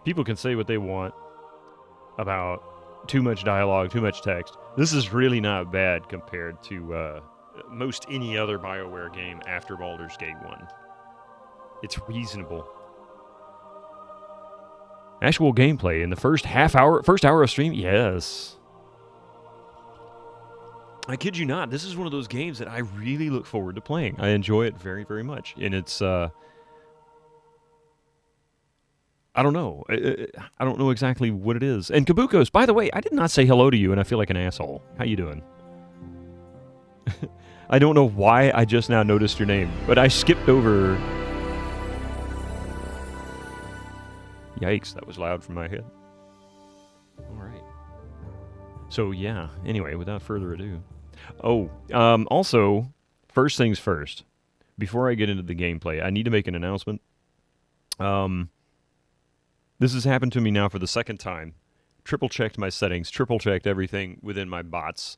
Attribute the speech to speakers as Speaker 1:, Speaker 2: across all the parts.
Speaker 1: People can say what they want about too much dialogue, too much text. This is really not bad compared to most any other BioWare game after Baldur's Gate 1. It's reasonable. Actual gameplay in the first hour of stream? Yes. I kid you not, this is one of those games that I really look forward to playing. I enjoy it very, very much. And it's, I don't know. I don't know exactly what it is. And Kabukos, by the way, I did not say hello to you, and I feel like an asshole. How you doing? I don't know why I just now noticed your name, but I skipped over. Yikes, that was loud from my head. All right. So, yeah, anyway, without further ado. Oh, also, first things first. Before I get into the gameplay, I need to make an announcement. This has happened to me now for the second time. Triple-checked my settings, triple-checked everything within my bots,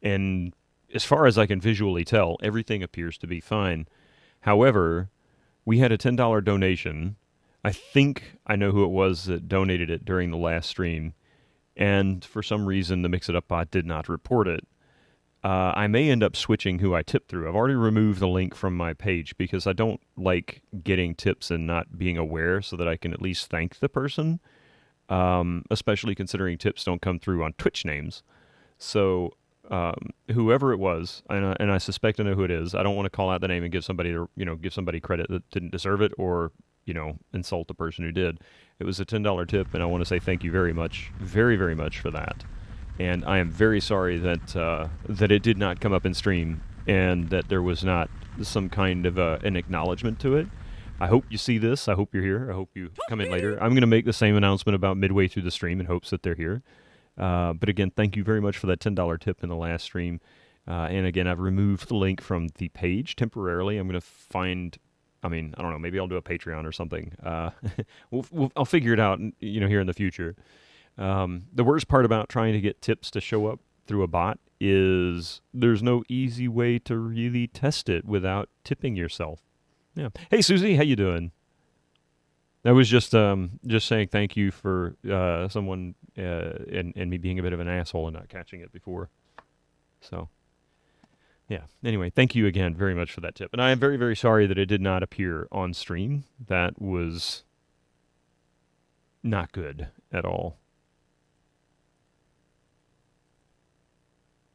Speaker 1: and as far as I can visually tell, everything appears to be fine. However, we had a $10 donation. I think I know who it was that donated it during the last stream, and for some reason the Mix It Up bot did not report it. I may end up switching who I tip through. I've already removed the link from my page because I don't like getting tips and not being aware so that I can at least thank the person, especially considering tips don't come through on Twitch names. So whoever it was, and I suspect I know who it is, I don't want to call out the name and give somebody credit that didn't deserve it or, insult the person who did. It was a $10 tip, and I want to say thank you very much, very, very much for that. And I am very sorry that that it did not come up in stream and that there was not some kind of an acknowledgement to it. I hope you see this. I hope you're here. I hope you come in later. I'm going to make the same announcement about midway through the stream in hopes that they're here. But again, thank you very much for that $10 tip in the last stream. And again, I've removed the link from the page temporarily. I'm going to find... I don't know, maybe I'll do a Patreon or something. I'll figure it out, here in the future. The worst part about trying to get tips to show up through a bot is there's no easy way to really test it without tipping yourself. Yeah. Hey, Susie, how you doing? I was just saying thank you for someone and me being a bit of an asshole and not catching it before. So, yeah. Anyway, thank you again very much for that tip. And I am very, very sorry that it did not appear on stream. That was not good at all.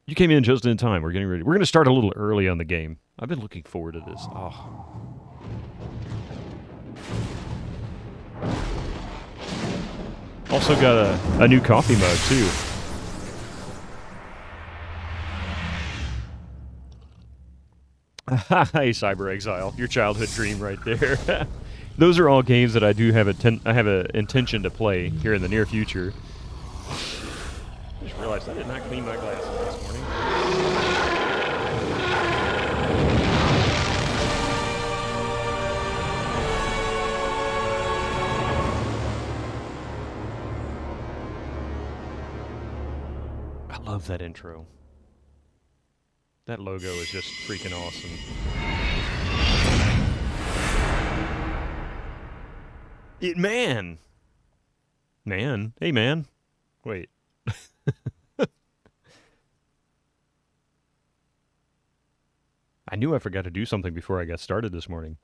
Speaker 1: You came in just in time. We're getting ready. We're going to start a little early on the game. I've been looking forward to this. Oh. Also got a new coffee mug, too. Hey, Cyber Exile. Your childhood dream right there. Those are all games that I do have an intention to play here in the near future. I just realized I did not clean my glasses this morning. I love that intro. That logo is just freaking awesome. Man! Hey, man. Wait. I knew I forgot to do something before I got started this morning.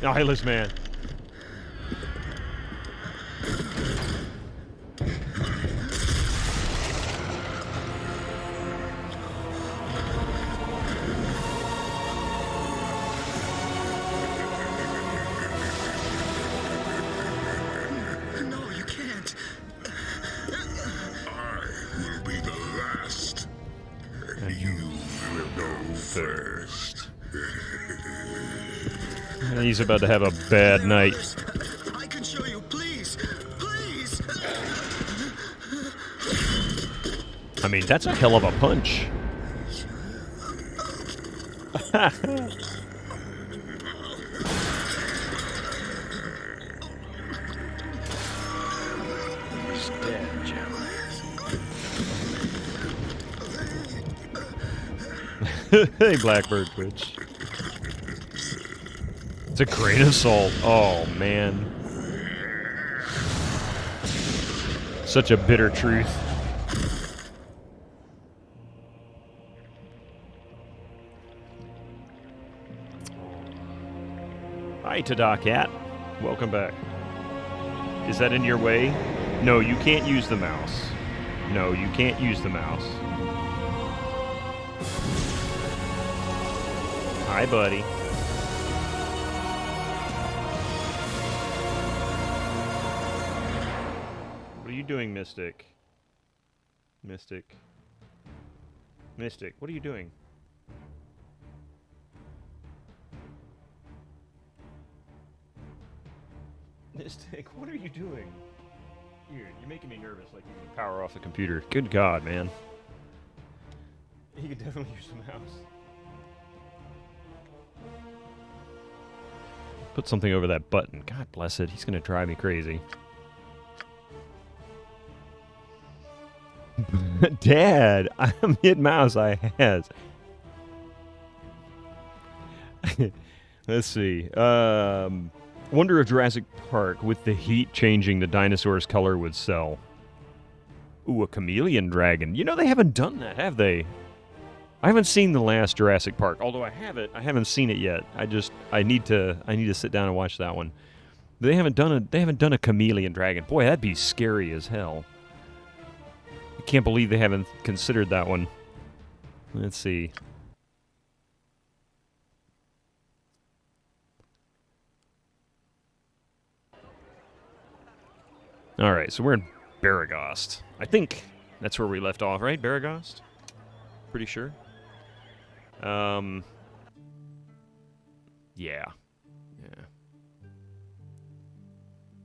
Speaker 1: Oh, Eyeless Man. He's about to have a bad night.
Speaker 2: I can show you, please.
Speaker 1: I mean, that's a hell of a punch. He's dead, Jim. Hey, Blackbird Twitch. It's a grain of salt. Oh, man. Such a bitter truth. Hi, Tada Cat. Welcome back. Is that in your way? No, you can't use the mouse. No, you can't use the mouse. Hi, buddy. What are you doing, Mystic? Mystic. Mystic, what are you doing? Mystic, what are you doing? Dude, you're making me nervous like you can power off the computer. Good God, man. You could definitely use the mouse. Put something over that button. God bless it. He's going to drive me crazy. Dad, I'm hit mouse. I has. Let's see. Wonder if Jurassic Park, with the heat changing the dinosaur's color, would sell. Ooh, a chameleon dragon. You know, they haven't done that, have they? I haven't seen the last Jurassic Park, although I have it. I haven't seen it yet. I need to sit down and watch that one. They haven't done a chameleon dragon. Boy, that'd be scary as hell. I can't believe they haven't considered that one. Let's see. All right, so we're in Baragost. I think that's where we left off, right? Baragost? Pretty sure. Yeah.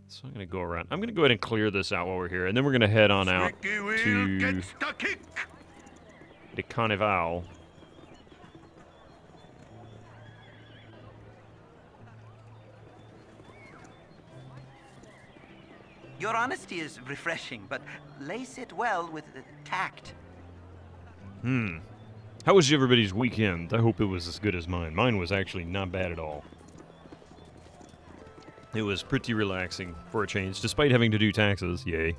Speaker 1: So I'm going to go around. I'm going to go ahead and clear this out while we're here, and then we're going to head on out to the Carnival.
Speaker 3: Your honesty is refreshing, but lace it well with tact.
Speaker 1: How was everybody's weekend? I hope it was as good as mine. Mine was actually not bad at all. It was pretty relaxing for a change, despite having to do taxes. Yay.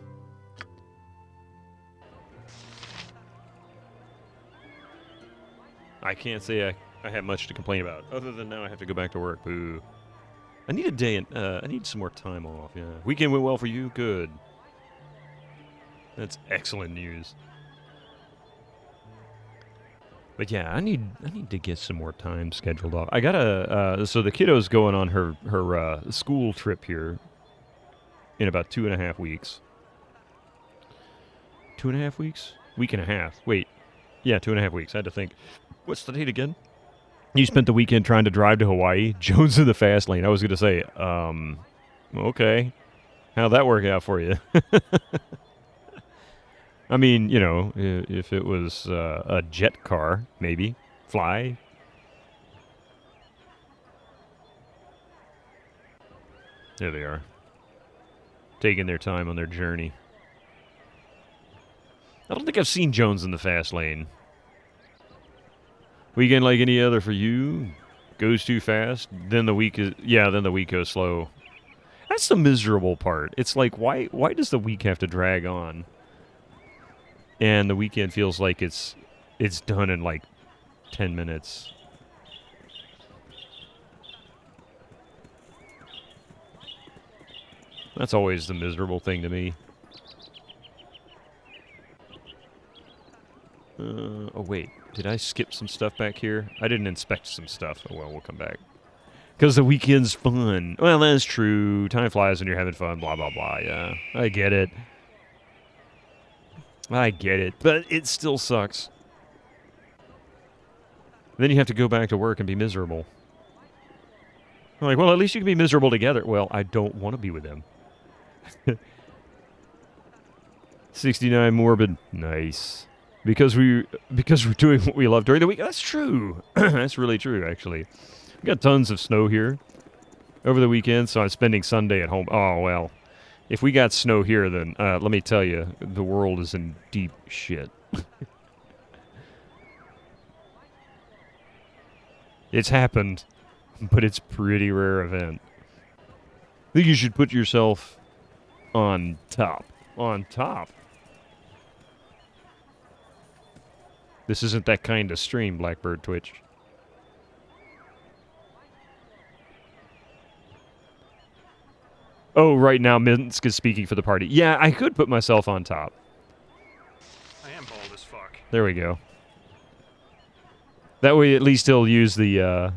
Speaker 1: I can't say I have much to complain about, other than now I have to go back to work. Boo. I need a day, I need some more time off, yeah. Weekend went well for you? Good. That's excellent news. But yeah, I need to get some more time scheduled off. I gotta, so the kiddo's going on her school trip here in about 2.5 weeks. 2.5 weeks? Week and a half. Wait. Yeah, 2.5 weeks. I had to think. What's the date again? You spent the weekend trying to drive to Hawaii? Jones in the fast lane. I was gonna say, okay. How'd that work out for you? I mean, you know, if it was a jet car, maybe. Fly. There they are. Taking their time on their journey. I don't think I've seen Jones in the fast lane. Weekend like any other for you. Goes too fast. Then the week goes slow. That's the miserable part. It's like, why does the week have to drag on? And the weekend feels like it's done in like 10 minutes. That's always the miserable thing to me. Oh, wait. Did I skip some stuff back here? I didn't inspect some stuff. Oh, well, we'll come back. Because the weekend's fun. Well, that's true. Time flies when you're having fun. Blah, blah, blah. Yeah, I get it. But it still sucks. Then you have to go back to work and be miserable. I'm like, well, at least you can be miserable together. Well, I don't want to be with them. 69 morbid. Nice. Because we're doing what we love during the week. That's true. That's really true, actually. We got tons of snow here over the weekend, so I'm spending Sunday at home. Oh, well. If we got snow here, then let me tell you, the world is in deep shit. It's happened, but it's a pretty rare event. I think you should put yourself on top. On top. This isn't that kind of stream, Blackbird Twitch. Oh, right now Minsk is speaking for the party. Yeah, I could put myself on top.
Speaker 4: I am bald as fuck.
Speaker 1: There we go. That way, at least he'll use the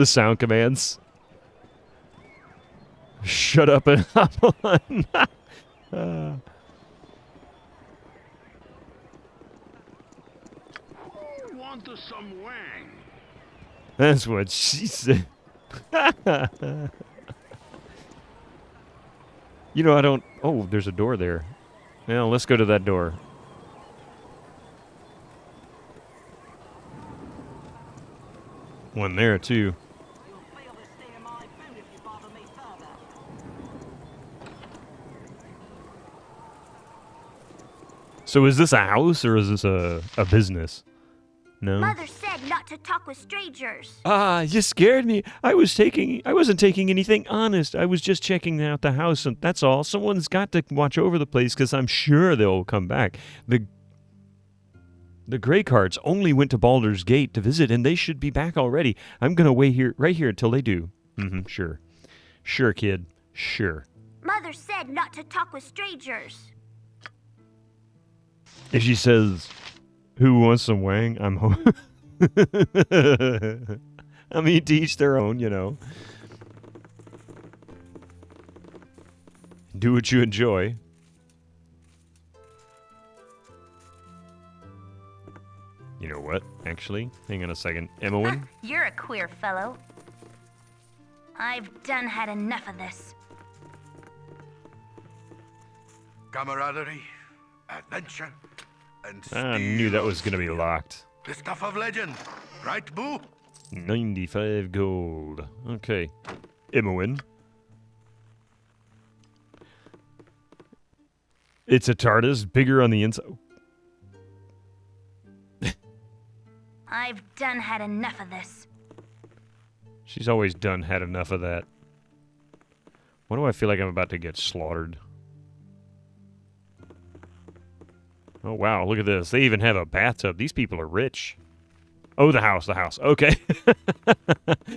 Speaker 1: sound commands. Shut up and hop on.
Speaker 4: Who wants some wang?
Speaker 1: That's what she said. You know, I don't... Oh, there's a door there. Well, let's go to that door. One there, too. So is this a house or is this a business? No?
Speaker 5: Mother said not to talk with strangers.
Speaker 1: Ah, you scared me. I wasn't taking anything honest. I was just checking out the house, and that's all. Someone's got to watch over the place, because I'm sure they'll come back. The gray carts only went to Baldur's Gate to visit, and they should be back already. I'm going to wait right here until they do. Mm-hmm, sure. Sure, kid. Sure.
Speaker 5: Mother said not to talk with strangers.
Speaker 1: If she says, who wants some wang? I'm home. I mean, to each their own, you know. Do what you enjoy. You know what, actually? Hang on a second. Emmeline?
Speaker 5: You're a queer fellow. I've done had enough of this.
Speaker 2: Camaraderie, adventure, and
Speaker 1: I knew that was going to be locked.
Speaker 2: the stuff of legend. Right, Boo?
Speaker 1: 95 gold. Okay. Emmeline. It's a TARDIS, bigger on the inside.
Speaker 5: I've done had enough of this.
Speaker 1: She's always done had enough of that. Why do I feel like I'm about to get slaughtered? Oh, wow, look at this. They even have a bathtub. These people are rich. Oh, the house. Okay.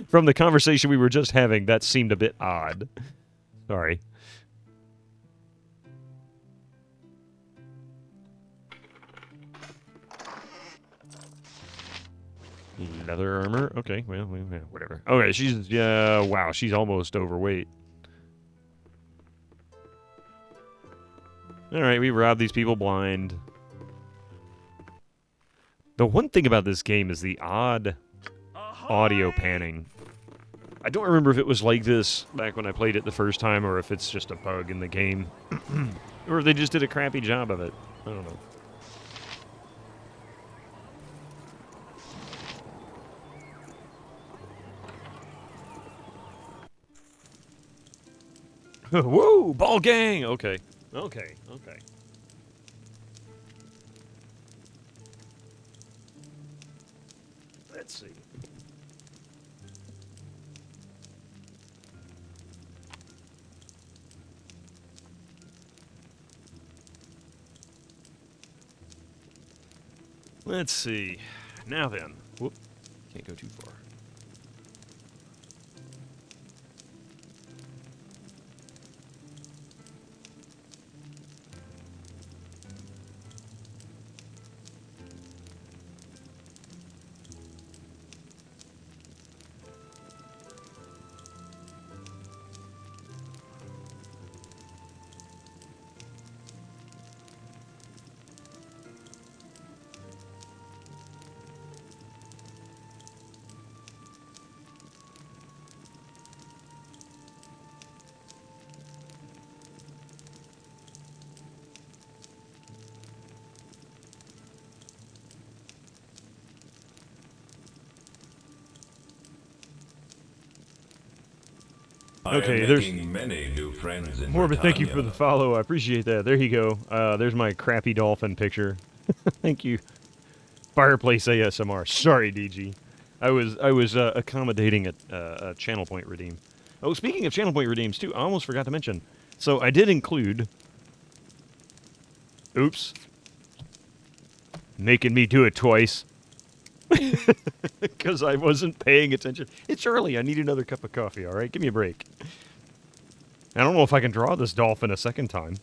Speaker 1: From the conversation we were just having, that seemed a bit odd. Sorry. Leather armor? Okay, well, whatever. Okay, she's, wow, she's almost overweight. Alright, we robbed these people blind. The one thing about this game is the odd audio panning. I don't remember if it was like this back when I played it the first time, or if it's just a bug in the game. Or if they just did a crappy job of it. I don't know. Whoa, ball gang! Okay. Let's see. Let's see. Now then. Whoop. Can't go too far. Okay, there's
Speaker 6: many new friends in
Speaker 1: Morbid, thank you for the
Speaker 6: Britannia.
Speaker 1: follow. I appreciate that. There you go. There's my crappy dolphin picture. Thank you. Fireplace ASMR. Sorry, DG. I was accommodating a channel point redeem. Oh, speaking of channel point redeems too, I almost forgot to mention. So I did include. Oops. Making me do it twice. Because I wasn't paying attention. It's early. I need another cup of coffee. All right, give me a break. I don't know if I can draw this dolphin a second time.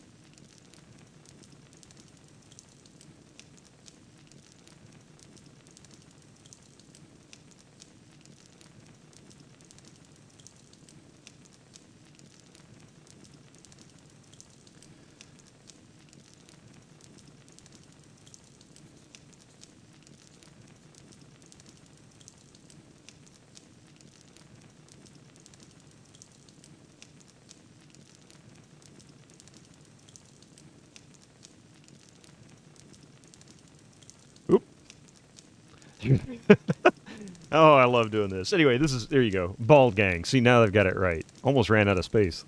Speaker 1: Oh, I love doing this. Anyway, there you go. Bald gang. See, now they've got it right. Almost ran out of space.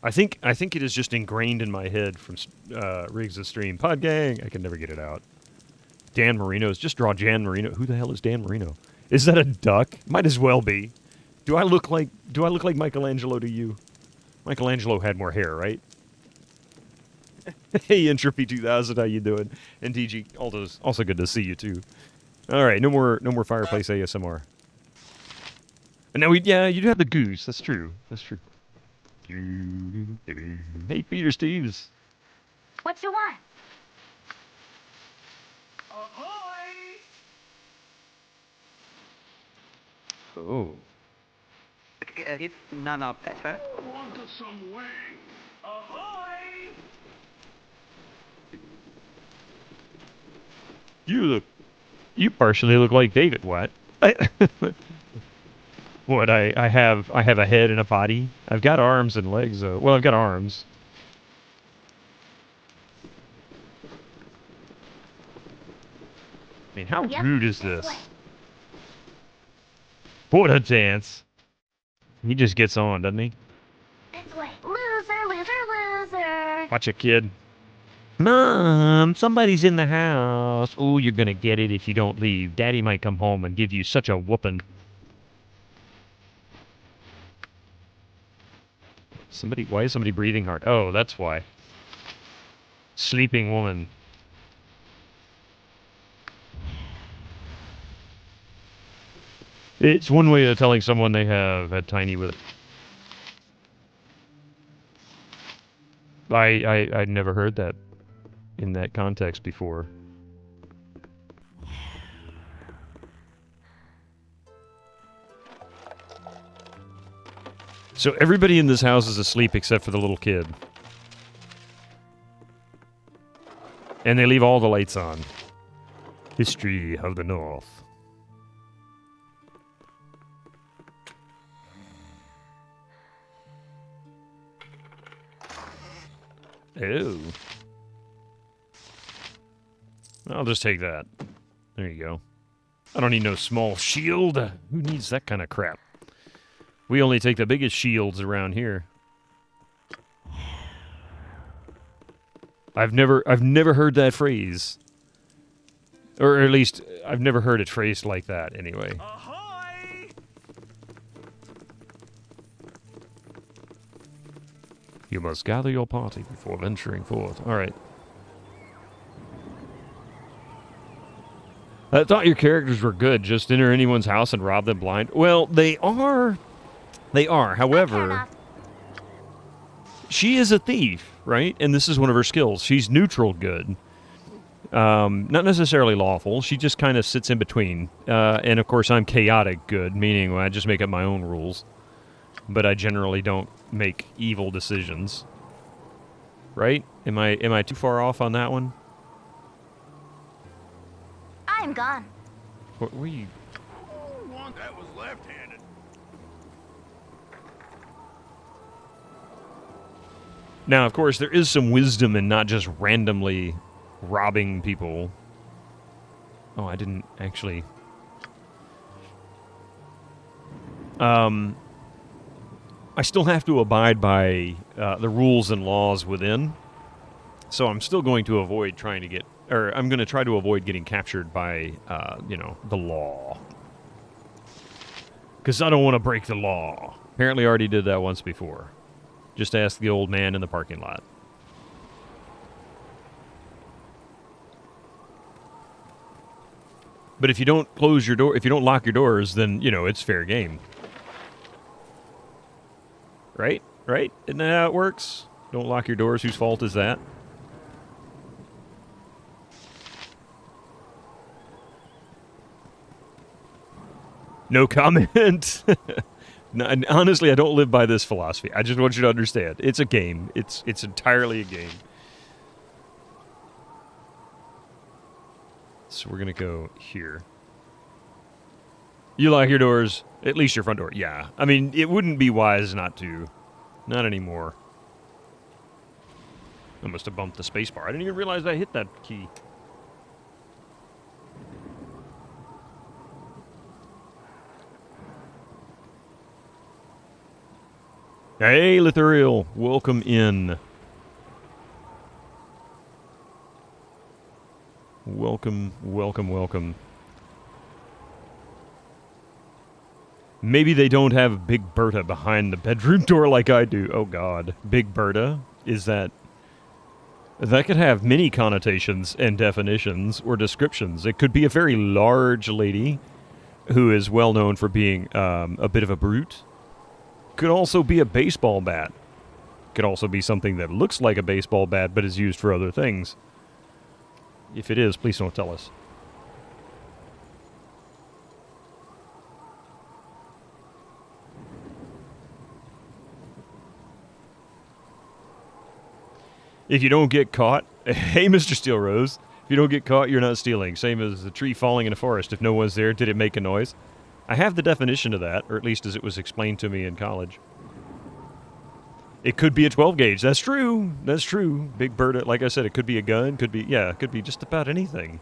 Speaker 1: I think it is just ingrained in my head from Riggs' stream. Pod gang. I can never get it out. Dan Marino's. Just draw Jan Marino. Who the hell is Dan Marino? Is that a duck? Might as well be. Do I look like Michelangelo to you? Michelangelo had more hair, right? Hey, Entropy 2000, how you doing? And DG, also good to see you too. All right, no more fireplace ASMR. And now you do have the goose. That's true. Hey, Peter Steves.
Speaker 5: What you want?
Speaker 1: Oh.
Speaker 3: It's none of better.
Speaker 4: Want some wang? Ahoy!
Speaker 1: You partially look like David. What? What? I have a head and a body. I've got arms and legs. Well, I've got arms. I mean, how rude is this? What a dance! He just gets on, doesn't he?
Speaker 5: This way. Loser, loser, loser.
Speaker 1: Watch it, kid. Mom, somebody's in the house. Oh, you're gonna get it if you don't leave. Daddy might come home and give you such a whooping. Why is somebody breathing hard? Oh, that's why. Sleeping woman. It's one way of telling someone they have had tiny with it. I'd never heard that in that context before. So everybody in this house is asleep except for the little kid. And they leave all the lights on. History of the North. Oh. I'll just take that. There you go. I don't need no small shield. Who needs that kind of crap? We only take the biggest shields around here. I've never heard that phrase. Or at least, I've never heard it phrased like that, anyway.
Speaker 3: Ahoy!
Speaker 1: You must gather your party before venturing forth. Alright. I thought your characters were good. Just enter anyone's house and rob them blind. Well, they are. They are. However, she is a thief, right? And this is one of her skills. She's neutral good. Not necessarily lawful. She just kind of sits in between. And of course, I'm chaotic good, meaning I just make up my own rules. But I generally don't make evil decisions. Right? Am I too far off on that one?
Speaker 5: I'm gone.
Speaker 1: What were you?
Speaker 2: That was left-handed.
Speaker 1: Now, of course, there is some wisdom in not just randomly robbing people. Oh, I didn't actually. I still have to abide by the rules and laws within, so I'm still going to avoid trying to get or I'm going to try to avoid getting captured by, the law. Because I don't want to break the law. Apparently I already did that once before. Just ask the old man in the parking lot. But if you don't close your door, if you don't lock your doors, then, it's fair game. Right? Right? Isn't that how it works? Don't lock your doors. Whose fault is that? No comment. No, and honestly, I don't live by this philosophy. I just want you to understand. It's a game. It's entirely a game. So we're going to go here. You lock your doors, at least your front door. Yeah. I mean, it wouldn't be wise not to. Not anymore. I must have bumped the space bar. I didn't even realize I hit that key. Hey, Lithuriel. Welcome in. Welcome, welcome, welcome. Maybe they don't have Big Berta behind the bedroom door like I do. Oh, God. Big Berta? Is that... That could have many connotations and definitions or descriptions. It could be a very large lady who is well known for being a bit of a brute. Could also be a baseball bat. Could also be something that looks like a baseball bat but is used for other things. If it is, please don't tell us. If you don't get caught, hey, Mr. Steel Rose, if you don't get caught, you're not stealing. Same as a tree falling in a forest. If no one's there, did it make a noise? I have the definition of that, or at least as it was explained to me in college. It could be a 12 gauge. That's true. That's true. Big Bird, like I said, it could be a gun. Could be, yeah, it could be just about anything.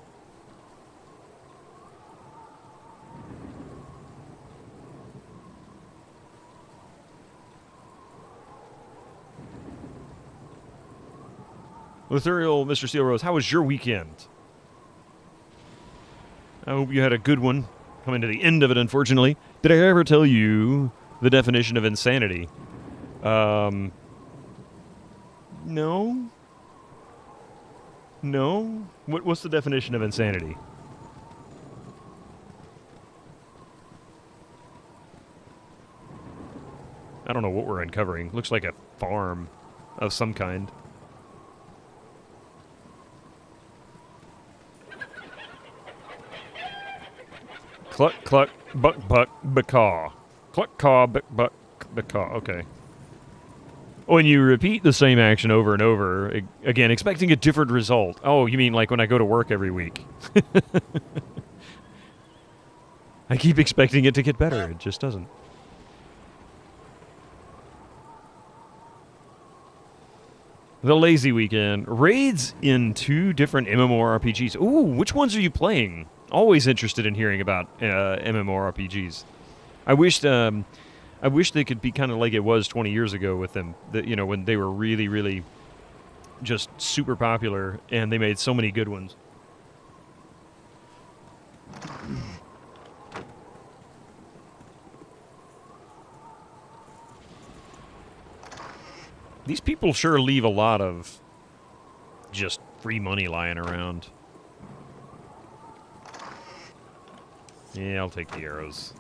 Speaker 1: Lithuriel, Mr. Steel Rose, how was your weekend? I hope you had a good one. Coming to the end of it, unfortunately. Did I ever tell you the definition of insanity? No? No? What's the definition of insanity? I don't know what we're uncovering. Looks like a farm of some kind. Cluck, cluck, buck, buck, bacaw. Cluck, caw, buck, buck, bacaw. Okay. When you repeat the same action over and over, again, expecting a different result. Oh, you mean like when I go to work every week? I keep expecting it to get better. It just doesn't. The lazy weekend. Raids in 2 different MMORPGs. Ooh, which ones are you playing? Always interested in hearing about MMORPGs. I wish they could be kind of like it was 20 years ago with them. When they were really, really just super popular and they made so many good ones. These people sure leave a lot of just free money lying around. Yeah, I'll take the arrows.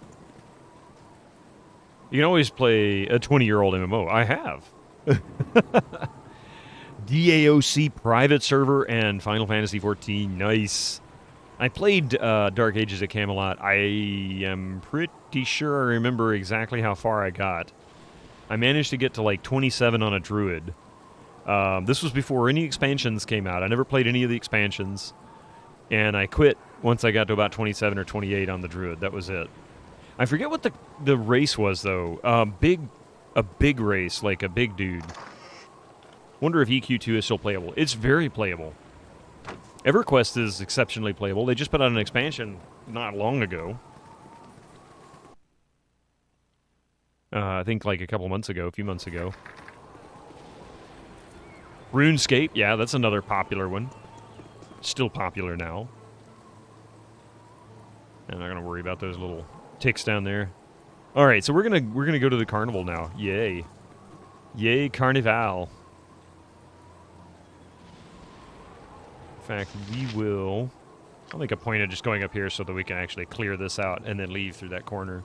Speaker 1: You can always play a 20-year-old MMO. I have. DAOC private server and Final Fantasy XIV. Nice. I played Dark Ages at Camelot. I am pretty sure I remember exactly how far I got. I managed to get to like 27 on a druid. This was before any expansions came out. I never played any of the expansions. And I quit once I got to about 27 or 28 on the druid. That was it. I forget what the race was, though. A big race, like a big dude. Wonder if EQ2 is still playable. It's very playable. EverQuest is exceptionally playable. They just put out an expansion not long ago. I think like a few months ago. RuneScape, yeah, that's another popular one. still popular now. I'm not gonna worry about those little ticks down there. All right, so we're gonna go to the carnival now. Yay, yay, carnival. In fact, we will. I'll make a point of just going up here so that we can actually clear this out and then leave through that corner.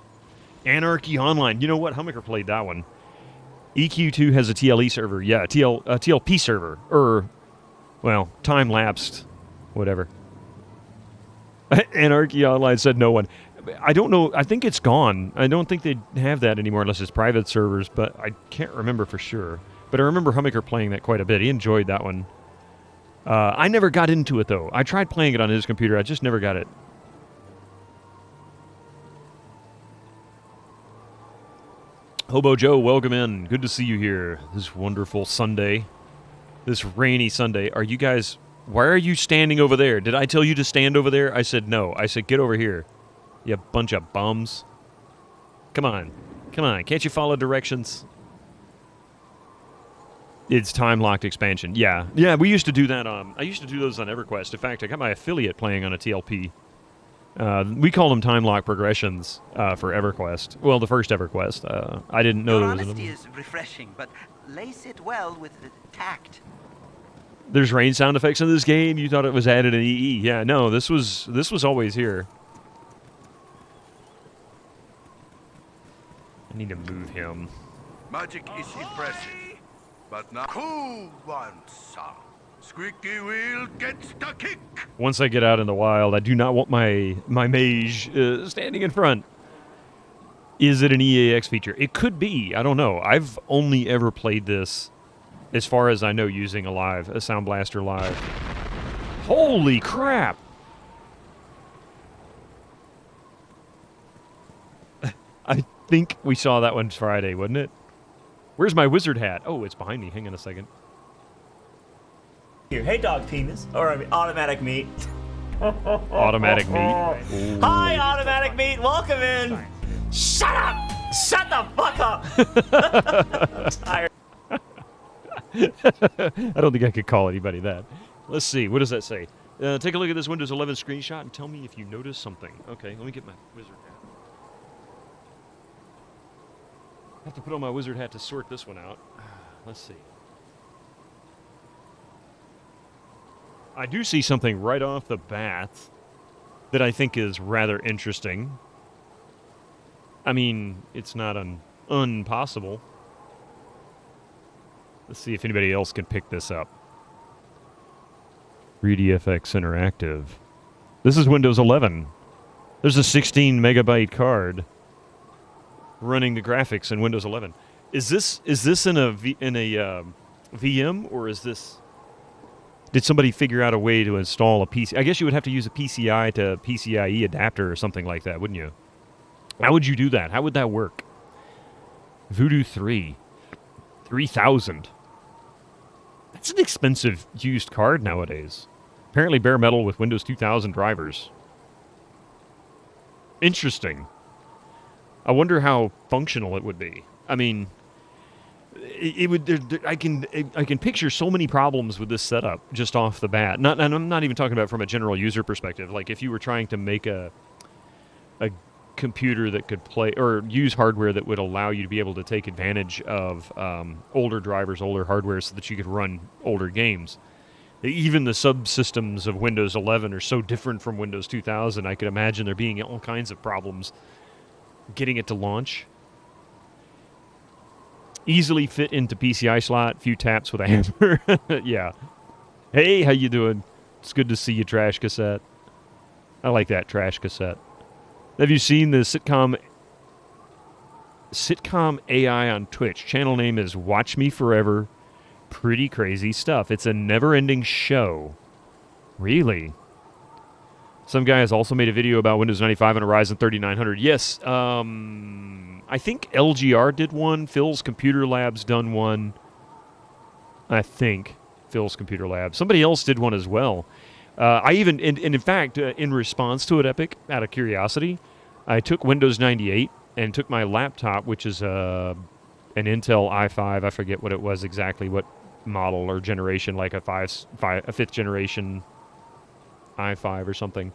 Speaker 1: Anarchy Online. You know what? Hummaker played that one. EQ2 has a TLE server. Yeah, a TLP server. Well, time-lapsed. Whatever. Anarchy Online said no one. I don't know. I think it's gone. I don't think they have that anymore unless it's private servers, but I can't remember for sure. But I remember Hummaker playing that quite a bit. He enjoyed that one. I never got into it, though. I tried playing it on his computer. I just never got it. Hobo Joe, welcome in. Good to see you here this wonderful Sunday. This rainy Sunday. Are you guys... Why are you standing over there? Did I tell you to stand over there? I said no. I said get over here. You bunch of bums. Come on. Come on. Can't you follow directions? It's time-locked expansion. Yeah. Yeah, we used to do that on... I used to do those on EverQuest. In fact, I got my affiliate playing on a TLP. We call them time-lock progressions for EverQuest. Well, the first EverQuest. I didn't know
Speaker 3: Your
Speaker 1: there was...
Speaker 3: honesty is refreshing, but lace it well with tact.
Speaker 1: There's rain sound effects in this game? You thought it was added in EE. Yeah, no, this was always here. I need to move him.
Speaker 2: Magic is impressive, but not cool one, sir. Squeaky wheel gets the kick.
Speaker 1: Once I get out in the wild, I do not want my mage standing in front. Is it an EAX feature? It could be. I don't know. I've only ever played this, as far as I know, using a Sound Blaster Live. Holy crap! I think we saw that one Friday, wasn't it? Where's my wizard hat? Oh, it's behind me. Hang on a second.
Speaker 7: Here, hey dog penis, or I mean, automatic meat.
Speaker 1: Automatic meat. Ooh.
Speaker 7: Hi, automatic meat. Welcome in. Shut up! Shut the fuck up! I'm tired.
Speaker 1: I don't think I could call anybody that. Let's see. What does that say? Take a look at this Windows 11 screenshot and tell me if you notice something. Okay, let me get my wizard hat. I have to put on my wizard hat to sort this one out. Let's see. I do see something right off the bat that I think is rather interesting. I mean, it's not impossible. Let's see if anybody else can pick this up. 3DFX Interactive. This is Windows 11. There's a 16 megabyte card running the graphics in Windows 11. Is this in a VM, or is this... Did somebody figure out a way to install a PC? I guess you would have to use a PCI to PCIe adapter or something like that, wouldn't you? How would you do that? How would that work? Voodoo 3. 3,000. That's an expensive used card nowadays. Apparently bare metal with Windows 2000 drivers. Interesting. I wonder how functional it would be. I mean... It would. I can picture so many problems with this setup just off the bat. And I'm not even talking about from a general user perspective. Like if you were trying to make a computer that could play or use hardware that would allow you to be able to take advantage of older drivers, older hardware, so that you could run older games. Even the subsystems of Windows 11 are so different from Windows 2000. I could imagine there being all kinds of problems getting it to launch. Easily fit into PCI slot, few taps with a hammer. Yeah. Hey, how you doing? It's good to see you, Trash Cassette. I like that, Trash Cassette. Have you seen the sitcom AI on Twitch? Channel name is Watch Me Forever. Pretty crazy stuff. It's a never-ending show. Really? Some guy has also made a video about Windows 95 and a Ryzen 3900. Yes, I think LGR did one. Phil's Computer Lab's done one. I think Phil's Computer Lab. Somebody else did one as well. I even, and in fact, in response to it, Epic, out of curiosity, I took Windows 98 and took my laptop, which is an Intel i5. I forget what it was exactly, what model or generation, like a fifth generation i5 or something.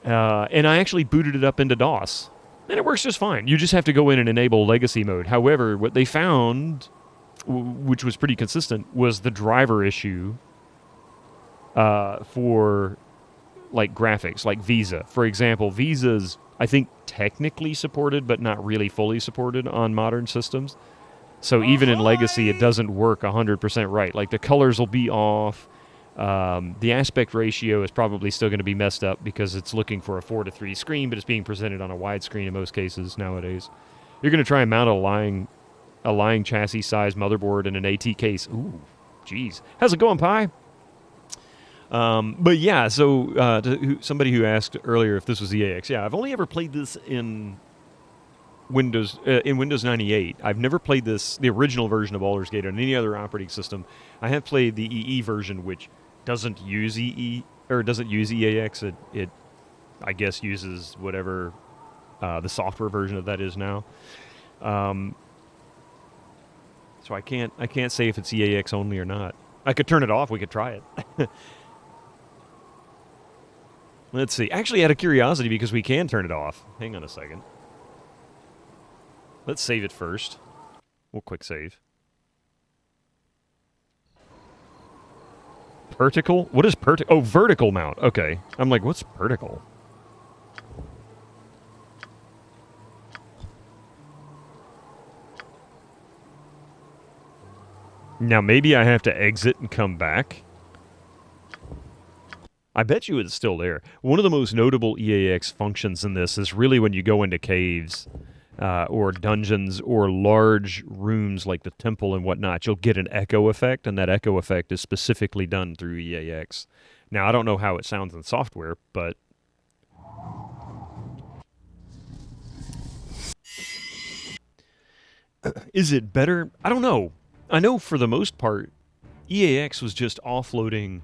Speaker 1: And I actually booted it up into DOS. And it works just fine. You just have to go in and enable legacy mode. However, what they found, which was pretty consistent, was the driver issue for like graphics, like Visa. For example, Visa's, I think, technically supported, but not really fully supported on modern systems. So even in Legacy, it doesn't work 100% right. Like, the colors will be off. The aspect ratio is probably still going to be messed up because it's looking for a 4:3 screen, but it's being presented on a widescreen in most cases nowadays. You're going to try and mount a lying chassis size motherboard in an AT case. Ooh, jeez. How's it going, Pi? But yeah, so somebody who asked earlier if this was EAX, yeah, I've only ever played this in Windows 98. I've never played the original version of Baldur's Gate on any other operating system. I have played the EE version, which doesn't use doesn't use EAX. It I guess uses whatever the software version of that is now. So I can't say if it's EAX only or not. I could turn it off. We could try it. Let's see. Actually, out of curiosity, because we can turn it off. Hang on a second. Let's save it first. We'll quick save. Vertical? What is vertical? Oh, vertical mount. Okay. I'm like, what's vertical? Now, maybe I have to exit and come back. I bet you it's still there. One of the most notable EAX functions in this is really when you go into caves or dungeons or large rooms like the temple and whatnot, you'll get an echo effect, and that echo effect is specifically done through EAX. Now, I don't know how it sounds in software, but... Is it better? I don't know. I know for the most part, EAX was just offloading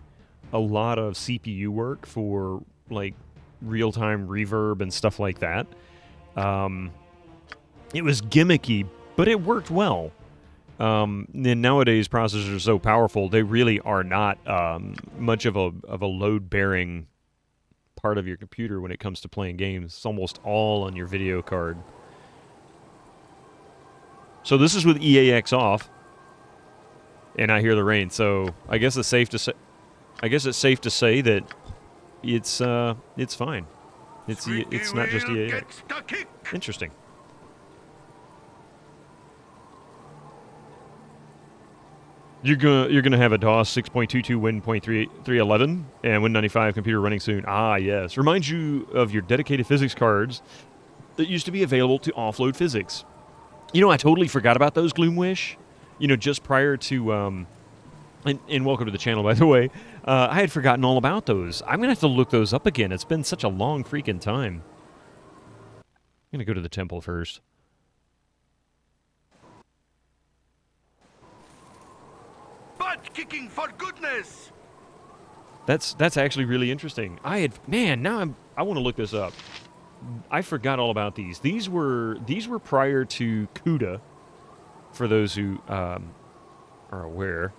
Speaker 1: a lot of CPU work for like real-time reverb and stuff like that. It was gimmicky, but it worked well. And nowadays processors are so powerful, they really are not much of a load-bearing part of your computer when it comes to playing games. It's almost all on your video card. So this is with EAX off, and I hear the rain. So I guess it's safe to say. I guess it's safe to say that it's fine. It's not just EAX. Interesting. You're gonna have a DOS 6.22 Win.311 and Win95 computer running soon. Ah, yes. Reminds you of your dedicated physics cards that used to be available to offload physics. You know, I totally forgot about those, Gloomwish. You know, just prior to and welcome to the channel, by the way. I had forgotten all about those. I'm going to have to look those up again. It's been such a long freaking time. I'm going to go to the temple first.
Speaker 2: Butt kicking for goodness!
Speaker 1: That's actually really interesting. I want to look this up. I forgot all about these. These were prior to CUDA, for those who are aware.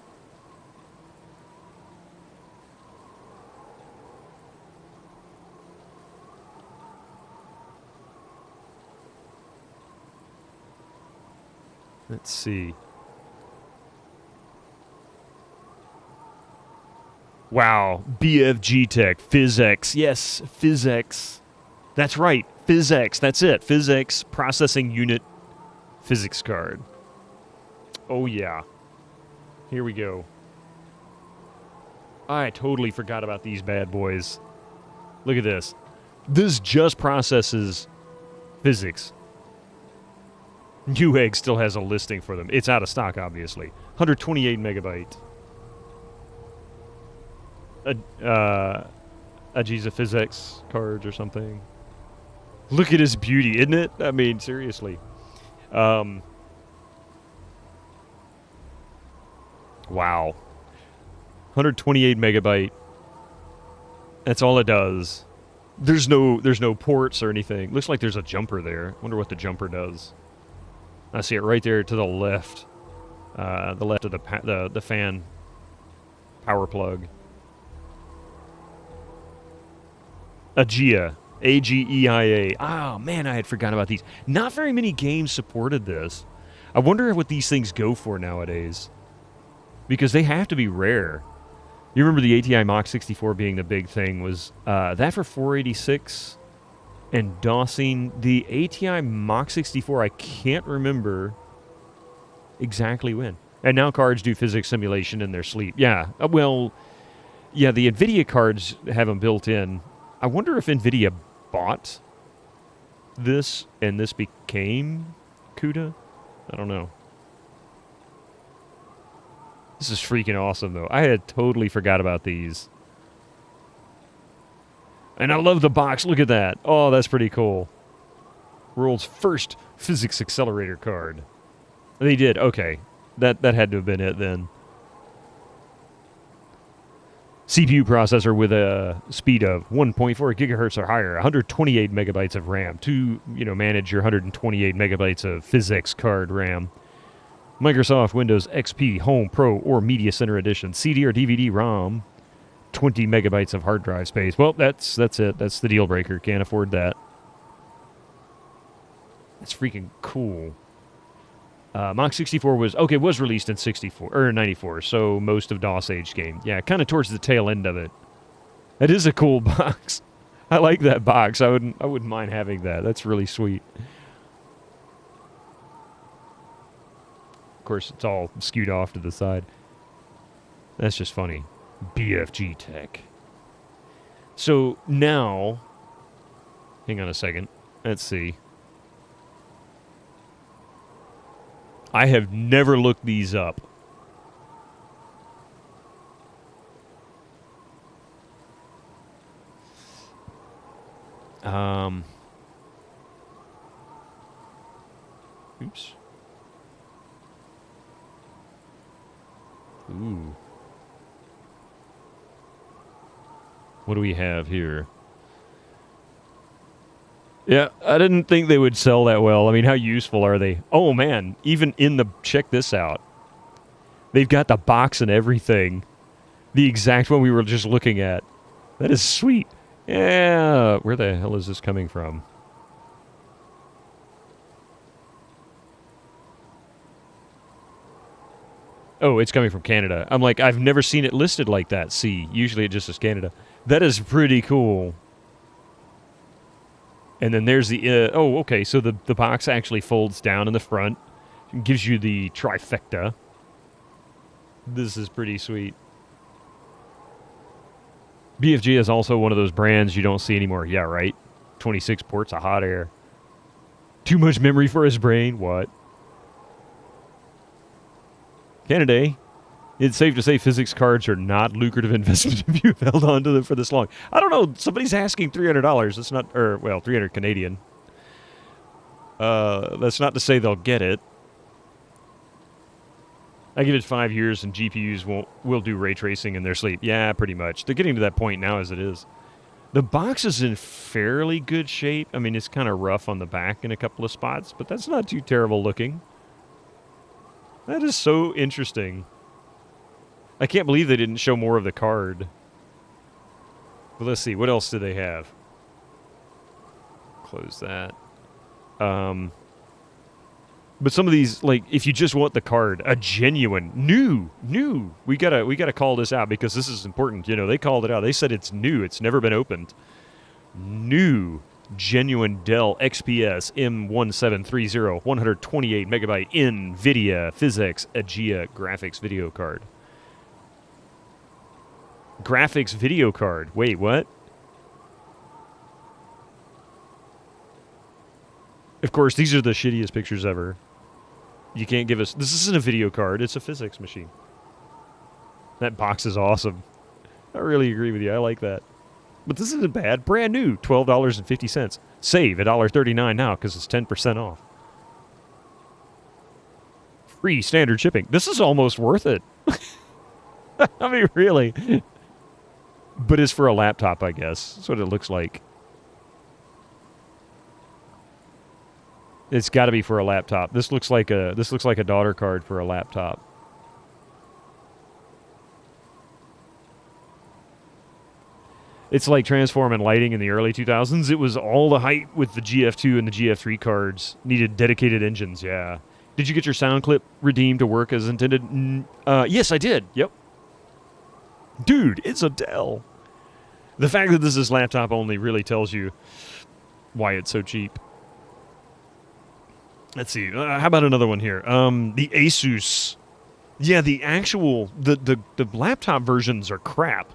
Speaker 1: Let's see. Wow, BFG Tech, PhysX. Yes, PhysX. That's right, PhysX. That's it. PhysX Processing Unit Physics Card. Oh, yeah. Here we go. I totally forgot about these bad boys. Look at this. This just processes physics. Newegg still has a listing for them. It's out of stock, obviously. 128 megabyte. A Giza Physics cards or something. Look at his beauty, isn't it? I mean, seriously. Wow. 128 megabyte. That's all it does. There's no ports or anything. Looks like there's a jumper there. Wonder what the jumper does. I see it right there to the left. The left of the fan power plug. Aegea. Ageia. Oh, man, I had forgotten about these. Not very many games supported this. I wonder what these things go for nowadays. Because they have to be rare. You remember the ATI Mach 64 being the big thing. Was that for 486 and DOSing? The ATI Mach 64, I can't remember exactly when. And now cards do physics simulation in their sleep. Yeah, well, yeah, the NVIDIA cards have them built in. I wonder if NVIDIA bought this and this became CUDA? I don't know. This is freaking awesome, though. I had totally forgot about these. And I love the box. Look at that. Oh, that's pretty cool. World's first physics accelerator card. They did. Okay. That had to have been it then. CPU processor with a speed of 1.4 gigahertz or higher, 128 megabytes of RAM to, manage your 128 megabytes of physics card RAM. Microsoft Windows XP Home Pro or Media Center Edition, CD or DVD ROM, 20 megabytes of hard drive space. Well, that's it. That's the deal breaker. Can't afford that. That's freaking cool. Mach 64 was released in 64 or 94, so most of DOS age game. Yeah, kind of towards the tail end of it. That is a cool box. I like that box. I wouldn't mind having that. That's really sweet. Of course, it's all skewed off to the side. That's just funny. BFG Tech. So now, hang on a second. Let's see. I have never looked these up. Oops. Ooh. What do we have here? Yeah, I didn't think they would sell that well. I mean, how useful are they? Oh, man. Even in the... Check this out. They've got the box and everything. The exact one we were just looking at. That is sweet. Yeah. Where the hell is this coming from? Oh, it's coming from Canada. I'm like, I've never seen it listed like that. See, usually it just says Canada. That is pretty cool. And then there's the... oh, okay, so the box actually folds down in the front. And gives you the trifecta. This is pretty sweet. BFG is also one of those brands you don't see anymore. Yeah, right? 26 ports of hot air. Too much memory for his brain? What? Canada. It's safe to say physics cards are not lucrative investment if you've held on to them for this long. I don't know. Somebody's asking $300. That's not, or, well, 300 Canadian. That's not to say they'll get it. I give it 5 years and GPUs will do ray tracing in their sleep. Yeah, pretty much. They're getting to that point now as it is. The box is in fairly good shape. I mean, it's kind of rough on the back in a couple of spots, but that's not too terrible looking. That is so interesting. I can't believe they didn't show more of the card. But let's see, what else do they have? Close that. But some of these, like, if you just want the card, a genuine, new, we gotta call this out because this is important. You know, they called it out. They said it's new. It's never been opened. New, genuine Dell XPS M1730, 128 megabyte NVIDIA Physics Aegea graphics video card. Graphics video card. Wait, what? Of course, these are the shittiest pictures ever. You can't give us... This isn't a video card. It's a physics machine. That box is awesome. I really agree with you. I like that. But this isn't bad. Brand new. $12.50. Save $1.39 now because it's 10% off. Free standard shipping. This is almost worth it. I mean, really. But it's for a laptop, I guess. That's what it looks like. It's got to be for a laptop. This looks like a daughter card for a laptop. It's like transform and lighting in the early 2000s. It was all the hype with the GF2 and the GF3 cards. Needed dedicated engines, yeah. Did you get your sound clip redeemed to work as intended? Yes, I did. Yep. Dude, it's a Dell. The fact that this is laptop only really tells you why it's so cheap. Let's see. How about another one here? The Asus. Yeah, the actual the laptop versions are crap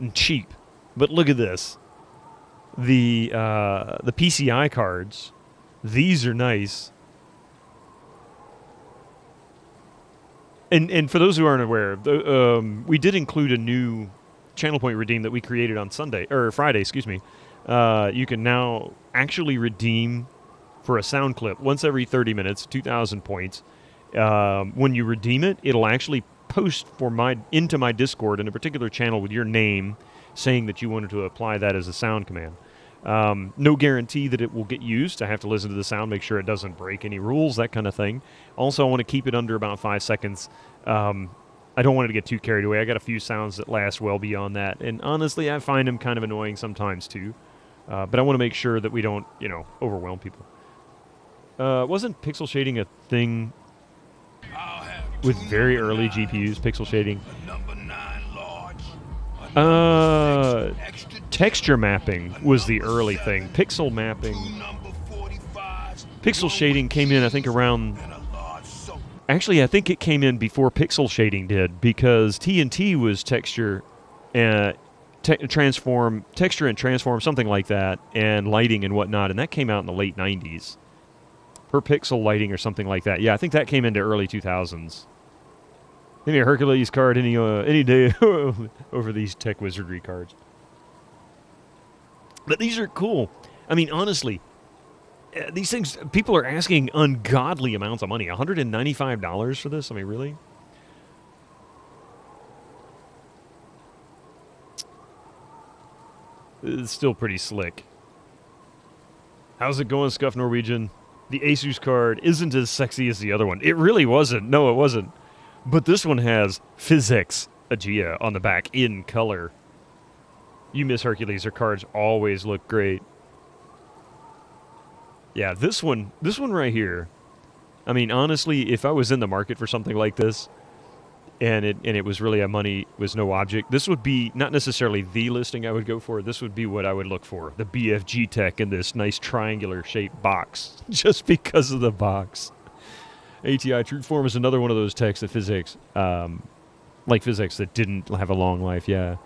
Speaker 1: and cheap. But look at this. The PCI cards. These are nice. And for those who aren't aware, we did include a new channel point redeem that we created on Friday, excuse me. You can now actually redeem for a sound clip once every 30 minutes, 2,000 points. When you redeem it, it'll actually post into my Discord in a particular channel with your name, saying that you wanted to apply that as a sound command. No guarantee that it will get used. I have to listen to the sound, make sure it doesn't break any rules, that kind of thing. Also, I want to keep it under about 5 seconds. I don't want it to get too carried away. I got a few sounds that last well beyond that, and honestly, I find them kind of annoying sometimes too. But I want to make sure that we don't, overwhelm people. Wasn't pixel shading a thing with very early GPUs? Pixel shading. Texture mapping was the early thing. Pixel mapping. Pixel shading came in, I think, around... Actually, I think it came in before pixel shading did, because TNT was texture and transform, something like that, and lighting and whatnot, and that came out in the late 90s. Per pixel lighting or something like that. Yeah, I think that came into early 2000s. Maybe a Hercules card any day over these tech wizardry cards. But these are cool. I mean, honestly, these things, people are asking ungodly amounts of money. $195 for this? I mean, really? It's still pretty slick. How's it going, Scuff Norwegian? The Asus card isn't as sexy as the other one. It really wasn't. No, it wasn't. But this one has Physics Aegea on the back in color. You miss Hercules. Her cards always look great. Yeah, this one right here. I mean, honestly, if I was in the market for something like this, and it was really was no object, this would be not necessarily the listing I would go for. This would be what I would look for. The BFG tech in this nice triangular shaped box, just because of the box. ATI Truthform is another one of those techs that Physics, like Physics, that didn't have a long life, yeah.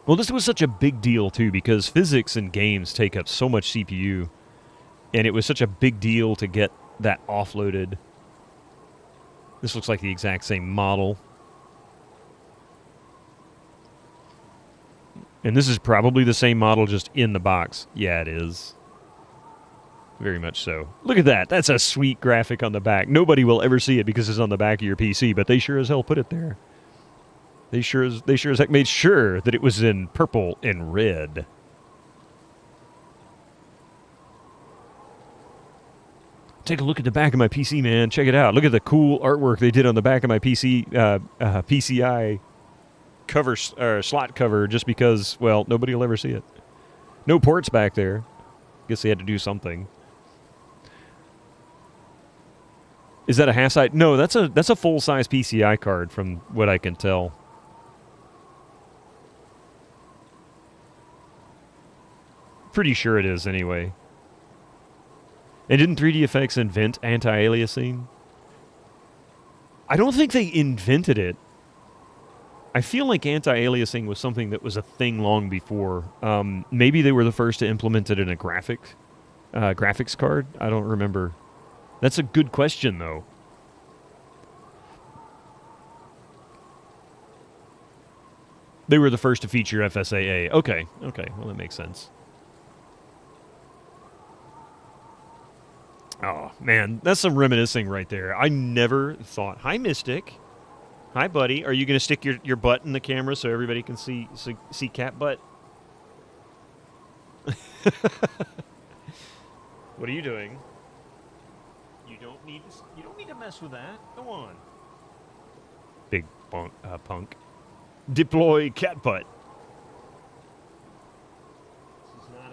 Speaker 1: Well, this was such a big deal, too, because physics in games take up so much CPU, and it was such a big deal to get that offloaded. This looks like the exact same model. And this is probably the same model, just in the box. Yeah, it is. Very much so. Look at that. That's a sweet graphic on the back. Nobody will ever see it because it's on the back of your PC, but they sure as hell put it there. They sure as heck made sure that it was in purple and red. Take a look at the back of my PC, man. Check it out. Look at the cool artwork they did on the back of my PC, PCI cover, slot cover, just because, well, nobody will ever see it. No ports back there. Guess they had to do something. Is that a half-size? No, that's a full-size PCI card from what I can tell. Pretty sure it is, anyway. And didn't 3D Effects invent anti-aliasing? I don't think they invented it. I feel like anti-aliasing was something that was a thing long before. Maybe they were the first to implement it in a graphics card. I don't remember. That's a good question, though. They were the first to feature FSAA. Okay, well, that makes sense. Oh, man, that's some reminiscing right there. I never thought... Hi, Mystic. Hi, buddy. Are you going to stick your butt in the camera so everybody can see cat butt? What are you doing? You don't need to mess with that. Go on. Big punk. Deploy cat butt. This is not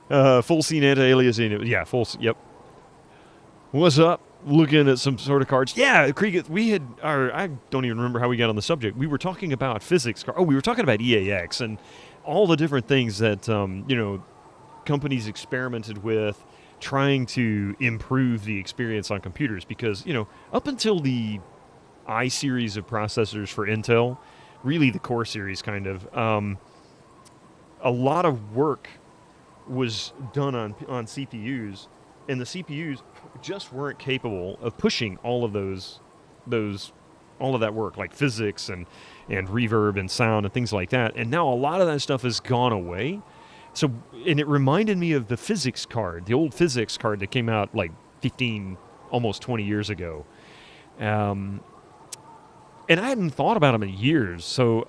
Speaker 1: a toy. Full scene anti-aliasing. Yeah, yep. What's up? Looking at some sort of cards. Yeah, Krieg, we had I don't even remember how we got on the subject. We were talking about physics cards. Oh, we were talking about EAX and all the different things that, companies experimented with trying to improve the experience on computers. Because, up until the I series of processors for Intel, really the Core series kind of, a lot of work was done on CPUs, and the CPUs just weren't capable of pushing all of that work, like physics and reverb and sound and things like that. And now a lot of that stuff has gone away. So, and it reminded me of the physics card, the old physics card that came out like 15, almost 20 years ago. And I hadn't thought about them in years. So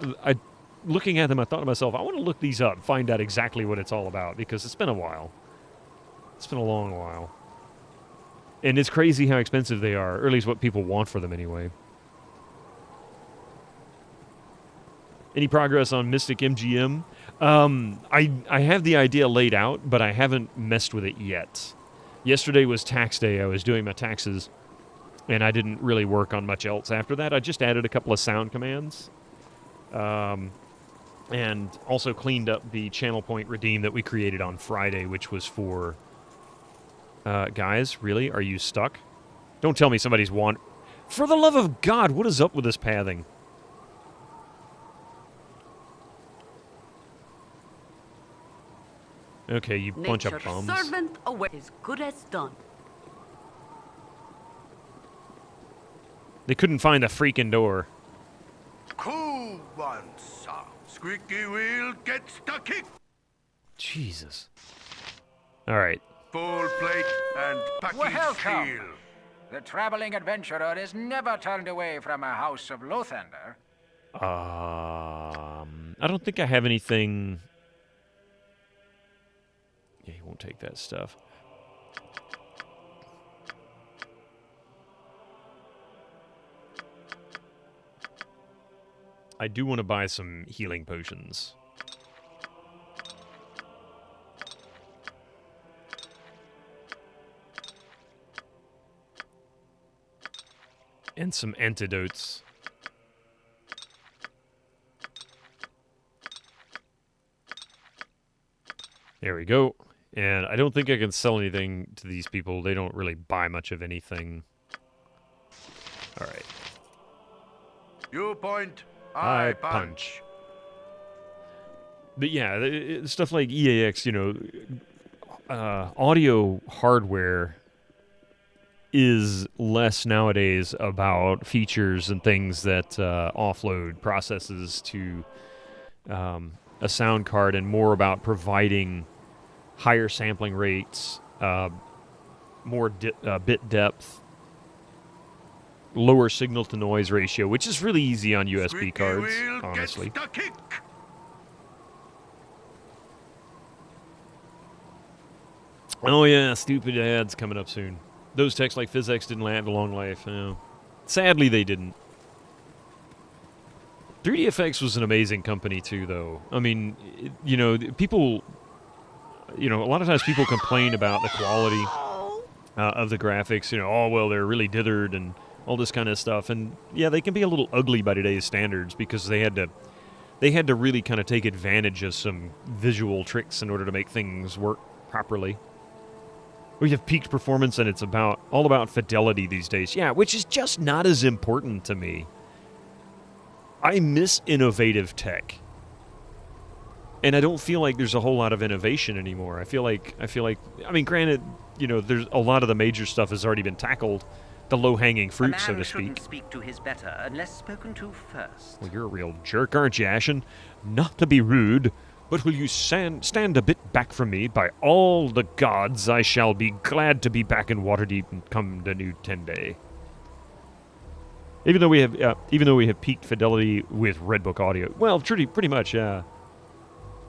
Speaker 1: looking at them, I thought to myself, I want to look these up, find out exactly what it's all about, because it's been a while. It's been a long while. And it's crazy how expensive they are, or at least what people want for them anyway. Any progress on Mystic MGM? I have the idea laid out, but I haven't messed with it yet. Yesterday was tax day. I was doing my taxes, and I didn't really work on much else after that. I just added a couple of sound commands, and also cleaned up the channel point redeem that we created on Friday, which was for... guys, really? Are you stuck? Don't tell me somebody's For the love of God, what is up with this pathing? Okay, you bunch of bums.
Speaker 8: Servant away is good as done.
Speaker 1: They couldn't find the freaking door.
Speaker 2: Cool one, sir. Squeaky wheel gets the kick.
Speaker 1: Jesus. All right.
Speaker 2: Full plate and packing
Speaker 9: Welcome.
Speaker 2: steel.
Speaker 9: The traveling adventurer is never turned away from a house of Lothander.
Speaker 1: I don't think I have anything... Yeah, he won't take that stuff. I do want to buy some healing potions. And some antidotes. There we go. And I don't think I can sell anything to these people. They don't really buy much of anything. All right.
Speaker 2: You point, I punch.
Speaker 1: punch. But yeah, stuff like EAX, audio hardware is less nowadays about features and things that offload processes to a sound card, and more about providing higher sampling rates, more bit depth, lower signal to noise ratio, which is really easy on USB
Speaker 2: Squeaky
Speaker 1: cards,
Speaker 2: wheel
Speaker 1: honestly.
Speaker 2: gets the kick.
Speaker 1: Oh yeah, stupid ads coming up soon. Those techs like PhysX didn't have a long life. Sadly, they didn't. 3DFX was an amazing company too, though. I mean, people... a lot of times people complain about the quality of the graphics. Oh, well, they're really dithered and all this kind of stuff. And, yeah, they can be a little ugly by today's standards because they had to really kind of take advantage of some visual tricks in order to make things work properly. We have peaked performance, and it's all about fidelity these days. Yeah, which is just not as important to me. I miss innovative tech. And I don't feel like there's a whole lot of innovation anymore. I feel like, I mean, granted, there's a lot of the major stuff has already been tackled, the low-hanging fruit, so to speak.
Speaker 3: A man shouldn't speak to his better unless spoken to first.
Speaker 1: Well, you're a real jerk, aren't you, Ashen? Not to be rude, but will you stand a bit back from me? By all the gods, I shall be glad to be back in Waterdeep and come the new 10-day. Even though we have peaked fidelity with Redbook audio, well, pretty much, yeah.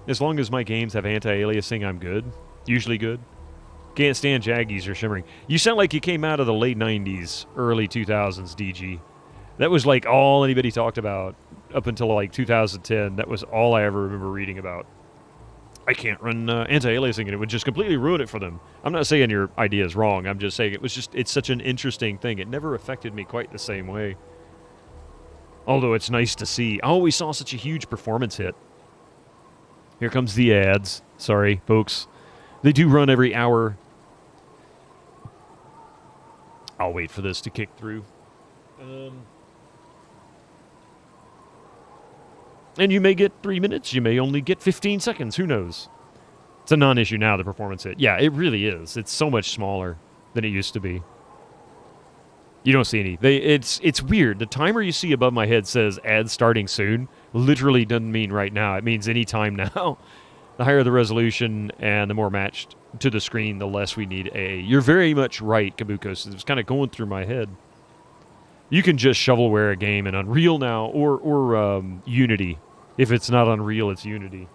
Speaker 1: As long as my games have anti-aliasing, I'm good. Usually good. Can't stand Jaggies or shimmering. You sound like you came out of the late 90s, early 2000s, DG. That was like all anybody talked about up until like 2010. That was all I ever remember reading about. I can't run anti-aliasing and it would just completely ruin it for them. I'm not saying your idea is wrong. I'm just saying it's such an interesting thing. It never affected me quite the same way. Although it's nice to see. I always saw such a huge performance hit. Here comes the ads. Sorry, folks. They do run every hour. I'll wait for this to kick through. And you may get 3 minutes. You may only get 15 seconds. Who knows? It's a non-issue now, the performance hit. Yeah, it really is. It's so much smaller than it used to be. You don't see any. It's weird. The timer you see above my head says ads starting soon. Literally doesn't mean right now. It means any time now. The higher the resolution and the more matched to the screen, the less we need AA. You're very much right, Kabukos. It was kind of going through my head. You can just shovelware a game in Unreal now or Unity. If it's not Unreal, it's Unity.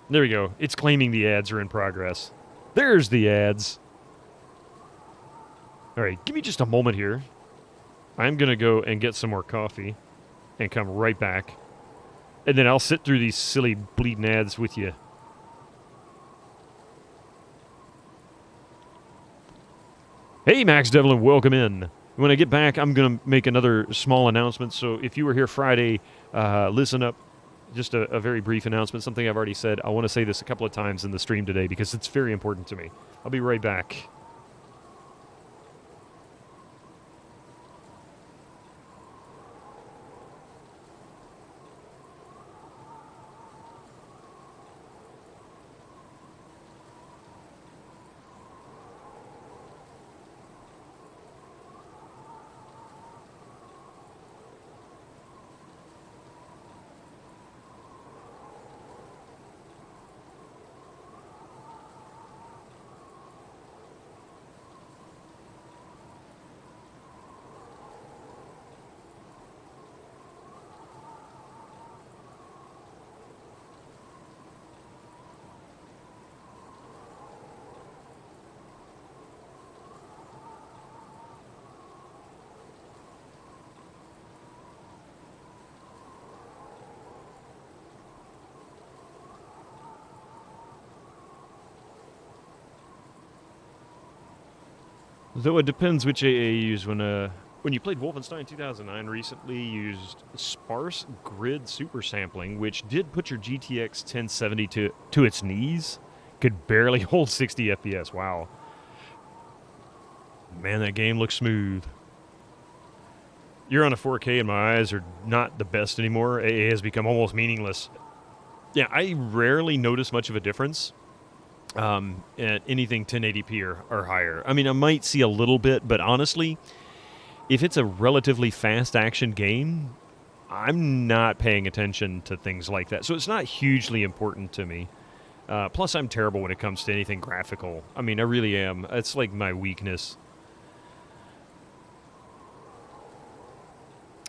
Speaker 1: There we go. It's claiming the ads are in progress. There's the ads. All right, give me just a moment here. I'm going to go and get some more coffee and come right back. And then I'll sit through these silly bleeding ads with you. Hey, Max Devlin, welcome in. When I get back, I'm going to make another small announcement. So if you were here Friday, listen up. Just a very brief announcement, something I've already said. I want to say this a couple of times in the stream today because it's very important to me. I'll be right back. Though it depends which AA you use. When you played Wolfenstein 2009 recently, you used sparse grid super sampling, which did put your GTX 1070 to its knees. Could barely hold 60 FPS. Wow. Man, that game looks smooth. You're on a 4K and my eyes are not the best anymore. AA has become almost meaningless. Yeah, I rarely notice much of a difference. At anything 1080p or higher. I mean, I might see a little bit, but honestly, if it's a relatively fast action game, I'm not paying attention to things like that. So it's not hugely important to me. Plus, I'm terrible when it comes to anything graphical. I mean, I really am. It's like my weakness.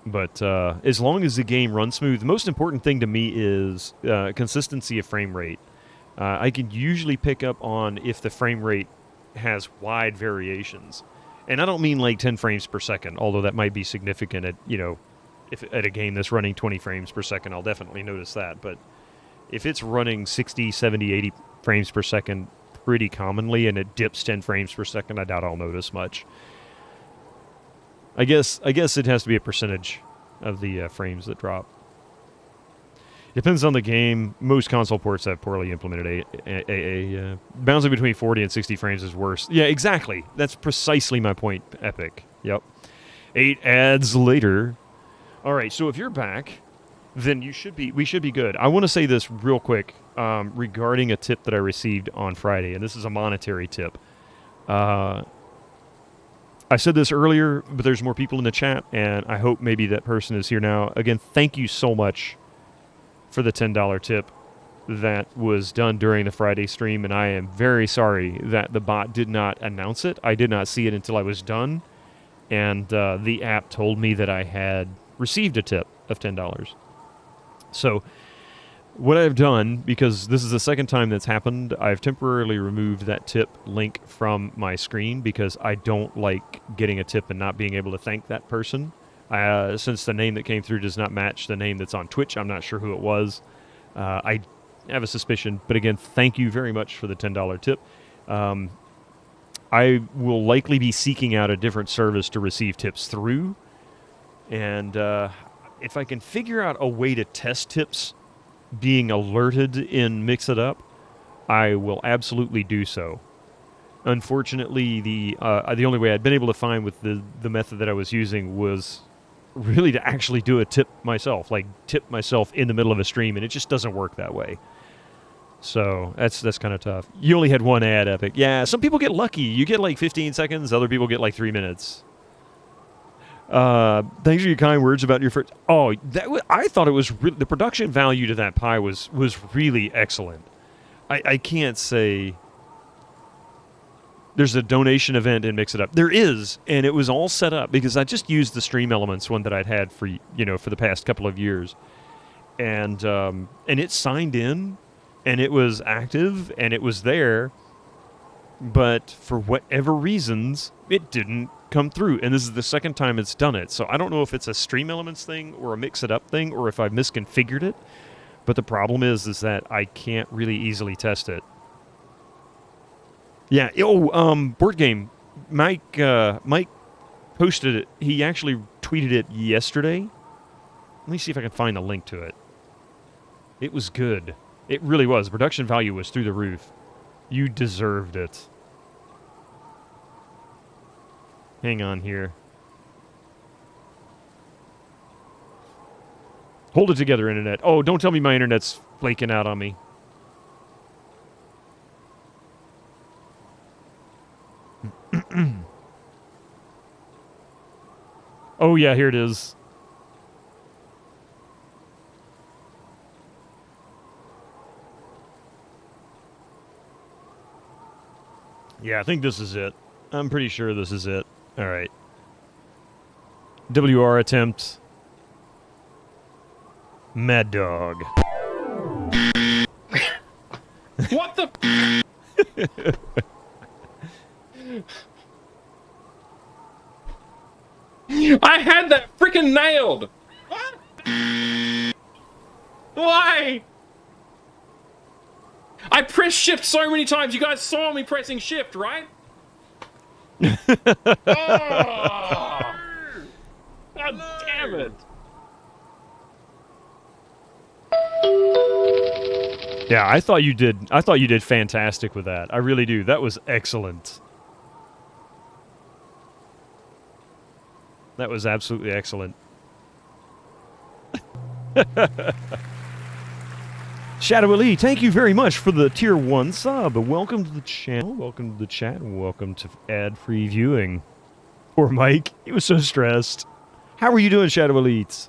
Speaker 1: But as long as the game runs smooth, the most important thing to me is consistency of frame rate. I can usually pick up on if the frame rate has wide variations. And I don't mean like 10 frames per second, although that might be significant at, if at a game that's running 20 frames per second, I'll definitely notice that. But if it's running 60, 70, 80 frames per second pretty commonly and it dips 10 frames per second, I doubt I'll notice much. I guess it has to be a percentage of the frames that drop. Depends on the game. Most console ports have poorly implemented AA. Bouncing between 40 and 60 frames is worse. Yeah, exactly. That's precisely my point, Epic. Yep. 8 ads later. All right, so if you're back, then we should be good. I want to say this real quick regarding a tip that I received on Friday, and this is a monetary tip. I said this earlier, but there's more people in the chat, and I hope maybe that person is here now. Again, thank you so much for the $10 tip that was done during the Friday stream, and I am very sorry that the bot did not announce it. I did not see it until I was done, and the app told me that I had received a tip of $10. So what I've done, because this is the second time that's happened, I've temporarily removed that tip link from my screen because I don't like getting a tip and not being able to thank that person. Since the name that came through does not match the name that's on Twitch, I'm not sure who it was. I have a suspicion, but again, thank you very much for the $10 tip. I will likely be seeking out a different service to receive tips through, and if I can figure out a way to test tips being alerted in Mix It Up, I will absolutely do so. Unfortunately, the only way I'd been able to find with the method that I was using was really to actually do a tip myself, like tip myself in the middle of a stream, and it just doesn't work that way. So that's kind of tough. You only had one ad, Epic. Yeah, some people get lucky. You get like 15 seconds. Other people get like 3 minutes. Thanks for your kind words about your first. Oh, I thought it was the production value to that pie was really excellent. I can't say there's a donation event in Mix It Up. There is, and it was all set up because I just used the Stream Elements one that I'd had for the past couple of years, and it signed in, and it was active, and it was there, but for whatever reasons, it didn't come through, and this is the second time it's done it. So I don't know if it's a Stream Elements thing or a Mix It Up thing, or if I've misconfigured it. But the problem is that I can't really easily test it. Yeah. Board game. Mike posted it. He actually tweeted it yesterday. Let me see if I can find the link to it. It was good. It really was. Production value was through the roof. You deserved it. Hang on here. Hold it together, Internet. Oh, don't tell me my Internet's flaking out on me. Oh, yeah, here it is. Yeah, I think this is it. I'm pretty sure this is it. All right. WR attempt. Mad Dog.
Speaker 10: What the? I had that freaking nailed. What? Why? I pressed shift so many times. You guys saw me pressing shift, right? Oh! God damn it.
Speaker 1: Yeah, I thought you did fantastic with that. I really do. That was excellent. That was absolutely excellent. Shadow Ali, thank you very much for the tier 1 sub. Welcome to the channel, welcome to the chat, and welcome to ad-free viewing. Poor Mike, he was so stressed. How are you doing, Shadow Elites?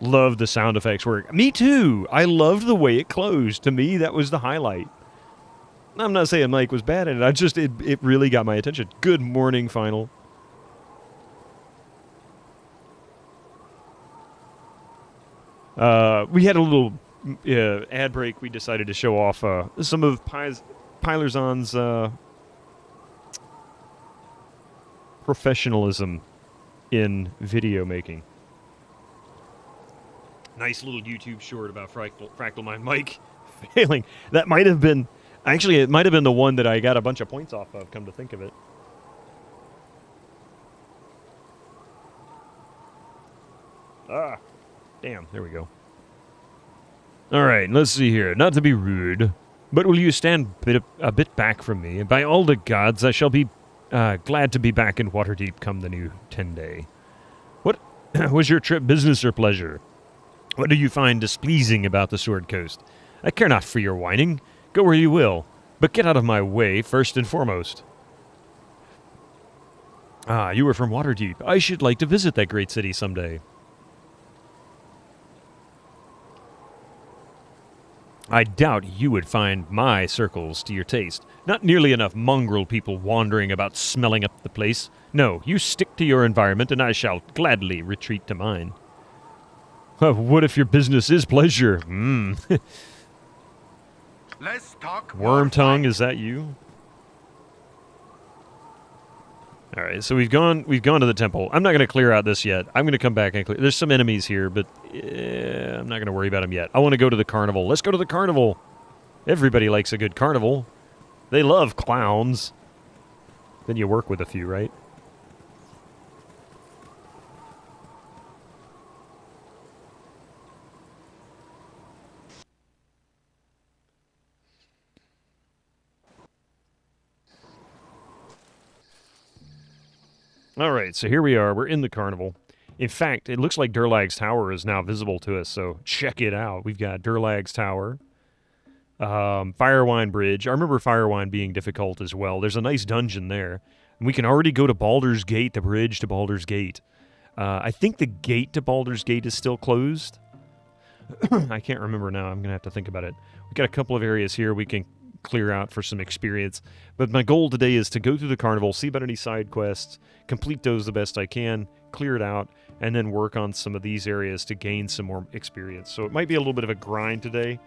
Speaker 1: Love the sound effects work. Me too. I loved the way it closed. To me, that was the highlight. I'm not saying Mike was bad at it. It really got my attention. Good morning, Final. We had a little ad break. We decided to show off some of Pylerzon's professionalism in video making. Nice little YouTube short about Fractal Mind Mike failing. That might have been... Actually, it might have been the one that I got a bunch of points off of, come to think of it. Ah. Damn, there we go. All right, let's see here. Not to be rude, but will you stand a bit back from me? And by all the gods, I shall be glad to be back in Waterdeep come the new 10-day. What was your trip, business or pleasure? What do you find displeasing about the Sword Coast? I care not for your whining. Go where you will, but get out of my way first and foremost. Ah, you were from Waterdeep. I should like to visit that great city someday. I doubt you would find my circles to your taste. Not nearly enough mongrel people wandering about smelling up the place. No, you stick to your environment, and I shall gladly retreat to mine. What if your business is pleasure? Mmm.
Speaker 2: Let's talk
Speaker 1: Worm
Speaker 2: more
Speaker 1: tongue,
Speaker 2: fight.
Speaker 1: is that you? All right, so we've gone to the temple. I'm not going to clear out this yet. I'm going to come back and clear. There's some enemies here, but I'm not going to worry about them yet. I want to go to the carnival. Let's go to the carnival. Everybody likes a good carnival. They love clowns. Then you work with a few, right? All right, so here we are. We're in the carnival. In fact, it looks like Durlag's Tower is now visible to us, so check it out. We've got Durlag's Tower, Firewine Bridge. I remember Firewine being difficult as well. There's a nice dungeon there. And we can already go to Baldur's Gate, the bridge to Baldur's Gate. I think the gate to Baldur's Gate is still closed. I can't remember now. I'm going to have to think about it. We've got a couple of areas here we can clear out for some experience. But my goal today is to go through the carnival, see about any side quests, complete those the best I can, clear it out, and then work on some of these areas to gain some more experience. So it might be a little bit of a grind today.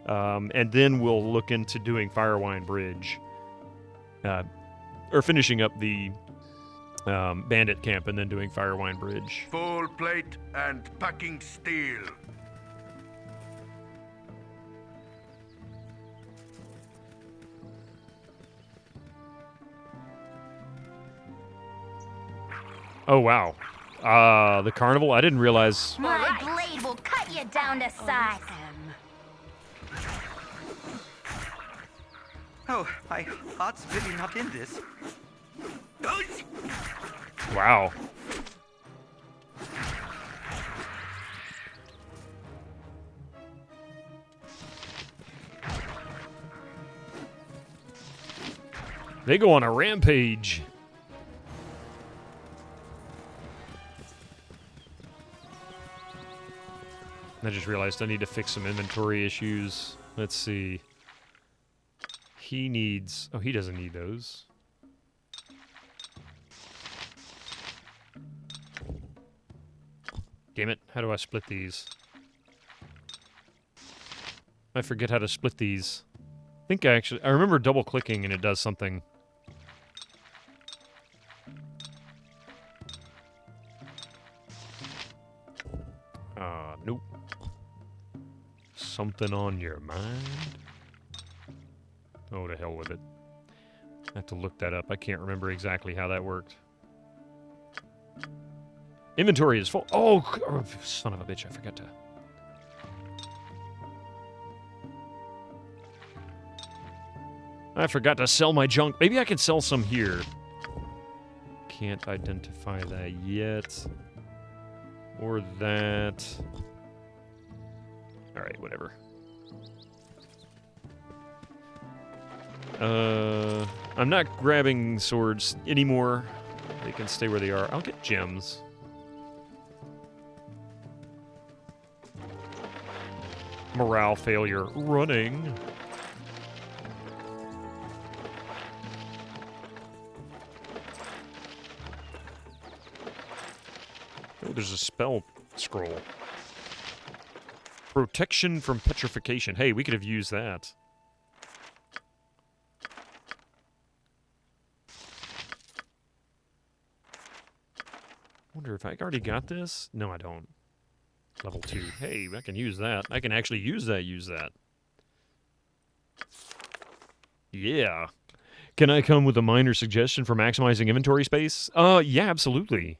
Speaker 1: And then we'll look into doing Firewine Bridge. Or finishing up the bandit camp and then doing Firewine Bridge.
Speaker 2: Full plate and packing steel.
Speaker 1: Oh, wow. The carnival? I didn't realize.
Speaker 5: My blade will cut you down to size.
Speaker 3: Oh, my heart's really not in this.
Speaker 1: Wow. They go on a rampage. I just realized I need to fix some inventory issues. Let's see. He needs... Oh, he doesn't need those. Damn it. How do I split these? I forget how to split these. I think I remember double-clicking and it does something. Nope. Something on your mind? Oh, to hell with it. I have to look that up. I can't remember exactly how that worked. Inventory is full. Oh, son of a bitch, I forgot to. I forgot to sell my junk. Maybe I can sell some here. Can't identify that yet. Or that. Alright, whatever. I'm not grabbing swords anymore. They can stay where they are. I'll get gems. Morale failure. Running. Oh, there's a spell scroll. Protection from petrification. Hey, we could have used that. Wonder if I already got this? No, I don't. Level 2. Hey, I can use that. I can actually use that. Yeah. Can I come with a minor suggestion for maximizing inventory space? Yeah, absolutely.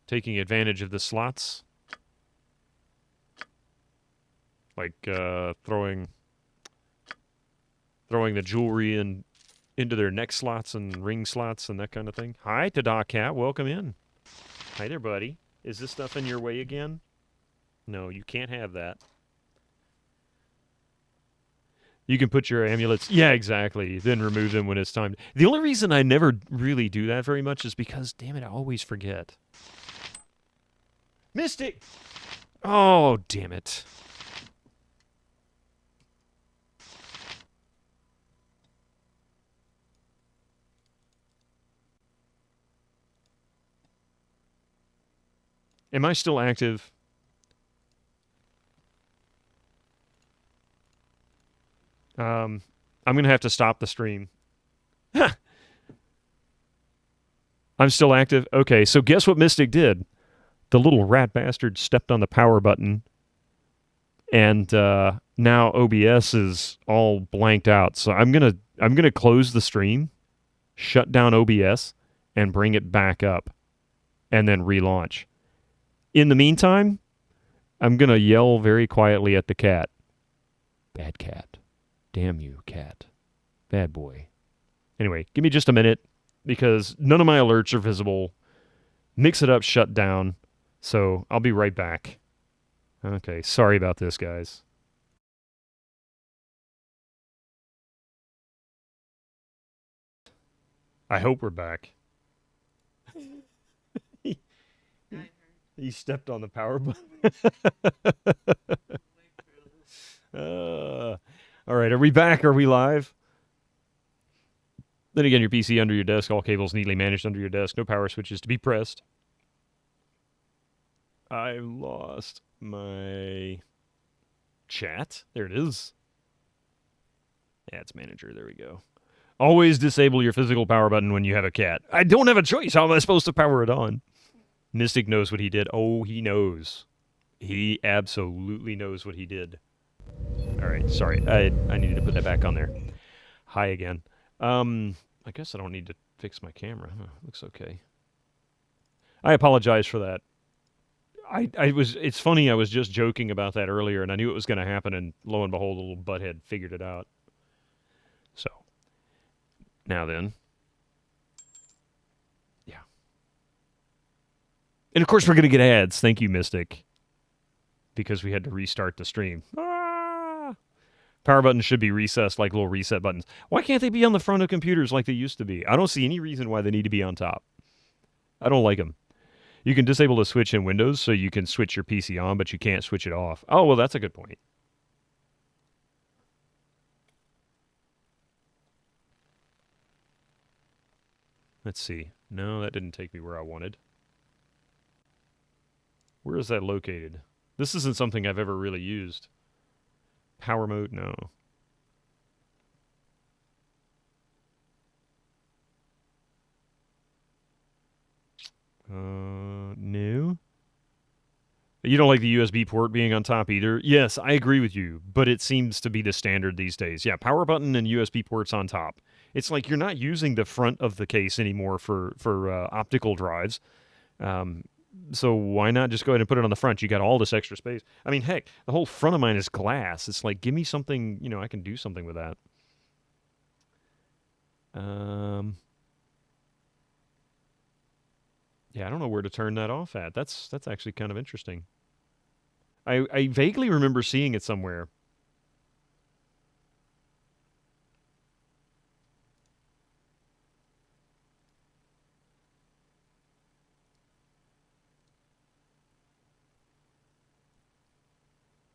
Speaker 1: Taking advantage of the slots. Like, throwing the jewelry into their neck slots and ring slots and that kind of thing. Hi, Tada Cat. Welcome in. Hi there, buddy. Is this stuff in your way again? No, you can't have that. You can put your amulets... Yeah, exactly. Then remove them when it's time. The only reason I never really do that very much is because, damn it, I always forget. Mystic! Oh, damn it. Am I still active? I'm going to have to stop the stream. I'm still active? Okay, so guess what Mystic did? The little rat bastard stepped on the power button, and now OBS is all blanked out. So I'm gonna close the stream, shut down OBS, and bring it back up, and then relaunch. In the meantime, I'm gonna yell very quietly at the cat. Bad cat. Damn you, cat. Bad boy. Anyway, give me just a minute, because none of my alerts are visible. Mix it up, shut down. So I'll be right back. Okay, sorry about this, guys. I hope we're back. He stepped on the power button. All right, are we back? Are we live? Then again, your PC under your desk, all cables neatly managed under your desk, no power switches to be pressed. I lost my chat. There it is. Ads manager, there we go. Always disable your physical power button when you have a cat. I don't have a choice. How am I supposed to power it on? Mystic knows what he did. Oh, he knows. He absolutely knows what he did. All right, sorry. I needed to put that back on there. Hi again. I guess I don't need to fix my camera. Huh, looks okay. I apologize for that. It's funny, I was just joking about that earlier, and I knew it was going to happen, and lo and behold, the little butthead figured it out. So, now then. Yeah. And of course we're going to get ads. Thank you, Mystic. Because we had to restart the stream. Ah! Power buttons should be recessed like little reset buttons. Why can't they be on the front of computers like they used to be? I don't see any reason why they need to be on top. I don't like them. You can disable the switch in Windows, so you can switch your PC on, but you can't switch it off. Oh, well, that's a good point. Let's see. No, that didn't take me where I wanted. Where is that located? This isn't something I've ever really used. Power mode? No. No. You don't like the USB port being on top either? Yes, I agree with you, but it seems to be the standard these days. Yeah, power button and USB ports on top. It's like you're not using the front of the case anymore for optical drives. So why not just go ahead and put it on the front? You got all this extra space. I mean, heck, the whole front of mine is glass. It's like, give me something, you know, I can do something with that. Yeah, I don't know where to turn that off at. That's actually kind of interesting. I vaguely remember seeing it somewhere.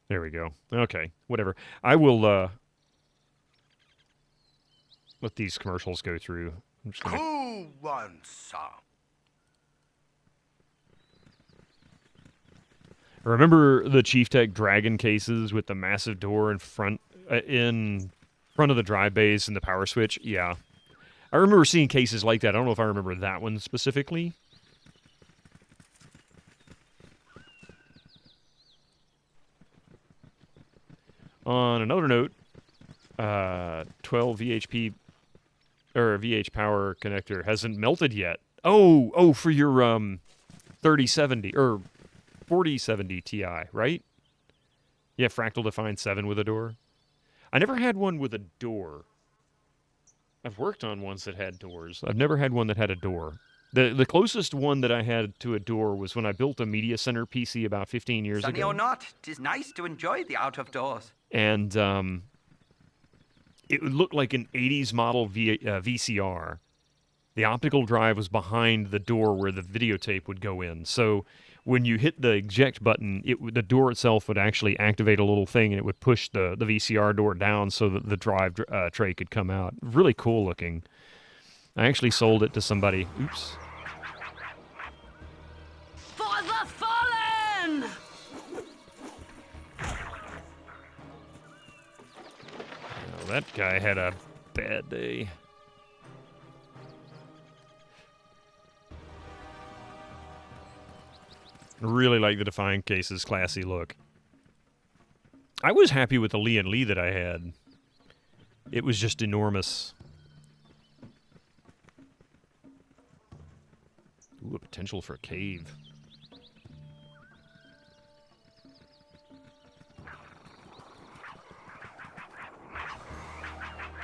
Speaker 1: There we go. Okay, whatever. I will let these commercials go through. I'm just gonna...
Speaker 2: Who wants some?
Speaker 1: Remember the Chief Tech Dragon cases with the massive door in front of the drive bays and the power switch? Yeah. I remember seeing cases like that. I don't know if I remember that one specifically. On another note, 12 VHP or VH power connector hasn't melted yet. Oh, for your 3070 or 4070 Ti, right? Yeah, fractal defined 7 with a door. I never had one with a door. I've worked on ones that had doors. I've never had one that had a door. The closest one that I had to a door was when I built a media center PC about 15 years
Speaker 3: Sunny
Speaker 1: ago.
Speaker 3: or not, 'tis nice to enjoy the out of doors.
Speaker 1: And it would look like an 80s model VCR. The optical drive was behind the door where the videotape would go in. So when you hit the eject button, the door itself would actually activate a little thing, and it would push the VCR door down so that the drive tray could come out. Really cool looking. I actually sold it to somebody. Oops.
Speaker 8: For the fallen!
Speaker 1: that guy had a bad day. Really like the Defiant Case's classy look. I was happy with the Lee and Lee that I had. It was just enormous. Ooh, a potential for a cave.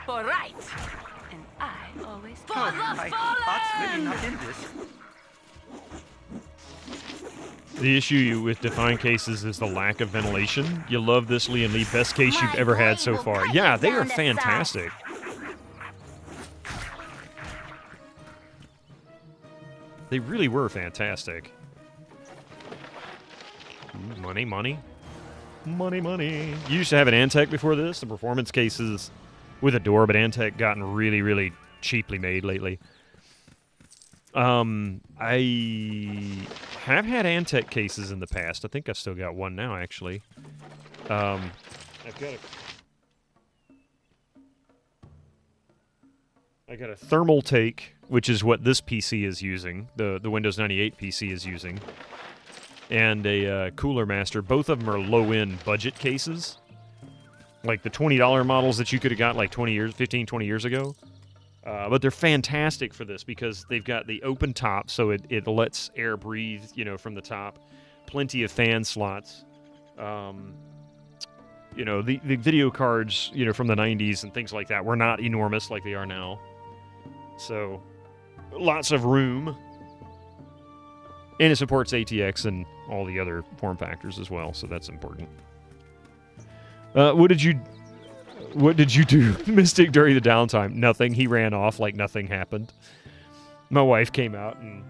Speaker 8: For right. And I always for
Speaker 3: My
Speaker 8: the
Speaker 3: heart's really
Speaker 8: fallen.
Speaker 3: not in this.
Speaker 1: The issue with Defiant Cases is the lack of ventilation. You love this Lee and Lee, best case you've ever had so far. Yeah, they are fantastic. They really were fantastic. Ooh, money, money. Money, money. You used to have an Antec before this, the performance cases with a door, but Antec gotten really, really cheaply made lately. I have had Antec cases in the past. I think I've still got one now, actually. I've got a thermal take, which is what this PC is using. The Windows 98 PC is using. And a Cooler Master. Both of them are low-end budget cases. Like the $20 models that you could have got like 15, 20 years ago. But they're fantastic for this because they've got the open top, so it lets air breathe, from the top. Plenty of fan slots. The video cards, from the 90s and things like that were not enormous like they are now. So, lots of room. And it supports ATX and all the other form factors as well, so that's important. What did you do, Mystic, during the downtime? Nothing. He ran off like nothing happened. My wife came out and...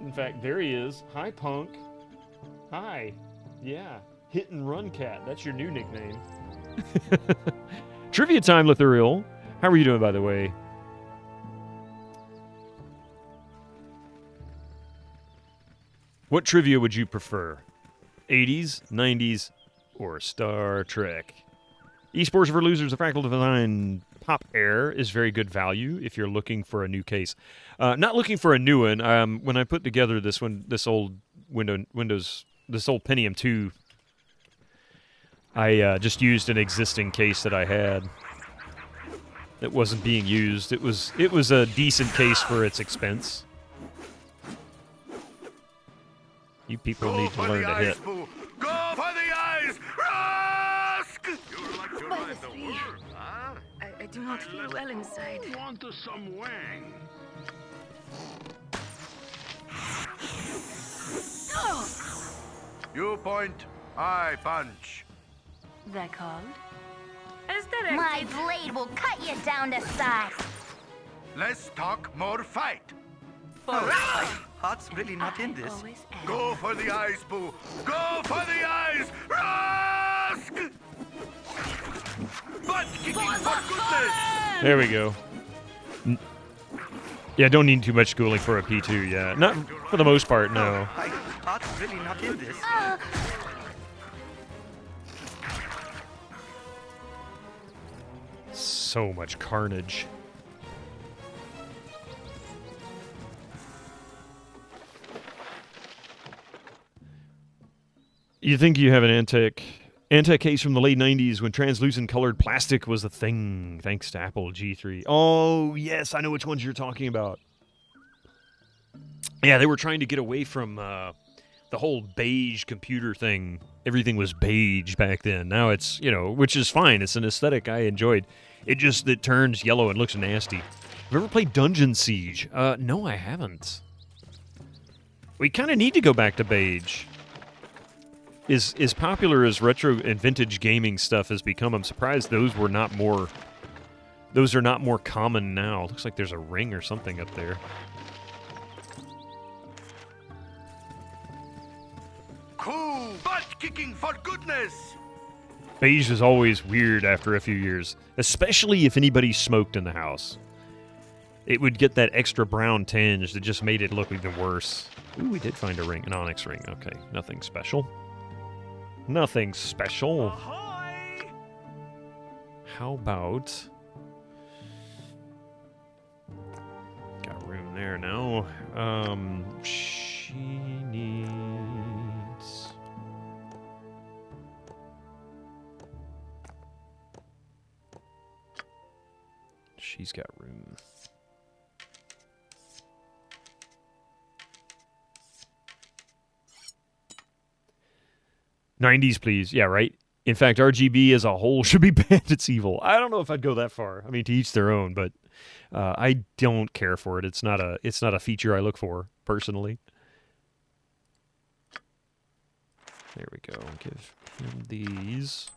Speaker 1: In fact, there he is. Hi, Punk. Hi. Yeah. Hit and Run Cat. That's your new nickname. Trivia time, Lithuriel. How are you doing, by the way? What trivia would you prefer? 80s, 90s, or Star Trek? Esports for Losers, a Fractal Design Pop Air is very good value if you're looking for a new case. Not looking for a new one. When I put together this old Pentium 2, I just used an existing case that I had that wasn't being used. It was a decent case for its expense. You people need to learn to hit.
Speaker 2: Go for the eyes! Rusk! You like to ride the world, huh?
Speaker 8: I do not feel well inside.
Speaker 4: Want to some wang?
Speaker 2: You point, I punch.
Speaker 8: That called? As
Speaker 5: My
Speaker 8: directed.
Speaker 5: blade will cut you down to size.
Speaker 2: Less talk, more fight.
Speaker 8: For right.
Speaker 3: Heart's really not in this.
Speaker 8: Always am.
Speaker 2: Go for the eyes, Boo! Go for the eyes! Rusk! Butt kicking for goodness!
Speaker 1: There we go. Yeah, don't need too much schooling for a P2, yeah. Not for the most part, no.
Speaker 3: My heart's really not in this.
Speaker 1: So much carnage. You think you have an Antec case from the late 90s when translucent colored plastic was a thing, thanks to Apple G3. Oh, yes, I know which ones you're talking about. Yeah, they were trying to get away from the whole beige computer thing. Everything was beige back then. Now it's, which is fine. It's an aesthetic I enjoyed. It turns yellow and looks nasty. Have you ever played Dungeon Siege? No, I haven't. We kind of need to go back to beige. As popular as retro and vintage gaming stuff has become, I'm surprised those are not more common now. Looks like there's a ring or something up there.
Speaker 2: Cool! Butt kicking for goodness!
Speaker 1: Beige is always weird after a few years, especially if anybody smoked in the house. It would get that extra brown tinge that just made it look even worse. Ooh, we did find a ring, an onyx ring. Okay, nothing special. Nothing special. How about... Got room there now. She needs... She's got room. '90s, please. Yeah, right. In fact, RGB as a whole should be banned. It's evil. I don't know if I'd go that far. I mean, to each their own, but I don't care for it. It's not a feature I look for personally. There we go. Give him these.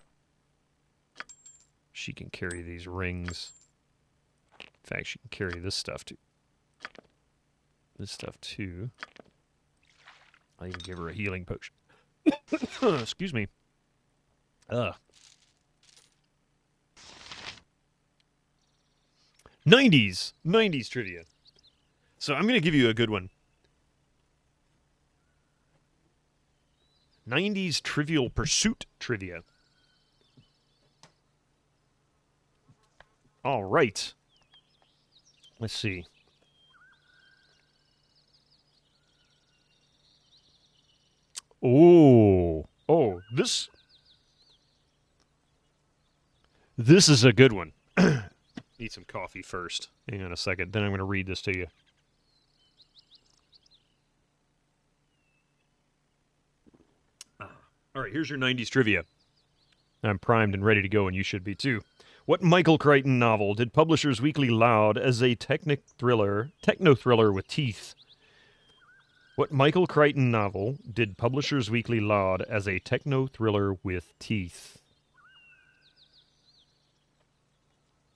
Speaker 1: She can carry these rings. In fact, she can carry this stuff too. I'll even give her a healing potion. Excuse me. 90s trivia. So I'm going to give you a good one. 90s Trivial Pursuit trivia. All right. Let's see. Oh, this is a good one. Need some coffee first. Hang on a second. Then I'm going to read this to you. All right, here's your 90s trivia. I'm primed and ready to go, and you should be too. What Michael Crichton novel did Publishers Weekly laud as a techno thriller with teeth? What Michael Crichton novel did Publishers Weekly laud as a techno thriller with teeth?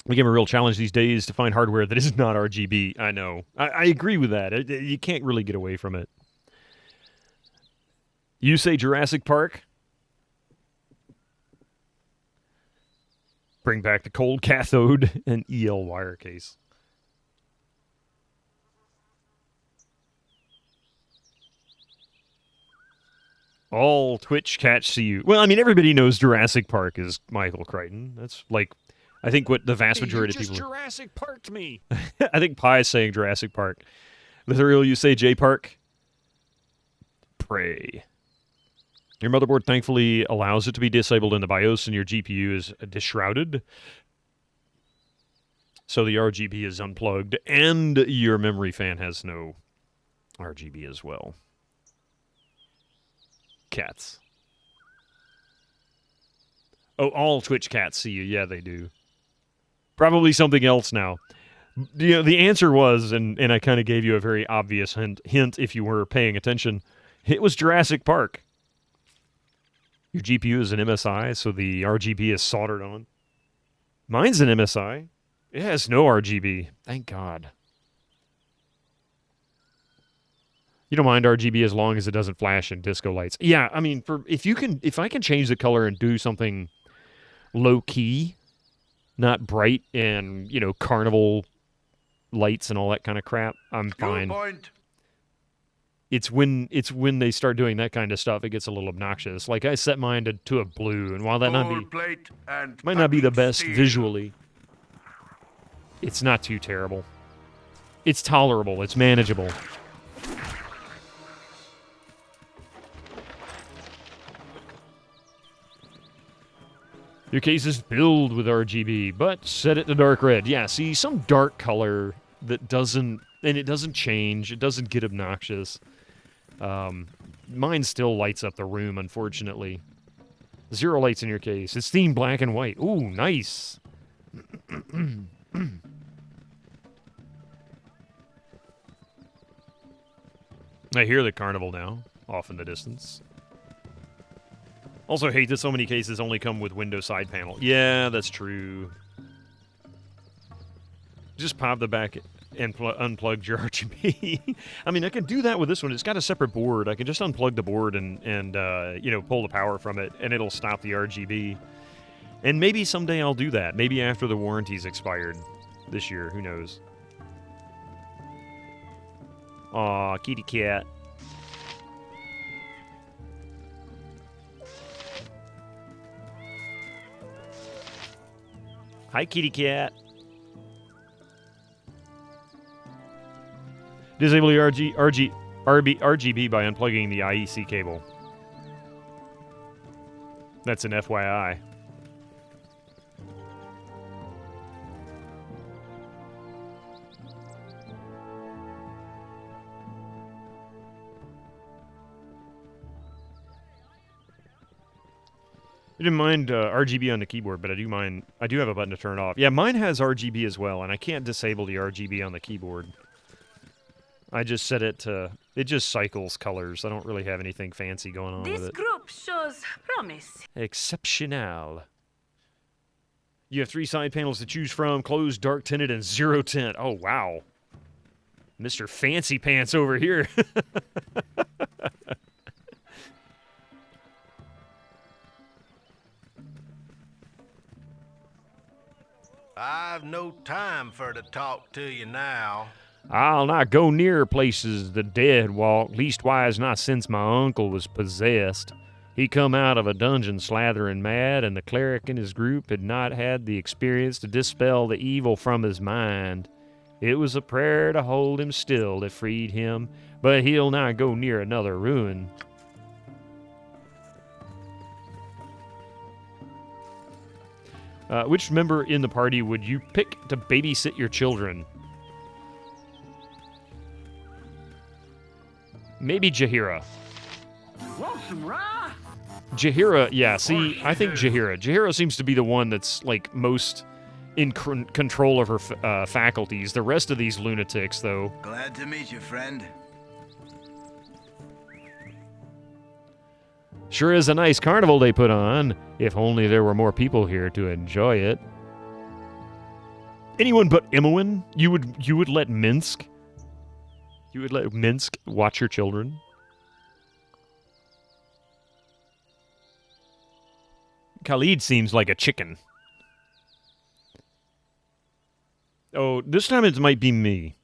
Speaker 1: We give a real challenge these days to find hardware that is not RGB. I know. I agree with that. You can't really get away from it. You say Jurassic Park? Bring back the cold cathode and EL wire case. All Twitch cats see you. Well, I mean, everybody knows Jurassic Park is Michael Crichton. That's like, I think what the vast majority of people...
Speaker 10: You just Jurassic Parked me.
Speaker 1: I think Pi is saying Jurassic Park. Lithuriel, you say J Park? Pray. Your motherboard thankfully allows it to be disabled in the BIOS, and your GPU is deshrouded. So the RGB is unplugged, and your memory fan has no RGB as well. Cats. Oh, all Twitch cats see you. Yeah, they do. Probably something else now. You know, the answer was, and I kind of gave you a very obvious hint if you were paying attention, it was Jurassic Park. Your GPU is an MSI, so the RGB is soldered on. Mine's an MSI. It has no RGB. Thank God. You don't mind RGB as long as it doesn't flash in disco lights. Yeah, I mean, if I can change the color and do something low key, not bright and, you know, carnival lights and all that kind of crap, I'm fine. It's when they start doing that kind of stuff, it gets a little obnoxious. Like, I set mine to a blue, and while that might not be the best visually, it's not too terrible. It's tolerable. It's manageable. Your case is filled with RGB, but set it to dark red. Yeah, see, some dark color that doesn't change. It doesn't get obnoxious. Mine still lights up the room, unfortunately. 0 lights in your case. It's themed black and white. Ooh, nice. I hear the carnival now, off in the distance. Also hate that so many cases only come with Windows side panel. Yeah, that's true. Just pop the back and unplug your RGB. I mean, I can do that with this one. It's got a separate board. I can just unplug the board and you know, pull the power from it, and it'll stop the RGB. And maybe someday I'll do that. Maybe after the warranty's expired this year. Who knows? Aw, kitty cat. Hi, kitty cat. Disable the RGB by unplugging the IEC cable. That's an FYI. I didn't mind RGB on the keyboard, but I do have a button to turn it off. Yeah, mine has RGB as well, and I can't disable the RGB on the keyboard. I just set it to, it just cycles colors. I don't really have anything fancy going on with
Speaker 8: This
Speaker 1: it.
Speaker 8: group shows promise.
Speaker 1: Exceptional. You have 3 side panels to choose from: closed, dark tinted, and zero tint. Oh, wow. Mr. Fancy Pants over here.
Speaker 6: I've no time for to talk to you now.
Speaker 1: I'll not go near places the dead walk, leastwise not since my uncle was possessed. He come out of a dungeon slathering mad, and the cleric in his group had not had the experience to dispel the evil from his mind. It was a prayer to hold him still that freed him, but he'll not go near another ruin. Which member in the party would you pick to babysit your children? Maybe Jahira. Jahira, yeah, see, I think Jahira. Jahira seems to be the one that's, like, most in control of her faculties. The rest of these lunatics, though.
Speaker 3: Glad to meet you, friend.
Speaker 1: Sure is a nice carnival they put on. If only there were more people here to enjoy it. Anyone but Imoen? You would let Minsk? You would let Minsk watch your children? Khalid seems like a chicken. Oh, this time it might be me.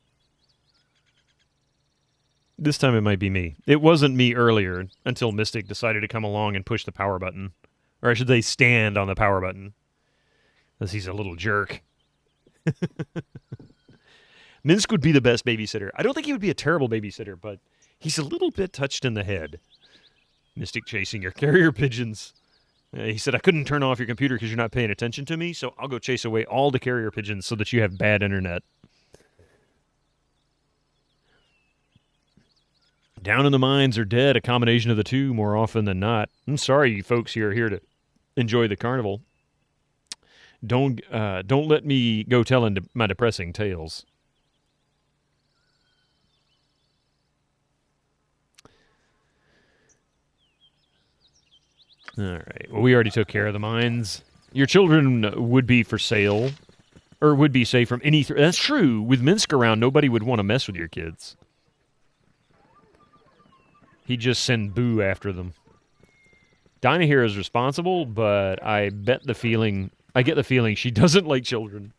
Speaker 1: This time it might be me. It wasn't me earlier until Mystic decided to come along and push the power button. Or I should say stand on the power button. Because he's a little jerk. Minsk would be the best babysitter. I don't think he would be a terrible babysitter, but he's a little bit touched in the head. Mystic chasing your carrier pigeons. He said, I couldn't turn off your computer because you're not paying attention to me, so I'll go chase away all the carrier pigeons so that you have bad internet. Down in the mines or dead, a combination of the two more often than not. I'm sorry, you folks who are here to enjoy the carnival. Don't let me go telling my depressing tales. All right. Well, we already took care of the mines. Your children would be for sale, or would be safe from any. That's true. With Minsk around, nobody would want to mess with your kids. He'd just send Boo after them. Dinah here is responsible, but I get the feeling she doesn't like children.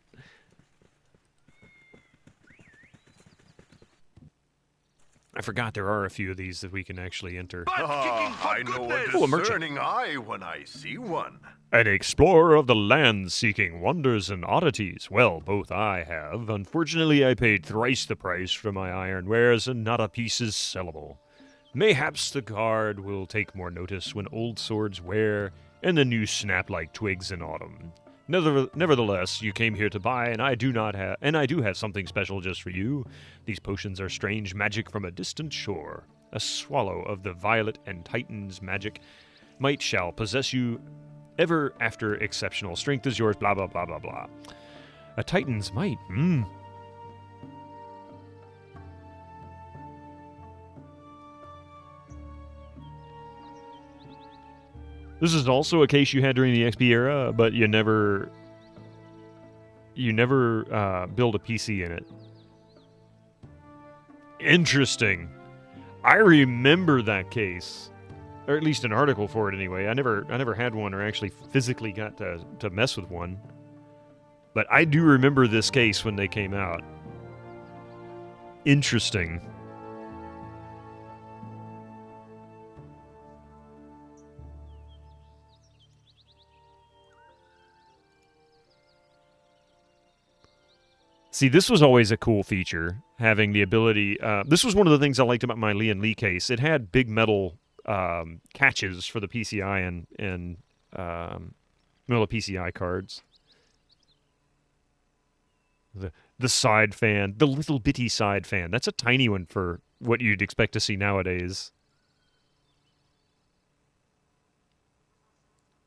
Speaker 1: I forgot there are a few of these that we can actually enter.
Speaker 2: I know a discerning eye when I see one.
Speaker 1: An explorer of the land seeking wonders and oddities. Well, both I have. Unfortunately, I paid thrice the price for my iron wares, and not a piece is sellable. Mayhaps the guard will take more notice when old swords wear, and the new snap like twigs in autumn. Nevertheless, you came here to buy, and I do have something special just for you. These potions are strange magic from a distant shore. A swallow of the violet and Titan's magic might shall possess you ever after. Exceptional strength is yours, blah, blah, blah, blah, blah. A Titan's might, This is also a case you had during the XP era, but you never build a PC in it. Interesting. I remember that case, or at least an article for it anyway. I never had one or actually physically got to mess with one, but I do remember this case when they came out. Interesting. See, this was always a cool feature, having the ability. This was one of the things I liked about my Lee & case. It had big metal catches for the PCI and the PCI cards. The side fan, the little bitty side fan. That's a tiny one for what you'd expect to see nowadays.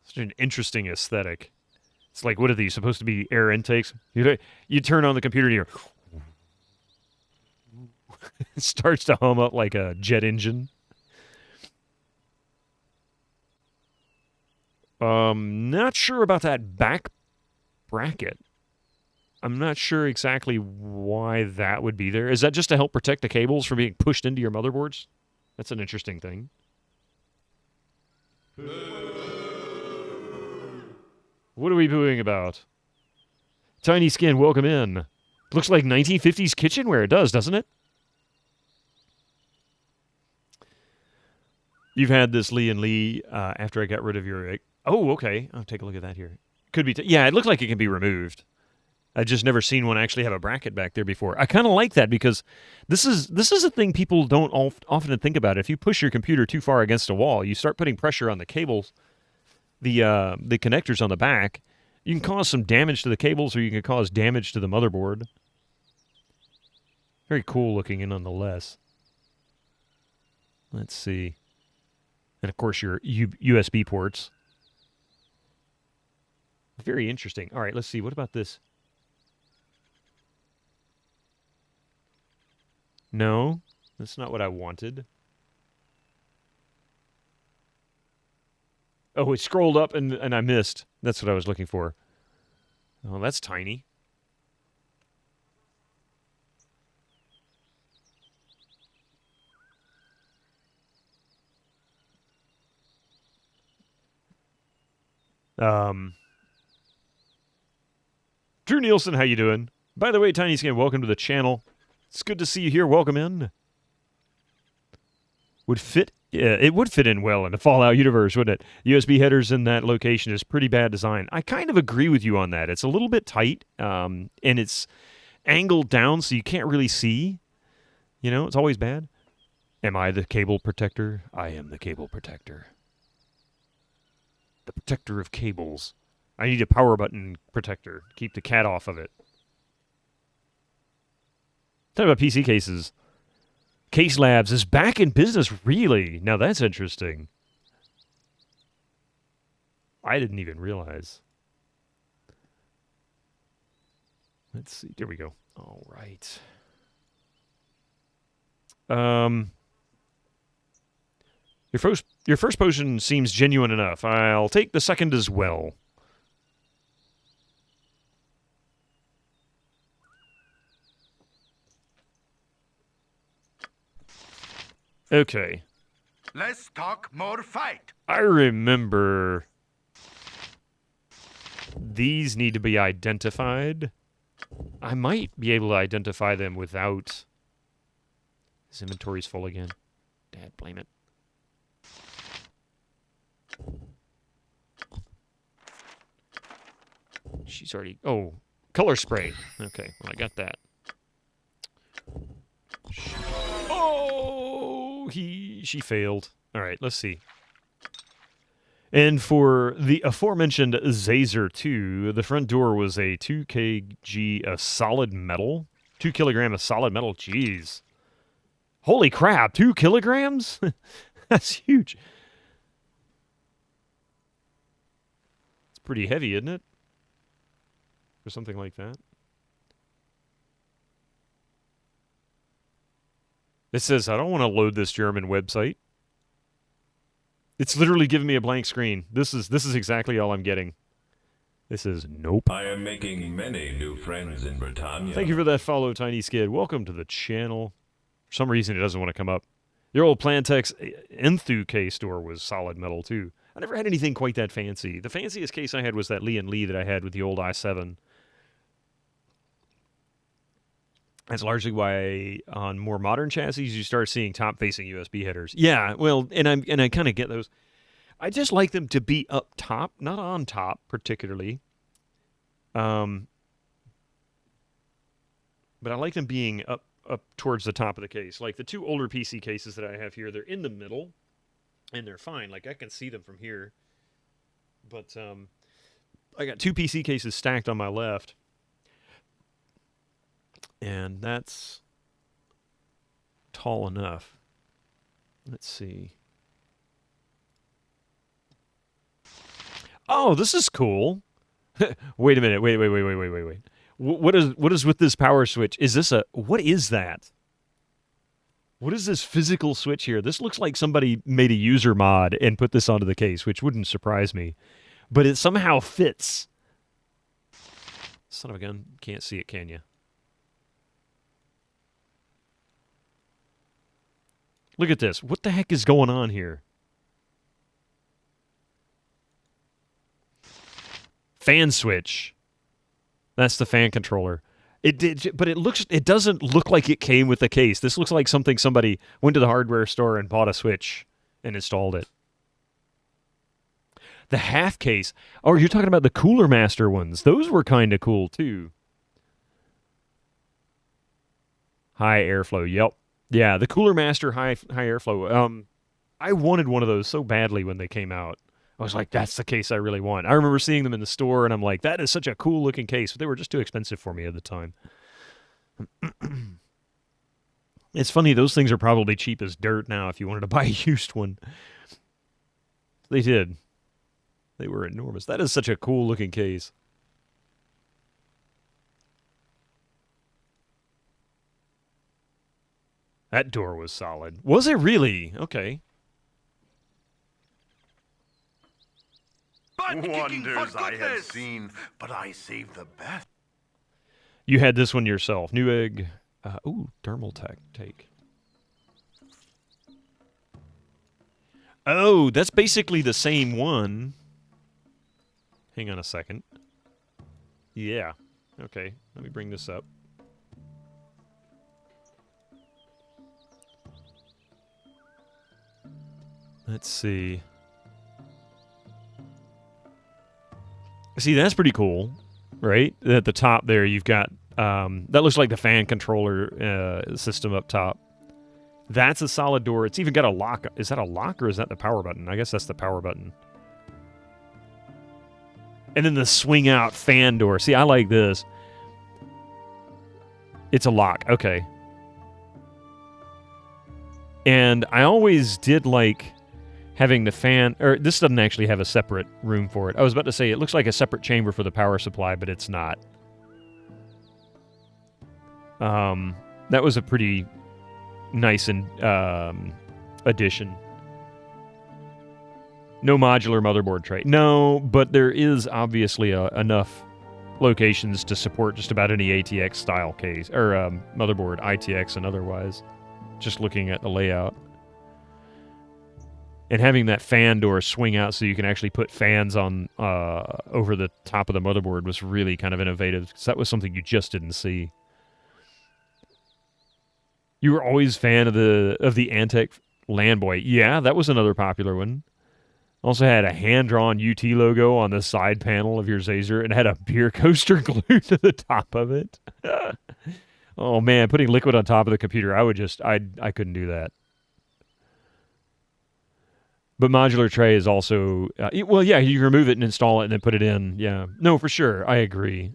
Speaker 1: Such an interesting aesthetic. It's like, what are these supposed to be? Air intakes? You turn on the computer and it starts to hum up like a jet engine. Not sure about that back bracket. I'm not sure exactly why that would be there. Is that just to help protect the cables from being pushed into your motherboards? That's an interesting thing. What are we booing about? Tiny Skin, welcome in. Looks like 1950s kitchenware. It does, doesn't it? You've had this Lee after I got rid of your... Oh, okay. I'll take a look at that here. Could be... yeah, it looked like it can be removed. I've just never seen one actually have a bracket back there before. I kind of like that because this is a thing people don't often think about. If you push your computer too far against a wall, you start putting pressure on the cables, the connectors on the back. You can cause some damage to the cables, or you can cause damage to the motherboard. Very cool looking, nonetheless. Let's see. And of course your USB ports. Very interesting. All right, let's see. What about this? No, that's not what I wanted. Oh, it scrolled up and I missed. That's what I was looking for. Oh, that's tiny. Drew Nielsen, how you doing? By the way, Tiny Skin, welcome to the channel. It's good to see you here. Welcome in. It would fit in well in the Fallout universe, wouldn't it? USB headers in that location is pretty bad design. I kind of agree with you on that. It's a little bit tight, and it's angled down so you can't really see. You know, it's always bad. Am I the cable protector? I am the cable protector. The protector of cables. I need a power button protector to keep the cat off of it. Talking about PC cases. Case Labs is back in business, really? Now that's interesting. I didn't even realize. Let's see. There we go. All right. Your first potion seems genuine enough. I'll take the second as well. Okay.
Speaker 2: Let's talk more fight.
Speaker 1: I remember these need to be identified. I might be able to identify them without... His inventory's full again. Dad, blame it. She's already... Oh, color spray. Okay, well, I got that. Oh, she failed. All right, let's see. And for the aforementioned Zazer 2, the front door was a 2 kg solid metal. 2 kilogram of solid metal. Jeez. Holy crap, 2 kilograms? That's huge. It's pretty heavy, isn't it? For something like that. It says, I don't want to load this German website. It's literally giving me a blank screen. This is exactly all I'm getting. This is nope.
Speaker 11: I am making many new friends in Britannia.
Speaker 1: Thank you for that follow, Tiny Skid. Welcome to the channel. For some reason, it doesn't want to come up. Your old Plantex Enthu case store was solid metal, too. I never had anything quite that fancy. The fanciest case I had was that Lee that I had with the old i7. That's largely why on more modern chassis you start seeing top-facing USB headers. Yeah, well, and I kind of get those. I just like them to be up top, not on top particularly. but I like them being up towards the top of the case. Like the two older PC cases that I have here, they're in the middle, and they're fine. Like I can see them from here. But I got two PC cases stacked on my left, and that's tall enough. Let's see. Oh, this is cool. Wait a minute. Wait. What is with this power switch? Is this what is that? What is this physical switch here? This looks like somebody made a user mod and put this onto the case, which wouldn't surprise me. But it somehow fits. Son of a gun. Can't see it, can you? Look at this. What the heck is going on here? Fan switch. That's the fan controller. But it doesn't look like it came with the case. This looks like something somebody went to the hardware store and bought a switch and installed it. The half case. Oh, you're talking about the Cooler Master ones. Those were kind of cool too. High airflow. Yep. Yeah, the Cooler Master high airflow. I wanted one of those so badly when they came out. I was like, that's the case I really want. I remember seeing them in the store, and I'm like, that is such a cool looking case. But they were just too expensive for me at the time. It's funny, those things are probably cheap as dirt now if you wanted to buy a used one. They did. They were enormous. That is such a cool looking case. That door was solid. Was it really? Okay.
Speaker 2: Wonders I have seen, but I saved the best.
Speaker 1: You had this one yourself. Newegg. Thermal take. Oh, that's basically the same one. Hang on a second. Yeah. Okay, let me bring this up. Let's see. See, that's pretty cool, right? At the top there, you've got... that looks like the fan controller system up top. That's a solid door. It's even got a lock. Is that a lock or is that the power button? I guess that's the power button. And then the swing out fan door. See, I like this. It's a lock. Okay. And I always did like having the fan... Or this doesn't actually have a separate room for it. I was about to say it looks like a separate chamber for the power supply, but it's not. That was a pretty nice addition. No modular motherboard tray. No, but there is obviously enough locations to support just about any ATX style case or motherboard, ITX and otherwise. Just looking at the layout. And having that fan door swing out so you can actually put fans on over the top of the motherboard was really kind of innovative, because that was something you just didn't see. You were always a fan of the Antec Landboy. Yeah, that was another popular one. Also had a hand-drawn UT logo on the side panel of your Zazer and had a beer coaster glued to the top of it. Oh man, putting liquid on top of the computer, I couldn't do that. But modular tray is also, well, yeah, you can remove it and install it and then put it in. Yeah, no, for sure, I agree.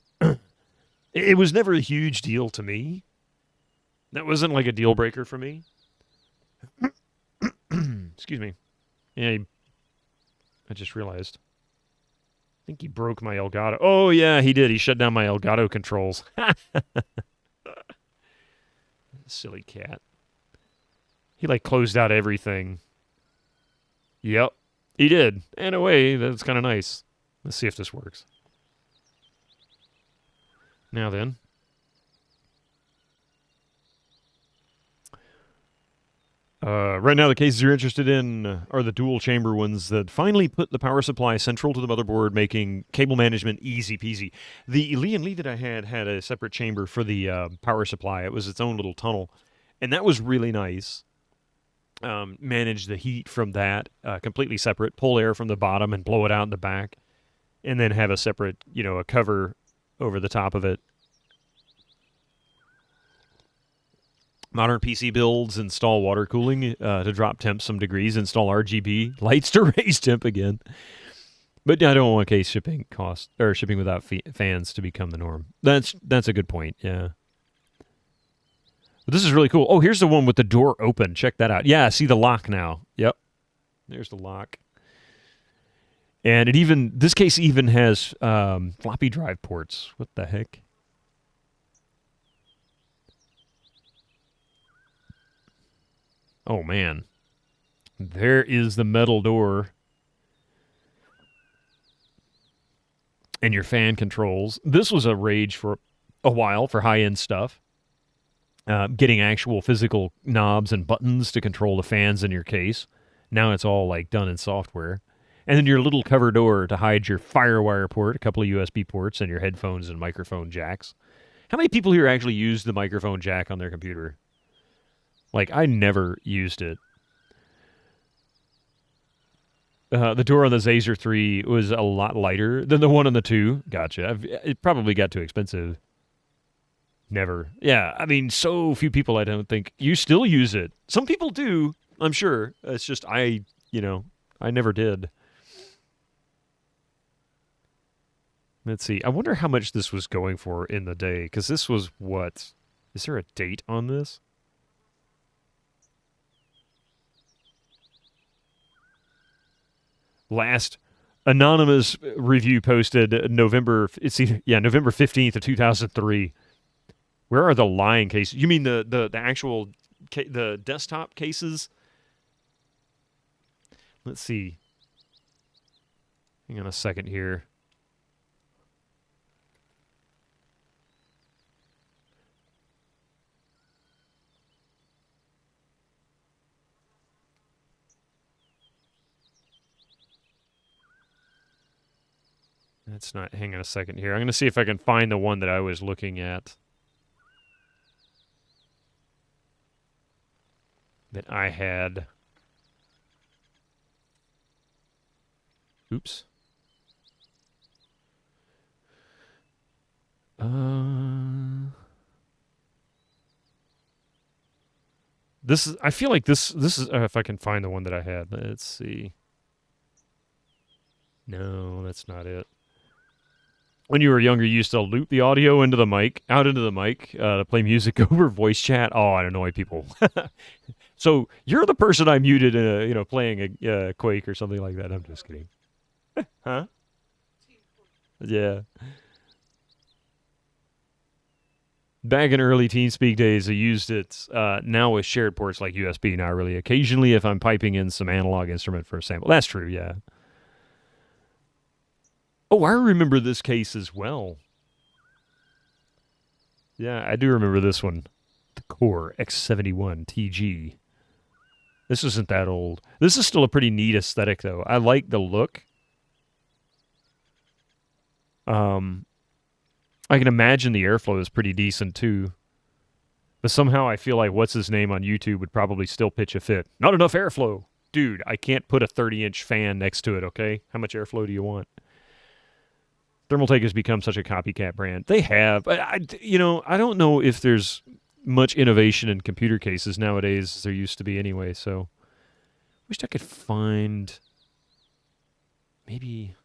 Speaker 1: It was never a huge deal to me. That wasn't like a deal breaker for me. Excuse me. Yeah, I just realized. I think he broke my Elgato. Oh, yeah, he did. He shut down my Elgato controls. Silly cat. He, like, closed out everything. Yep, he did. In a way, that's kind of nice. Let's see if this works. Now then. Right now, the cases you're interested in are the dual chamber ones that finally put the power supply central to the motherboard, making cable management easy peasy. The Lian Li that I had a separate chamber for the power supply. It was its own little tunnel, and that was really nice. Manage the heat from that completely separate, pull air from the bottom and blow it out in the back, and then have a separate, a cover over the top of it. Modern PC builds install water cooling to drop temps some degrees. Install RGB lights to raise temp again. But I don't want case shipping cost or shipping without fans to become the norm. That's a good point. Yeah. But this is really cool. Oh, here's the one with the door open. Check that out. Yeah, see the lock now. Yep. There's the lock. And this case even has floppy drive ports. What the heck? Oh, man. There is the metal door. And your fan controls. This was a rage for a while for high-end stuff. Getting actual physical knobs and buttons to control the fans in your case. Now it's all like done in software. And then your little cover door to hide your FireWire port, a couple of USB ports, and your headphones and microphone jacks. How many people here actually use the microphone jack on their computer? Like, I never used it. The door on the Zazer 3 was a lot lighter than the one on the 2. Gotcha. It probably got too expensive. Never. Yeah, I mean, so few people I don't think. You still use it. Some people do, I'm sure. It's just I never did. Let's see. I wonder how much this was going for in the day, because this was what? Is there a date on this? Last anonymous review posted November 15th of 2003. Where are the lying cases? You mean the actual the desktop cases? Let's see. Hang on a second here. That's not. Hang on a second here. I'm going to see if I can find the one that I was looking at. That I had. Oops. This is. I feel like this is. If I can find the one that I had. Let's see. No, that's not it. When you were younger, you used to loop the audio out into the mic, to play music over voice chat. Oh, I annoy people. So you're the person I muted, playing a Quake or something like that. I'm just kidding. Huh? Yeah. Back in early TeamSpeak days, I used it. Now with shared ports like USB, not really. Occasionally, if I'm piping in some analog instrument for a sample. That's true, yeah. Oh, I remember this case as well. Yeah, I do remember this one. The Core X71 TG. This isn't that old. This is still a pretty neat aesthetic, though. I like the look. I can imagine the airflow is pretty decent, too. But somehow I feel like what's-his-name on YouTube would probably still pitch a fit. Not enough airflow. Dude, I can't put a 30-inch fan next to it, okay? How much airflow do you want? Thermaltake has become such a copycat brand. They have. I don't know if there's much innovation in computer cases nowadays as there used to be anyway, so wished I could find maybe...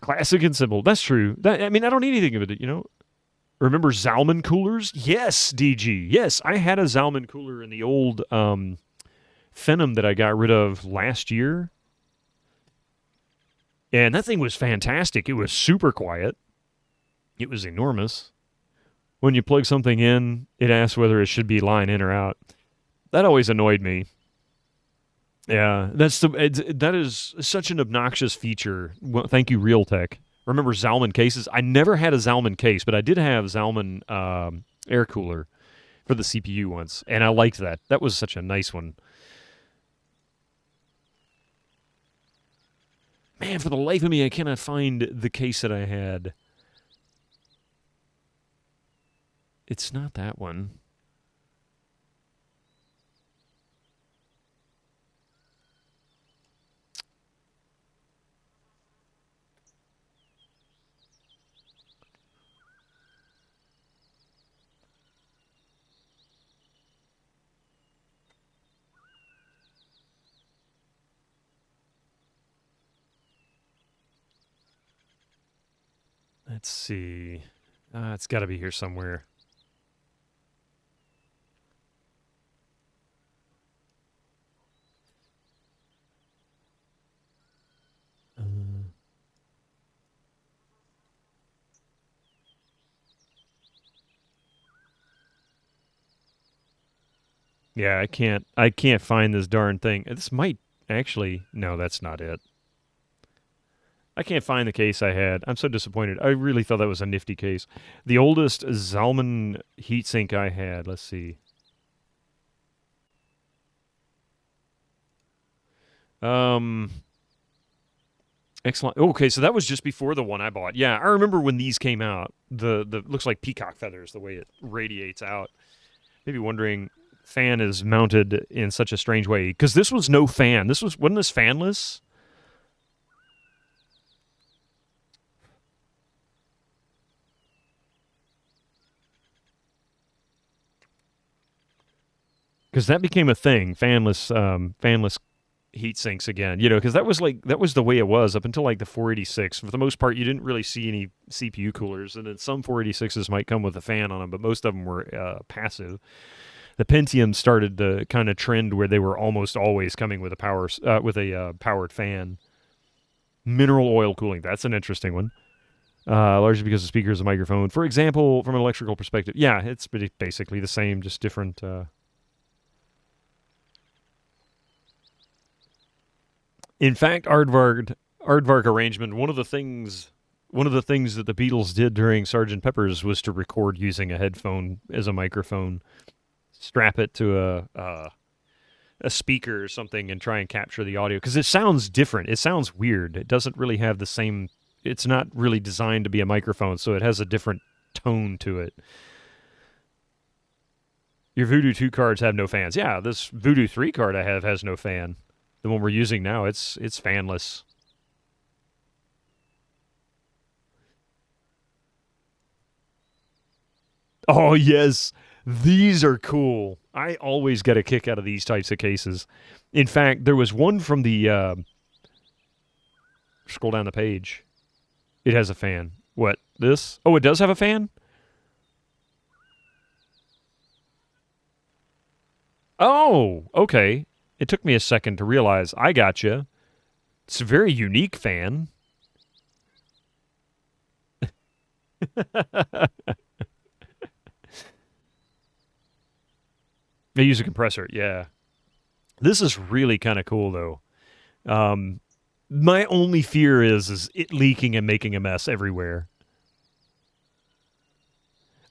Speaker 1: Classic and simple. That's true. I don't need anything of it, Remember Zalman coolers? Yes, DG. Yes, I had a Zalman cooler in the old Phenom that I got rid of last year. And that thing was fantastic. It was super quiet. It was enormous. When you plug something in, it asks whether it should be line in or out. That always annoyed me. Yeah, that is such an obnoxious feature. Well, thank you, Realtek. Remember Zalman cases? I never had a Zalman case, but I did have Zalman air cooler for the CPU once, and I liked that. That was such a nice one. Man, for the life of me, I cannot find the case that I had. It's not that one. Let's see. It's got to be here somewhere. Yeah, I can't find this darn thing. This might actually, no, that's not it. I can't find the case I had. I'm so disappointed. I really thought that was a nifty case. The oldest Zalman heatsink I had. Let's see. Excellent. Okay, so that was just before the one I bought. Yeah, I remember when these came out. The looks like peacock feathers the way it radiates out. Maybe wondering, fan is mounted in such a strange way because this was no fan. Wasn't this fanless? Because that became a thing, fanless heat sinks again. Because that was the way it was up until like the 486. For the most part, you didn't really see any CPU coolers, and then some 486s might come with a fan on them, but most of them were passive. The Pentium started the kind of trend where they were almost always coming with a powered fan. Mineral oil cooling. That's an interesting one. Largely because the speaker is a microphone. For example, from an electrical perspective, yeah, it's basically the same, just different. In fact, Aardvark arrangement. One of the things that the Beatles did during Sgt. Pepper's was to record using a headphone as a microphone, strap it to a speaker or something, and try and capture the audio because it sounds different. It sounds weird. It doesn't really have the same. It's not really designed to be a microphone, so it has a different tone to it. Your Voodoo 2 cards have no fans. Yeah, this Voodoo 3 card I have has no fan. The one we're using now, it's fanless. Oh, yes. These are cool. I always get a kick out of these types of cases. In fact, there was one from the... scroll down the page. It has a fan. What? This? Oh, it does have a fan? Oh, okay. It took me a second to realize. I gotcha. It's a very unique fan. They use a compressor, yeah. This is really kind of cool, though. My only fear is it leaking and making a mess everywhere.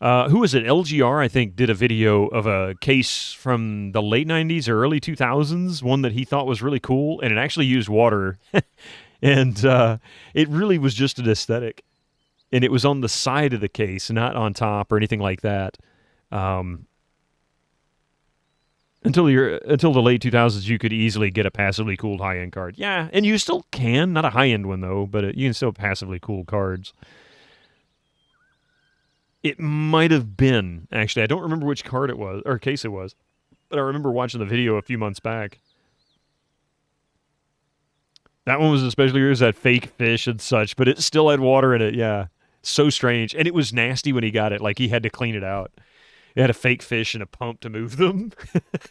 Speaker 1: Who was it? LGR, I think, did a video of a case from the late 90s or early 2000s, one that he thought was really cool, and it actually used water. And it really was just an aesthetic. And it was on the side of the case, not on top or anything like that. Until the late 2000s, you could easily get a passively cooled high-end card. Yeah, and you still can. Not a high-end one, though, but you can still passively cool cards. It might have been, actually. I don't remember which card it was, or case it was, but I remember watching the video a few months back. That one was especially weird, that fake fish and such, but it still had water in it, yeah. So strange. And it was nasty when he got it, like he had to clean it out. It had a fake fish and a pump to move them.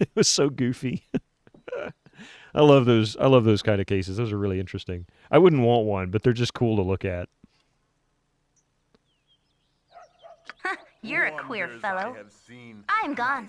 Speaker 1: It was so goofy. I love those kind of cases. Those are really interesting. I wouldn't want one, but they're just cool to look at.
Speaker 5: You're a queer fellow. I'm gone.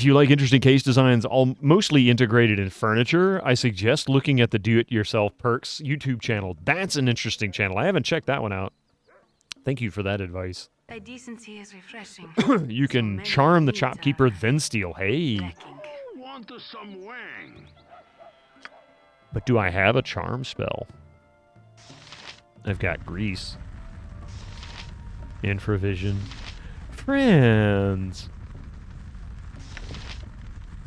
Speaker 1: If you like interesting case designs, all mostly integrated in furniture, I suggest looking at the Do-It-Yourself Perks YouTube channel. That's an interesting channel. I haven't checked that one out. Thank you for that advice.
Speaker 8: Thy decency is refreshing.
Speaker 1: You can charm the shopkeeper, then steal. Hey.
Speaker 4: Who wants some wang?
Speaker 1: But do I have a charm spell? I've got grease. Infravision. Friends.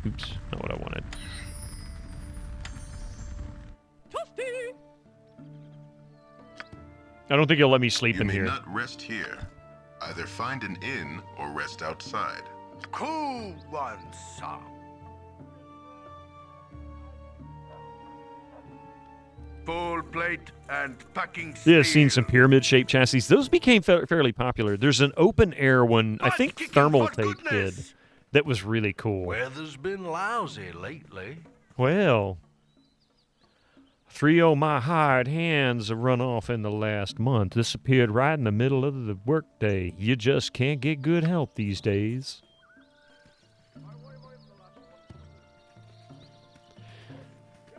Speaker 1: Oops, not what I wanted. I don't think you'll let me sleep in
Speaker 12: You
Speaker 1: here.
Speaker 12: may not rest here. Either find an inn or rest outside.
Speaker 2: Cool one, sir. Full plate and packing
Speaker 1: Yeah, seen some
Speaker 2: steel.
Speaker 1: pyramid-shaped chassis. Those became fairly popular. There's an open-air one, I think
Speaker 2: Kicking
Speaker 1: Thermal
Speaker 2: for
Speaker 1: Tape did,
Speaker 2: goodness.
Speaker 1: that was really cool.
Speaker 6: Weather's been lousy lately.
Speaker 1: Well, 3 of my hired hands have run off in the last month. Disappeared right in the middle of the workday. You just can't get good help these days.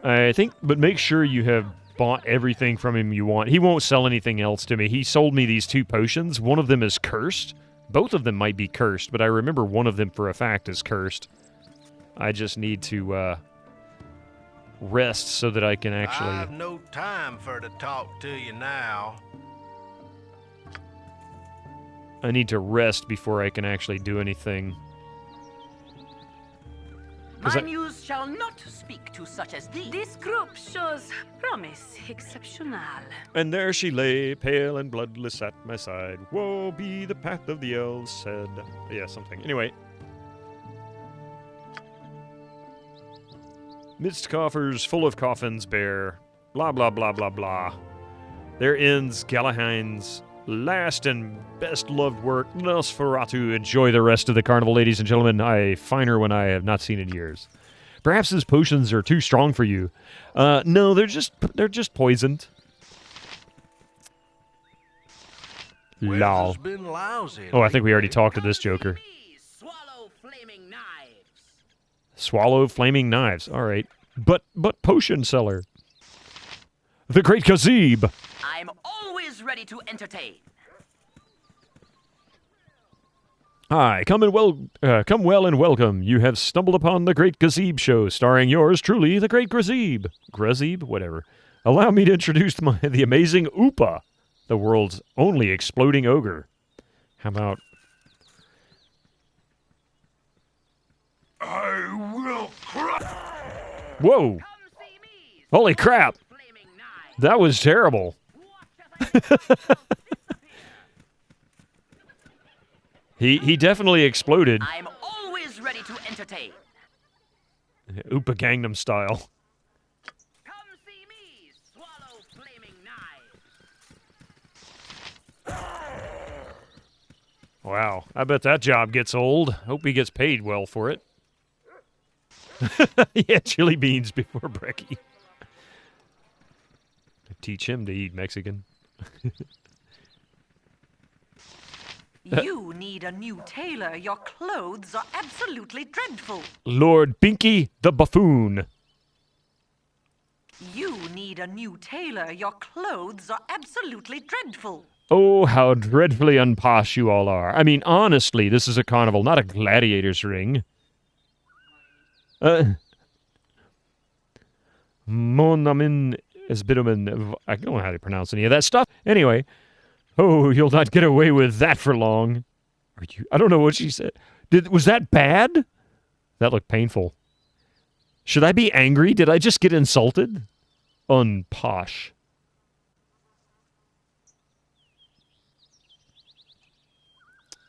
Speaker 1: I think, but make sure you have bought everything from him you want. He won't sell anything else to me. He sold me these 2 potions. One of them is cursed. Both of them might be cursed, but I remember one of them for a fact is cursed. I just need to rest so that I can actually...
Speaker 6: I've no time for to talk to you now.
Speaker 1: I need to rest before I can actually do anything.
Speaker 3: My muse shall not speak to such as thee.
Speaker 8: This group shows promise exceptional.
Speaker 1: And there she lay, pale and bloodless at my side. Woe be the path of the elves, said... Yeah, something. Anyway. Midst coffers, full of coffins, bare. Blah, blah, blah, blah, blah. There ends Galahad's last and best loved work, Nosferatu. Enjoy the rest of the carnival, ladies and gentlemen. I find her when I have not seen in years. Perhaps his potions are too strong for you. No, they're just poisoned. Lol.
Speaker 6: Weather's been lousy
Speaker 1: Oh, I think we already
Speaker 6: lately.
Speaker 1: talked to this Joker.
Speaker 3: Swallow flaming knives.
Speaker 1: Swallow flaming knives. All right. But potion seller. The Great Gazebe.
Speaker 3: I'm always ready to entertain.
Speaker 1: Hi, come well and welcome. You have stumbled upon the Great Gazebe Show, starring yours truly, the Great Gazebe. Grazebe? Whatever. Allow me to introduce the amazing Oopa, the world's only exploding ogre. How about...
Speaker 2: I will crush.
Speaker 1: Whoa! Holy crap! That was terrible. He definitely exploded.
Speaker 3: I'm always ready to entertain.
Speaker 1: Oopa Gangnam style.
Speaker 3: Come see me, swallow flaming knives.
Speaker 1: Wow, I bet that job gets old. Hope he gets paid well for it. Yeah, chili beans before brekkie. Teach him to eat Mexican.
Speaker 3: You need a new tailor. Your clothes are absolutely dreadful.
Speaker 1: Lord Binky the Buffoon.
Speaker 3: You need a new tailor. Your clothes are absolutely dreadful.
Speaker 1: Oh, how dreadfully unposh you all are. I mean, honestly, this is a carnival, not a gladiator's ring. Mon amin esbidomen. I don't know how to pronounce any of that stuff. Anyway. Oh, you'll not get away with that for long. Are you? I don't know what she said. Was that bad? That looked painful. Should I be angry? Did I just get insulted? Unposh.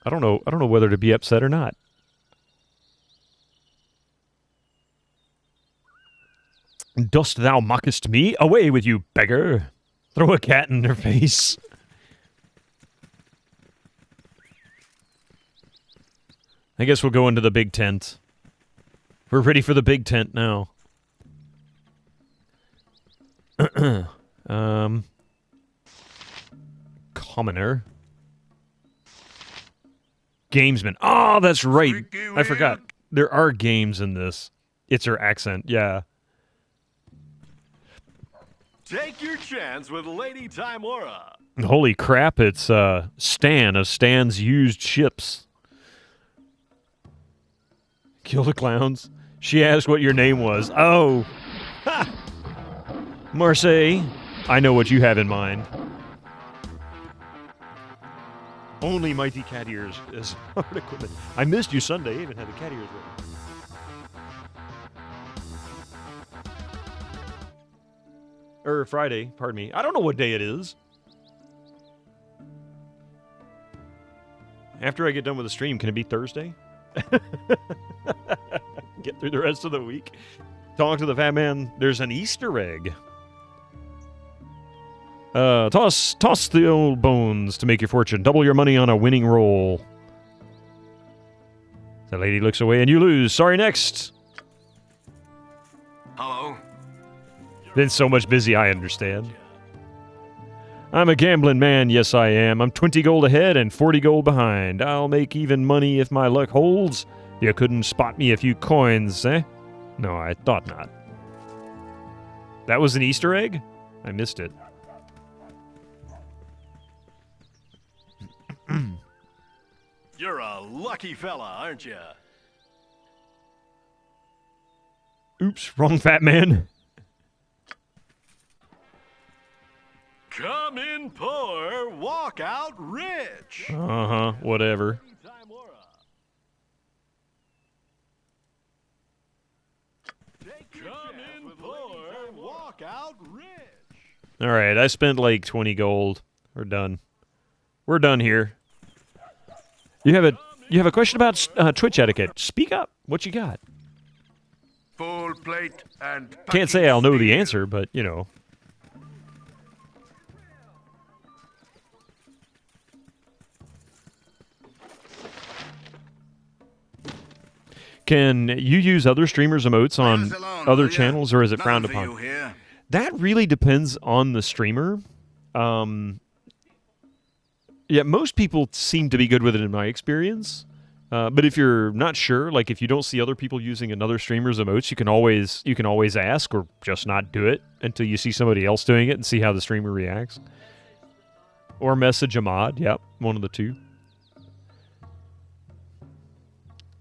Speaker 1: I don't know whether to be upset or not. Dost thou mockest me? Away with you, beggar! Throw a cat in her face. I guess we'll go into the big tent. We're ready for the big tent now. Commoner. Gamesman. Oh, that's right. I forgot. There are games in this. It's her accent, yeah.
Speaker 13: Take your chance with Lady Timora.
Speaker 1: Holy crap, it's Stan of Stan's Used Ships. Kill the clowns. She asked what your name was. Oh! Ha! Marseille, I know what you have in mind. Only Mighty Cat Ears is hard equipment. I missed you Sunday. I even had the cat ears ready. Or Friday, pardon me. I don't know what day it is. After I get done with the stream, can it be Thursday? Get through the rest of the week. Talk to the fat man. There's an Easter egg. Toss the old bones to make your fortune. Double your money on a winning roll. The lady looks away and you lose. Sorry, next.
Speaker 13: Hello?
Speaker 1: Been so much busy, I understand. I'm a gambling man, yes I am. I'm 20 gold ahead and 40 gold behind. I'll make even money if my luck holds. You couldn't spot me a few coins, eh? No, I thought not. That was an Easter egg? I missed it.
Speaker 13: You're a lucky fella, aren't you?
Speaker 1: Oops, wrong fat man.
Speaker 13: Come in poor, walk out rich.
Speaker 1: Uh-huh, whatever.
Speaker 13: Come in poor, walk out rich.
Speaker 1: All right, I spent like 20 gold. We're done. We're done here. You have a question about Twitch etiquette. Speak up. What you got?
Speaker 2: Full plate and
Speaker 1: Can't say I'll know the answer, but, you know. Can you use other streamers' emotes on other channels, or is it frowned upon? That really depends on the streamer. Yeah, most people seem to be good with it in my experience. But if you're not sure, like if you don't see other people using another streamer's emotes, you can always ask or just not do it until you see somebody else doing it and see how the streamer reacts. Or message a mod. Yep, one of the two.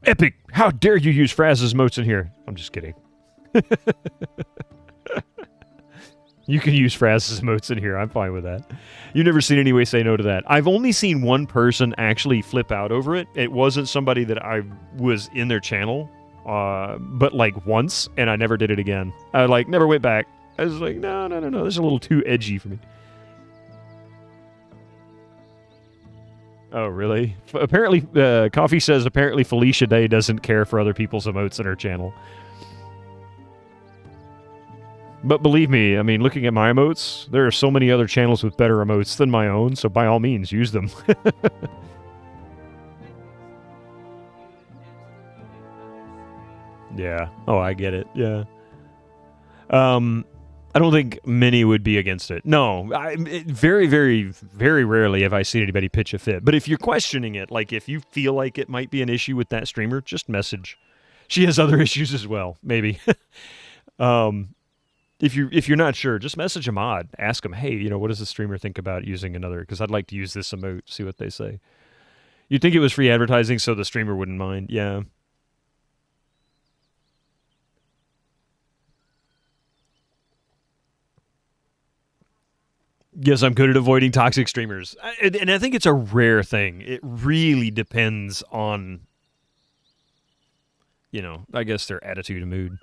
Speaker 1: Epic! How dare you use Fraz's emotes in here? I'm just kidding. You can use Fraz's emotes in here. I'm fine with that. You've never seen anybody say no to that. I've only seen one person actually flip out over it. It wasn't somebody that I was in their channel, but like once, and I never did it again. I like never went back. I was like, no. This is a little too edgy for me. Oh, really? Apparently, Coffee says apparently Felicia Day doesn't care for other people's emotes in her channel. But believe me, I mean, looking at my emotes, there are so many other channels with better emotes than my own, so by all means, use them. Yeah. Oh, I get it. Yeah. I don't think many would be against it. No, very, very, very rarely have I seen anybody pitch a fit. But if you're questioning it, like if you feel like it might be an issue with that streamer, just message. She has other issues as well, maybe. If you're not sure, just message a mod. Ask them, hey, you know, what does the streamer think about using another? Because I'd like to use this emote, see what they say. You'd think it was free advertising, so the streamer wouldn't mind. Yeah. Yes, I'm good at avoiding toxic streamers. And I think it's a rare thing. It really depends on, you know, I guess their attitude and mood.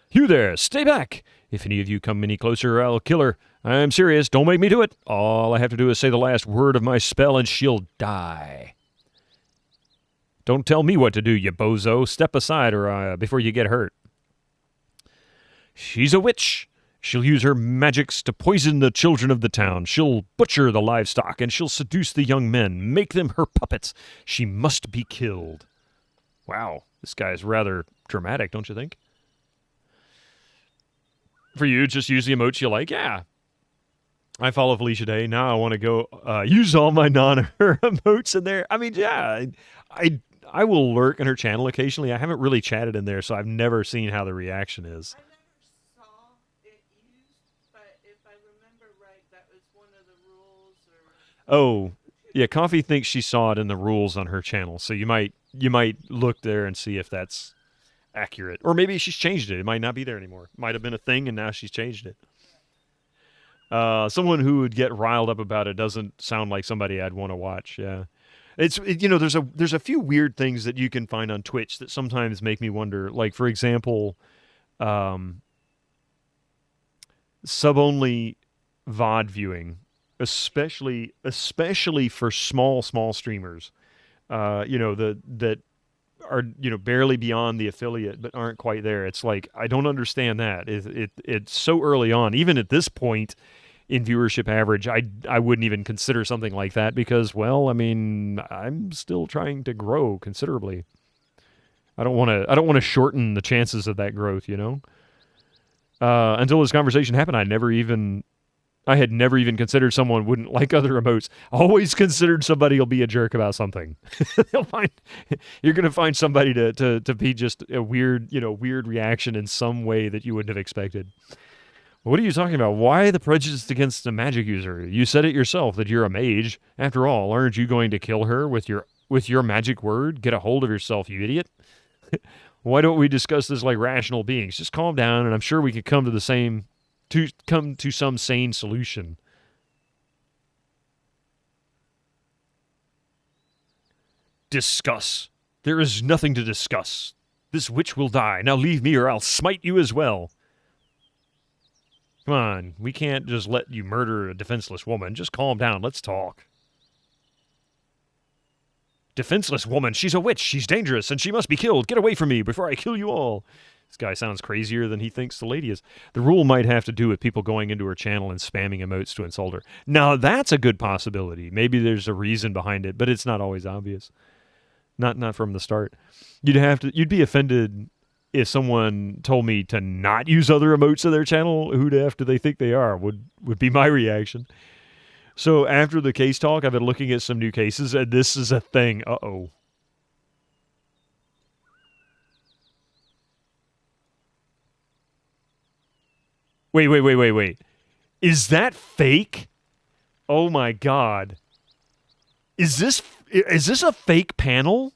Speaker 1: You there, stay back. If any of you come any closer, I'll kill her. I'm serious, don't make me do it. All I have to do is say the last word of my spell and she'll die. Don't tell me what to do, you bozo. Step aside or before you get hurt. She's a witch. She'll use her magics to poison the children of the town. She'll butcher the livestock, and she'll seduce the young men, make them her puppets. She must be killed. Wow, this guy's rather dramatic, don't you think? For you, just use the emotes you like? Yeah. I follow Felicia Day. Now I want to go use all my non-her emotes in there. I mean, yeah, I will lurk in her channel occasionally. I haven't really chatted in there, so I've never seen how the reaction is. Oh, yeah, Coffee thinks she saw it in the rules on her channel, so you might look there and see if that's accurate. Or maybe she's changed it. It might not be there anymore. Might have been a thing, and now she's changed it. Someone who would get riled up about it doesn't sound like somebody I'd want to watch. Yeah, there's a few weird things that you can find on Twitch that sometimes make me wonder. Like, for example, sub-only VOD viewing, especially for small streamers. That are barely beyond the affiliate but aren't quite there. It's like, I don't understand that. It's so early on. Even at this point in viewership average, I wouldn't even consider something like that because, well, I mean, I'm still trying to grow considerably. I don't want to shorten the chances of that growth, Until this conversation happened, I had never even considered someone wouldn't like other emotes. Always considered somebody will be a jerk about something. You're going to find somebody to be just a weird reaction in some way that you wouldn't have expected. What are you talking about? Why the prejudice against a magic user? You said it yourself that you're a mage. After all, aren't you going to kill her with your magic word? Get a hold of yourself, you idiot. Why don't we discuss this like rational beings? Just calm down, and I'm sure we could come to some sane solution. Discuss. There is nothing to discuss. This witch will die. Now leave me or I'll smite you as well. Come on, we can't just let you murder a defenseless woman. Just calm down, let's talk. Defenseless woman, she's a witch, she's dangerous, and she must be killed. Get away from me before I kill you all. This guy sounds crazier than he thinks the lady is. The rule might have to do with people going into her channel and spamming emotes to insult her. Now, that's a good possibility. Maybe there's a reason behind it, but it's not always obvious. Not from the start. You'd be offended if someone told me to not use other emotes in their channel. Who the F do they think they are? Would be my reaction. So after the case talk, I've been looking at some new cases, and this is a thing. Uh-oh. Wait. Is that fake? Oh my god. Is this a fake panel?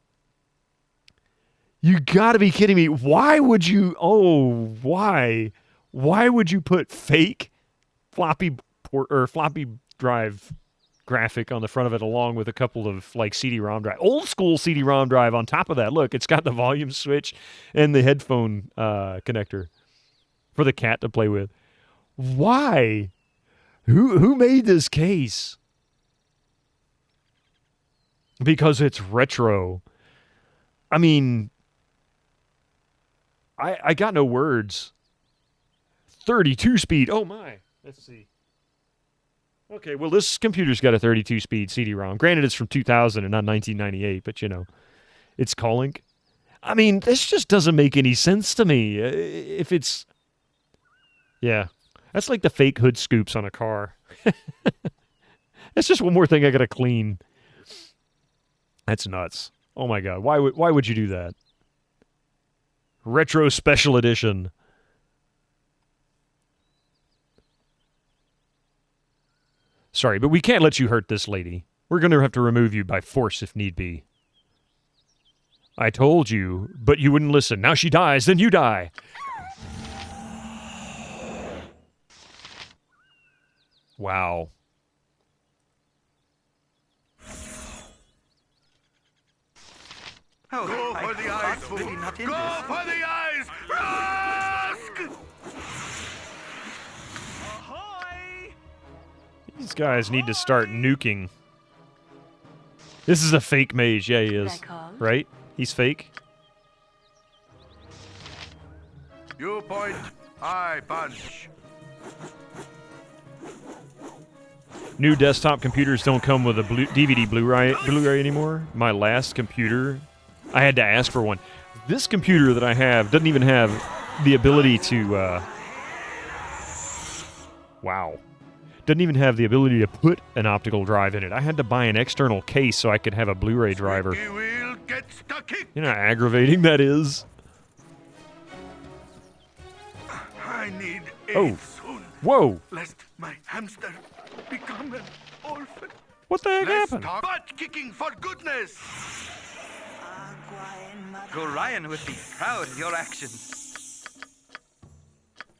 Speaker 1: You gotta be kidding me. Why would you... Oh, why? Why would you put fake floppy drive graphic on the front of it along with a couple of, like, CD-ROM drive? Old school CD-ROM drive on top of that. Look, it's got the volume switch and the headphone connector for the cat to play with. Why? Who made this case? Because it's retro. I mean... I got no words. 32 speed. Oh my. Let's see. Okay, well, this computer's got a 32 speed CD-ROM. Granted, it's from 2000 and not 1998, but it's Colink. I mean, this just doesn't make any sense to me. If it's... Yeah. That's like the fake hood scoops on a car. That's just one more thing I gotta clean. That's nuts. Oh my god. Why would you do that? Retro Special Edition. Sorry, but we can't let you hurt this lady. We're going to have to remove you by force if need be. I told you, but you wouldn't listen. Now she dies, then you die. Wow.
Speaker 3: Oh,
Speaker 2: Go for the eyes, fool!
Speaker 3: Really not in
Speaker 2: Go
Speaker 3: this.
Speaker 2: for the eyes! Rask!
Speaker 1: These guys need to start nuking. This is a fake mage. Yeah, he is. Right? He's fake?
Speaker 2: You point, I punch.
Speaker 1: New desktop computers don't come with a DVD Blu-ray anymore. My last computer, I had to ask for one. This computer that I have doesn't even have the ability to... Wow. Doesn't even have the ability to put an optical drive in it. I had to buy an external case so I could have a Blu-ray driver.
Speaker 2: You will gets the kick.
Speaker 1: You know how aggravating that is?
Speaker 2: I need
Speaker 1: Oh.
Speaker 2: aid soon,
Speaker 1: Whoa!
Speaker 2: lest my hamster become an orphan.
Speaker 1: What the heck
Speaker 2: Let's
Speaker 1: happened?
Speaker 2: talk butt kicking for goodness.
Speaker 3: Gorion would be proud of your actions.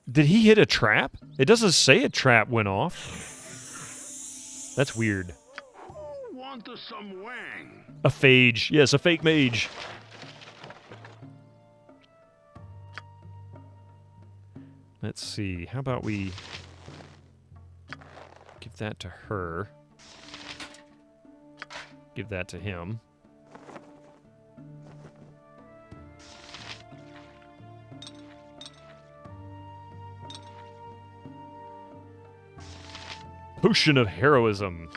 Speaker 1: Did he hit a trap? It doesn't say a trap went off. That's weird.
Speaker 4: Who want some wang?
Speaker 1: A phage. Yes, a fake mage. Let's see. How about we give that to her? Give that to him. Potion of Heroism.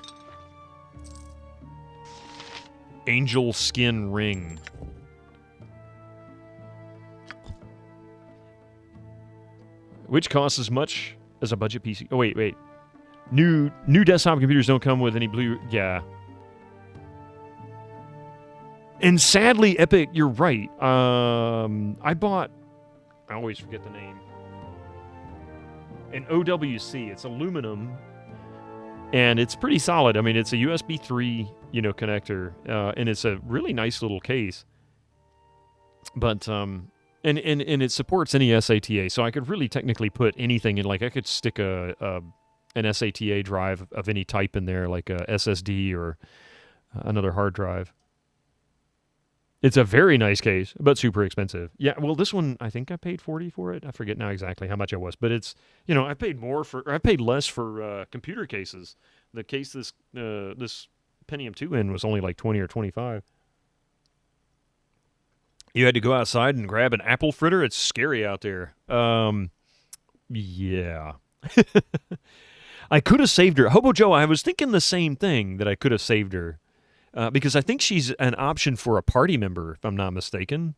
Speaker 1: Angel Skin Ring. Which costs as much as a budget PC. Oh, wait. New desktop computers don't come with any blue... Yeah. And sadly, Epic, you're right. I bought... I always forget the name. An OWC. It's aluminum. And it's pretty solid. I mean, it's a USB 3, connector. And it's a really nice little case. But, and it supports any SATA. So I could really technically put anything in. Like, I could stick an SATA drive of any type in there, like a SSD or another hard drive. It's a very nice case, but super expensive. Yeah, well, this one, I think I paid $40 for it. I forget now exactly how much it was, but it's, I paid less for computer cases. The case this Pentium 2 in was only like $20 or $25. You had to go outside and grab an apple fritter. It's scary out there. Yeah. I could have saved her. Hobo Joe, I was thinking the same thing, that I could have saved her. Because I think she's an option for a party member, if I'm not mistaken.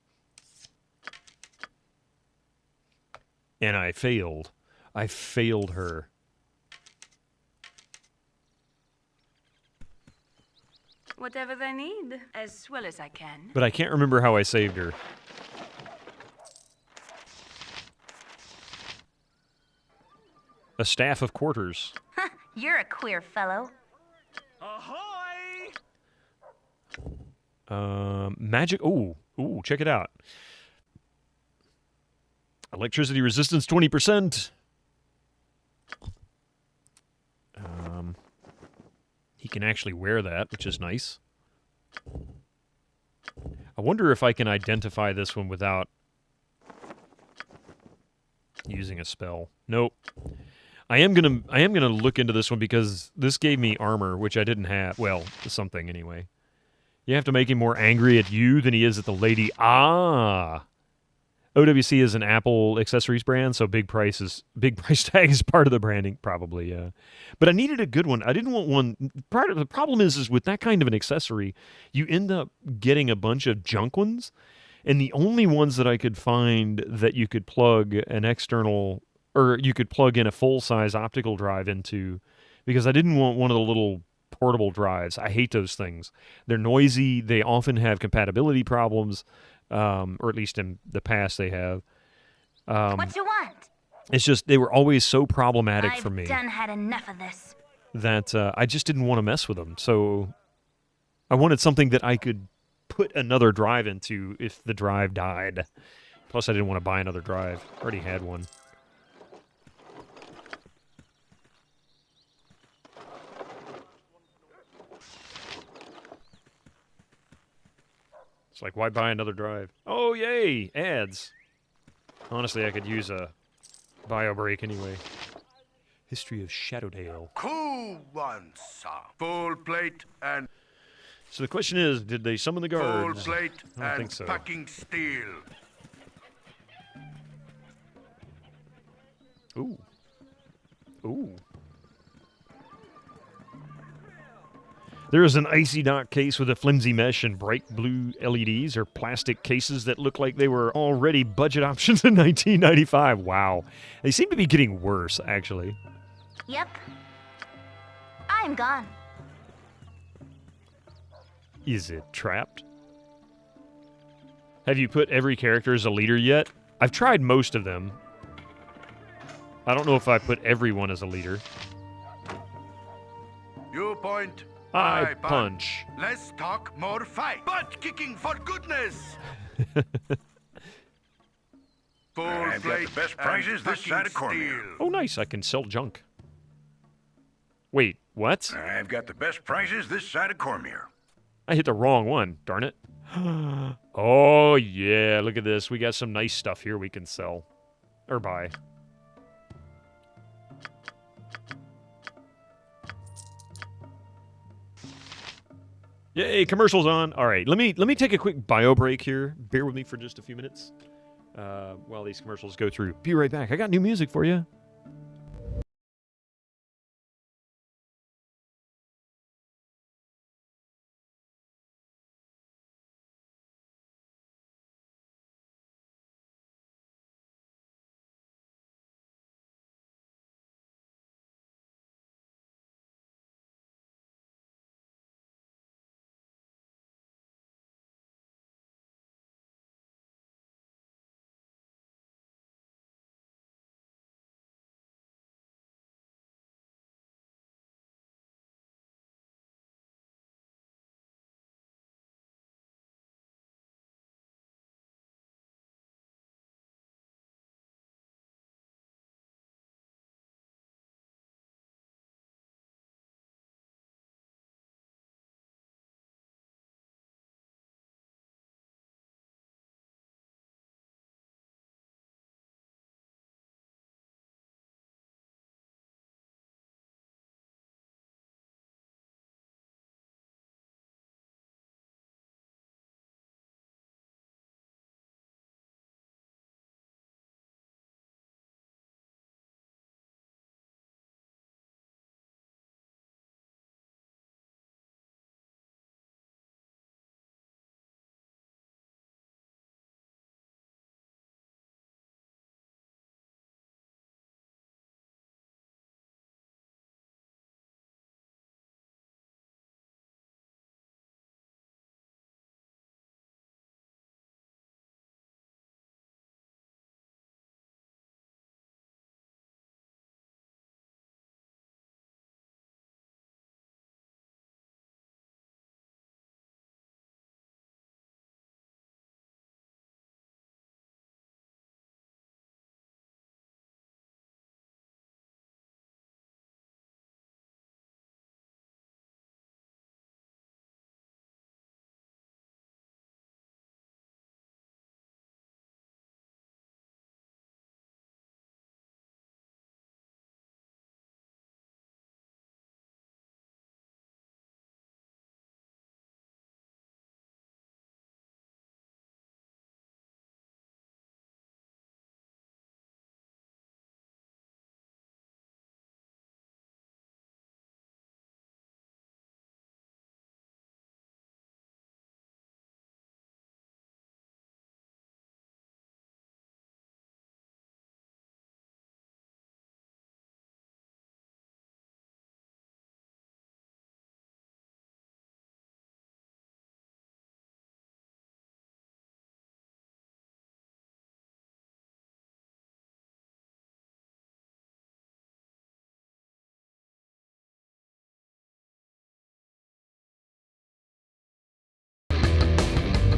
Speaker 1: And I failed. I failed her.
Speaker 8: Whatever they need, as well as I can.
Speaker 1: But I can't remember how I saved her. A staff of quarters.
Speaker 5: You're a queer fellow.
Speaker 1: Magic. Ooh, check it out. Electricity resistance 20%. He can actually wear that, which is nice. I wonder if I can identify this one without using a spell. Nope. I am gonna look into this one because this gave me armor, which I didn't have. Well, something anyway. You have to make him more angry at you than he is at the lady. Ah! OWC is an Apple accessories brand, so big price tag is part of the branding, probably, yeah. But I needed a good one. I didn't want one... The problem is with that kind of an accessory, you end up getting a bunch of junk ones, and the only ones that I could find that you could plug an external... Or you could plug in a full-size optical drive into, because I didn't want one of the little portable drives. I hate those things. They're noisy. They often have compatibility problems, or at least in the past they have.
Speaker 5: What you want?
Speaker 1: It's just they were always so problematic for me.
Speaker 5: I've done had enough of this.
Speaker 1: That I just didn't want to mess with them. So I wanted something that I could put another drive into if the drive died. Plus, I didn't want to buy another drive. I already had one. It's like, why buy another drive? Oh, yay! Ads. Honestly, I could use a bio break anyway. History of Shadowdale.
Speaker 2: Cool one, sir. Full plate and...
Speaker 1: So the question is, did they summon the guards?
Speaker 2: Full plate
Speaker 1: I don't
Speaker 2: and
Speaker 1: think so.
Speaker 2: packing steel.
Speaker 1: Ooh. Ooh. There is an icy dock case with a flimsy mesh and bright blue LEDs or plastic cases that look like they were already budget options in 1995. Wow. They seem to be getting worse, actually.
Speaker 5: Yep. I'm gone.
Speaker 1: Is it trapped? Have you put every character as a leader yet? I've tried most of them. I don't know if I put everyone as a leader.
Speaker 2: You point.
Speaker 1: I punch.
Speaker 2: Less talk, more fight. Butt kicking for goodness. Full
Speaker 4: I've got the
Speaker 2: plate
Speaker 4: best
Speaker 2: and
Speaker 4: prizes this
Speaker 2: fucking
Speaker 4: side of Cormier.
Speaker 2: steel.
Speaker 1: Oh, nice. I can sell junk. Wait, what?
Speaker 4: I've got the best prizes this side of Cormier.
Speaker 1: I hit the wrong one. Darn it. Oh, yeah. Look at this. We got some nice stuff here we can sell. Or buy. Yay, commercials on. All right, let me take a quick bio break here. Bear with me for just a few minutes while these commercials go through. Be right back. I got new music for you.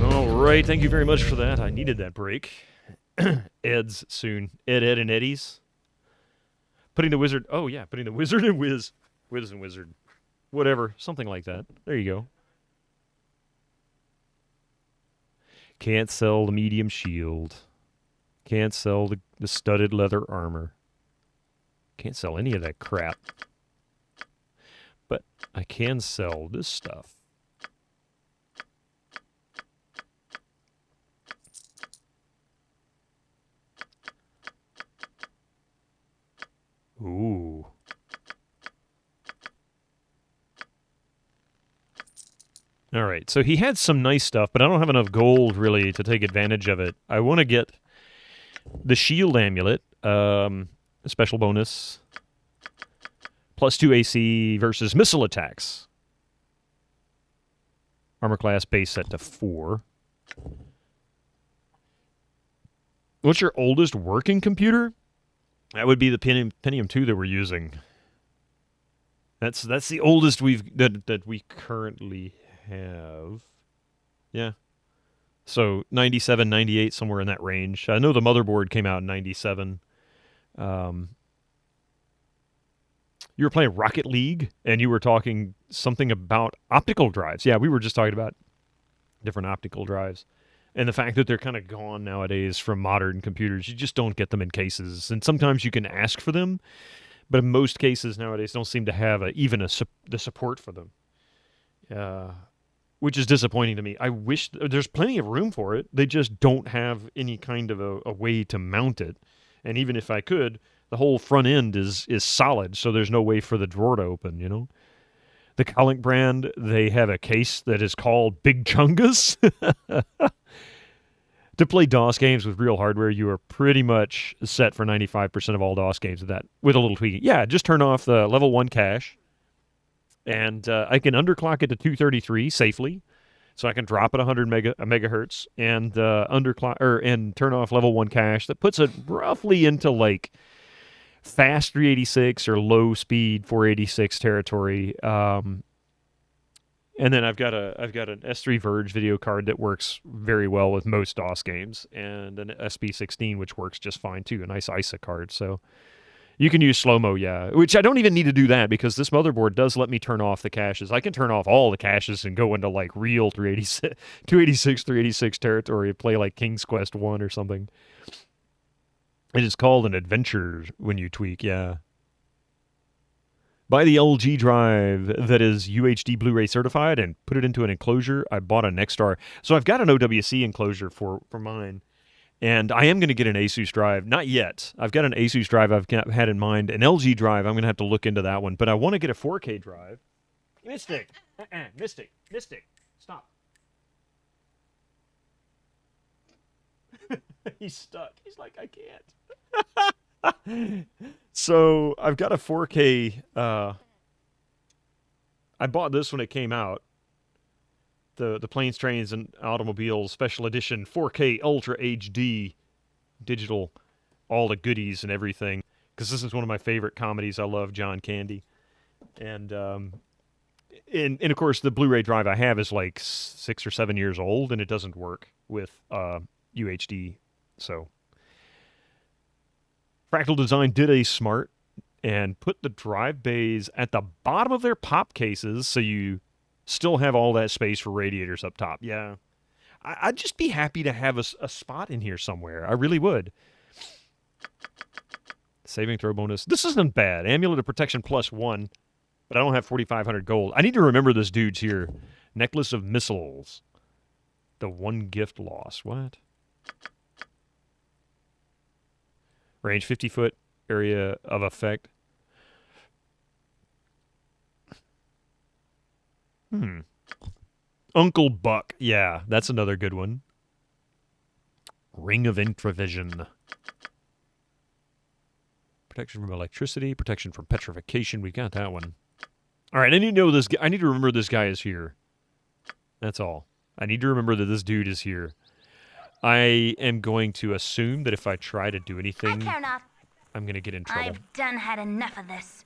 Speaker 1: All right, thank you very much for that. I needed that break. Ed's soon. Ed, and Eddie's. Putting the wizard... Oh, yeah, putting the wizard and whiz. Whiz and wizard. Whatever, something like that. There you go. Can't sell the medium shield. Can't sell the studded leather armor. Can't sell any of that crap. But I can sell this stuff. Ooh. All right, so he had some nice stuff, but I don't have enough gold, really, to take advantage of it. I want to get the shield amulet, a special bonus, +2 AC versus missile attacks. Armor class base set to 4. What's your oldest working computer? That would be the Pentium 2 that we're using. That's the oldest that we currently have. Yeah. So 97, 98, somewhere in that range. I know the motherboard came out in 97. You were playing Rocket League, and you were talking something about optical drives. Yeah, we were just talking about different optical drives. And the fact that they're kind of gone nowadays from modern computers. You just don't get them in cases. And sometimes you can ask for them, but in most cases nowadays don't seem to have the support for them. Which is disappointing to me. I wish there's plenty of room for it. They just don't have any kind of a way to mount it. And even if I could, the whole front end is solid, so there's no way for the drawer to open, you know? The Collink brand, they have a case that is called Big Chungus. To play DOS games with real hardware, you are pretty much set for 95% of all DOS games with that, with a little tweaking. Yeah, just turn off the level 1 cache, and I can underclock it to 233 safely, so I can drop it 100 megahertz and and turn off level 1 cache. That puts it roughly into like fast 386 or low speed 486 territory. And then I've got an S3 Verge video card that works very well with most DOS games, and an SP16 which works just fine too. A nice ISA card, so you can use slow-mo, yeah. Which I don't even need to do that because this motherboard does let me turn off the caches. I can turn off all the caches and go into like real 286, 386 territory and play like King's Quest 1 or something. It is called an adventure when you tweak, yeah. Buy the LG drive that is UHD Blu-ray certified and put it into an enclosure. I bought a Nexstar. So I've got an OWC enclosure for mine. And I am going to get an Asus drive. Not yet. I've got an Asus drive I've had in mind. An LG drive, I'm going to have to look into that one. But I want to get a 4K drive. Mystic. Mystic. Stop. He's stuck. He's like, I can't. So I've got a 4K. I bought this when it came out. The Planes, Trains, and Automobiles Special Edition 4K Ultra HD digital, all the goodies and everything. Because this is one of my favorite comedies. I love John Candy. And of course, the Blu-ray drive I have is like 6 or 7 years old, and it doesn't work with UHD. So Fractal Design did a smart and put the drive bays at the bottom of their pop cases so you still have all that space for radiators up top. Yeah. I'd just be happy to have a spot in here somewhere. I really would. Saving throw bonus. This isn't bad. Amulet of Protection +1, but I don't have 4,500 gold. I need to remember this dude's here. Necklace of Missiles. The one gift loss. What? Range 50-foot, area of effect. Uncle Buck. Yeah, that's another good one. Ring of Intravision. Protection from electricity, protection from petrification. We got that one. All right, I need to know this. I need to remember this guy is here. That's all. I need to remember that this dude is here. I am going to assume that if I try to do anything, I'm going to get in trouble.
Speaker 5: I've done had enough of this.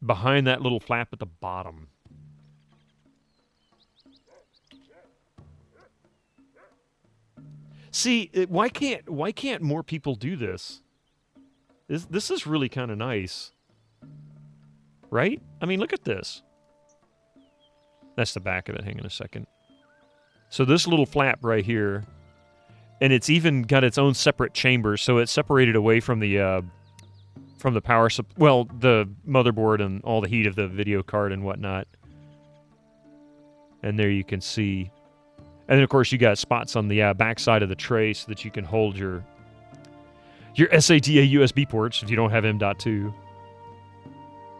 Speaker 1: Behind that little flap at the bottom. See, why can't more people do this? This is really kind of nice. Right? I mean, look at this. That's the back of it. Hang on a second. So this little flap right here, and it's even got its own separate chamber, so it's separated away from the power the motherboard and all the heat of the video card and whatnot. And there you can see. And then, of course, you got spots on the back side of the tray so that you can hold your SATA USB ports if you don't have M.2.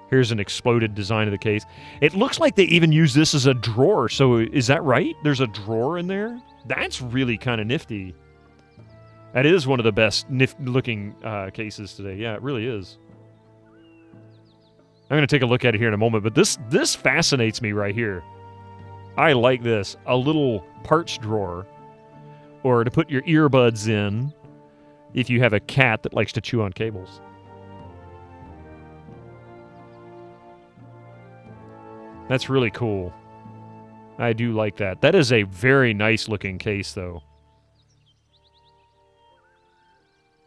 Speaker 1: Here's an exploded design of the case. It looks like they even use this as a drawer. So is that right? There's a drawer in there? That's really kind of nifty. That is one of the best looking cases today. Yeah, it really is. I'm going to take a look at it here in a moment, but this fascinates me right here. I like this. A little parts drawer, or to put your earbuds in if you have a cat that likes to chew on cables. That's really cool. I do like that. That is a very nice looking case, though.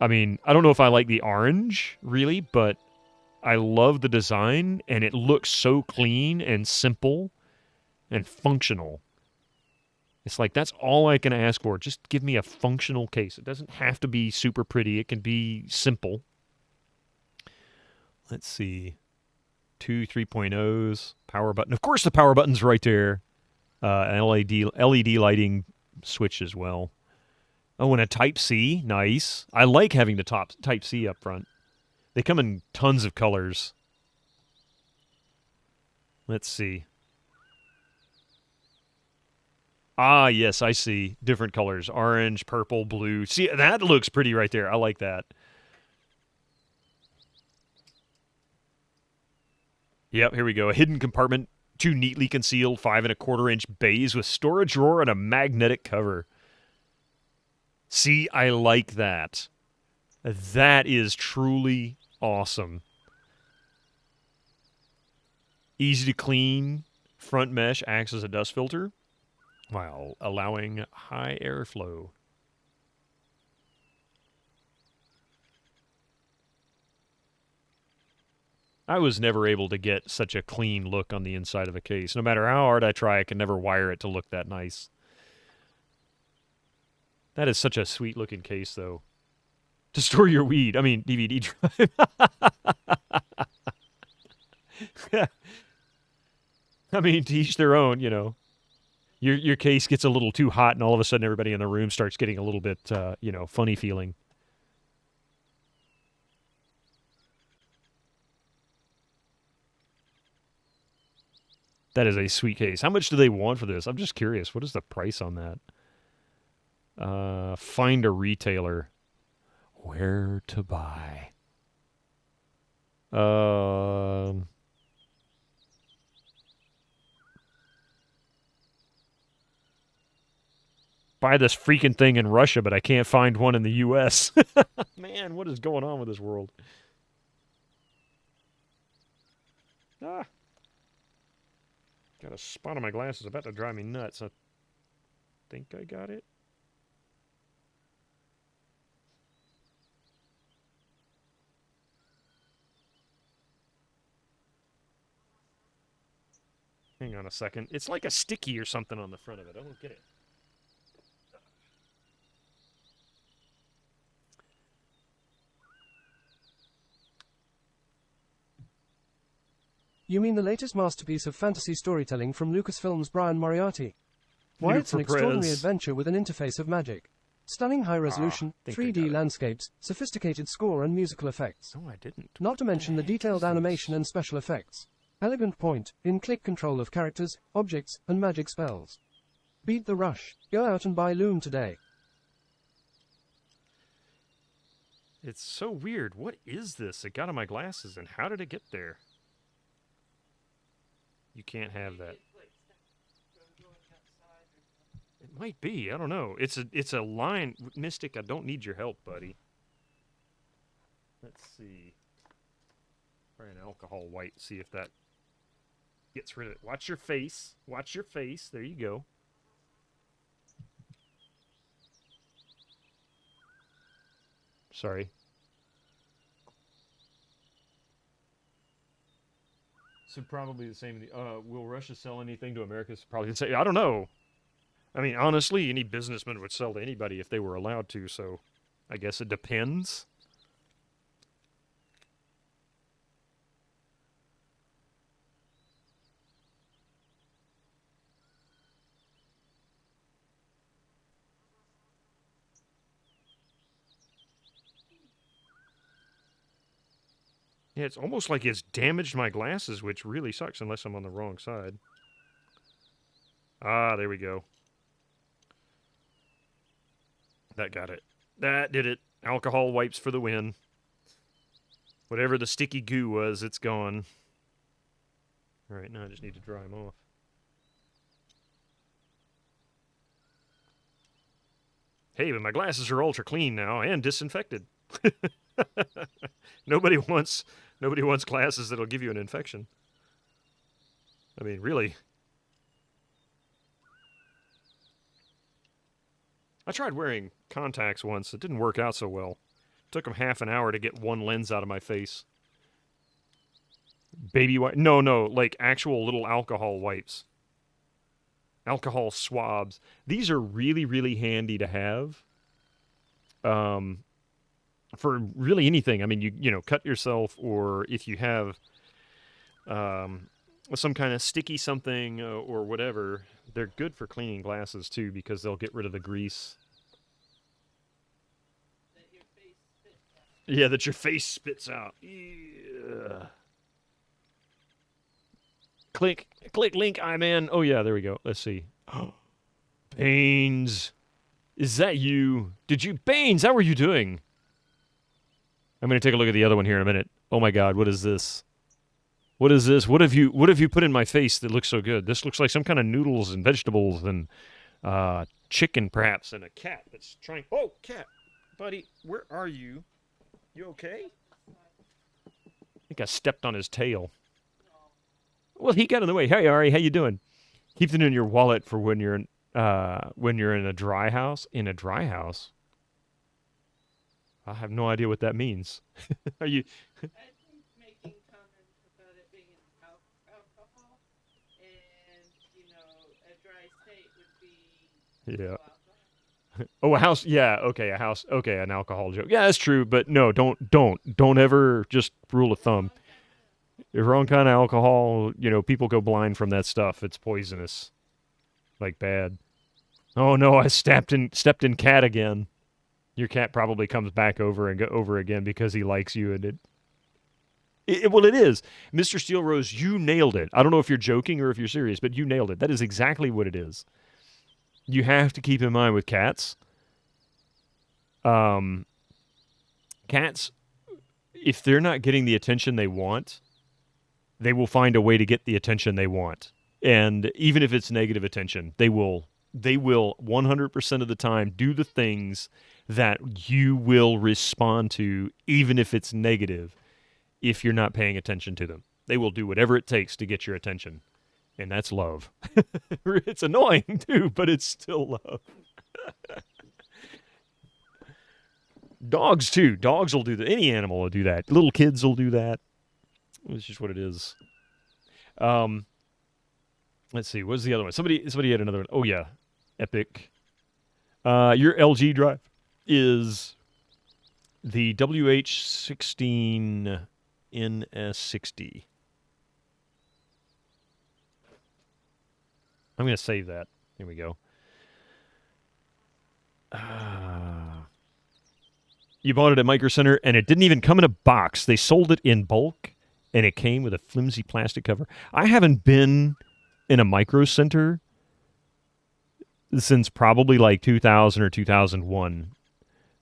Speaker 1: I mean, I don't know if I like the orange, really, but I love the design, and it looks so clean and simple and functional. It's like, that's all I can ask for. Just give me a functional case. It doesn't have to be super pretty. It can be simple. Let's see. 2 3.0s, power button. Of course, the power button's right there. LED lighting switch as well. Oh, and a Type-C. Nice. I like having the Type-C up front. They come in tons of colors. Let's see. Ah, yes, I see. Different colors. Orange, purple, blue. See, that looks pretty right there. I like that. Yep, here we go. A hidden compartment, 2 neatly concealed 5 1/4-inch bays with storage drawer and a magnetic cover. See, I like that. That is truly awesome. Easy to clean. Front mesh acts as a dust filter while allowing high airflow. I was never able to get such a clean look on the inside of a case. No matter how hard I try, I can never wire it to look that nice. That is such a sweet-looking case, though. To store your weed. I mean, DVD drive. I mean, to each their own, you know. Your case gets a little too hot, and all of a sudden everybody in the room starts getting a little bit, funny feeling. That is a sweet case. How much do they want for this? I'm just curious. What is the price on that? Find a retailer. Where to buy? Buy this freaking thing in Russia, but I can't find one in the U.S. Man, what is going on with this world? Ah. Got a spot on my glasses about to drive me nuts. I think I got it. Hang on a second. It's like a sticky or something on the front of it. I don't get it.
Speaker 14: You mean the latest masterpiece of fantasy storytelling from Lucasfilm's Brian Moriarty? Why, it's an extraordinary adventure with an interface of magic. Stunning high-resolution, 3D landscapes, sophisticated score and musical effects.
Speaker 1: No, I didn't.
Speaker 14: Not to mention the detailed animation and special effects. Elegant point, in-click control of characters, objects, and magic spells. Beat the rush. Go out and buy Loom today.
Speaker 1: It's so weird. What is this? It got on my glasses, and how did it get there? You can't have that. It might be. I don't know. It's a line. Mystic, I don't need your help, buddy. Let's see. Try an alcohol wipe. See if that gets rid of it. Watch your face. Watch your face. There you go. Sorry. So probably the same. Will Russia sell anything to America? It's probably the same. I don't know. I mean, honestly, any businessman would sell to anybody if they were allowed to, so I guess it depends. Yeah, it's almost like it's damaged my glasses, which really sucks unless I'm on the wrong side. Ah, there we go. That got it. That did it. Alcohol wipes for the win. Whatever the sticky goo was, it's gone. All right, now I just need to dry them off. Hey, but my glasses are ultra clean now and disinfected. Nobody wants glasses that'll give you an infection. I mean, really. I tried wearing contacts once. It didn't work out so well. It took them half an hour to get one lens out of my face. Baby wipe? No, like actual little alcohol wipes. Alcohol swabs. These are really, really handy to have. For really anything. I mean, you know, cut yourself, or if you have some kind of sticky something or whatever, they're good for cleaning glasses too, because they'll get rid of the grease. Yeah, that your face spits out. Yeah. Click, link, I'm in. Oh, yeah, there we go. Let's see. Baines. Is that you? Baines, how are you doing? I'm going to take a look at the other one here in a minute. Oh, my God, what is this? What is this? What have you put in my face that looks so good? This looks like some kind of noodles and vegetables and chicken, perhaps, and a cat that's trying... Oh, cat. Buddy, where are you? You okay? I think I stepped on his tail. Well, he got in the way. Hey, Ari, how you doing? Keep it in your wallet for when you're in a dry house. In a dry house? I have no idea what that means. Are you...
Speaker 15: I think making comments about it being alcohol, and, you know, a dry state would be...
Speaker 1: Yeah. Oh, a house. Yeah, okay, a house. Okay, an alcohol joke. Yeah, that's true, but no, don't ever just rule of thumb. The wrong kind of alcohol, you know, people go blind from that stuff. It's poisonous. Like bad. Oh no, I stepped in cat again. Your cat probably comes back over and over again because he likes you, and well, it is. Mr. Steel Rose, you nailed it. I don't know if you're joking or if you're serious, but you nailed it. That is exactly what it is. You have to keep in mind with cats. Cats, if they're not getting the attention they want, they will find a way to get the attention they want. And even if it's negative attention, they will 100% of the time do the things that you will respond to, even if it's negative, if you're not paying attention to them. They will do whatever it takes to get your attention. And that's love. It's annoying, too, but it's still love. Dogs, too. Dogs will do that. Any animal will do that. Little kids will do that. It's just what it is. Let's see. What's the other one? Somebody had another one. Oh, yeah. Epic. Your LG drive is the WH16 NS60. I'm going to save that. Here we go. You bought it at Micro Center, and it didn't even come in a box. They sold it in bulk, and it came with a flimsy plastic cover. I haven't been in a Micro Center since probably like 2000 or 2001.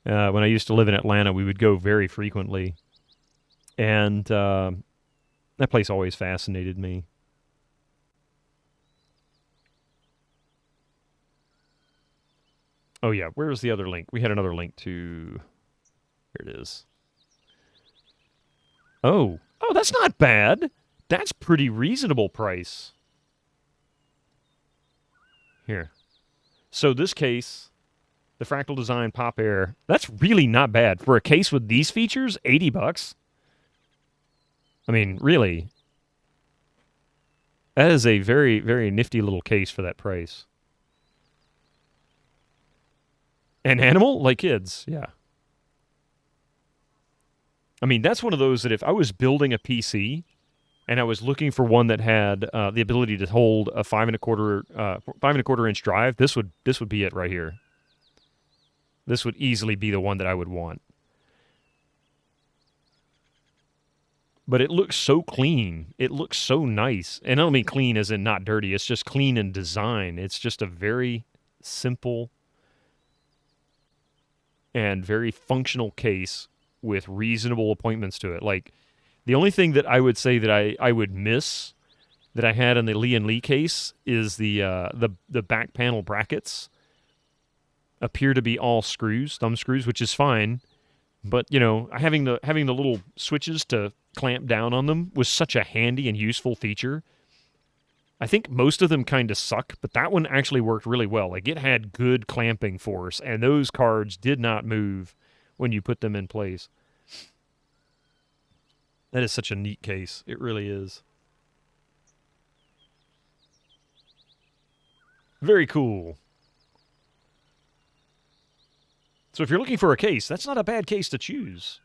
Speaker 1: When I used to live in Atlanta, we would go very frequently. And that place always fascinated me. Oh, yeah. Where was the other link? We had another link to... Here it is. Oh, that's not bad. That's pretty reasonable price. Here. So this case, the Fractal Design Pop Air, that's really not bad. For a case with these features, $80. I mean, really. That is a very, very nifty little case for that price. And animal, like kids, yeah. I mean, that's one of those that if I was building a PC and I was looking for one that had the ability to hold a 5.25 inch drive, this would be it right here. This would easily be the one that I would want. But it looks so clean. It looks so nice. And I don't mean clean as in not dirty. It's just clean in design. It's just a very simple and very functional case with reasonable appointments to it. Like, the only thing that I would say that I would miss that I had in the Lee and Lee case is the back panel brackets appear to be all screws, thumb screws, which is fine. But, you know, having the little switches to clamp down on them was such a handy and useful feature. I think most of them kind of suck, but that one actually worked really well. Like, it had good clamping force, and those cards did not move when you put them in place. That is such a neat case. It really is. Very cool. So if you're looking for a case, that's not a bad case to choose.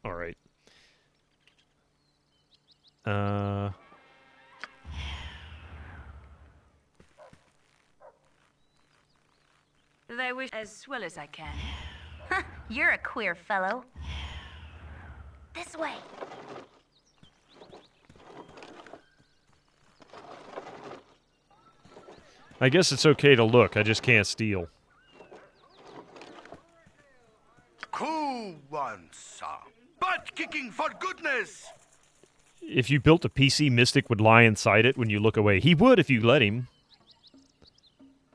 Speaker 1: All right.
Speaker 8: They wish as well as I can.
Speaker 5: You're a queer fellow. This way.
Speaker 1: I guess it's okay to look. I just can't steal.
Speaker 2: Cool one, sir. Butt kicking for goodness!
Speaker 1: If you built a PC, Mystic would lie inside it when you look away. He would if you let him.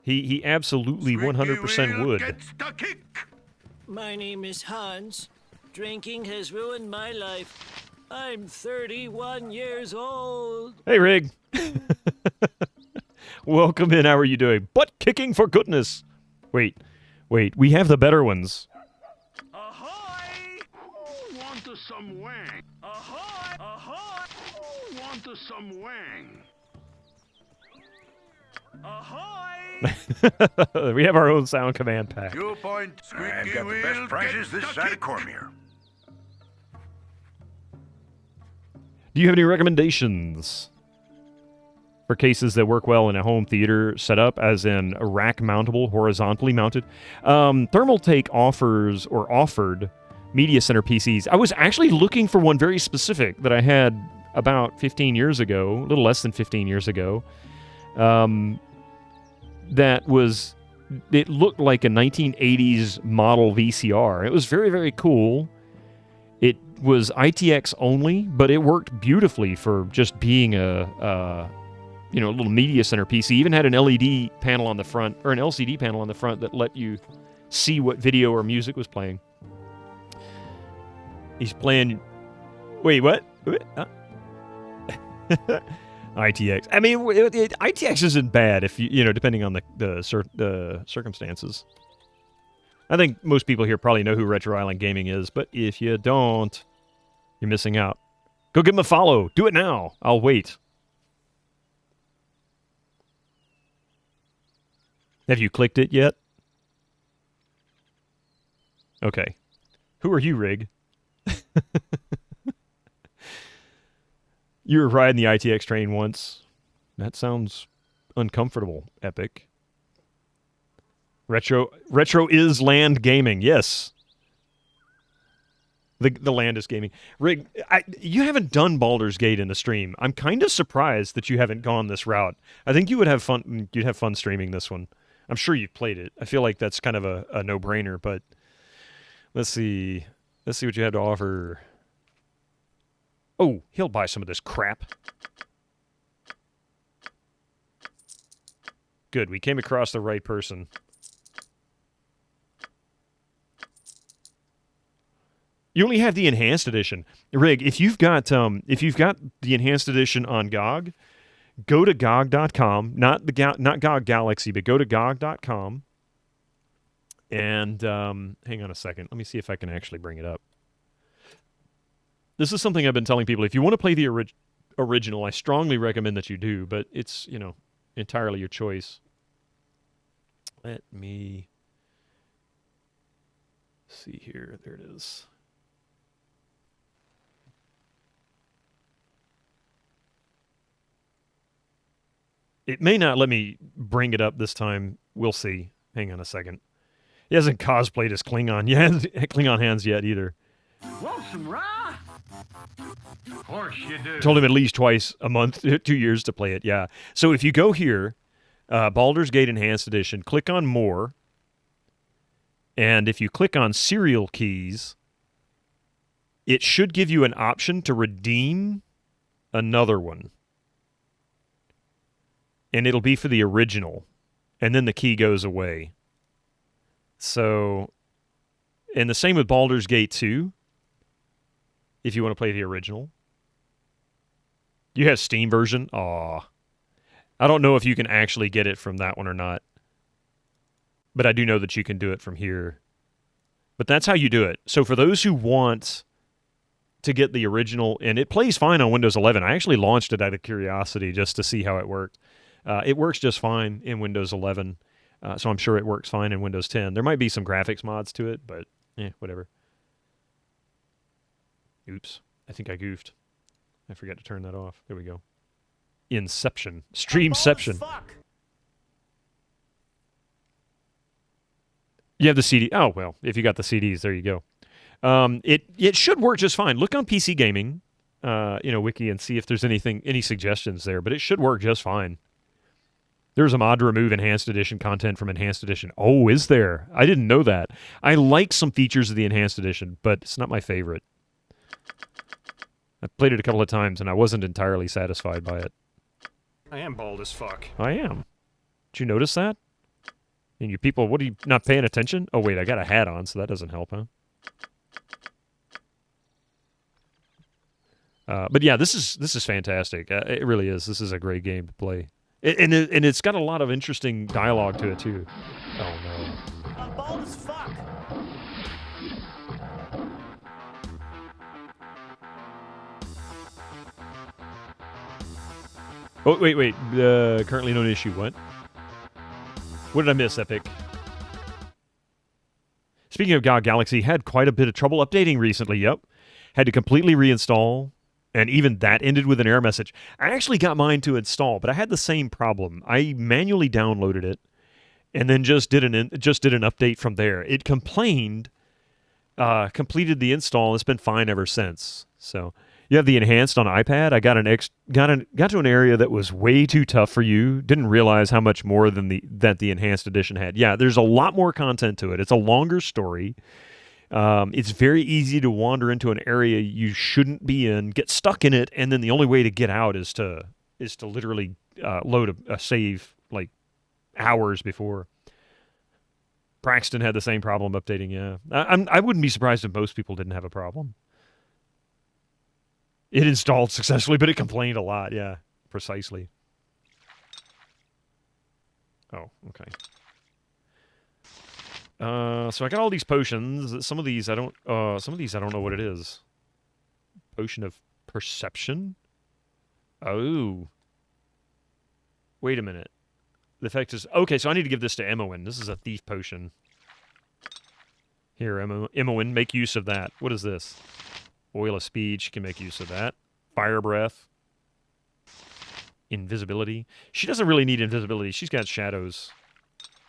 Speaker 1: He absolutely 100% would.
Speaker 2: Gets the kick.
Speaker 16: My name is Hans. Drinking has ruined my life. I'm 31 years old.
Speaker 1: Hey, Rig. Welcome in. How are you doing? Butt kicking for goodness. Wait. We have the better ones.
Speaker 13: Ahoy! Who want some wang? Ahoy! Ahoy! Who want some wang? Ahoy!
Speaker 1: We have our own sound command pack.
Speaker 2: You point,
Speaker 4: I've
Speaker 2: squeaky
Speaker 4: got the best
Speaker 2: wheel
Speaker 4: prizes
Speaker 2: gets
Speaker 4: this
Speaker 2: the
Speaker 4: side of
Speaker 2: kick.
Speaker 4: Cormier.
Speaker 1: Do you have any recommendations for cases that work well in a home theater setup, as in a rack mountable, horizontally mounted? Thermaltake offered media center PCs. I was actually looking for one very specific that I had about 15 years ago, a little less than 15 years ago. It looked like a 1980s model VCR. It was very, very cool. It was ITX only, but it worked beautifully for just being a little media center PC. Even had an LED panel on the front, or an LCD panel on the front that let you see what video or music was playing. He's playing... Wait, what? ITX. I mean, ITX isn't bad if depending on the circumstances. I think most people here probably know who Retro Island Gaming is, but if you don't, you're missing out. Go give him a follow. Do it now. I'll wait. Have you clicked it yet? Okay. Who are you, Rig? You were riding the ITX train once. That sounds uncomfortable, Epic. Retro is land gaming, yes. The land is gaming. Rig, you haven't done Baldur's Gate in the stream. I'm kind of surprised that you haven't gone this route. I think you would have fun. You'd have fun streaming this one. I'm sure you've played it. I feel like that's kind of a no-brainer, but let's see. Let's see what you have to offer. Oh, he'll buy some of this crap. Good, we came across the right person. You only have the enhanced edition. Rig, if you've got the enhanced edition on GOG, go to GOG.com, not GOG Galaxy, but go to GOG.com. And hang on a second. Let me see if I can actually bring it up. This is something I've been telling people. If you want to play the original, I strongly recommend that you do, but it's, entirely your choice. Let me see here. There it is. It may not let me bring it up this time. We'll see. Hang on a second. He hasn't cosplayed as Klingon hands yet either.
Speaker 13: Want some rye? Of course you do.
Speaker 1: Told him at least twice a month, 2 years to play it, yeah. So if you go here, Baldur's Gate Enhanced Edition, click on More, and if you click on Serial Keys, it should give you an option to redeem another one. And it'll be for the original. And then the key goes away. So, and the same with Baldur's Gate 2. If you want to play the original. You have Steam version? Aw. I don't know if you can actually get it from that one or not. But I do know that you can do it from here. But that's how you do it. So for those who want to get the original, and it plays fine on Windows 11. I actually launched it out of curiosity just to see how it worked. It works just fine in Windows 11. So I'm sure it works fine in Windows 10. There might be some graphics mods to it, but whatever. Oops. I think I goofed. I forgot to turn that off. There we go. Inception. Streamception. You have the CD. Oh, well, if you got the CDs, there you go. It should work just fine. Look on PC Gaming, wiki, and see if there's any suggestions there, but it should work just fine. There's a mod to remove Enhanced Edition content from Enhanced Edition. Oh, is there? I didn't know that. I like some features of the Enhanced Edition, but it's not my favorite. I played it a couple of times, and I wasn't entirely satisfied by it.
Speaker 10: I am bald as fuck.
Speaker 1: I am. Did you notice that? And you people, what are you not paying attention? Oh, wait, I got a hat on, so that doesn't help, huh? But yeah, this is fantastic. It really is. This is a great game to play. And it's got a lot of interesting dialogue to it, too. Oh, no.
Speaker 7: I'm bald as fuck.
Speaker 1: Oh, wait. Currently no issue. What? What did I miss, Epic? Speaking of GOG Galaxy, had quite a bit of trouble updating recently. Yep. Had to completely reinstall. And even that ended with an error message. I actually got mine to install, but I had the same problem. I manually downloaded it, and then just did an update from there. It complained, completed the install, and it's been fine ever since. So you have the enhanced on iPad. I got to an area that was way too tough for you. Didn't realize how much more than the enhanced edition had. Yeah, there's a lot more content to it. It's a longer story. It's very easy to wander into an area you shouldn't be in, get stuck in it, and then the only way to get out is to literally load a save like hours before. Braxton had the same problem updating. Yeah, I wouldn't be surprised if most people didn't have a problem. It installed successfully, but it complained a lot. Yeah, precisely. Oh, okay. So I got all these potions. Some of these I don't know what it is. Potion of perception? Oh. Wait a minute. The effect is... Okay, so I need to give this to Emoin. This is a thief potion. Here, Emoin, make use of that. What is this? Oil of speed. She can make use of that. Fire breath. Invisibility. She doesn't really need invisibility. She's got shadows.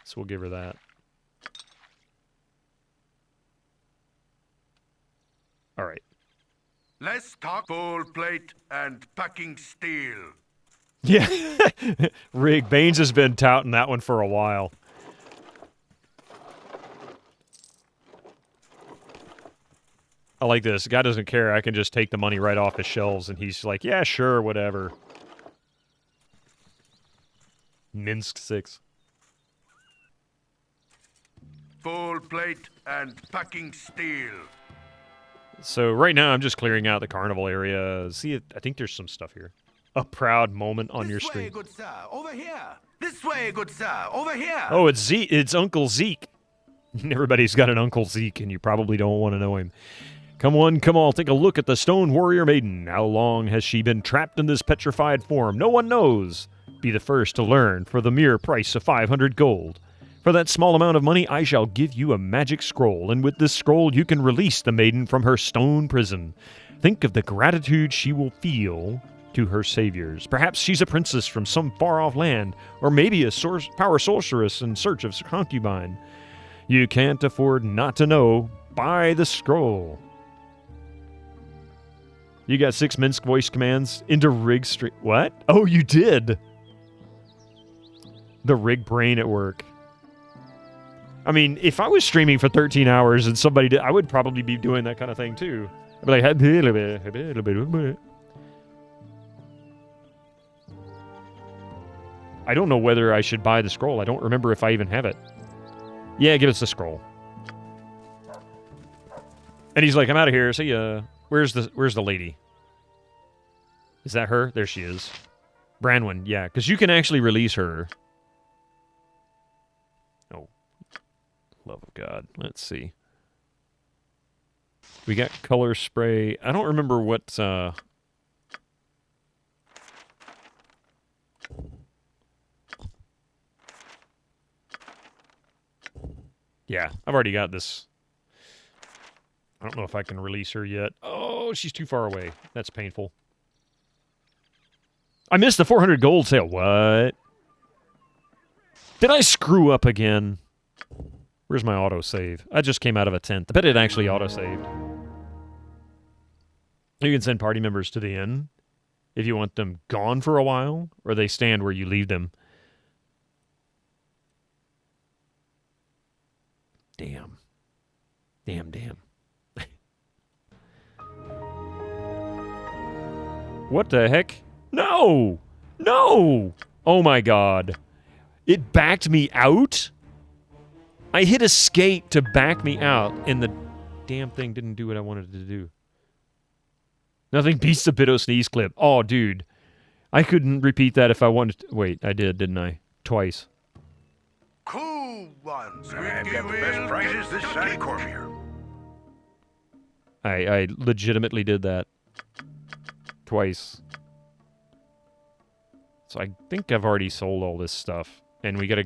Speaker 1: So we'll give her that. All right.
Speaker 2: Let's talk full plate and packing steel.
Speaker 1: Yeah. Rig, Baines has been touting that one for a while. I like this. The guy doesn't care. I can just take the money right off his shelves, and he's like, yeah, sure, whatever. Minsk 6.
Speaker 2: Full plate and packing steel.
Speaker 1: So right now I'm just clearing out the carnival area. See, I think there's some stuff here. A proud moment on your screen.
Speaker 2: This way, good sir. Over here. This way, good sir. Over here.
Speaker 1: Oh, it's Zeke. It's Uncle Zeke. Everybody's got an Uncle Zeke, and you probably don't want to know him. Come on, take a look at the stone warrior maiden. How long has she been trapped in this petrified form? No one knows. Be the first to learn for the mere price of 500 gold. For that small amount of money, I shall give you a magic scroll, and with this scroll you can release the maiden from her stone prison. Think of the gratitude she will feel to her saviors. Perhaps she's a princess from some far-off land, or maybe a power sorceress in search of a concubine. You can't afford not to know. Buy the scroll. You got 6 Minsk voice commands into Rig Street. What? Oh, you did. The Rig brain at work. I mean, if I was streaming for 13 hours and somebody did, I would probably be doing that kind of thing too. I'd be like, I don't know whether I should buy the scroll. I don't remember if I even have it. Yeah, give us the scroll. And he's like, I'm out of here. See ya. Where's the lady? Is that her? There she is. Branwen, yeah, because you can actually release her. Oh. Love of God. Let's see. We got color spray. I don't remember what... Yeah, I've already got this. I don't know if I can release her yet. Oh, she's too far away. That's painful. I missed the 400 gold sale. What? Did I screw up again? Where's my autosave? I just came out of a tent. I bet it actually autosaved. You can send party members to the inn if you want them gone for a while, or they stand where you leave them. Damn. Damn. What the heck? No! No! Oh my God. It backed me out? I hit escape to back me out, and the damn thing didn't do what I wanted it to do. Nothing beats the Bido sneeze clip. Oh, dude. I couldn't repeat that if I wanted to. Wait, I did, didn't I? Twice.
Speaker 2: Cool ones.
Speaker 4: I've got the best prizes this side of Cormier.
Speaker 1: I legitimately did that. Twice. So I think I've already sold all this stuff. And we've got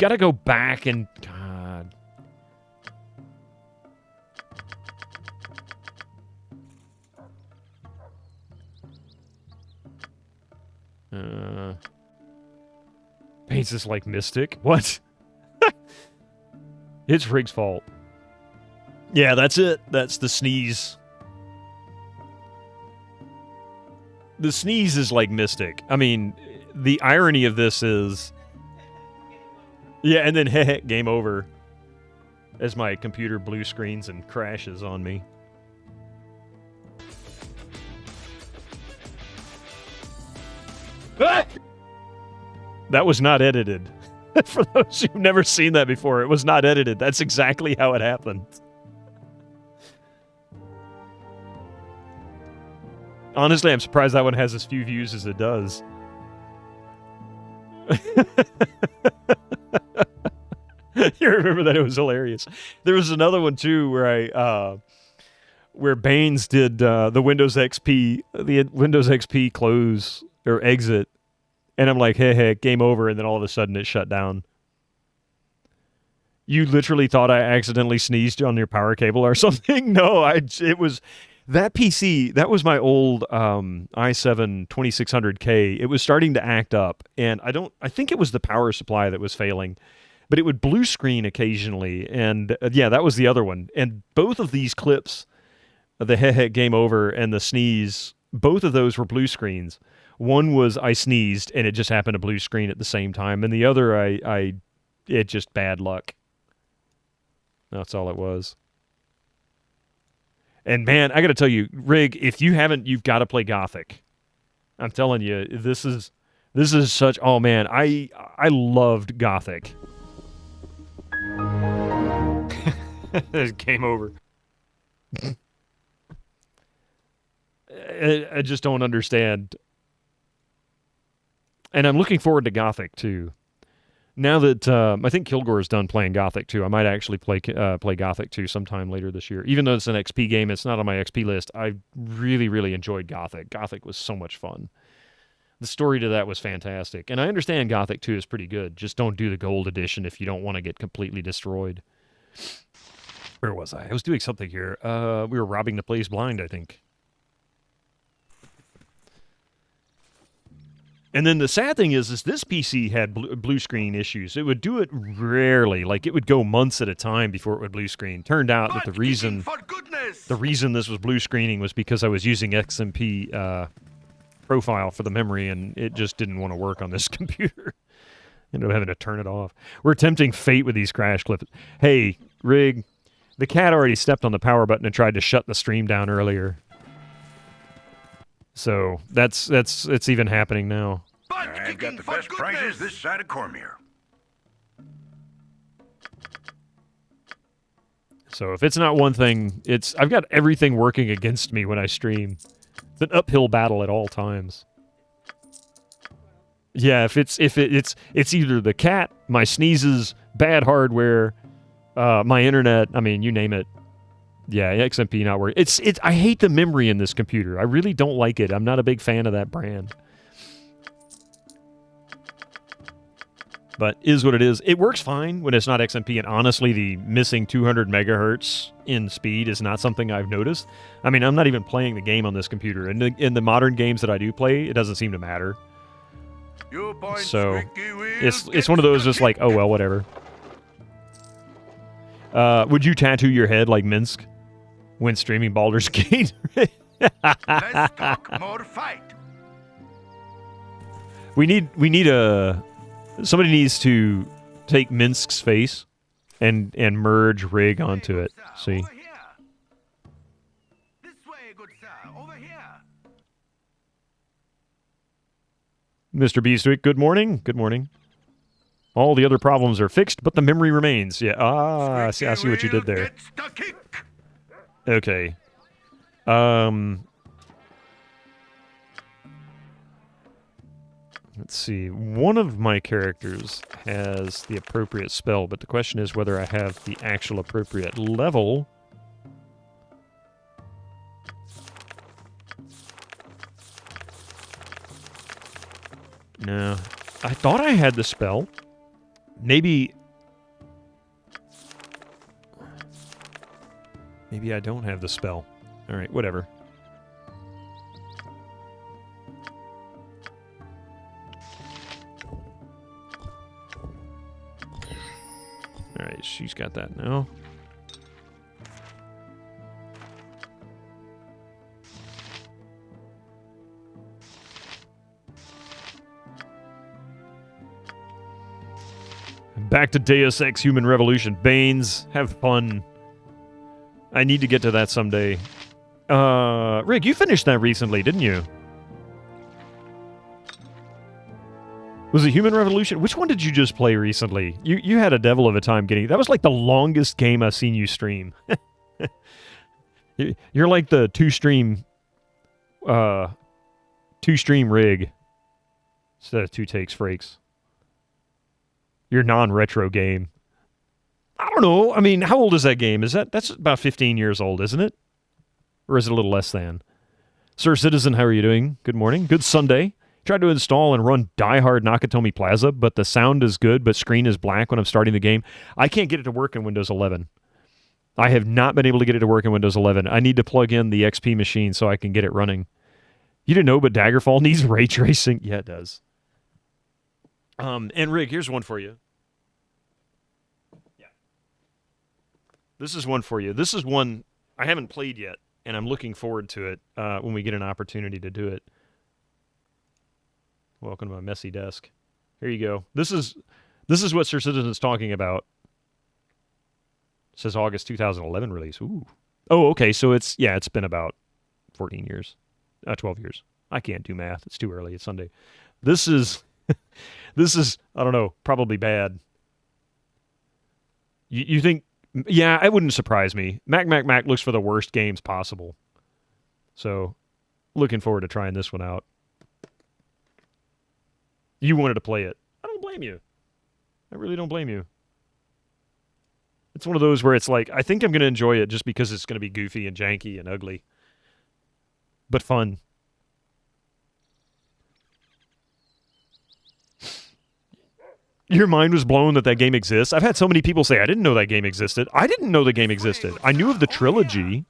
Speaker 1: to go back and... God. Paints this like Mystic? What? It's Rig's fault. Yeah, that's it. That's the sneeze. The sneeze is like Mystic. I mean, the irony of this is... Yeah, and then heh, game over. As my computer blue screens and crashes on me. Ah! That was not edited. For those who've never seen that before, it was not edited. That's exactly how it happened. Honestly, I'm surprised that one has as few views as it does. You remember that? It was hilarious. There was another one too where where Baines did the Windows XP close or exit, and I'm like, hey, game over, and then all of a sudden it shut down. You literally thought I accidentally sneezed on your power cable or something? No, it was that PC. That was my old i7 2600K. It was starting to act up, and I think it was the power supply that was failing. But it would blue screen occasionally, and yeah, that was the other one. And both of these clips, the heh game over and the sneeze, both of those were blue screens. One was I sneezed and it just happened to blue screen at the same time, and the other it just bad luck. That's all it was. And man, I got to tell you, Rig, if you haven't, you've got to play Gothic. I'm telling you, this is such. Oh man, I loved Gothic. Game over. I just don't understand. And I'm looking forward to Gothic too. Now that I think Kilgore's done playing Gothic 2, I might actually play Gothic 2 sometime later this year. Even though it's an XP game, it's not on my XP list. I really, really enjoyed Gothic. Gothic was so much fun. The story to that was fantastic. And I understand Gothic 2 is pretty good. Just don't do the gold edition if you don't want to get completely destroyed. Where was I? I was doing something here. We were robbing the place blind, I think. And then the sad thing is this PC had blue screen issues. It would do it rarely. Like, it would go months at a time before it would blue screen. Turned out that the reason this was blue screening was because I was using XMP profile for the memory, and it just didn't want to work on this computer. Ended up having to turn it off. We're tempting fate with these crash clips. Hey, Rig, the cat already stepped on the power button and tried to shut the stream down earlier. So it's even happening now.
Speaker 4: I've got the best prices this side of Cormier.
Speaker 1: So if it's not one thing, I've got everything working against me when I stream. It's an uphill battle at all times. Yeah, it's either the cat, my sneezes, bad hardware, my internet, I mean, you name it. Yeah, XMP not working. I hate the memory in this computer. I really don't like it. I'm not a big fan of that brand. But is what it is. It works fine when it's not XMP, and honestly, the missing 200 megahertz in speed is not something I've noticed. I mean, I'm not even playing the game on this computer. In the modern games that I do play, it doesn't seem to matter. So it's one of those just like, oh well, whatever. Would you tattoo your head like Minsk when streaming Baldur's Gate?
Speaker 2: Let's talk more fight.
Speaker 1: We need somebody needs to take Minsk's face and merge Rig onto it. See?
Speaker 2: This way, good sir. Over here.
Speaker 1: Mr. Beastwick, good morning. Good morning. All the other problems are fixed, but the memory remains. Yeah. I see what you did there. Okay. Let's see. One of my characters has the appropriate spell, but the question is whether I have the actual appropriate level. No. I thought I had the spell. Maybe I don't have the spell. All right, whatever. All right, she's got that now. Back to Deus Ex Human Revolution. Banes, have fun. I need to get to that someday. Rick, you finished that recently, didn't you? Was it Human Revolution? Which one did you just play recently? You had a devil of a time getting... That was like the longest game I've seen you stream. You're like the two-stream rig. Instead of two takes frakes. Your non-retro game. I don't know. I mean, how old is that game? That's about 15 years old, isn't it? Or is it a little less than? Sir Citizen, how are you doing? Good morning. Good Sunday. Tried to install and run Die Hard Nakatomi Plaza, but the sound is good, but screen is black when I'm starting the game. I can't get it to work in Windows 11. I have not been able to get it to work in Windows 11. I need to plug in the XP machine so I can get it running. You didn't know, but Daggerfall needs ray tracing. Yeah, it does. And Rick, here's one for you. Yeah. This is one for you. This is one I haven't played yet, and I'm looking forward to it when we get an opportunity to do it. Welcome to my messy desk. Here you go. This is what Sir Citizen's talking about. It says August 2011 release. Ooh. Oh, okay. So it's been about 14 years. 12 years. I can't do math. It's too early. It's Sunday. This is I don't know, probably bad. You think? Yeah, it wouldn't surprise me. Mac looks for the worst games possible. So, looking forward to trying this one out. You wanted to play it. I don't blame you. I really don't blame you. It's one of those where it's like, I think I'm going to enjoy it just because it's going to be goofy and janky and ugly. But fun. Your mind was blown that game exists? I've had so many people say, I didn't know that game existed. I didn't know the game existed. I knew of the trilogy,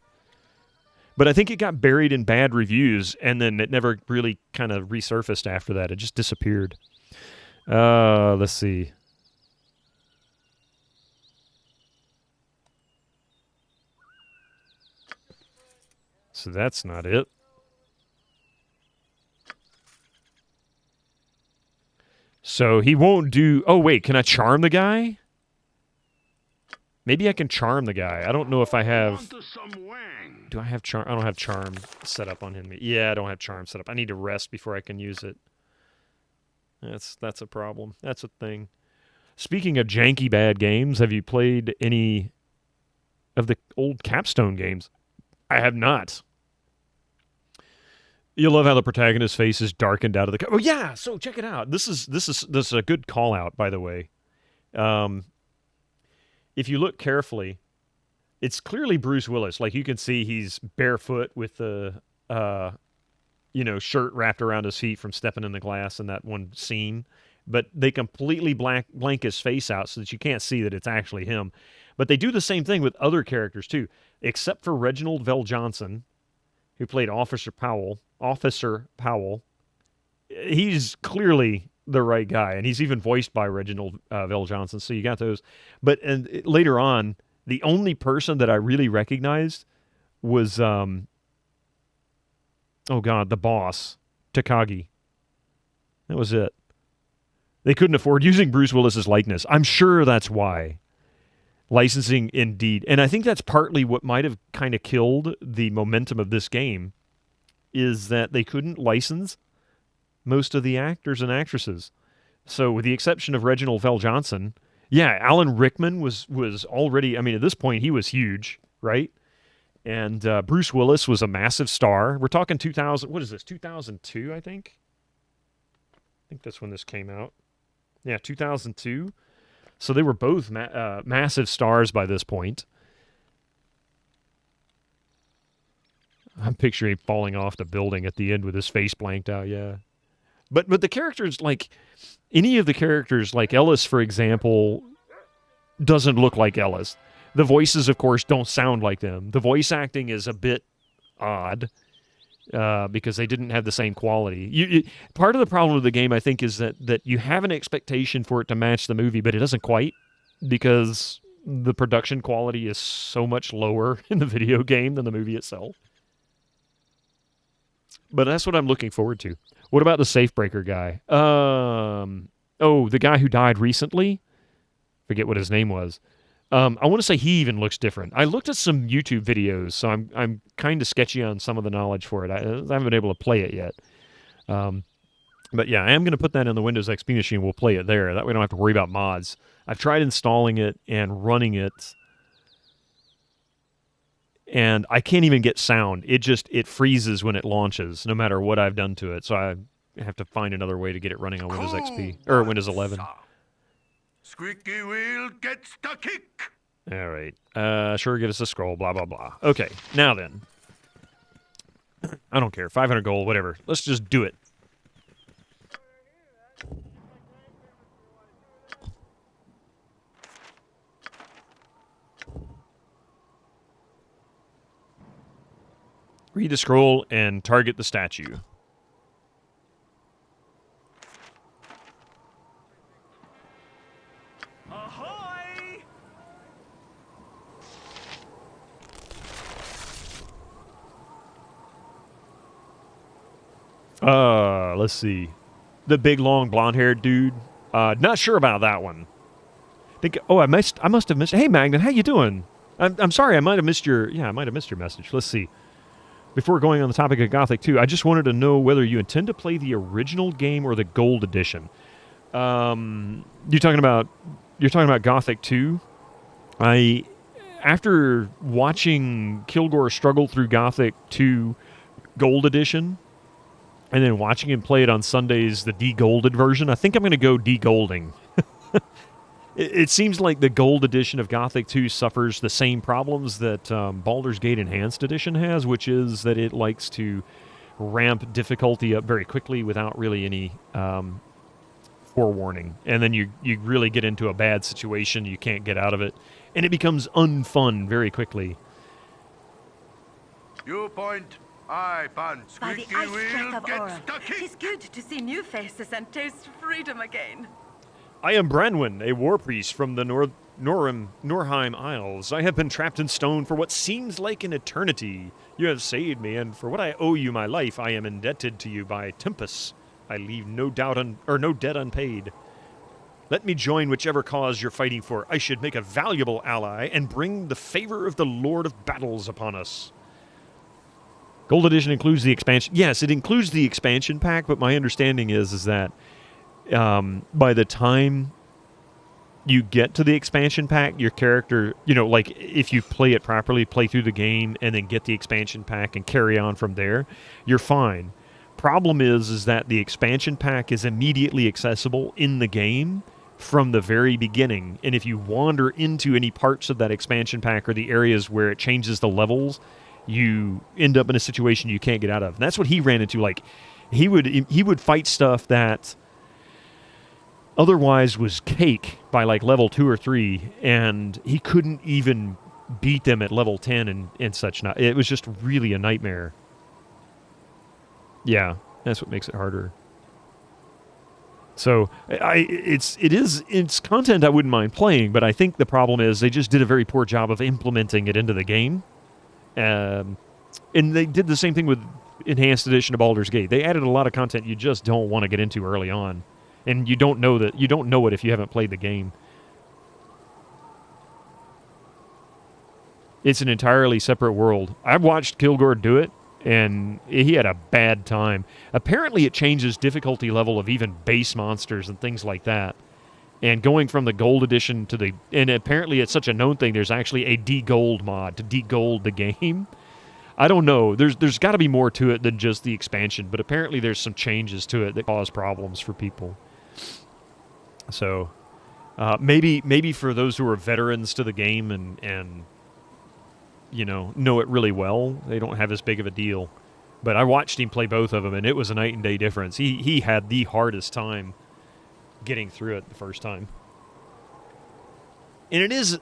Speaker 1: but I think it got buried in bad reviews, and then it never really kind of resurfaced after that. It just disappeared. Let's see. So that's not it. So he won't do... Oh, wait, can I charm the guy? Maybe I can charm the guy. I don't know if I have... Do I have charm? I don't have charm set up on him. Yeah, I don't have charm set up. I need to rest before I can use it. That's a problem. That's a thing. Speaking of janky bad games, have you played any of the old Capstone games? I have not. You love how the protagonist's face is darkened out of the... Oh, yeah! So, check it out. This is a good call-out, by the way. If you look carefully, it's clearly Bruce Willis. Like, you can see he's barefoot with the, shirt wrapped around his feet from stepping in the glass in that one scene. But they completely blank his face out so that you can't see that it's actually him. But they do the same thing with other characters, too, except for Reginald Vell Johnson, who played Officer Powell. He's clearly the right guy, and he's even voiced by Reginald Vell Johnson, so you got those. But later on, the only person that I really recognized was, the boss, Takagi. That was it. They couldn't afford using Bruce Willis's likeness. I'm sure that's why. Licensing, indeed. And I think that's partly what might have kind of killed the momentum of this game, is that they couldn't license most of the actors and actresses. So with the exception of Reginald Vell Johnson, yeah, Alan Rickman was already, I mean, at this point, he was huge, right? And Bruce Willis was a massive star. We're talking 2000, what is this, 2002, I think? I think that's when this came out. Yeah, 2002. So they were both massive stars by this point. I'm picturing falling off the building at the end with his face blanked out, yeah. But the characters, like, any of the characters, like Ellis, for example, doesn't look like Ellis. The voices, of course, don't sound like them. The voice acting is a bit odd because they didn't have the same quality. Part of the problem with the game, I think, is that you have an expectation for it to match the movie, but it doesn't quite, because the production quality is so much lower in the video game than the movie itself. But that's what I'm looking forward to. What about the Safebreaker guy? The guy who died recently? Forget what his name was. I want to say he even looks different. I looked at some YouTube videos, so I'm kind of sketchy on some of the knowledge for it. I haven't been able to play it yet. But yeah, I am going to put that in the Windows XP machine. We'll play it there. That way I don't have to worry about mods. I've tried installing it and running it, and I can't even get sound. It freezes when it launches, no matter what I've done to it. So I have to find another way to get it running on Windows XP, or Windows 11.
Speaker 2: Squeaky wheel gets the kick.
Speaker 1: All right. Sure, get us a scroll, blah, blah, blah. Okay, now then. I don't care. 500 gold, whatever. Let's just do it. Read the scroll and target the statue. Let's see. The big, long, blonde-haired dude. Not sure about that one. I must have missed. Hey, Magnet, how you doing? I'm sorry, I might have missed your message. Let's see. Before going on the topic of Gothic 2, I just wanted to know whether you intend to play the original game or the Gold Edition. You're talking about Gothic 2. After watching Kilgore struggle through Gothic 2 Gold Edition, and then watching him play it on Sundays, the de-golded version, I think I'm going to go de-golding. It seems like the Gold Edition of Gothic 2 suffers the same problems that Baldur's Gate Enhanced Edition has, which is that it likes to ramp difficulty up very quickly without really any forewarning. And then you really get into a bad situation, you can't get out of it, and it becomes unfun very quickly.
Speaker 2: You point, I punch.
Speaker 8: By the
Speaker 2: Squeaky
Speaker 8: ice
Speaker 2: wheel
Speaker 8: strength of
Speaker 2: gets
Speaker 8: Aura,
Speaker 2: the kick.
Speaker 8: it is good to see new faces and taste freedom again.
Speaker 1: I am Branwen, a war priest from the Norheim Isles. I have been trapped in stone for what seems like an eternity. You have saved me, and for what I owe you my life, I am indebted to you by Tempus. I leave no debt unpaid. Let me join whichever cause you're fighting for. I should make a valuable ally and bring the favor of the Lord of Battles upon us. Gold Edition includes the expansion. Yes, it includes the expansion pack, but my understanding is that by the time you get to the expansion pack, your character, like if you play it properly, play through the game, and then get the expansion pack and carry on from there, you're fine. Problem is that the expansion pack is immediately accessible in the game from the very beginning, and if you wander into any parts of that expansion pack or the areas where it changes the levels, you end up in a situation you can't get out of. And that's what he ran into. Like, he would fight stuff that otherwise was cake by like level 2 or 3, and he couldn't even beat them at level 10 and such. Not, it was just really a nightmare. Yeah, that's what makes it harder. So it's content I wouldn't mind playing, but I think the problem is they just did a very poor job of implementing it into the game. And they did the same thing with Enhanced Edition of Baldur's Gate. They added a lot of content you just don't want to get into early on. And you don't know it if you haven't played the game. It's an entirely separate world. I've watched Kilgore do it, and he had a bad time. Apparently it changes difficulty level of even base monsters and things like that. And going from the Gold Edition to and apparently it's such a known thing, there's actually a de-gold mod to de-gold the game. I don't know. There's got to be more to it than just the expansion, but apparently there's some changes to it that cause problems for people. So maybe for those who are veterans to the game and know it really well, they don't have as big of a deal. But I watched him play both of them, and it was a night and day difference. He had the hardest time getting through it the first time. And it is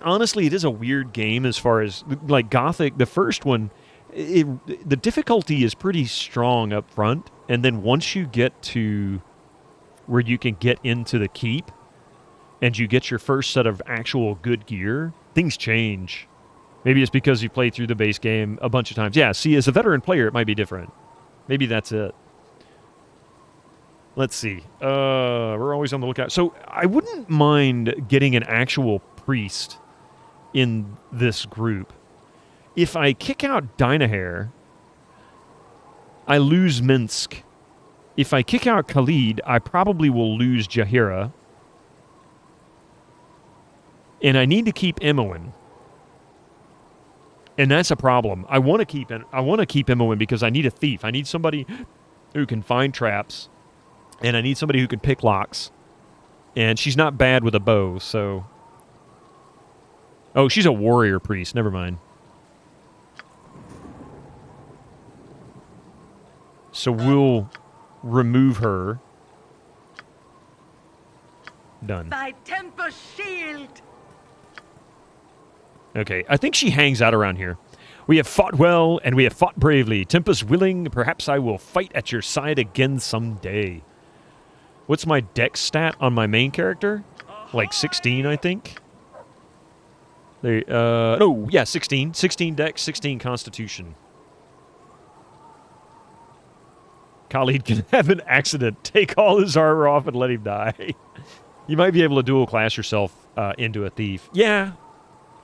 Speaker 1: a weird game as far as, like, Gothic, the first one, the difficulty is pretty strong up front, and then once you get to where you can get into the keep, and you get your first set of actual good gear, things change. Maybe it's because you played through the base game a bunch of times. Yeah, see, as a veteran player, it might be different. Maybe that's it. Let's see. We're always on the lookout. So I wouldn't mind getting an actual priest in this group. If I kick out Dynahair, I lose Minsk. If I kick out Khalid, I probably will lose Jahira. And I need to keep Imoen. And that's a problem. I want to keep Imoen because I need a thief. I need somebody who can find traps. And I need somebody who can pick locks. And she's not bad with a bow, so... Oh, she's a warrior priest. Never mind. So we'll remove her. Done.
Speaker 8: By Tempest Shield!
Speaker 1: Okay, I think she hangs out around here. We have fought well, and we have fought bravely. Tempest willing, perhaps I will fight at your side again someday. What's my dex stat on my main character? Like 16, I think. Oh, yeah, 16. 16 dex, 16 constitution. Khalid can have an accident. Take all his armor off and let him die. You might be able to dual class yourself into a thief. Yeah,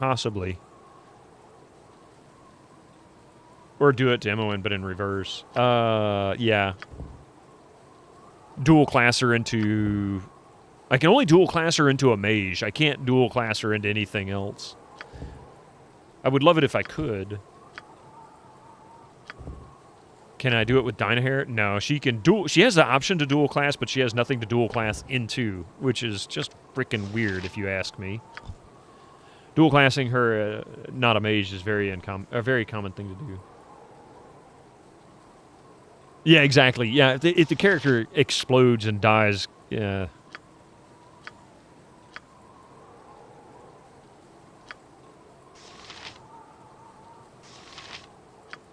Speaker 1: possibly. Or do it to Imoen, but in reverse. Yeah. Dual class her into... I can only dual class her into a mage. I can't dual class her into anything else. I would love it if I could. Can I do it with Dynahair? No, she can dual... She has the option to dual class, but she has nothing to dual class into, which is just freaking weird if you ask me. Dual classing her, not a mage, is a very common thing to do. Yeah, exactly. Yeah, if the character explodes and dies, yeah.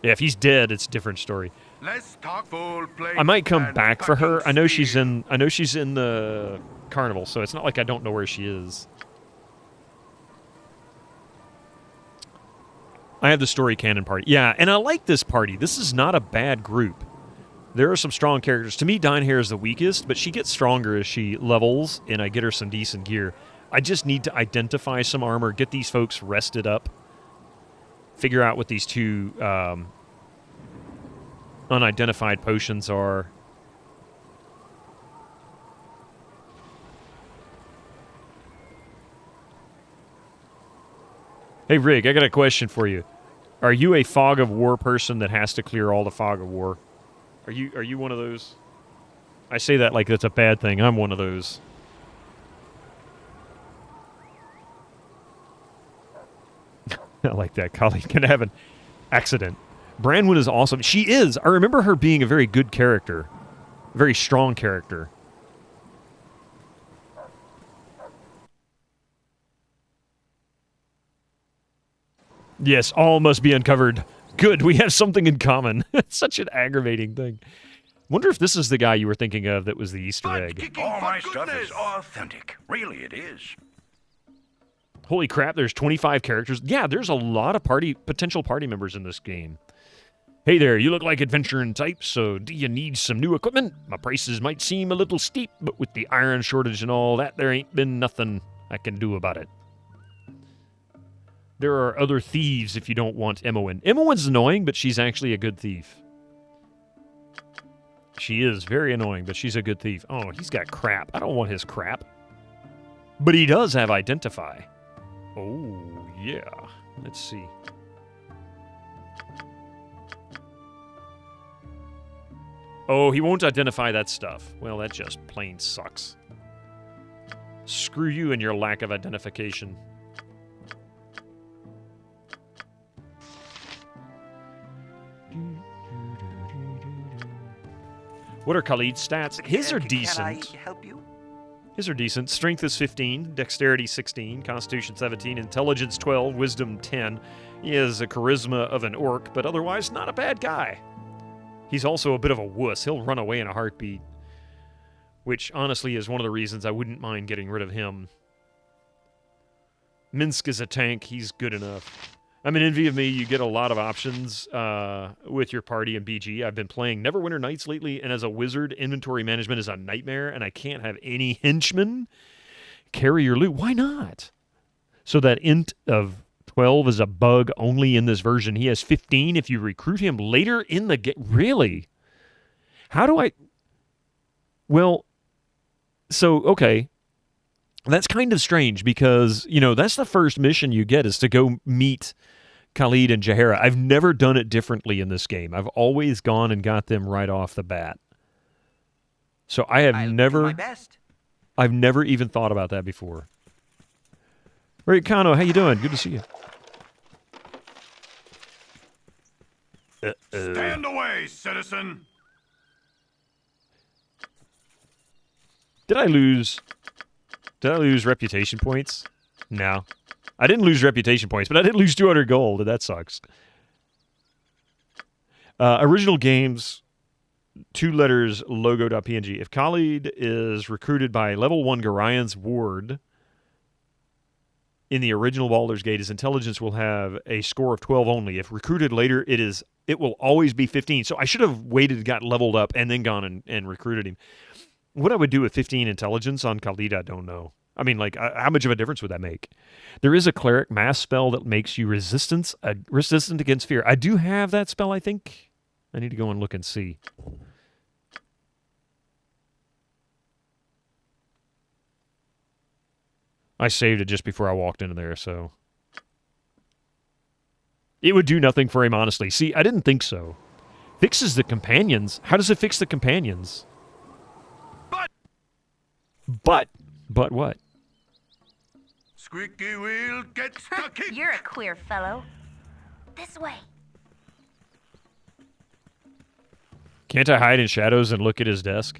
Speaker 1: Yeah, if he's dead, it's a different story.
Speaker 2: Let's talk full plate.
Speaker 1: I might come back for her. I know she's in the carnival, so it's not like I don't know where she is. I have the story canon party. Yeah, and I like this party. This is not a bad group. There are some strong characters. To me, Dinehair is the weakest, but she gets stronger as she levels, and I get her some decent gear. I just need to identify some armor, get these folks rested up, figure out what these two unidentified potions are. Hey, Rig, I got a question for you. Are you a fog of war person that has to clear all the fog of war? Are you one of those? I say that like that's a bad thing. I'm one of those. I like that. Kali can have an accident. Branwen is awesome. She is. I remember her being a very good character. A very strong character. Yes, all must be uncovered. Good, we have something in common. It's such an aggravating thing. Wonder if this is the guy you were thinking of that was the Easter egg.
Speaker 4: All my stuff is authentic. Really, it is.
Speaker 1: Holy crap, there's 25 characters. Yeah, there's a lot of potential party members in this game. Hey there, you look like adventuring types, so do you need some new equipment? My prices might seem a little steep, but with the iron shortage and all that, there ain't been nothing I can do about it. There are other thieves if you don't want Imoen. Imoen's annoying, but she's actually a good thief. She is very annoying, but she's a good thief. Oh, he's got crap. I don't want his crap. But he does have Identify. Oh, yeah. Let's see. Oh, he won't identify that stuff. Well, that just plain sucks. Screw you and your lack of identification. What are Khalid's stats? His are decent.
Speaker 3: Can I help you?
Speaker 1: His are decent. Strength is 15, Dexterity 16, Constitution 17, Intelligence 12, Wisdom 10. He has a charisma of an orc, but otherwise not a bad guy. He's also a bit of a wuss. He'll run away in a heartbeat, which honestly is one of the reasons I wouldn't mind getting rid of him. Minsk is a tank. He's good enough. I'm an envy of me. You get a lot of options with your party in BG. I've been playing Neverwinter Nights lately, and as a wizard, inventory management is a nightmare, and I can't have any henchmen carry your loot. Why not? So that int of 12 is a bug only in this version. He has 15 if you recruit him later in the game. Really? How do I... Well, so, okay. That's kind of strange because, you know, that's the first mission you get is to go meet Khalid and Jaheira. I've never done it differently in this game. I've always gone and got them right off the bat. So I have never...
Speaker 3: do my best.
Speaker 1: I've never even thought about that before. Right, Kano, how you doing? Good to see you.
Speaker 4: Stand away, citizen!
Speaker 1: Did I lose reputation points? No. I didn't lose reputation points, but I did lose 200 gold, and that sucks. Original games, 2 letters, logo.png. If Khalid is recruited by level 1 Garayan's ward in the original Baldur's Gate, his intelligence will have a score of 12 only. If recruited later, it will always be 15. So I should have waited, got leveled up, and then gone and recruited him. What I would do with 15 intelligence on Khalid, I don't know. I mean, like, how much of a difference would that make? There is a cleric mass spell that makes you resistant against fear. I do have that spell, I think. I need to go and look and see. I saved it just before I walked into there, so... It would do nothing for him, honestly. See, I didn't think so. Fixes the companions. How does it fix the companions? But what?
Speaker 2: Squeaky wheel gets the kick.
Speaker 5: You're a queer fellow. This way.
Speaker 1: Can't I hide in shadows and look at his desk?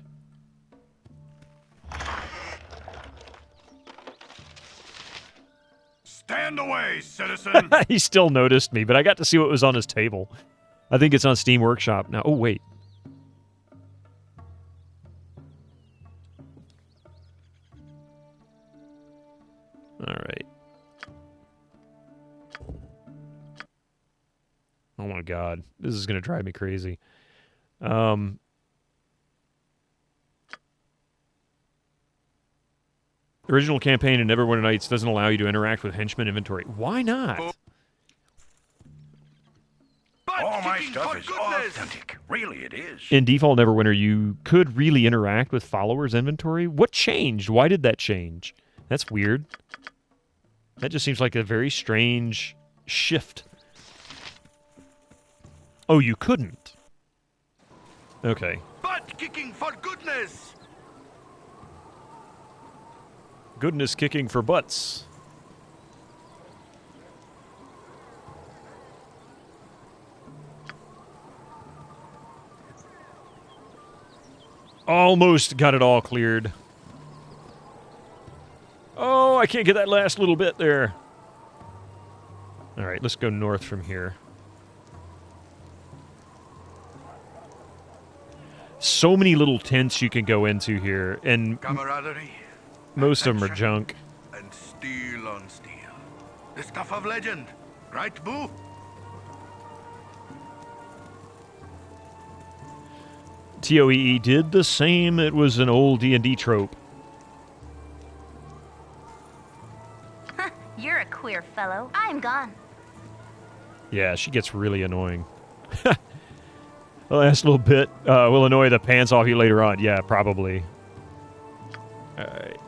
Speaker 4: Stand away, citizen!
Speaker 1: He still noticed me, but I got to see what was on his table. I think it's on Steam Workshop now. Oh, wait. All right. Oh my God, this is gonna drive me crazy. The original campaign in Neverwinter Nights doesn't allow you to interact with henchman inventory. Why not?
Speaker 4: All my stuff is authentic. Really, it is.
Speaker 1: In default Neverwinter, you could really interact with followers' inventory. What changed? Why did that change? That's weird. That just seems like a very strange shift. Oh, you couldn't. Okay.
Speaker 2: Butt kicking for goodness!
Speaker 1: Goodness kicking for butts. Almost got it all cleared. Oh, I can't get that last little bit there. All right, let's go north from here. So many little tents you can go into here, and
Speaker 2: Camaraderie.
Speaker 1: most of them are junk.
Speaker 2: And steel on steel. The stuff of legend. Right, Boo?
Speaker 1: TOEE did the same. It was an old D&D trope.
Speaker 5: You're a queer fellow. I'm gone.
Speaker 1: Yeah, she gets really annoying. The last little bit will annoy the pants off you later on. Yeah, probably. Alright.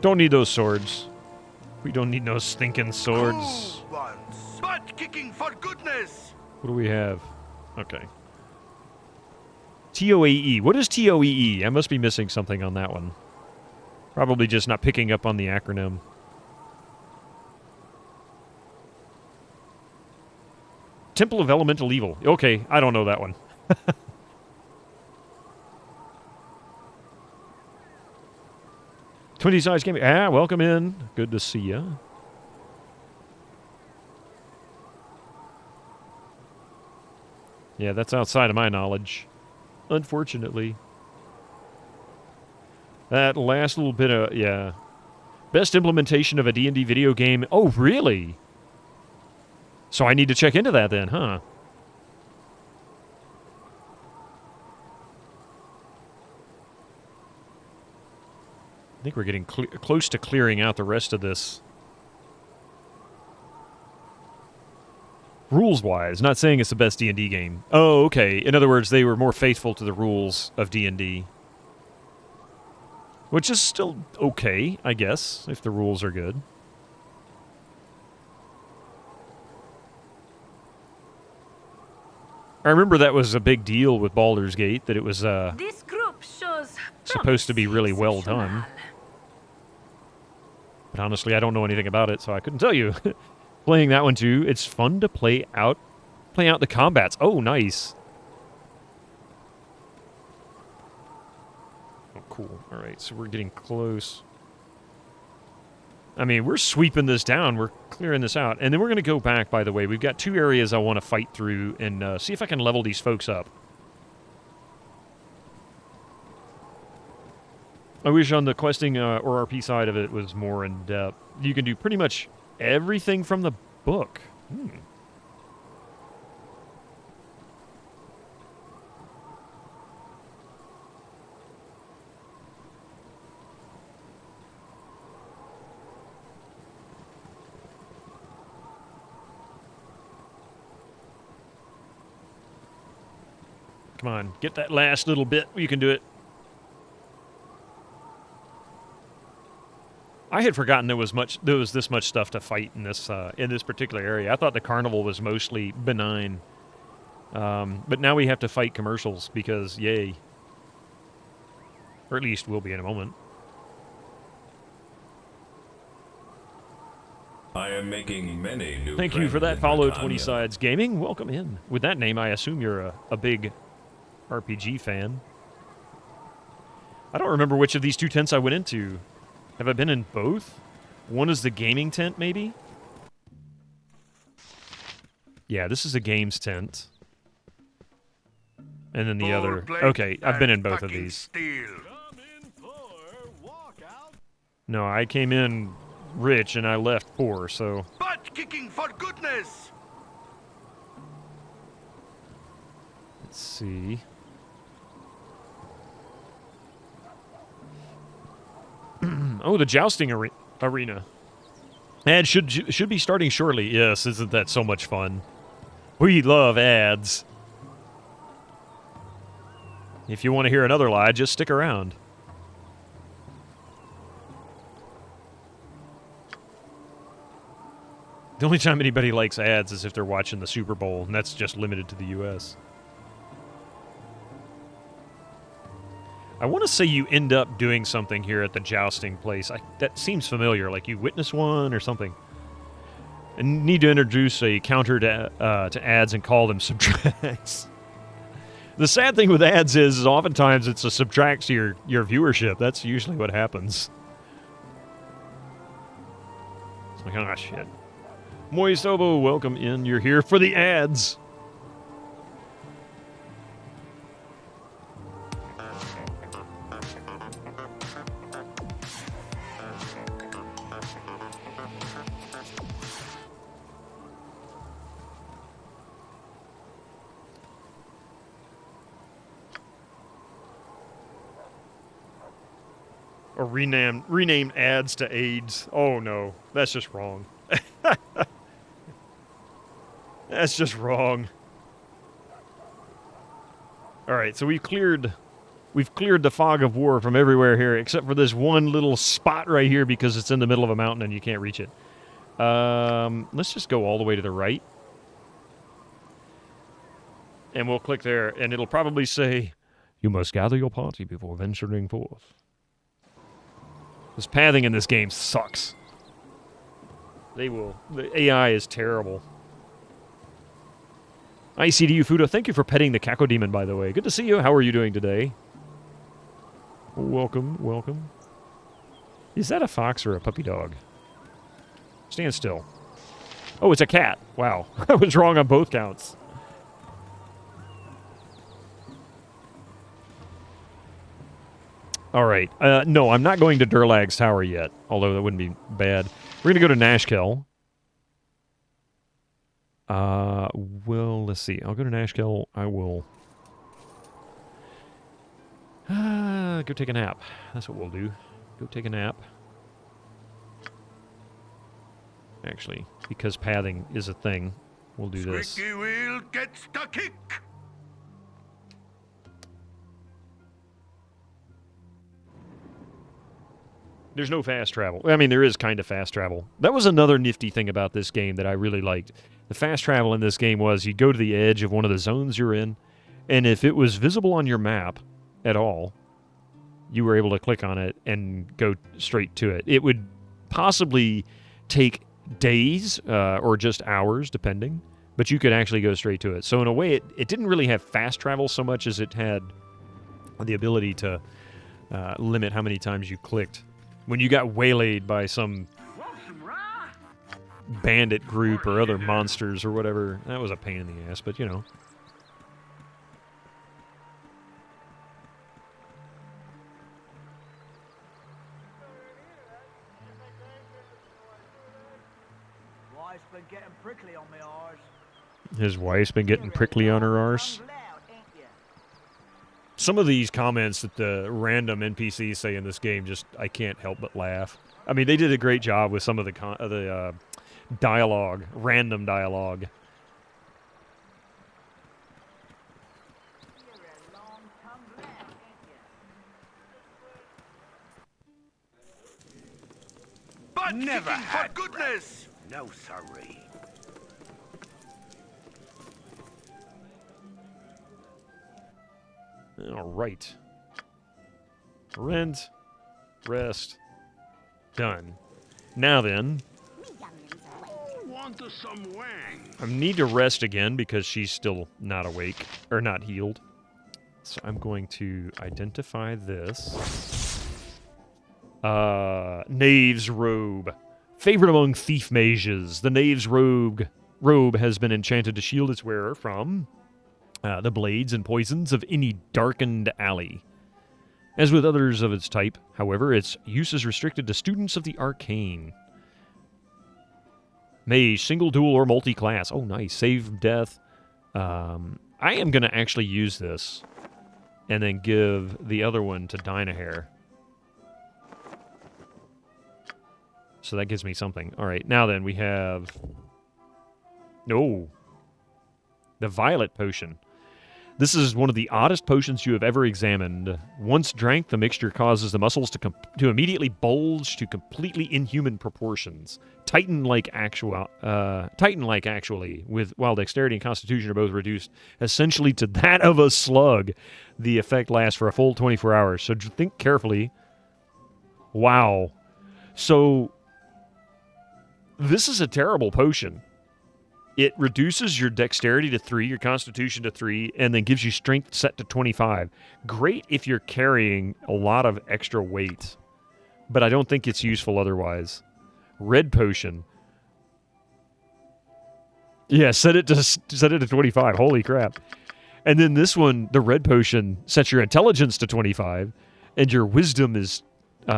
Speaker 1: Don't need those swords. We don't need no stinking swords.
Speaker 2: Butt kicking for goodness!
Speaker 1: What do we have? Okay. TOEE. What is TOEE? I must be missing something on that one. Probably just not picking up on the acronym. Temple of Elemental Evil. Okay, I don't know that one. 20 size gaming. Ah, welcome in. Good to see ya. Yeah, that's outside of my knowledge. Unfortunately. That last little bit of, yeah. Best implementation of a D&D video game. Oh, really? So I need to check into that then, huh? I think we're getting close to clearing out the rest of this. Rules-wise, not saying it's the best D&D game. Oh, okay. In other words, they were more faithful to the rules of D&D. Which is still okay, I guess, if the rules are good. I remember that was a big deal with Baldur's Gate, that it was
Speaker 8: This group shows
Speaker 1: supposed to be really well done. But honestly, I don't know anything about it, so I couldn't tell you. Playing that one too, it's fun to play out the combats. Oh, nice. Oh, cool. All right, so we're getting close. I mean, we're sweeping this down. We're clearing this out. And then we're going to go back, by the way. We've got 2 areas I want to fight through and see if I can level these folks up. I wish on the questing or RP side of it was more in depth. You can do pretty much everything from the book. Come on, get that last little bit. You can do it. I had forgotten there was this much stuff to fight in this particular area. I thought the carnival was mostly benign, but now we have to fight commercials because yay, or at least will be in a moment.
Speaker 11: I am making many new
Speaker 1: Thank you for that follow, 20 Sides Gaming. Welcome in. With that name, I assume you're a big RPG fan. I don't remember which of these 2 tents I went into. Have I been in both? One is the gaming tent, maybe? Yeah, this is a games tent. And then the other... Okay, I've been in both of these. No, I came in rich and I left poor, so...
Speaker 2: Butt kicking for goodness!
Speaker 1: Let's see. Oh, the jousting arena. Ads should be starting shortly. Yes, isn't that so much fun? We love ads. If you want to hear another lie, just stick around. The only time anybody likes ads is if they're watching the Super Bowl, and that's just limited to the U.S. I want to say you end up doing something here at the jousting place. That seems familiar, like you witness one or something. And need to introduce a counter to ads and call them subtracts. The sad thing with ads is oftentimes it's a subtract to your viewership. That's usually what happens. It's like, oh, shit. Moist Obo, welcome in. You're here for the ads. Or renamed ads to AIDS. Oh no, that's just wrong. That's just wrong. All right, so we've cleared the fog of war from everywhere here, except for this one little spot right here because it's in the middle of a mountain and you can't reach it. Let's just go all the way to the right, and we'll click there, and it'll probably say, "You must gather your party before venturing forth." This pathing in this game sucks. The AI is terrible. ICDU Fudo, thank you for petting the Kako Demon, by the way. Good to see you. How are you doing today? Welcome, welcome. Is that a fox or a puppy dog? Stand still. Oh, it's a cat. Wow. I was wrong on both counts. All right. No, I'm not going to Durlag's Tower yet, although that wouldn't be bad. We're going to go to Nashkel. Well, let's see. I'll go to Nashkel. I will go take a nap. That's what we'll do. Go take a nap. Actually, because pathing is a thing, we'll do this.
Speaker 2: Squeaky wheel gets the kick.
Speaker 1: There's no fast travel. I mean, there is kind of fast travel. That was another nifty thing about this game that I really liked. The fast travel in this game was you'd go to the edge of one of the zones you're in, and if it was visible on your map at all, you were able to click on it and go straight to it. It would possibly take days or just hours, depending, but you could actually go straight to it. So in a way, it didn't really have fast travel so much as it had the ability to limit how many times you clicked. When you got waylaid by some bandit group or other monsters or whatever, that was a pain in the ass, but you know.
Speaker 17: Wife's been getting prickly on my arse.
Speaker 1: His wife's been getting prickly on her arse. Some of these comments that the random NPCs say in this game, just I can't help but laugh. I mean, they did a great job with some of the dialogue, random dialogue.
Speaker 2: But
Speaker 6: Never
Speaker 2: chicken, for
Speaker 6: had
Speaker 2: goodness!
Speaker 6: No, sorry.
Speaker 1: All right. Rent, rest, done. Now then,
Speaker 2: Want some wang?
Speaker 1: I need to rest again because she's still not awake, or not healed. So I'm going to identify this. Knave's Robe. Favorite among thief mages, the Knave's Robe has been enchanted to shield its wearer from the blades and poisons of any darkened alley. As with others of its type, however, its use is restricted to students of the arcane. Mage, single, dual, or multi-class. Oh, nice. Save death. I I am going to actually use this and then give the other one to Dynahair. So that gives me something. All right, now then we have... Oh. The Violet Potion. This is one of the oddest potions you have ever examined. Once drank, the mixture causes the muscles to immediately bulge to completely inhuman proportions. Titan-like actually, while dexterity and constitution are both reduced essentially to that of a slug. The effect lasts for a full 24 hours. So think carefully. Wow. So this is a terrible potion. It reduces your dexterity to 3, your constitution to 3, and then gives you strength set to 25. Great if you're carrying a lot of extra weight, but I don't think it's useful otherwise. Red potion. Yeah, set it to 25. Holy crap. And then this one, the red potion, sets your intelligence to 25, and your wisdom is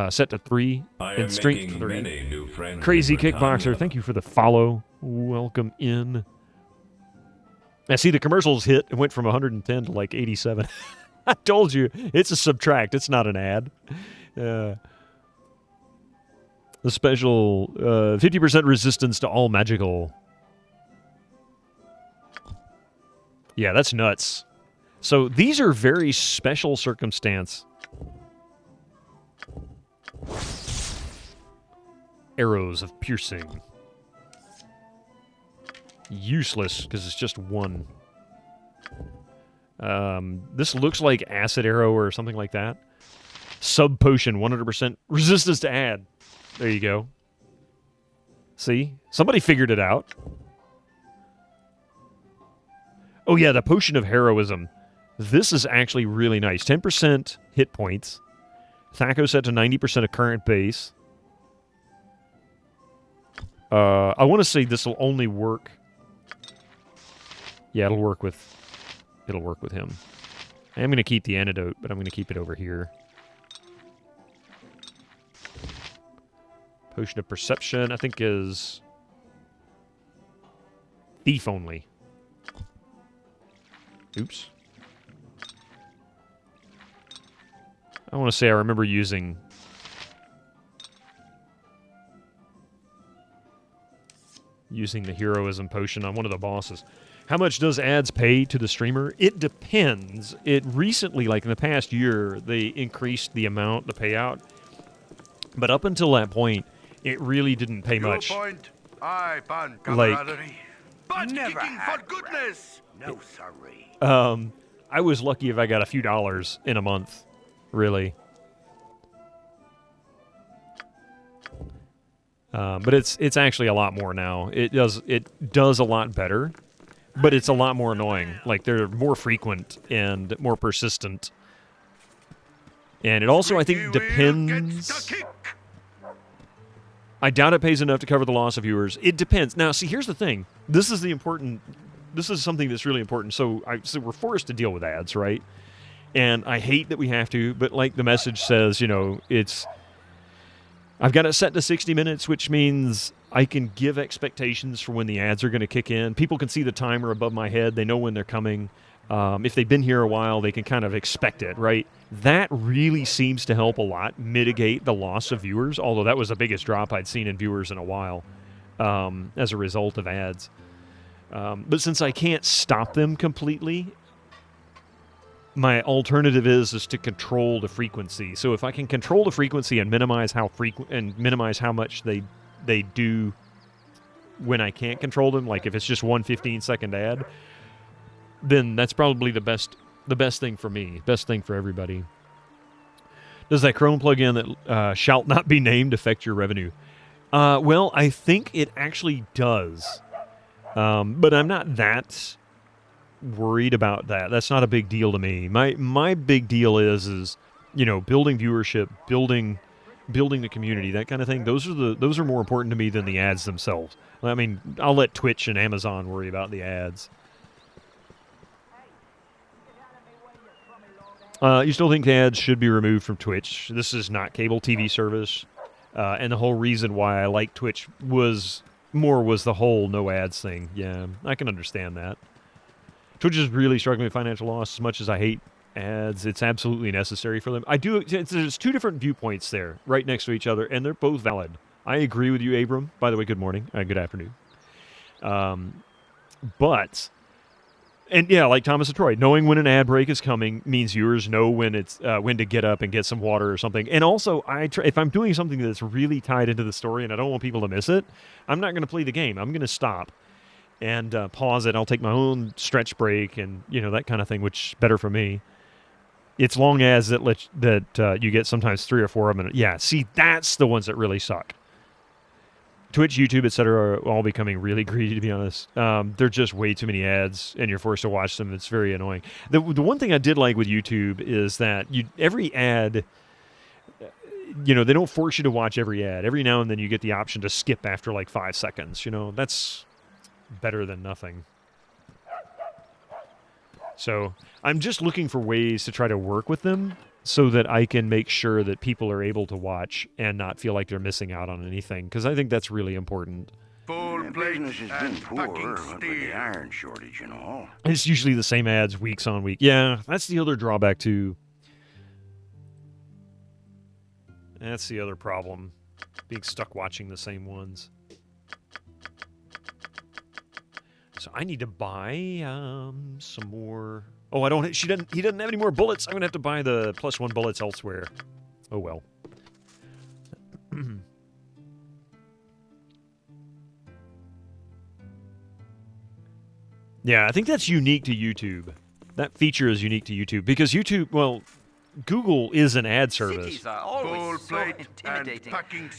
Speaker 1: set to 3, and strength to 3. Crazy Kickboxer, thank you for the follow. Welcome in. I see the commercials hit. It went from 110 to like 87. I told you, it's a subtract. It's not an ad. The special 50% resistance to all magical. Yeah, that's nuts. So these are very special circumstance. Arrows of piercing. Useless, because it's just 1. This looks like acid arrow or something like that. Sub potion, 100% resistance to add. There you go. See? Somebody figured it out. Oh yeah, the potion of heroism. This is actually really nice. 10% hit points. Thaco set to 90% of current base. I want to say this will only work. Yeah, it'll work with him. I am going to keep the antidote, but I'm going to keep it over here. Potion of perception, I think, is thief only. Oops. I want to say I remember using the heroism potion on one of the bosses. How much does ads pay to the streamer? It depends. It recently, like in the past year, they increased the amount, the payout. But up until that point, it really didn't pay much.
Speaker 2: Point. Aye, pan
Speaker 1: camaraderie.
Speaker 2: Butt kicking for goodness. No, sorry.
Speaker 1: I was lucky if I got a few dollars in a month, really. But it's actually a lot more now. It does a lot better, but it's a lot more annoying. Like, they're more frequent and more persistent. And it also, I think, depends. I doubt it pays enough to cover the loss of viewers. It depends. Now, see, here's the thing. This is something that's really important. So we're forced to deal with ads, right? And I hate that we have to, but like the message says, you know, I've got it set to 60 minutes, which means I can give expectations for when the ads are going to kick in. People can see the timer above my head. They know when they're coming. If they've been here a while, they can kind of expect it, right? That really seems to help a lot mitigate the loss of viewers, although that was the biggest drop I'd seen in viewers in a while as a result of ads. But since I can't stop them completely, my alternative is to control the frequency. So if I can control the frequency and minimize how much they do when I can't control them, like if it's just one 15-second ad, then that's probably the best thing for me, best thing for everybody. Does that Chrome plugin that shall not be named affect your revenue? Well, I think it actually does, but I'm not that worried about that. That's not a big deal to me. My big deal is building viewership, building the community, that kind of thing. Those are more important to me than the ads themselves. I mean, I'll let Twitch and Amazon worry about the ads. You still think the ads should be removed from Twitch? This is not cable TV service, and the whole reason why I like Twitch was the whole no ads thing. Yeah, I can understand that. Twitch is really struggling with financial loss. As much as I hate ads, it's absolutely necessary for them. There's two different viewpoints there, right next to each other, and they're both valid. I agree with you, Abram. By the way, good morning, good afternoon. But, and yeah, like Thomas and Troy, knowing when an ad break is coming means viewers know when it's when to get up and get some water or something. And also, if I'm doing something that's really tied into the story and I don't want people to miss it, I'm not going to play the game. I'm going to stop and pause it. I'll take my own stretch break and that kind of thing, which is better for me. It's long as that you get sometimes 3 or 4 of them. Yeah, see, that's the ones that really suck. Twitch, YouTube, etc. are all becoming really greedy, to be honest. They're just way too many ads, and you're forced to watch them. It's very annoying. The one thing I did like with YouTube is that every ad, they don't force you to watch every ad. Every now and then you get the option to skip after like 5 seconds. That's better than nothing. So I'm just looking for ways to try to work with them so that I can make sure that people are able to watch and not feel like they're missing out on anything, because I think that's really important.
Speaker 4: Business has been poor with the iron shortage and all.
Speaker 1: It's usually the same ads weeks on week. Yeah, that's the other drawback too. That's the other problem, being stuck watching the same ones. So I need to buy some more. Oh, I don't. He doesn't have any more bullets. I'm gonna have to buy the +1 bullets elsewhere. Oh well. Yeah, I think that's unique to YouTube. That feature is unique to YouTube because YouTube, well, Google is an ad service.
Speaker 3: Cities are always so intimidating.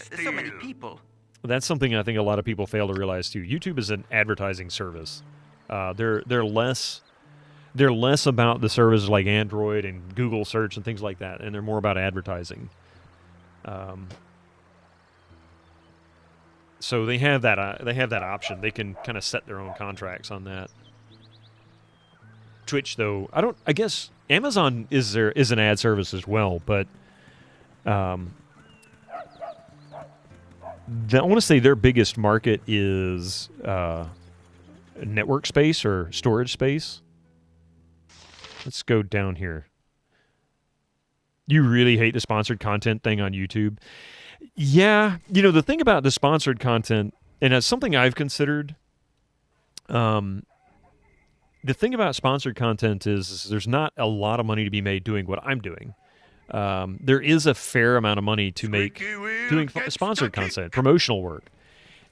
Speaker 3: There's so many people.
Speaker 1: That's something I think a lot of people fail to realize too. YouTube is an advertising service. They're less about the services like Android and Google search and things like that, and they're more about advertising. So they have that option. They can kind of set their own contracts on that. Twitch, though, I guess Amazon is an ad service as well, but I want to say their biggest market is network space or storage space. Let's go down here. You really hate the sponsored content thing on YouTube? Yeah, the thing about the sponsored content, and it's something I've considered, the thing about sponsored content is there's not a lot of money to be made doing what I'm doing. There is a fair amount of money to make doing sponsored content, promotional work.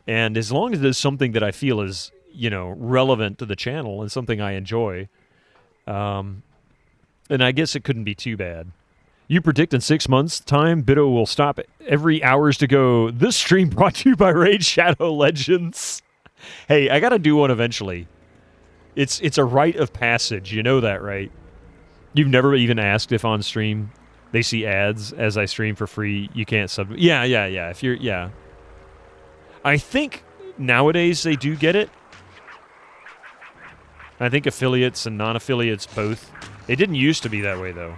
Speaker 1: And as long as there's something that I feel is, relevant to the channel and something I enjoy, then I guess it couldn't be too bad. You predict in 6 months' time, Bitto will stop every hours to go, this stream brought to you by Raid Shadow Legends. Hey, I got to do one eventually. It's a rite of passage. You know that, right? You've never even asked if on stream they see ads as I stream for free. You can't sub. Yeah. If you're, yeah. I think nowadays they do get it. I think affiliates and non-affiliates both. It didn't used to be that way, though.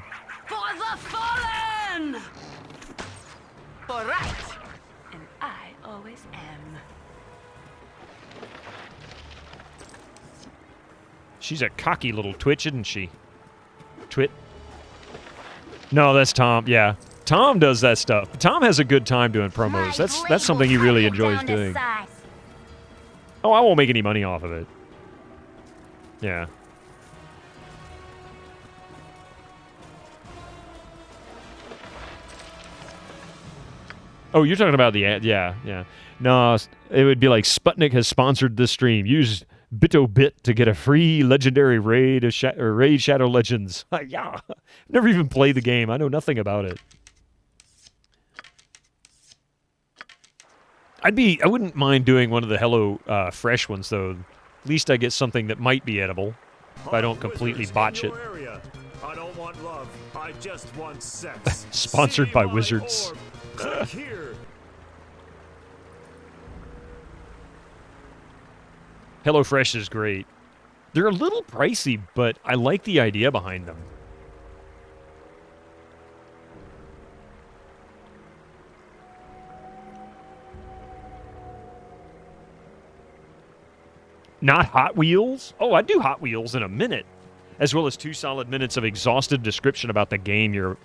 Speaker 8: For the fallen! For right! And I always am.
Speaker 1: She's a cocky little twitch, isn't she? Twit? No, that's Tom. Yeah. Tom does that stuff. Tom has a good time doing promos. That's something he really enjoys doing. Oh, I won't make any money off of it. Yeah. Oh, you're talking about the ad? Yeah. No, it would be like Sputnik has sponsored this stream. Use BitoBit to get a free legendary raid Raid Shadow Legends. Yeah. Never even played the game. I know nothing about it. I wouldn't mind doing one of the Hello Fresh ones, though. At least I get something that might be edible if I don't completely botch it.
Speaker 11: I don't want love. I just want sex.
Speaker 1: Sponsored by Wizards.
Speaker 11: Click here.
Speaker 1: HelloFresh is great. They're a little pricey, but I like the idea behind them. Not Hot Wheels? Oh, I'd do Hot Wheels in a minute. As well as 2 solid minutes of exhaustive description about the game
Speaker 2: Choose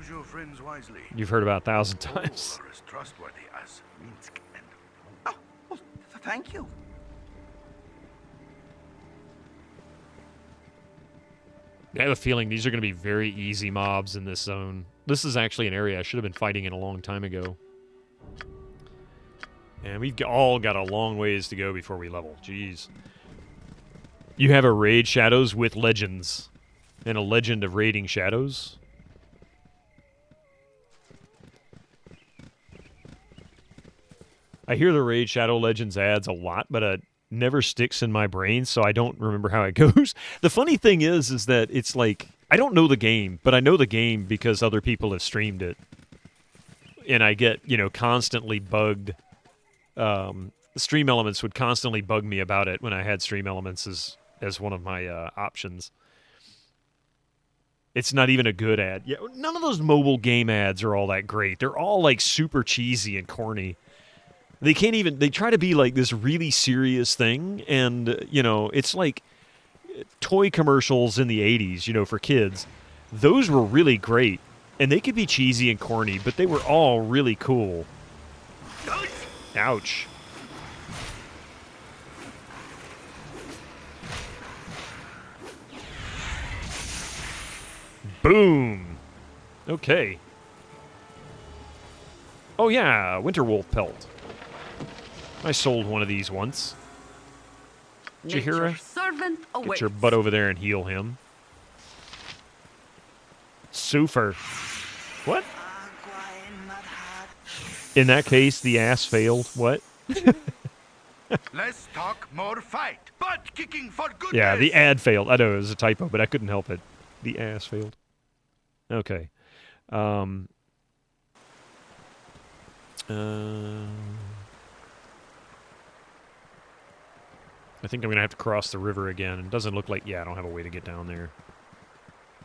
Speaker 2: your friends wisely.
Speaker 1: you've heard about 1,000 times.
Speaker 2: Are as trustworthy as Minsk and...
Speaker 3: Thank you.
Speaker 1: I have a feeling these are going to be very easy mobs in this zone. This is actually an area I should have been fighting in a long time ago. And we've all got a long ways to go before we level. Jeez. You have a Raid Shadows with Legends. And a Legend of Raiding Shadows. I hear the Raid Shadow Legends ads a lot, but it never sticks in my brain, so I don't remember how it goes. The funny thing is that it's like, I don't know the game, but I know the game because other people have streamed it. And I get, constantly bugged. Stream Elements would constantly bug me about it when I had Stream Elements as one of my options. It's not even a good ad. Yeah, none of those mobile game ads are all that great. They're all like super cheesy and corny. They try to be like this really serious thing, and, it's like toy commercials in the 80s, for kids. Those were really great, and they could be cheesy and corny, but they were all really cool. Ouch. Boom. Okay. Oh yeah, Winterwolf pelt. I sold one of these once. Jahira, get your butt over there and heal him. Super. What? In that case, the ass failed. What?
Speaker 2: Less talk, more fight. Butt kicking for goodness.
Speaker 1: Yeah, the ad failed. I know it was a typo, but I couldn't help it. The ass failed. Okay. I think I'm going to have to cross the river again. It doesn't look like... Yeah, I don't have a way to get down there.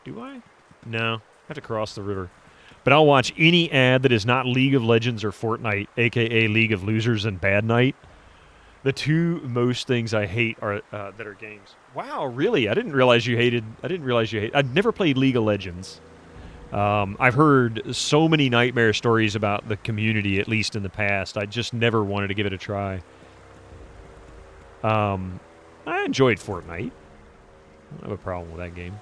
Speaker 1: Do I? No. I have to cross the river. But I'll watch any ad that is not League of Legends or Fortnite, a.k.a. League of Losers and Bad Night. The two most things I hate are that are games. Wow, really? I didn't realize you hated... I've never played League of Legends. I've heard so many nightmare stories about the community, at least in the past. I just never wanted to give it a try. I enjoyed Fortnite. I don't have a problem with that game.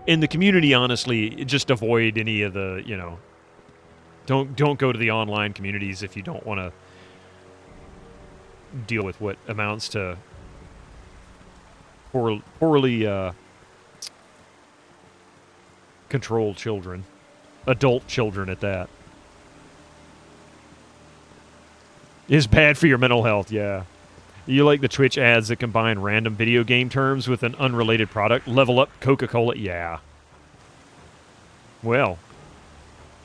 Speaker 1: In the community, honestly, just avoid any of the, don't go to the online communities if you don't want to deal with what amounts to poorly controlled children. Adult children at that. Is bad for your mental health, yeah. You like the Twitch ads that combine random video game terms with an unrelated product? Level Up, Coca-Cola, yeah. Well,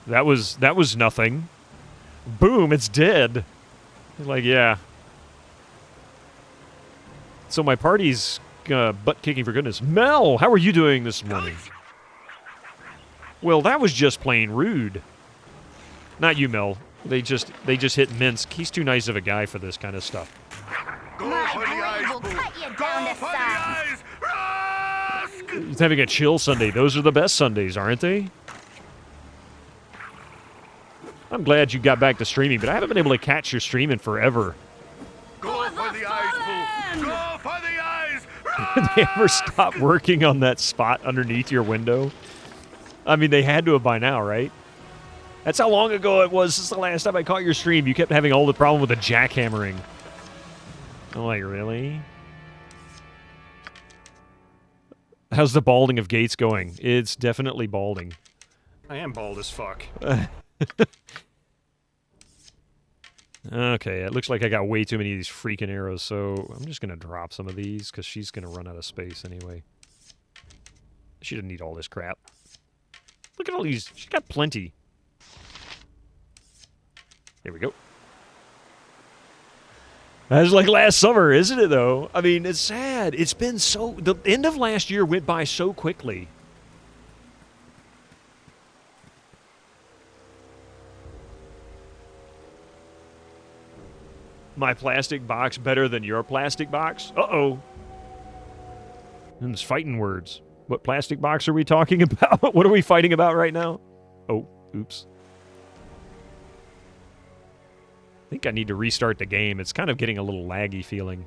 Speaker 1: that was nothing. Boom, it's dead. Like, yeah. So my party's butt kicking for goodness. Mel, how are you doing this morning? Well, that was just plain rude. Not you, Mel. They just hit Minsk. He's too nice of a guy for this kind of stuff. He's having a chill Sunday. Those are the best Sundays, aren't they? I'm glad you got back to streaming, but I haven't been able to catch your stream in forever.
Speaker 2: Go for the eyes, Boo! Go for the eyes!
Speaker 1: Did they ever stop working on that spot underneath your window? I mean, they had to have by now, right? That's how long ago it was. This is the last time I caught your stream. You kept having all the problem with the jackhammering. I'm like, really? How's the balding of Gates going? It's definitely balding. I am bald as fuck. Okay, it looks like I got way too many of these freaking arrows, so I'm just going to drop some of these, because she's going to run out of space anyway. She didn't need all this crap. Look at all these. She's got plenty. Here we go. That's like last summer, isn't it, though? I mean, it's sad. It's been so... The end of last year went by so quickly. My plastic box better than your plastic box? Uh-oh. And it's fighting words. What plastic box are we talking about? What are we fighting about right now? Oh, oops. I think I need to restart the game. It's kind of getting a little laggy feeling.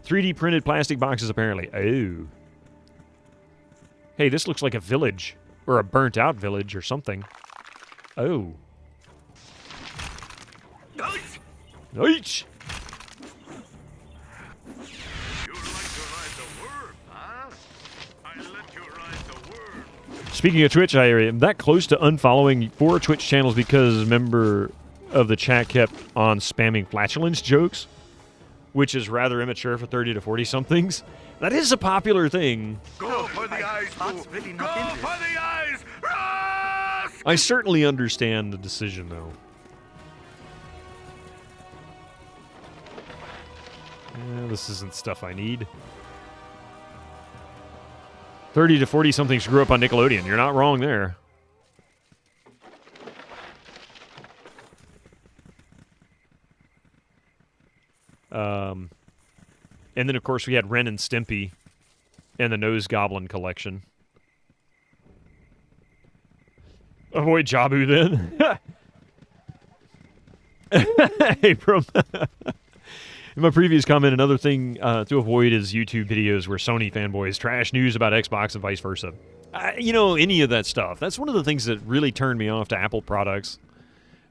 Speaker 1: "3D printed plastic boxes, apparently." Oh. Hey, this looks like a village. Or a burnt-out village or something. Oh. Nice! Nice! Speaking of Twitch, I am that close to unfollowing 4 Twitch channels because a member of the chat kept on spamming flatulence jokes, which is rather immature for 30 to 40-somethings. That is a popular thing.
Speaker 2: Go for the eyes,
Speaker 3: really
Speaker 2: Go
Speaker 3: not
Speaker 2: for the eyes!
Speaker 1: I certainly understand the decision, though. Yeah, this isn't stuff I need. 30 to 40-somethings grew up on Nickelodeon. You're not wrong there. And then, of course, we had Ren and Stimpy and the Nose Goblin collection. Avoid Jabu, then. Hey, bro. In my previous comment, another thing to avoid is YouTube videos where Sony fanboys trash news about Xbox and vice versa. You know, any of that stuff. That's one of the things that really turned me off to Apple products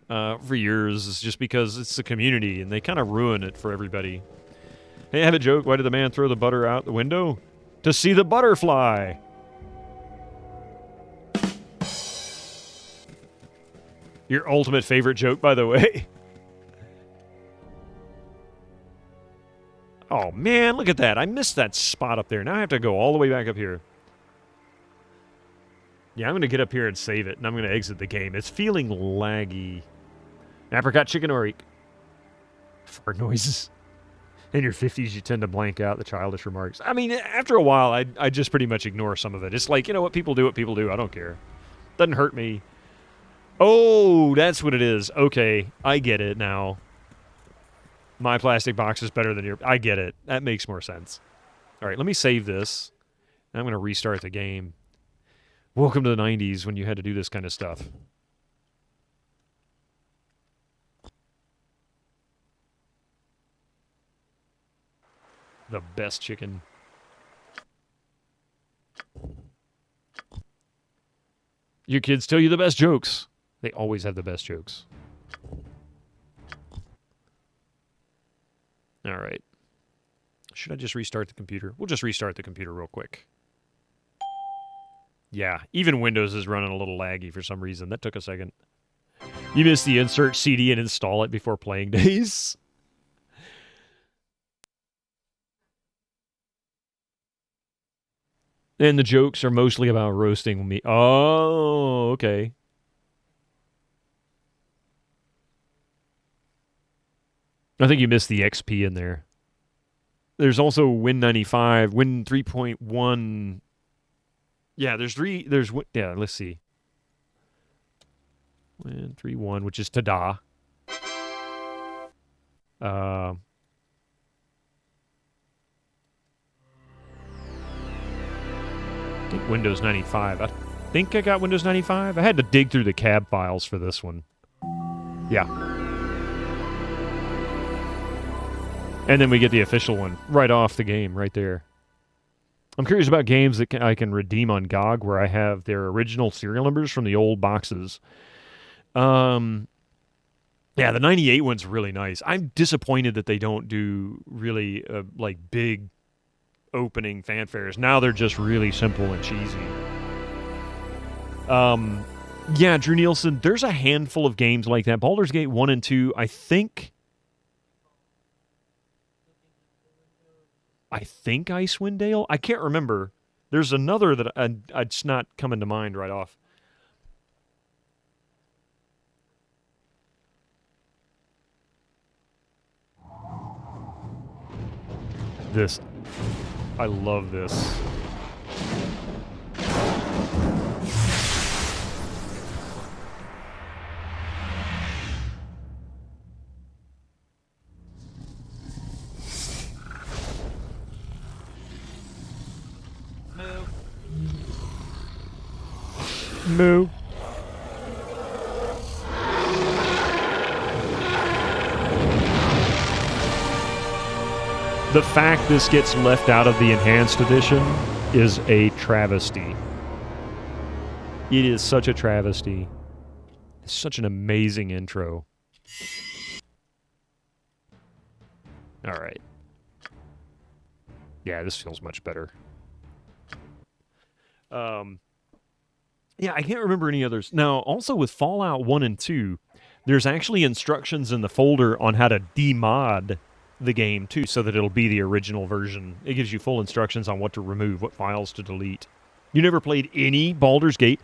Speaker 1: for years, is just because it's the community and they kind of ruin it for everybody. Hey, I have a joke. Why did the man throw the butter out the window? To see the butterfly. Your ultimate favorite joke, by the way. Oh, man, look at that. I missed that spot up there. Now I have to go all the way back up here. Yeah, I'm going to get up here and save it, and I'm going to exit the game. It's feeling laggy. Apricot chicken or fart noises. In your 50s, you tend to blank out the childish remarks. I mean, after a while, I just pretty much ignore some of it. It's like, you know what, people do what people do. I don't care. Doesn't hurt me. Oh, that's what it is. Okay, I get it now. My plastic box is better than your... I get it. That makes more sense. All right, let me save this. I'm going to restart the game. Welcome to the 90s when you had to do this kind of stuff. The best chicken. Your kids tell you the best jokes. They always have the best jokes. All right. Should I just restart the computer? We'll just restart the computer real quick. Yeah, even Windows is running a little laggy for some reason. That took a second. You missed the insert CD and install it before playing days. And the jokes are mostly about roasting me. Oh, okay. I think you missed the XP in there. There's also Win 95, Win 3.1. Yeah, let's see. Win 3.1, which is ta-da. I think Windows 95. I think I got Windows 95. I had to dig through the cab files for this one. Yeah. And then we get the official one right off the game, right there. I'm curious about games that I can redeem on GOG where I have their original serial numbers from the old boxes. Yeah, the 98 one's really nice. I'm disappointed that they don't do really, like, big opening fanfares. Now they're just really simple and cheesy. Yeah, Drew Nielsen, there's a handful of games like that. Baldur's Gate 1 and 2, I think Icewind Dale? I can't remember. There's another that it's not coming to mind right off. This. I love this. Moo. The fact this gets left out of the enhanced edition is a travesty. It is such a travesty. It's such an amazing intro. All right. Yeah, this feels much better. Yeah, I can't remember any others. Now, also with Fallout 1 and 2, there's actually instructions in the folder on how to demod the game, too, so that it'll be the original version. It gives you full instructions on what to remove, what files to delete. You never played any Baldur's Gate?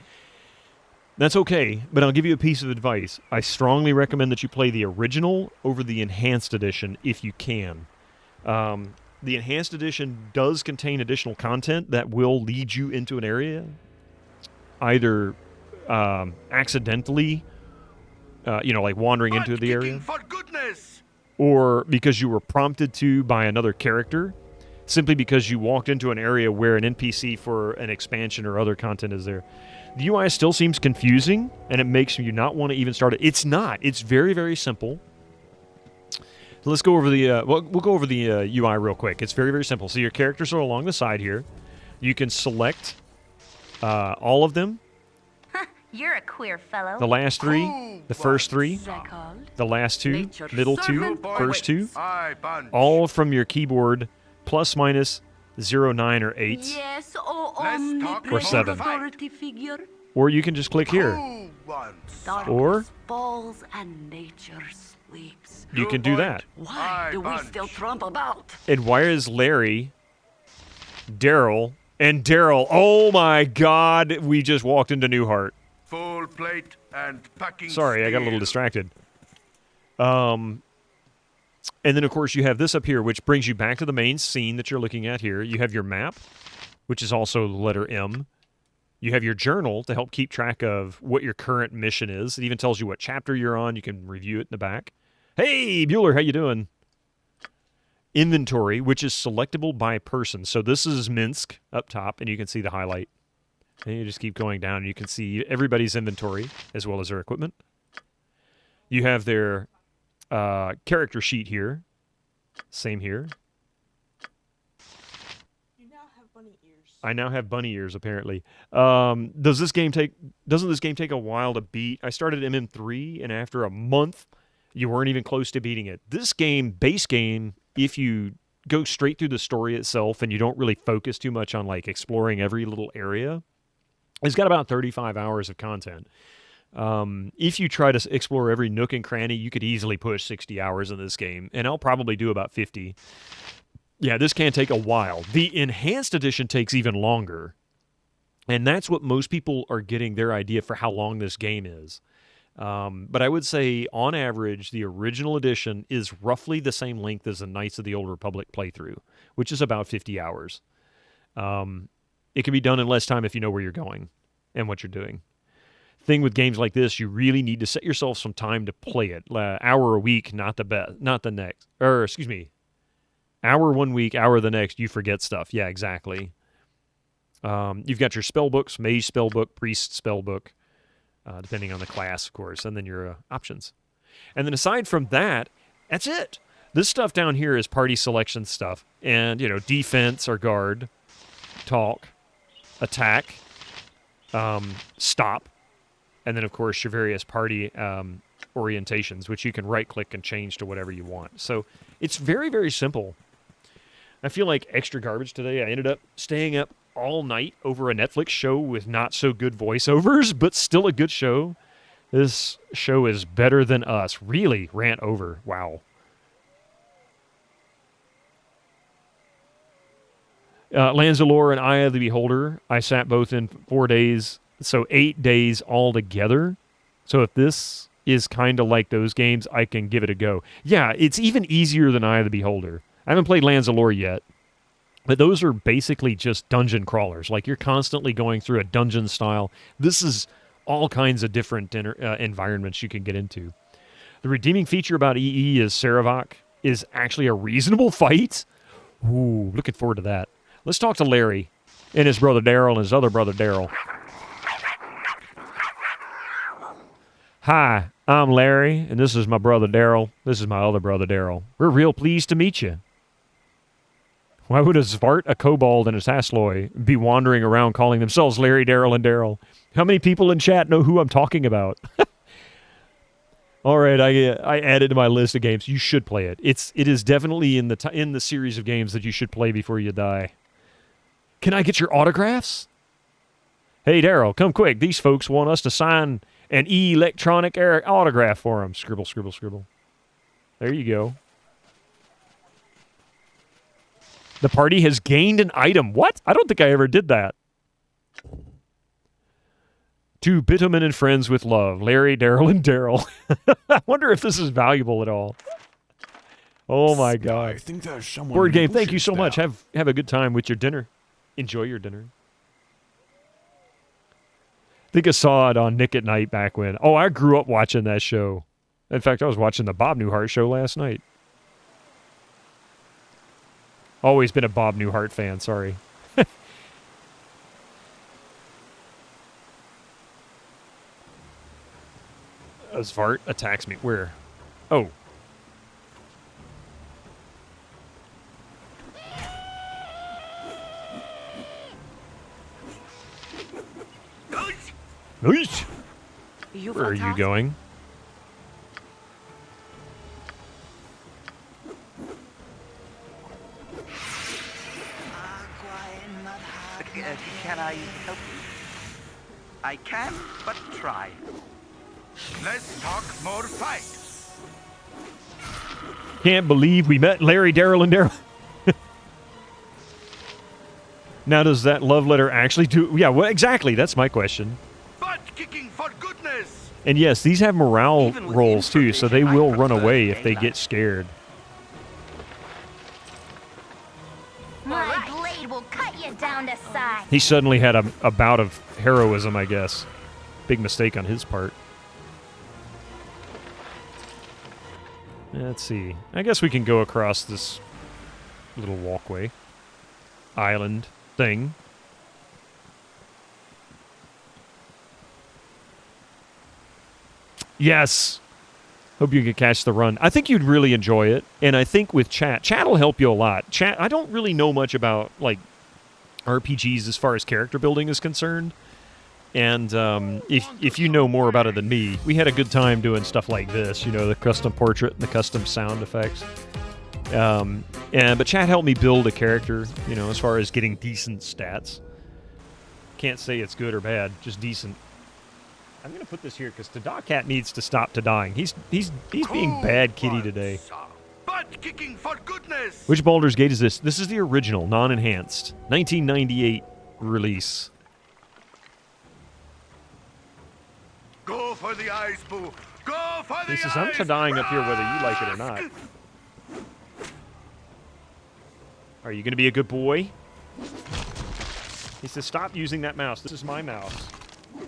Speaker 1: That's okay, but I'll give you a piece of advice. I strongly recommend that you play the original over the enhanced edition if you can. The enhanced edition does contain additional content that will lead you into an area, either accidentally, like wandering into the area,
Speaker 2: For goodness!
Speaker 1: or because you were prompted to by another character, simply because you walked into an area where an NPC for an expansion or other content is there. The UI still seems confusing, and it makes you not want to even start it. It's not. It's very, very simple. So let's go over the, we'll go over the UI real quick. It's very, very simple. So your characters are along the side here. You can select all of them.
Speaker 5: You're a queer fellow.
Speaker 1: The last three, the first three, the last two, middle two, first two, all from your keyboard, plus, minus, 0, 9, or 8,
Speaker 8: Yes,
Speaker 1: or 7.
Speaker 8: authority figure.
Speaker 1: Or you can just click here. Or
Speaker 8: Balls and nature sleeps.
Speaker 1: you can do that.
Speaker 8: Why do we still trump about?
Speaker 1: And why is Larry, Daryl, and Daryl? Oh my God, we just walked into Newhart.
Speaker 2: Full plate and packing.
Speaker 1: Sorry, I got a little distracted. And then, of course, you have this up here, which brings you back to the main scene that you're looking at here. You have your map, which is also the letter M. You have your journal to help keep track of what your current mission is. It even tells you what chapter you're on. You can review it in the back. Hey, Bueller, how you doing? Inventory, which is selectable by person. So this is Minsk up top, and you can see the highlight. And you just keep going down, and you can see everybody's inventory as well as their equipment. You have their character sheet here. Same here.
Speaker 15: You now have bunny ears.
Speaker 1: I now have bunny ears, apparently. Doesn't this game take a while to beat? I started MM3, and after a month, you weren't even close to beating it. This game, base game, if you go straight through the story itself and you don't really focus too much on like exploring every little area, it's got about 35 hours of content. If you try to explore every nook and cranny, you could easily push 60 hours in this game, and I'll probably do about 50. Yeah, this can take a while. The enhanced edition takes even longer, and that's what most people are getting their idea for how long this game is. But I would say, on average, the original edition is roughly the same length as the Knights of the Old Republic playthrough, which is about 50 hours. It can be done in less time if you know where you're going and what you're doing. Thing with games like this, you really need to set yourself some time to play it. Hour a week, not the next. Or, excuse me, hour one week, hour the next, you forget stuff. Yeah, exactly. You've got your spell books, mage spell book, priest spell book, depending on the class, of course, and then your options. And then aside from that, that's it. This stuff down here is party selection stuff. And, defense or guard, talk, attack, stop, and then, of course, your various party orientations, which you can right-click and change to whatever you want. So it's very, very simple. I feel like extra garbage today. I ended up staying up all night over a Netflix show with not-so-good voiceovers, but still a good show. This show is better than us. Really rant over. Wow. Lanzalore and Eye of the Beholder, I sat both in 4 days, so 8 days altogether. So if this is kind of like those games, I can give it a go. Yeah, it's even easier than Eye of the Beholder. I haven't played Lanzalore yet, but those are basically just dungeon crawlers. Like, you're constantly going through a dungeon style. This is all kinds of different environments you can get into. The redeeming feature about EE is Saravak is actually a reasonable fight. Ooh, looking forward to that. Let's talk to Larry and his brother Daryl and his other brother Daryl. Hi, I'm Larry, and this is my brother Daryl. This is my other brother Daryl. We're real pleased to meet you. Why would a Zvart, a kobold, and a Sasloy be wandering around calling themselves Larry, Daryl, and Daryl? How many people in chat know who I'm talking about? All right, I added to my list of games. You should play it. It is definitely in the series of games that you should play before you die. Can I get your autographs? Hey, Daryl, come quick. These folks want us to sign an electronic autograph for them. Scribble, scribble, scribble. There you go. The party has gained an item. What? I don't think I ever did that. To Bitumen and friends with love. Larry, Daryl, and Daryl. I wonder if this is valuable at all. Oh, my God.
Speaker 18: I think there's someone
Speaker 1: Board game, thank you
Speaker 18: bushes
Speaker 1: so much.
Speaker 18: down.
Speaker 1: Have a good time with your dinner. Enjoy your dinner. I think I saw it on Nick at Night back when. Oh, I grew up watching that show. In fact, I was watching the Bob Newhart show last night. Always been a Bob Newhart fan, sorry. A Zvart attacks me. Where? Oh. Nice. Where are you going?
Speaker 3: Can I help you? I can, but try.
Speaker 2: Let's talk more fight.
Speaker 1: Can't believe we met Larry, Daryl, and Daryl. Now, does that love letter actually do... Yeah, well, exactly. That's my question.
Speaker 2: Butt kicking for goodness.
Speaker 1: And yes, these have morale rolls, too, so they will run away if they get scared.
Speaker 5: My blade will cut you down to size.
Speaker 1: He suddenly had a bout of heroism, I guess. Big mistake on his part. Let's see. I guess we can go across this little walkway. Island thing. Yes! Hope you can catch the run. I think you'd really enjoy it. And I think with chat will help you a lot. Chat, I don't really know much about, like, RPGs as far as character building is concerned. And if you know more about it than me, we had a good time doing stuff like this, you know, the custom portrait and the custom sound effects. But chat helped me build a character, you know, as far as getting decent stats. Can't say it's good or bad, just decent. I'm gonna put this here because Cat needs to stop dying. He's being bad kitty today.
Speaker 2: Butt kicking for goodness.
Speaker 1: Which Baldur's Gate is this? This is the original, non-enhanced, 1998 release.
Speaker 2: Go for the eyes, boo. Go for the
Speaker 1: He says,
Speaker 2: eyes.
Speaker 1: I'm dying up here whether you like it or not. Are you going to be a good boy? He says, stop using that mouse. This is my mouse.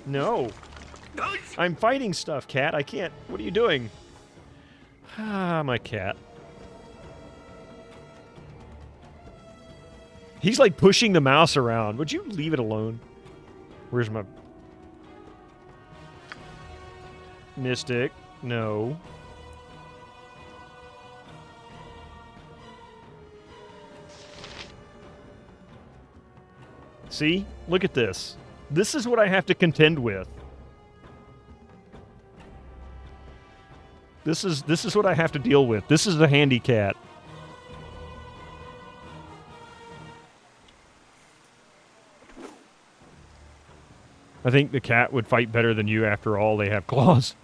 Speaker 1: No. I'm fighting stuff, cat. I can't. What are you doing? Ah, my cat. He's like pushing the mouse around. Would you leave it alone? Where's my... Mystic? No. See? Look at this. This is what I have to contend with. This is what I have to deal with. This is the handy cat. I think the cat would fight better than you after all. They have claws.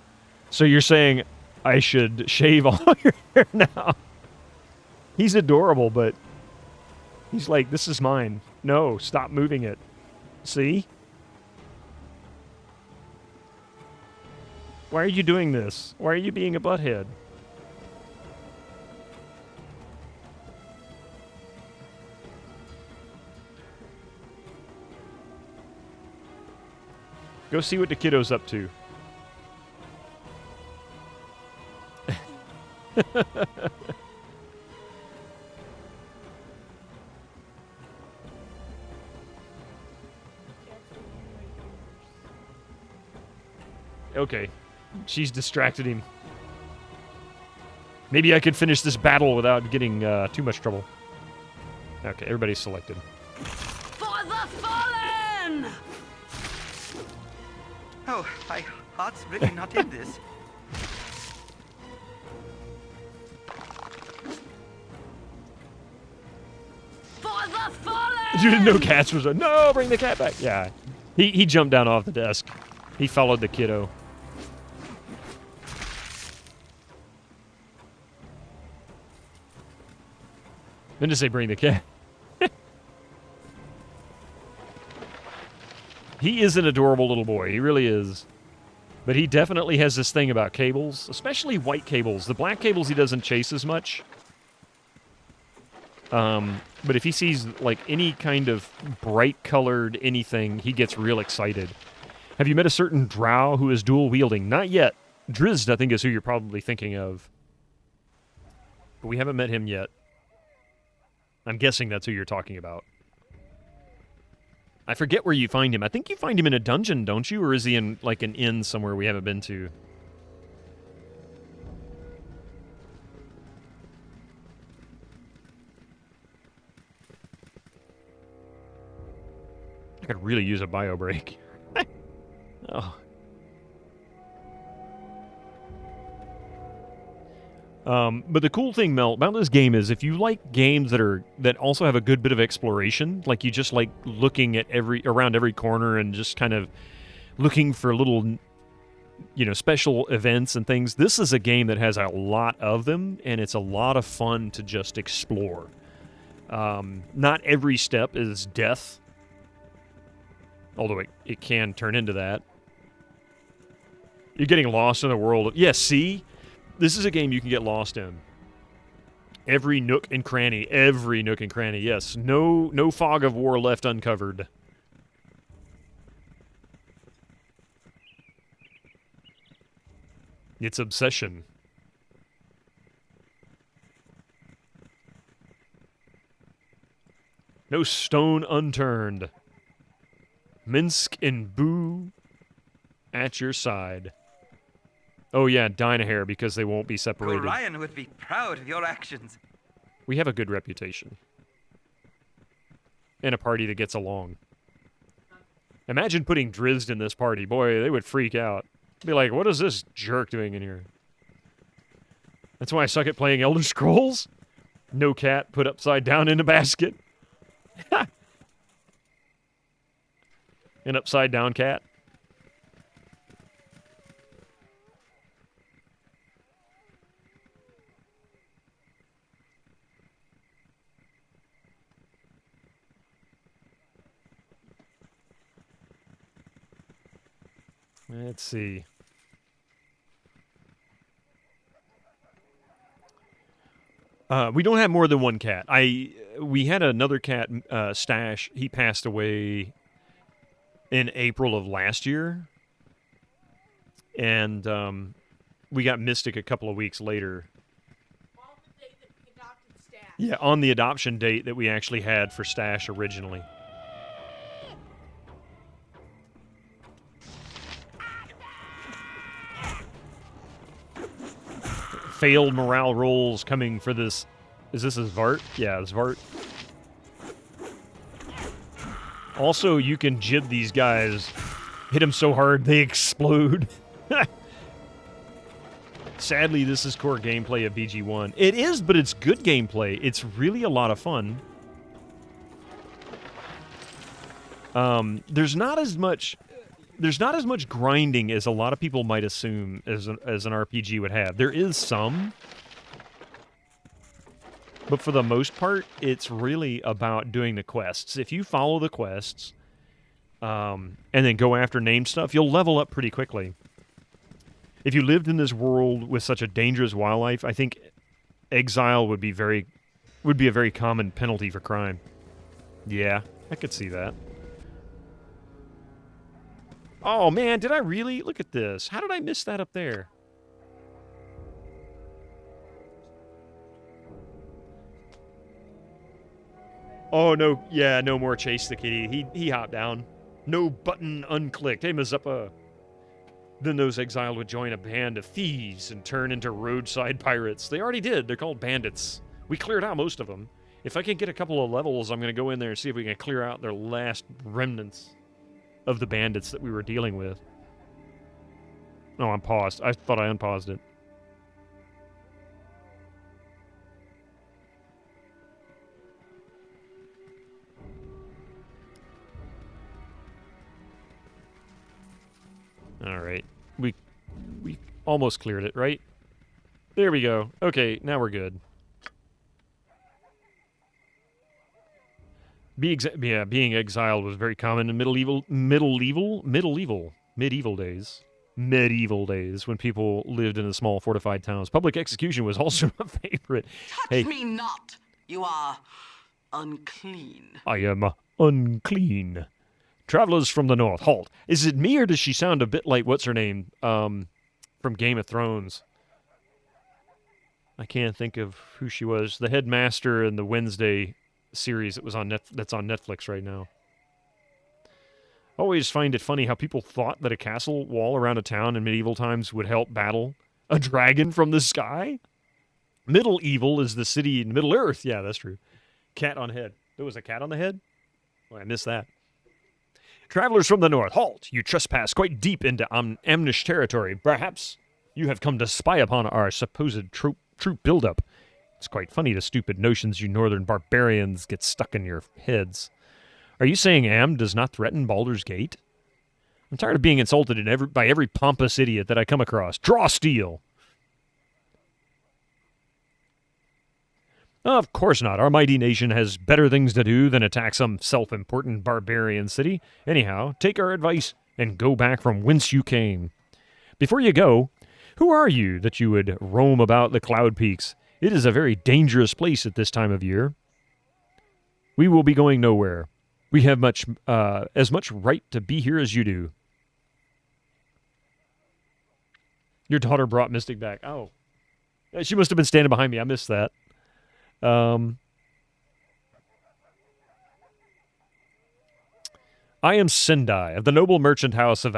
Speaker 1: So you're saying I should shave all your hair now? He's adorable, but he's like, this is mine. No, stop moving it. See? Why are you doing this? Why are you being a butthead? Go see what the kiddo's up to. Okay. She's distracted him. Maybe I could finish this battle without getting too much trouble. Okay, everybody's selected.
Speaker 8: For the fallen!
Speaker 3: Oh, my heart's really not in this.
Speaker 8: For the fallen!
Speaker 1: You didn't know cats was no, bring the cat back. Yeah. He jumped down off the desk. He followed the kiddo. Then to say bring the cat. He is an adorable little boy. He really is. But he definitely has this thing about cables, especially white cables. The black cables he doesn't chase as much. But if he sees, like, any kind of bright-colored anything, he gets real excited. Have you met a certain drow who is dual-wielding? Not yet. Drizzt, I think, is who you're probably thinking of. But we haven't met him yet. I'm guessing that's who you're talking about. I forget where you find him. I think you find him in a dungeon, don't you? Or is he in, like, an inn somewhere we haven't been to? I could really use a bio break. Oh. But the cool thing, Mel, about this game is if you like games that also have a good bit of exploration, like you just like looking at around every corner and just kind of looking for little, special events and things, this is a game that has a lot of them, and it's a lot of fun to just explore. Not every step is death, although it can turn into that. You're getting lost in the world. Yes, see? This is a game you can get lost in. Every nook and cranny, yes. No fog of war left uncovered. It's obsession. No stone unturned. Minsk and Boo at your side. Oh yeah, Dynahair, because they won't be separated.
Speaker 3: Orion would be proud of your actions.
Speaker 1: We have a good reputation. And a party that gets along. Imagine putting Drizzt in this party. Boy, they would freak out. Be like, what is this jerk doing in here? That's why I suck at playing Elder Scrolls. No cat put upside down in a basket. An upside down cat. Let's see. We don't have more than one cat. We had another cat, Stash. He passed away in April of last year. And we got Mystic a couple of weeks later.
Speaker 15: On the day that we adopted Stash.
Speaker 1: Yeah, on the adoption date that we actually had for Stash originally. Failed morale rolls coming for this. Is this a Zvart? Yeah, Zvart. Also, you can jib these guys. Hit them so hard, they explode. Sadly, this is core gameplay of BG1. It is, but it's good gameplay. It's really a lot of fun. There's not as much grinding as a lot of people might assume as an RPG would have. There is some, but for the most part, it's really about doing the quests. If you follow the quests, and then go after named stuff, you'll level up pretty quickly. If you lived in this world with such a dangerous wildlife, I think exile would be a very common penalty for crime. Yeah, I could see that. Oh, man, did I really? Look at this. How did I miss that up there? Oh, no. Yeah, no more chase the kitty. He hopped down. No button unclicked. Hey, Mazuppa. then those exiled would join a band of thieves and turn into roadside pirates. They already did. They're called bandits. We cleared out most of them. If I can get a couple of levels, I'm going to go in there and see if we can clear out their last remnants of the bandits that we were dealing with. Oh, I'm paused. I thought I unpaused it. All right. We almost cleared it, right? There we go. Okay, now we're good. Being exiled was very common in medieval days. Medieval days, when people lived in the small fortified towns. Public execution was also a favorite.
Speaker 18: Touch me not! You are unclean.
Speaker 1: I am unclean. Travelers from the north, halt. Is it me, or does she sound a bit like, what's her name, from Game of Thrones? I can't think of who she was. The headmaster in the Wednesday series that was on that's on Netflix right now. Always find it funny how people thought that a castle wall around a town in medieval times would help battle a dragon from the sky. Middle Evil is the city in Middle Earth. Yeah, that's true. Cat on head. There was a cat on the head? Oh, I missed that. Travelers from the north, halt! You trespass quite deep into Amnish territory. Perhaps you have come to spy upon our supposed troop buildup. It's quite funny the stupid notions you northern barbarians get stuck in your heads. Are you saying Am does not threaten Baldur's Gate? I'm tired of being insulted by every pompous idiot that I come across. Draw steel! Of course not. Our mighty nation has better things to do than attack some self-important barbarian city. Anyhow, take our advice and go back from whence you came. Before you go, who are you that you would roam about the cloud peaks? It is a very dangerous place at this time of year. We will be going nowhere. We have as much right to be here as you do. Your daughter brought Mystic back. Oh. She must have been standing behind me. I missed that. I am Sendai, of the noble merchant house of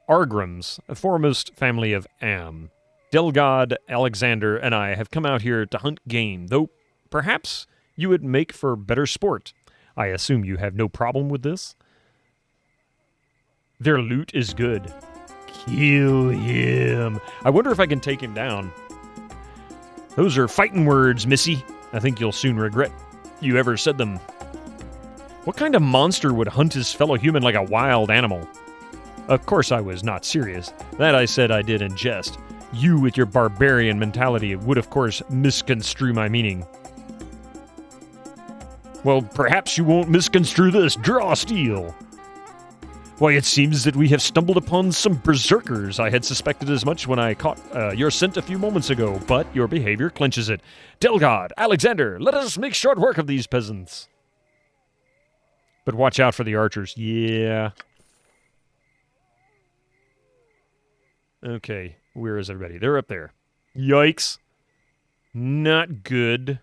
Speaker 1: Argrams, a foremost family of Am. Delgad, Alexander, and I have come out here to hunt game, though perhaps you would make for better sport. I assume you have no problem with this? Their loot is good. Kill him. I wonder if I can take him down. Those are fighting words, missy. I think you'll soon regret you ever said them. What kind of monster would hunt his fellow human like a wild animal? Of course I was not serious. That I said I did in jest. You, with your barbarian mentality, would of course misconstrue my meaning. Well, perhaps you won't misconstrue this. Draw steel! Why, it seems that we have stumbled upon some berserkers. I had suspected as much when I caught your scent a few moments ago, but your behavior clinches it. Delgad, Alexander, let us make short work of these peasants. But watch out for the archers. Yeah. Okay, where is everybody? They're up there. Yikes. Not good.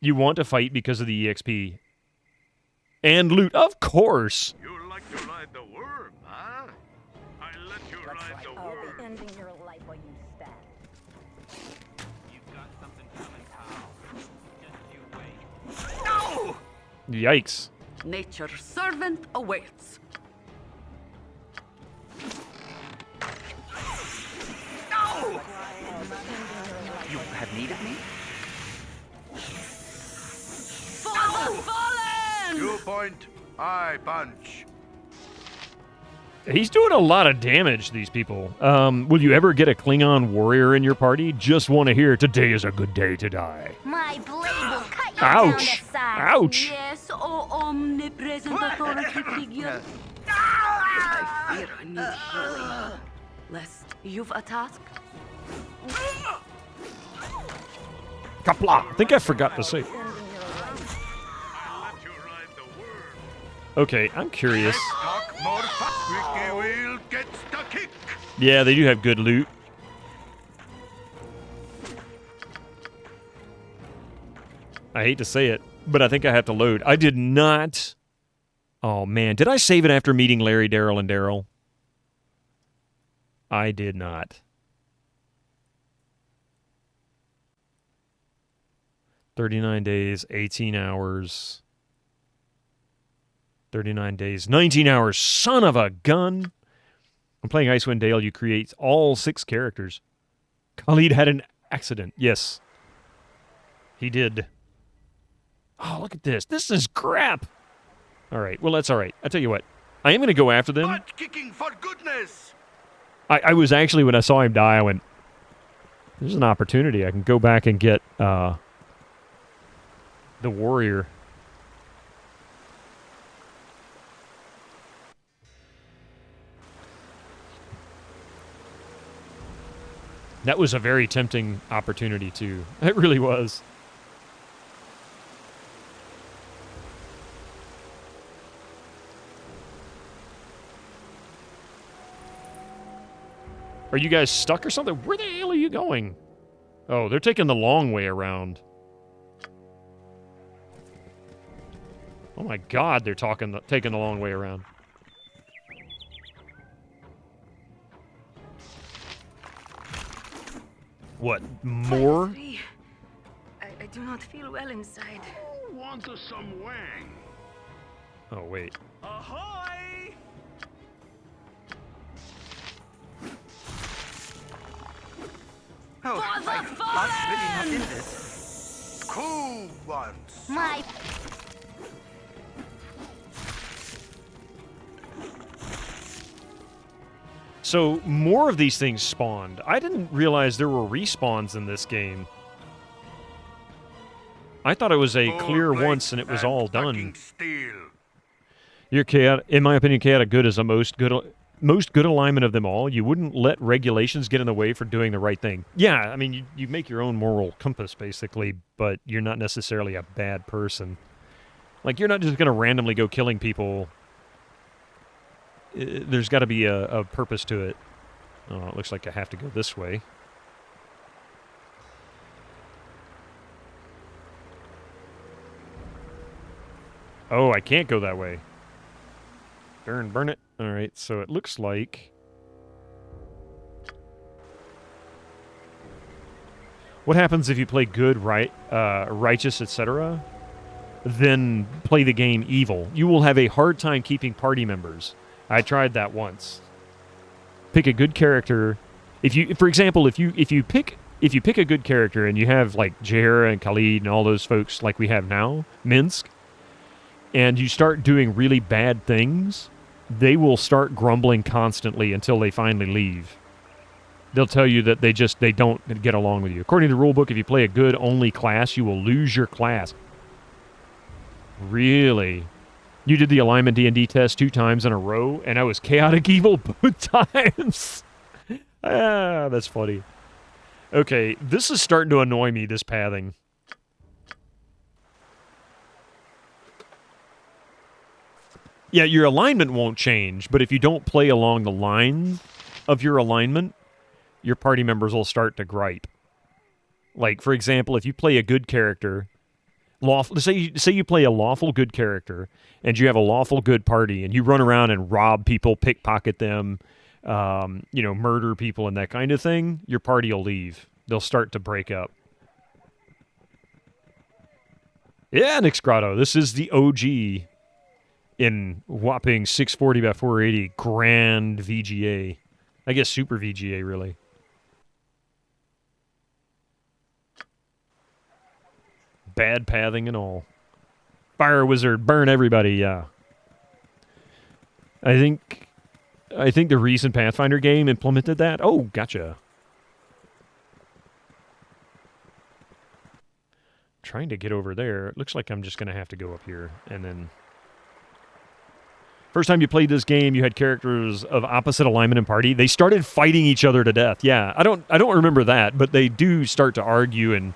Speaker 1: You want to fight because of the EXP. And loot, of course.
Speaker 2: You like to ride the worm, huh? I let you ride the worm.
Speaker 5: I'll be ending your life while you stand.
Speaker 3: You've got something coming, pal. Just you wait.
Speaker 18: No!
Speaker 1: Yikes.
Speaker 18: Nature's servant awaits. No!
Speaker 3: You have need of me?
Speaker 2: You point, I punch.
Speaker 1: He's doing a lot of damage, these people. Will you ever get a Klingon warrior in your party? Just want to hear, today is a good day to die.
Speaker 5: My blade will cut you
Speaker 1: Ouch!
Speaker 5: down to size.
Speaker 1: Ouch!
Speaker 18: Yes, oh omnipresent authority figure. I fear I need healing. Lest you've a task.
Speaker 1: Kapla! I think I forgot to say. Okay, I'm curious.
Speaker 2: Squeaky wheel gets the kick.
Speaker 1: Yeah, they do have good loot. I hate to say it, but I think I have to load. I did not Oh, man. Did I save it after meeting Larry, Daryl, and Daryl? I did not. 39 days, 18 hours. 39 days, 19 hours. Son of a gun. I'm playing Icewind Dale. You create all 6 characters. Khalid had an accident. Yes. He did. Oh, look at this. This is crap. All right. Well, that's all right. I'll tell you what. I am going to go after them.
Speaker 2: Butt kicking for goodness.
Speaker 1: I was actually, when I saw him die, I went, there's an opportunity. I can go back and get the warrior. That was a very tempting opportunity, too. It really was. Are you guys stuck or something? Where the hell are you going? Oh, they're taking the long way around. Oh my God, they're taking the long way around. What, more?
Speaker 8: I do not feel well inside.
Speaker 2: Who wants some wang?
Speaker 1: Oh, wait.
Speaker 11: Ahoy!
Speaker 3: Oh, Bob's really not in this.
Speaker 2: Cool ones.
Speaker 5: My...
Speaker 1: So, more of these things spawned. I didn't realize there were respawns in this game. I thought it was a clear once and it was all done. Your chaotic, in my opinion, chaotic good is the most good alignment of them all. You wouldn't let regulations get in the way for doing the right thing. Yeah, I mean, you make your own moral compass, basically, but you're not necessarily a bad person. Like, you're not just going to randomly go killing people. There's got to be a purpose to it. Oh, it looks like I have to go this way. Oh, I can't go that way. Burn it. All right, so it looks like... What happens if you play good, righteous, etc., then play the game evil? You will have a hard time keeping party members. I tried that once. Pick a good character. If you, for example, if you pick a good character and you have like Jaira and Khalid and all those folks like we have now, Minsk, and you start doing really bad things, they will start grumbling constantly until they finally leave. They'll tell you that they don't get along with you. According to the rulebook, if you play a good only class, you will lose your class. Really? You did the alignment D&D test 2 times in a row, and I was chaotic evil both times. Ah, that's funny. Okay, this is starting to annoy me, this pathing. Yeah, your alignment won't change, but if you don't play along the lines of your alignment, your party members will start to gripe. Like, for example, if you play a good character... say you play a lawful good character, and you have a lawful good party, and you run around and rob people, pickpocket them, murder people and that kind of thing, your party will leave. They'll start to break up. Yeah, Nick's Grotto. This is the OG in whopping 640 by 480 grand VGA. I guess super VGA, really. Bad pathing and all. Fire wizard, burn everybody, yeah. I think the recent Pathfinder game implemented that. Oh, gotcha. Trying to get over there. It looks like I'm just going to have to go up here and then... First time you played this game, you had characters of opposite alignment and party. They started fighting each other to death. Yeah, I don't remember that, but they do start to argue and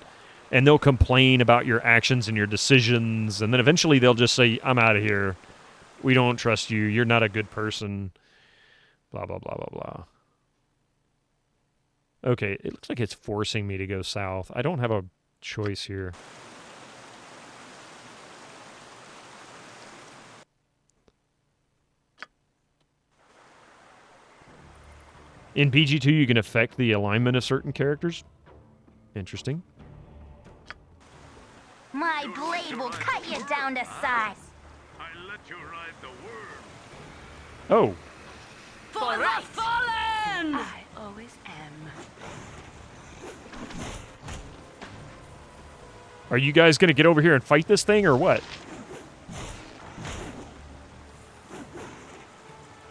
Speaker 1: they'll complain about your actions and your decisions, and then eventually they'll just say, I'm out of here. We don't trust you. You're not a good person. Blah, blah, blah, blah, blah. Okay, it looks like it's forcing me to go south. I don't have a choice here. In PG2, you can affect the alignment of certain characters. Interesting.
Speaker 5: My blade will cut you down to size.
Speaker 2: I let you ride the worm.
Speaker 1: Oh.
Speaker 18: For the fallen!
Speaker 8: I always am.
Speaker 1: Are you guys going to get over here and fight this thing, or what?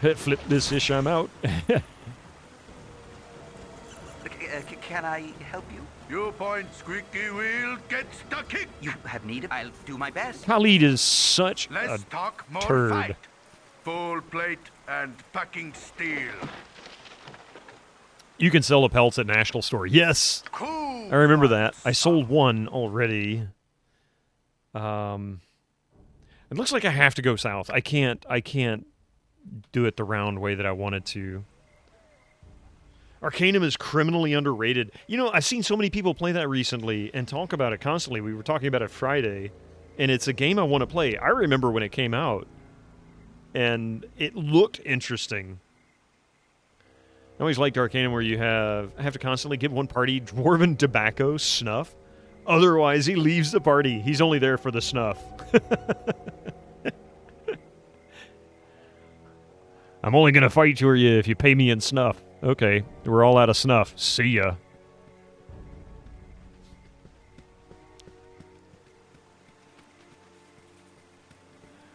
Speaker 1: Flip this ish, I'm out.
Speaker 3: Can I help you?
Speaker 2: Your point, Squeaky Wheel gets the kick.
Speaker 3: You have need. I'll do my best.
Speaker 1: Khalid is such
Speaker 2: Let's
Speaker 1: a
Speaker 2: talk more
Speaker 1: turd.
Speaker 2: fight. Full plate and packing steel.
Speaker 1: You can sell the pelts at National Store. Yes,
Speaker 2: cool.
Speaker 1: I remember that. I sold one already. It looks like I have to go south. I can't do it the round way that I wanted to. Arcanum is criminally underrated. You know, I've seen so many people play that recently and talk about it constantly. We were talking about it Friday, and it's a game I want to play. I remember when it came out, and it looked interesting. I always liked Arcanum where you have to constantly give one party Dwarven tobacco snuff. Otherwise, he leaves the party. He's only there for the snuff. I'm only going to fight you if you pay me in snuff. Okay, we're all out of snuff. See ya.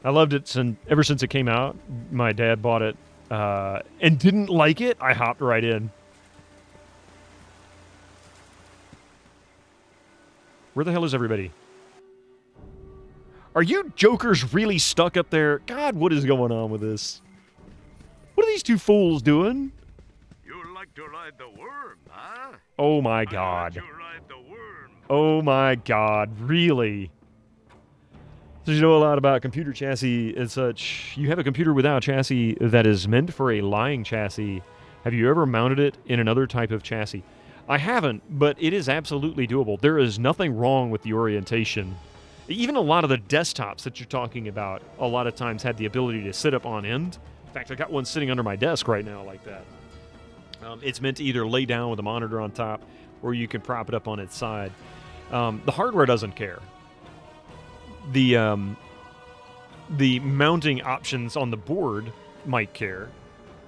Speaker 1: I loved it ever since it came out. My dad bought it and didn't like it. I hopped right in. Where the hell is everybody? Are you jokers really stuck up there? God, what is going on with this? What are these two fools doing?
Speaker 2: You like to ride the worm, huh?
Speaker 1: Oh my God. Oh my God, really? So you know a lot about computer chassis and such. You have a computer without chassis that is meant for a lying chassis. Have you ever mounted it in another type of chassis? I haven't, but it is absolutely doable. There is nothing wrong with the orientation. Even a lot of the desktops that you're talking about a lot of times had the ability to sit up on end. In fact, I got one sitting under my desk right now like that. It's meant to either lay down with a monitor on top or you can prop it up on its side. The hardware doesn't care. The mounting options on the board might care.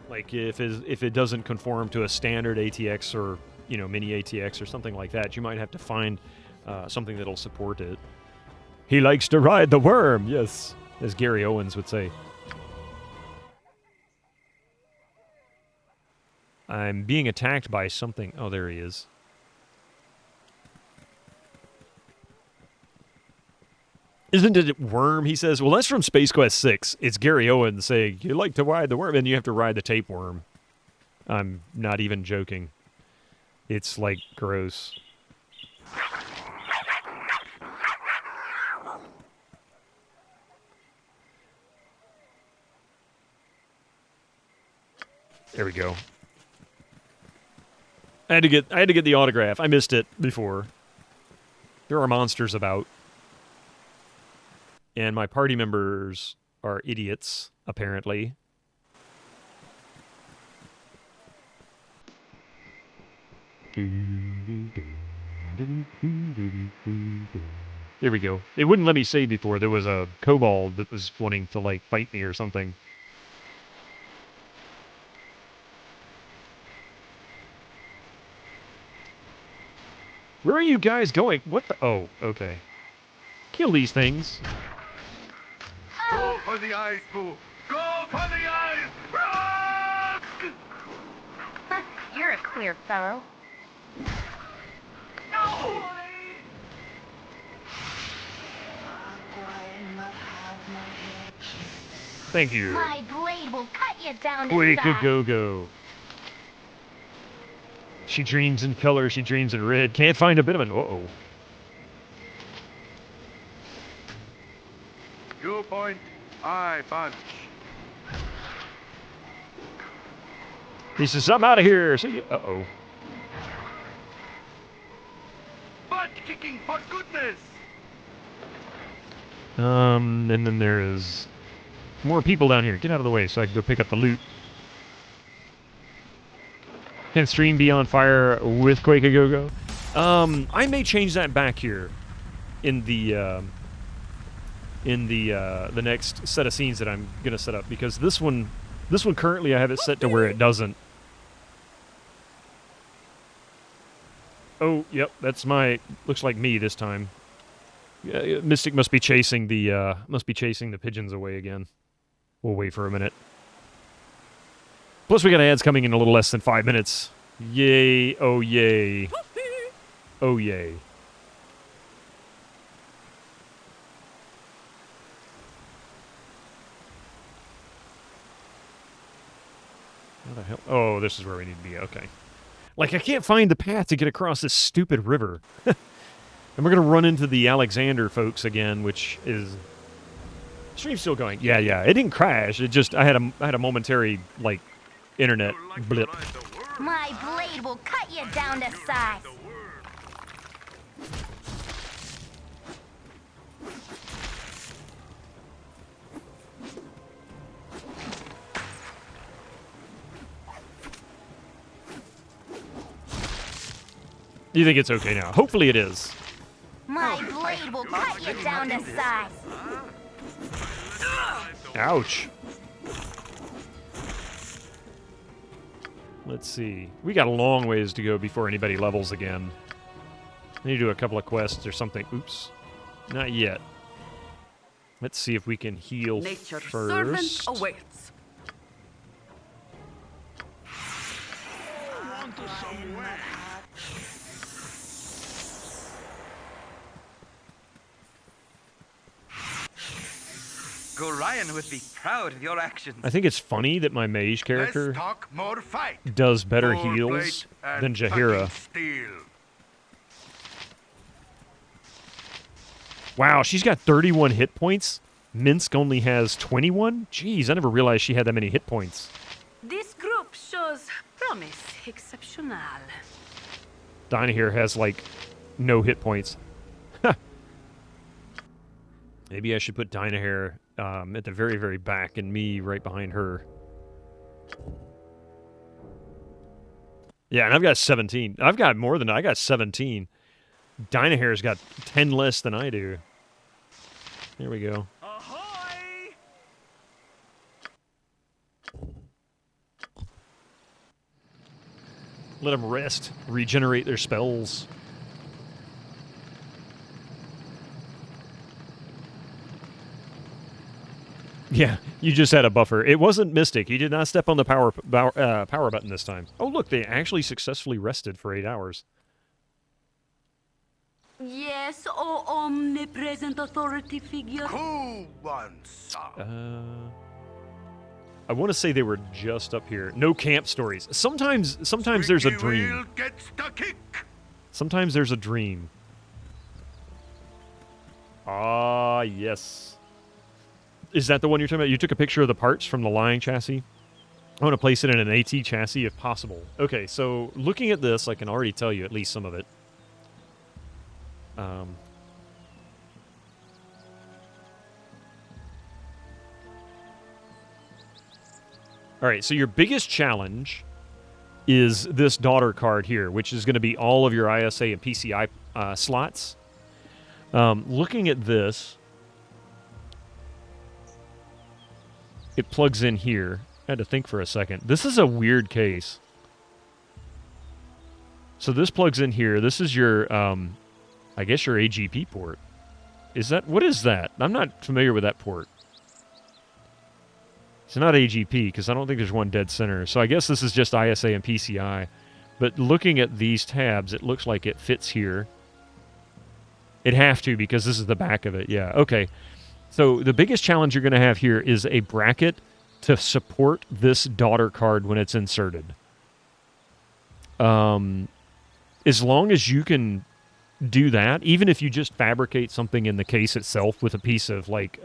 Speaker 1: Like if it doesn't conform to a standard ATX or mini ATX or something like that, you might have to find something that'll support it. He likes to ride the worm, yes, as Gary Owens would say. I'm being attacked by something. Oh, there he is. Isn't it worm? He says, well, that's from Space Quest 6. It's Gary Owens saying, you like to ride the worm, and you have to ride the tapeworm. I'm not even joking. It's, like, gross. There we go. I had to get the autograph. I missed it before. There are monsters about. And my party members are idiots, apparently. There we go. It wouldn't let me save before. There was a kobold that was wanting to, like, fight me or something. Where are you guys going? What the? Oh, okay. Kill these things.
Speaker 2: Go for the eyes, Pooh! Go for the eyes! Rock!
Speaker 5: You're a queer fellow.
Speaker 2: No!
Speaker 1: Thank you.
Speaker 5: My blade will cut you down to
Speaker 1: Quick
Speaker 5: size.
Speaker 1: go. She dreams in color, she dreams in red. Can't find a bit of it. Uh-oh.
Speaker 2: You point, I punch.
Speaker 1: He says, I'm out of here. See ya. Uh-oh.
Speaker 2: Butt kicking for goodness!
Speaker 1: And then there is more people down here. Get out of the way so I can go pick up the loot. Can stream be on fire with Quake a Go-Go? I may change that back here in the next set of scenes that I'm gonna set up, because this one currently I have it set to where it doesn't. Oh, yep, that's looks like me this time. Mystic must be chasing the pigeons away again. We'll wait for a minute. Plus we got ads coming in a little less than 5 minutes. Yay, oh yay. Oh yay. How the hell? Oh, this is where we need to be. Okay. Like, I can't find the path to get across this stupid river. And we're going to run into the Alexander folks again, which is... Stream's still going. Yeah. It didn't crash. It just... I had a momentary, like, internet blip.
Speaker 5: My blade will cut you down to size.
Speaker 1: You think it's okay now? Hopefully it is.
Speaker 5: My blade will cut you down to size.
Speaker 1: Ouch. Let's see. We got a long ways to go before anybody levels again. I need to do a couple of quests or something. Oops. Not yet. Let's see if we can heal
Speaker 18: Nature's
Speaker 1: first.
Speaker 18: servant awaits.
Speaker 3: Gorion would be proud of your actions.
Speaker 1: I think it's funny that my mage character
Speaker 2: Let's talk more fight.
Speaker 1: does better
Speaker 2: More
Speaker 1: heals
Speaker 2: blade and
Speaker 1: than Jaheira.
Speaker 2: fucking steel.
Speaker 1: Wow, she's got 31 hit points. Minsk only has 21? Jeez, I never realized she had that many hit points.
Speaker 18: This group shows promise exceptional.
Speaker 1: Dinah here has, like, no hit points. Maybe I should put Dinah here at the very, very back and me right behind her. Yeah, and I've got 17. I've got more than I got 17. Dinah hair's got 10 less than I do. There we go. Let them rest, regenerate their spells. Yeah, you just had a buffer. It wasn't Mystic. He did not step on the power button this time. Oh, look, they actually successfully rested for 8 hours.
Speaker 18: Yes, oh omnipresent authority figure.
Speaker 2: Who wants some?
Speaker 1: I want to say they were just up here. No camp stories. Sometimes there's a dream.
Speaker 2: Gets the kick.
Speaker 1: Sometimes there's a dream. Ah, yes. Is that the one you're talking about? You took a picture of the parts from the lying chassis? I want to place it in an AT chassis if possible. Okay, so looking at this, I can already tell you at least some of it. All right, so your biggest challenge is this daughter card here, which is going to be all of your ISA and PCI slots. Looking at this, it plugs in here. I had to think for a second. This is a weird case. So this plugs in here. This is your, I guess your AGP port. Is that, what is that? I'm not familiar with that port. It's not AGP, because I don't think there's one dead center. So I guess this is just ISA and PCI. But looking at these tabs, it looks like it fits here. It'd have to, because this is the back of it. Yeah, okay. So the biggest challenge you're going to have here is a bracket to support this daughter card when it's inserted. As long as you can do that, even if you just fabricate something in the case itself with a piece of, like,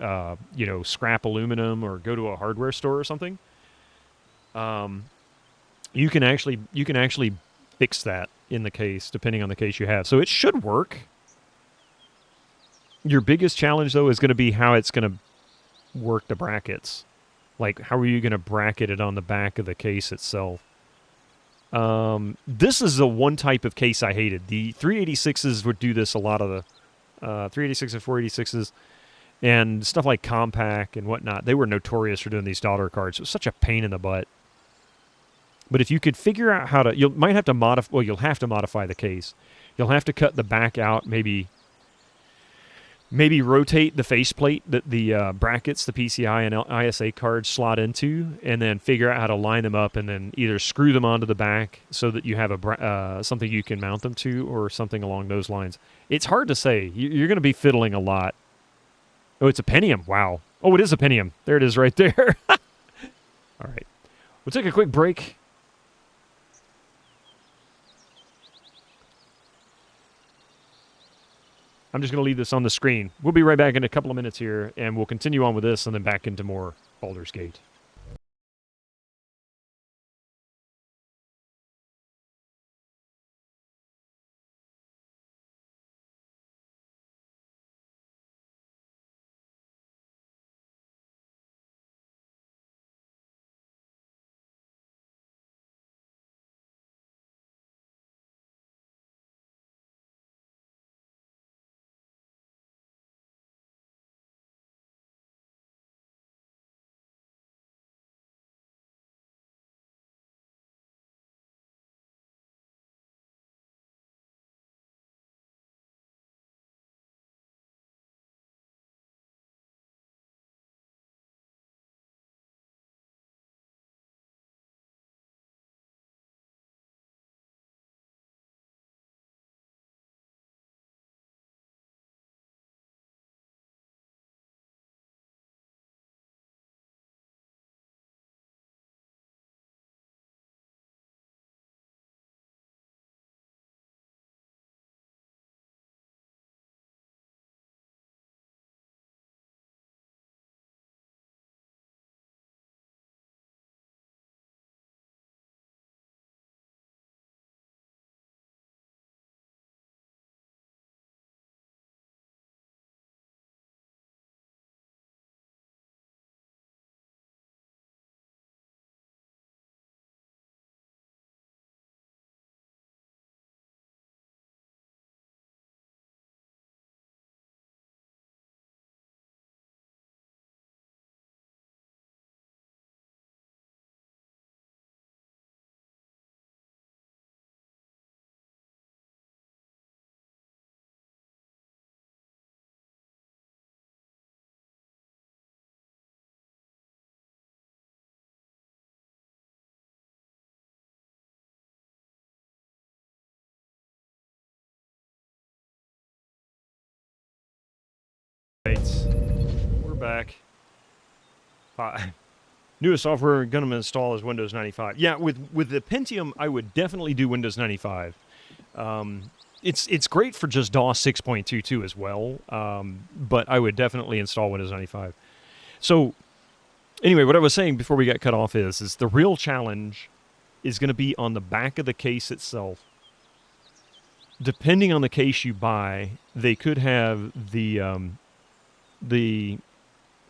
Speaker 1: scrap aluminum, or go to a hardware store or something, you can actually fix that in the case, depending on the case you have. So it should work. Your biggest challenge, though, is going to be how it's going to work the brackets. Like, how are you going to bracket it on the back of the case itself? This is the one type of case I hated. The 386s would do this a lot of the 386 and 486s and stuff like Compact and whatnot. They were notorious for doing these daughter cards. It was such a pain in the butt. But if you could figure out how to, you'll have to modify the case. You'll have to cut the back out, maybe rotate the faceplate that the brackets, the PCI and ISA cards slot into, and then figure out how to line them up, and then either screw them onto the back so that you have something you can mount them to, or something along those lines. It's hard to say. You're going to be fiddling a lot. Oh, it's a Pentium. Wow. Oh, it is a Pentium. There it is right there. All right. We'll take a quick break. I'm just going to leave this on the screen. We'll be right back in a couple of minutes here, and we'll continue on with this and then back into more Baldur's Gate. We're back. Newest software I'm going to install is Windows 95. Yeah, with the Pentium, I would definitely do Windows 95. It's great for just DOS 6.22 as well, but I would definitely install Windows 95. So, anyway, what I was saying before we got cut off is the real challenge is going to be on the back of the case itself. Depending on the case you buy, they could have the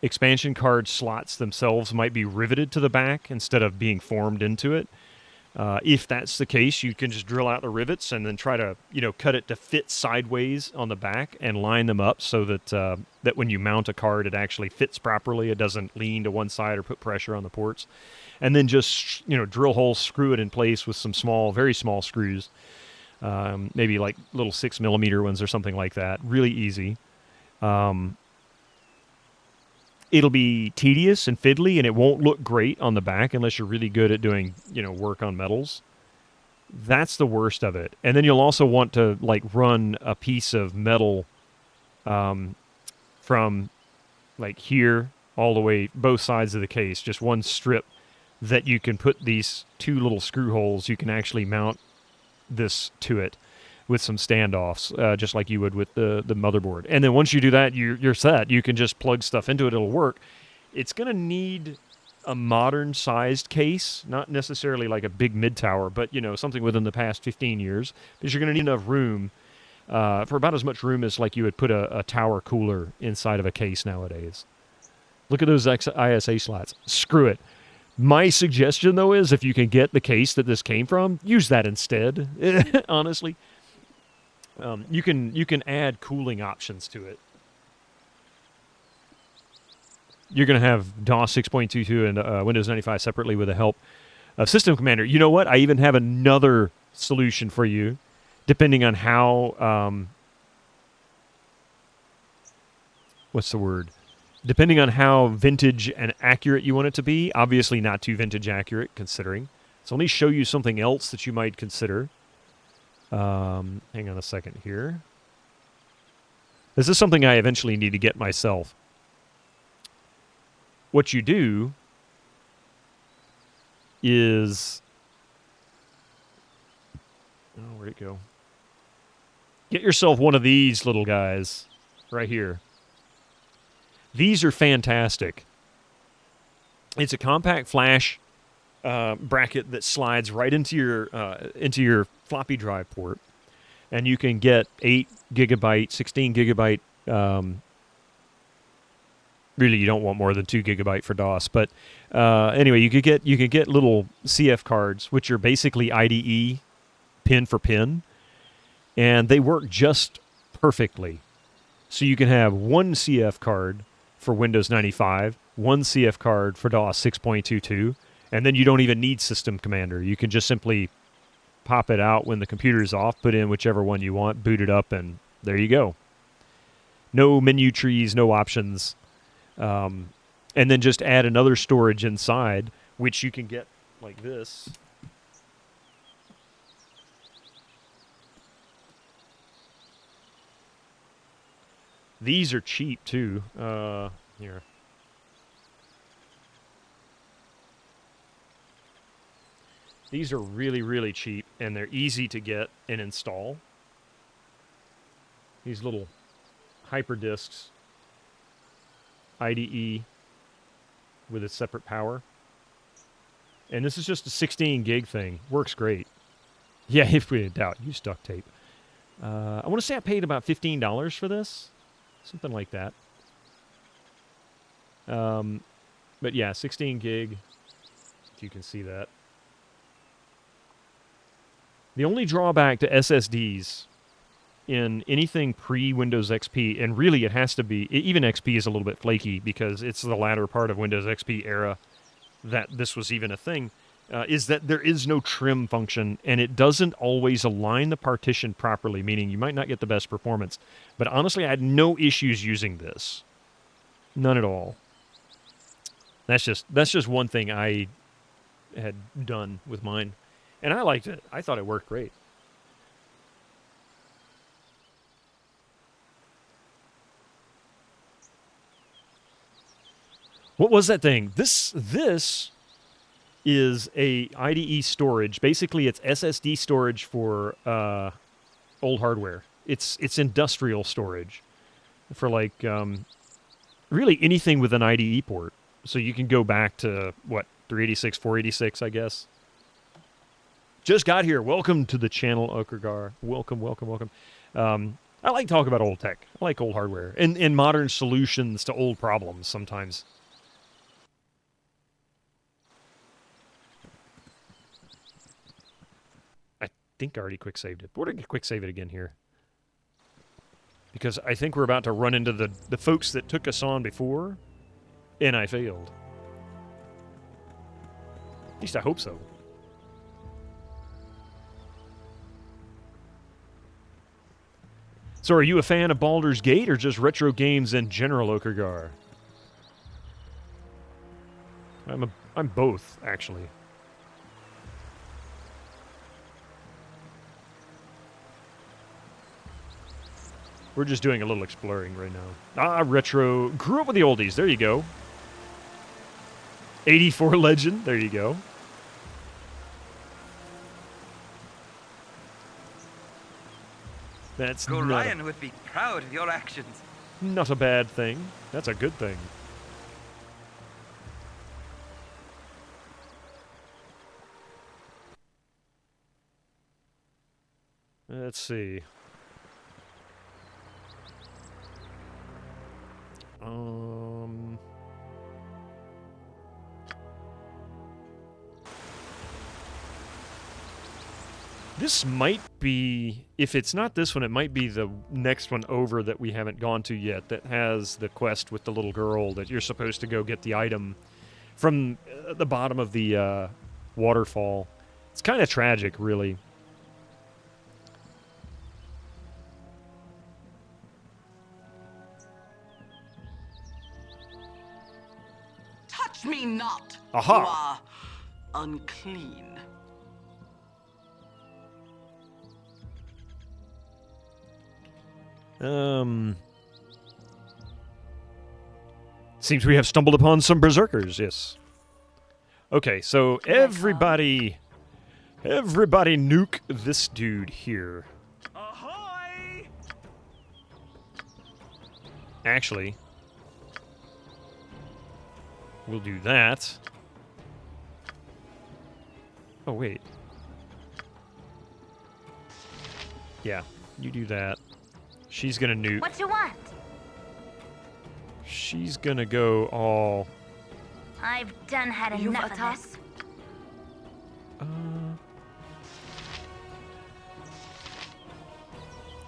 Speaker 1: expansion card slots themselves might be riveted to the back instead of being formed into it. If that's the case, you can just drill out the rivets and then try to, cut it to fit sideways on the back and line them up so that that when you mount a card, it actually fits properly. It doesn't lean to one side or put pressure on the ports. And then just, drill holes, screw it in place with some small, very small screws, maybe like little 6mm ones or something like that. Really easy. It'll be tedious and fiddly, and it won't look great on the back unless you're really good at doing, work on metals. That's the worst of it. And then you'll also want to, run a piece of metal from, here all the way, both sides of the case, just one strip that you can put these two little screw holes. You can actually mount this to it with some standoffs, just like you would with the motherboard. And then once you do that, you're set. You can just plug stuff into it. It'll work. It's going to need a modern-sized case, not necessarily like a big mid-tower, but, something within the past 15 years, because you're going to need enough room for about as much room as like you would put a tower cooler inside of a case nowadays. Look at those ISA slots. Screw it. My suggestion, though, is if you can get the case that this came from, use that instead, honestly. You can add cooling options to it. You're going to have DOS 6.22 and Windows 95 separately with the help of System Commander. You know what? I even have another solution for you, depending on how... what's the word? Depending on how vintage and accurate you want it to be. Obviously not too vintage accurate, considering. So let me show you something else that you might consider. Hang on a second here. This is something I eventually need to get myself. What you do is... Oh, where'd it go? Get yourself one of these little guys right here. These are fantastic. It's a compact flash bracket that slides right into your floppy drive port, and you can get 8 gigabyte, 16 gigabyte. Really, you don't want more than 2 gigabyte for DOS, but anyway, you could get little CF cards, which are basically IDE pin for pin, and they work just perfectly. So you can have one CF card for Windows 95, one CF card for DOS 6.22, and then you don't even need System Commander. You can just simply pop it out when the computer is off, put in whichever one you want, boot it up, and there you go. No menu trees, no options. And then just add another storage inside, which you can get like this. These are cheap, too. Here. These are really, really cheap, and they're easy to get and install. These little hyperdisks. IDE with a separate power. And this is just a 16 gig thing. Works great. Yeah, if we in doubt, use duct tape. I want to say I paid about $15 for this. Something like that. But yeah, 16 gig, if you can see that. The only drawback to SSDs in anything pre-Windows XP, and really it has to be, even XP is a little bit flaky because it's the latter part of Windows XP era that this was even a thing, is that there is no trim function, and it doesn't always align the partition properly, meaning you might not get the best performance. But honestly, I had no issues using this. None at all. That's just one thing I had done with mine. And I liked it. I thought it worked great. What was that thing? This is a IDE storage. Basically, it's SSD storage for old hardware. It's industrial storage for like really anything with an IDE port. So you can go back to what, 386, 486, I guess. Just got here. Welcome to the channel, Okergar. Welcome, welcome, welcome. I like to talk about old tech. I like old hardware and modern solutions to old problems sometimes. I think I already quick saved it. We're going to quick save it again here. Because I think we're about to run into the folks that took us on before, and I failed. At least I hope so. So are you a fan of Baldur's Gate or just retro games in general, Okergar? I'm both, actually. We're just doing a little exploring right now. Ah, retro. Grew up with the oldies. There you go. 84 Legend. There you go. That's
Speaker 3: Gorion would be proud of your actions.
Speaker 1: Not a bad thing. That's a good thing. Let's see. This might be, if it's not this one, it might be the next one over that we haven't gone to yet that has the quest with the little girl that you're supposed to go get the item from the bottom of the waterfall. It's kind of tragic, really.
Speaker 18: Touch me not.
Speaker 1: Aha.
Speaker 18: You are unclean.
Speaker 1: Seems we have stumbled upon some berserkers, yes. Okay, so everybody nuke this dude here.
Speaker 11: Ahoy!
Speaker 1: Actually, we'll do that. Oh, wait. Yeah, you do that. She's gonna nuke.
Speaker 5: What you want?
Speaker 1: She's gonna go all...
Speaker 5: I've done had enough of this.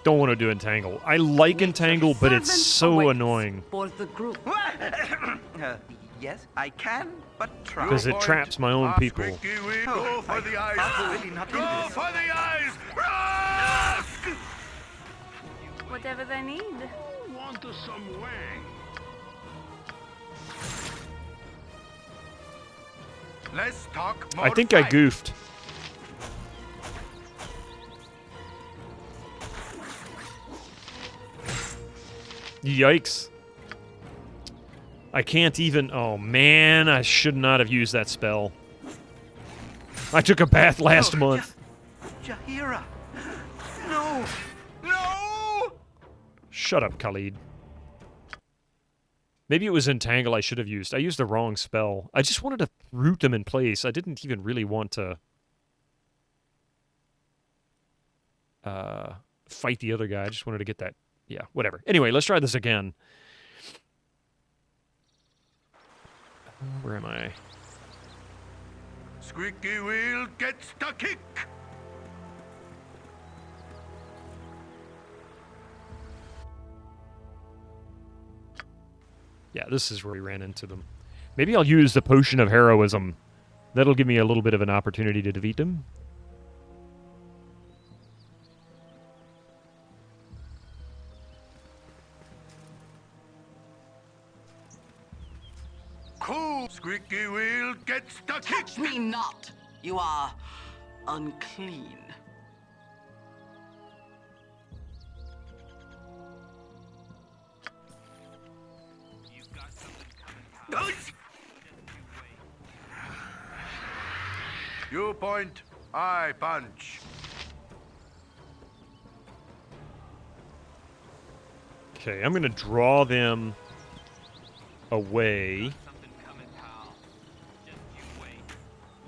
Speaker 1: Don't want to do Entangle. I like Entangle, but it's so annoying.
Speaker 18: For the group.
Speaker 3: Yes, I can, but try.
Speaker 1: Because it traps my own people.
Speaker 2: Go for the eyes.
Speaker 3: Really not
Speaker 2: Go
Speaker 3: into
Speaker 2: for the eyes. Rusk!
Speaker 8: Whatever they need.
Speaker 2: Want some wang? Let's talk more.
Speaker 1: I think I goofed. Yikes. I can't even... Oh, man. I should not have used that spell. I took a bath last month.
Speaker 3: Jahira. No. No.
Speaker 1: Shut up, Khalid. Maybe it was Entangle I should have used. I used the wrong spell. I just wanted to root them in place. I didn't even really want to fight the other guy. I just wanted to get that... Yeah, whatever. Anyway, let's try this again. Where am I?
Speaker 2: Squeaky wheel gets the kick.
Speaker 1: Yeah, this is where we ran into them. Maybe I'll use the Potion of Heroism. That'll give me a little bit of an opportunity to defeat them.
Speaker 2: Cool. Squeaky wheel gets the kick.
Speaker 18: Touch me not. You are unclean.
Speaker 2: You point, I punch.
Speaker 1: Okay, I'm going to draw them away.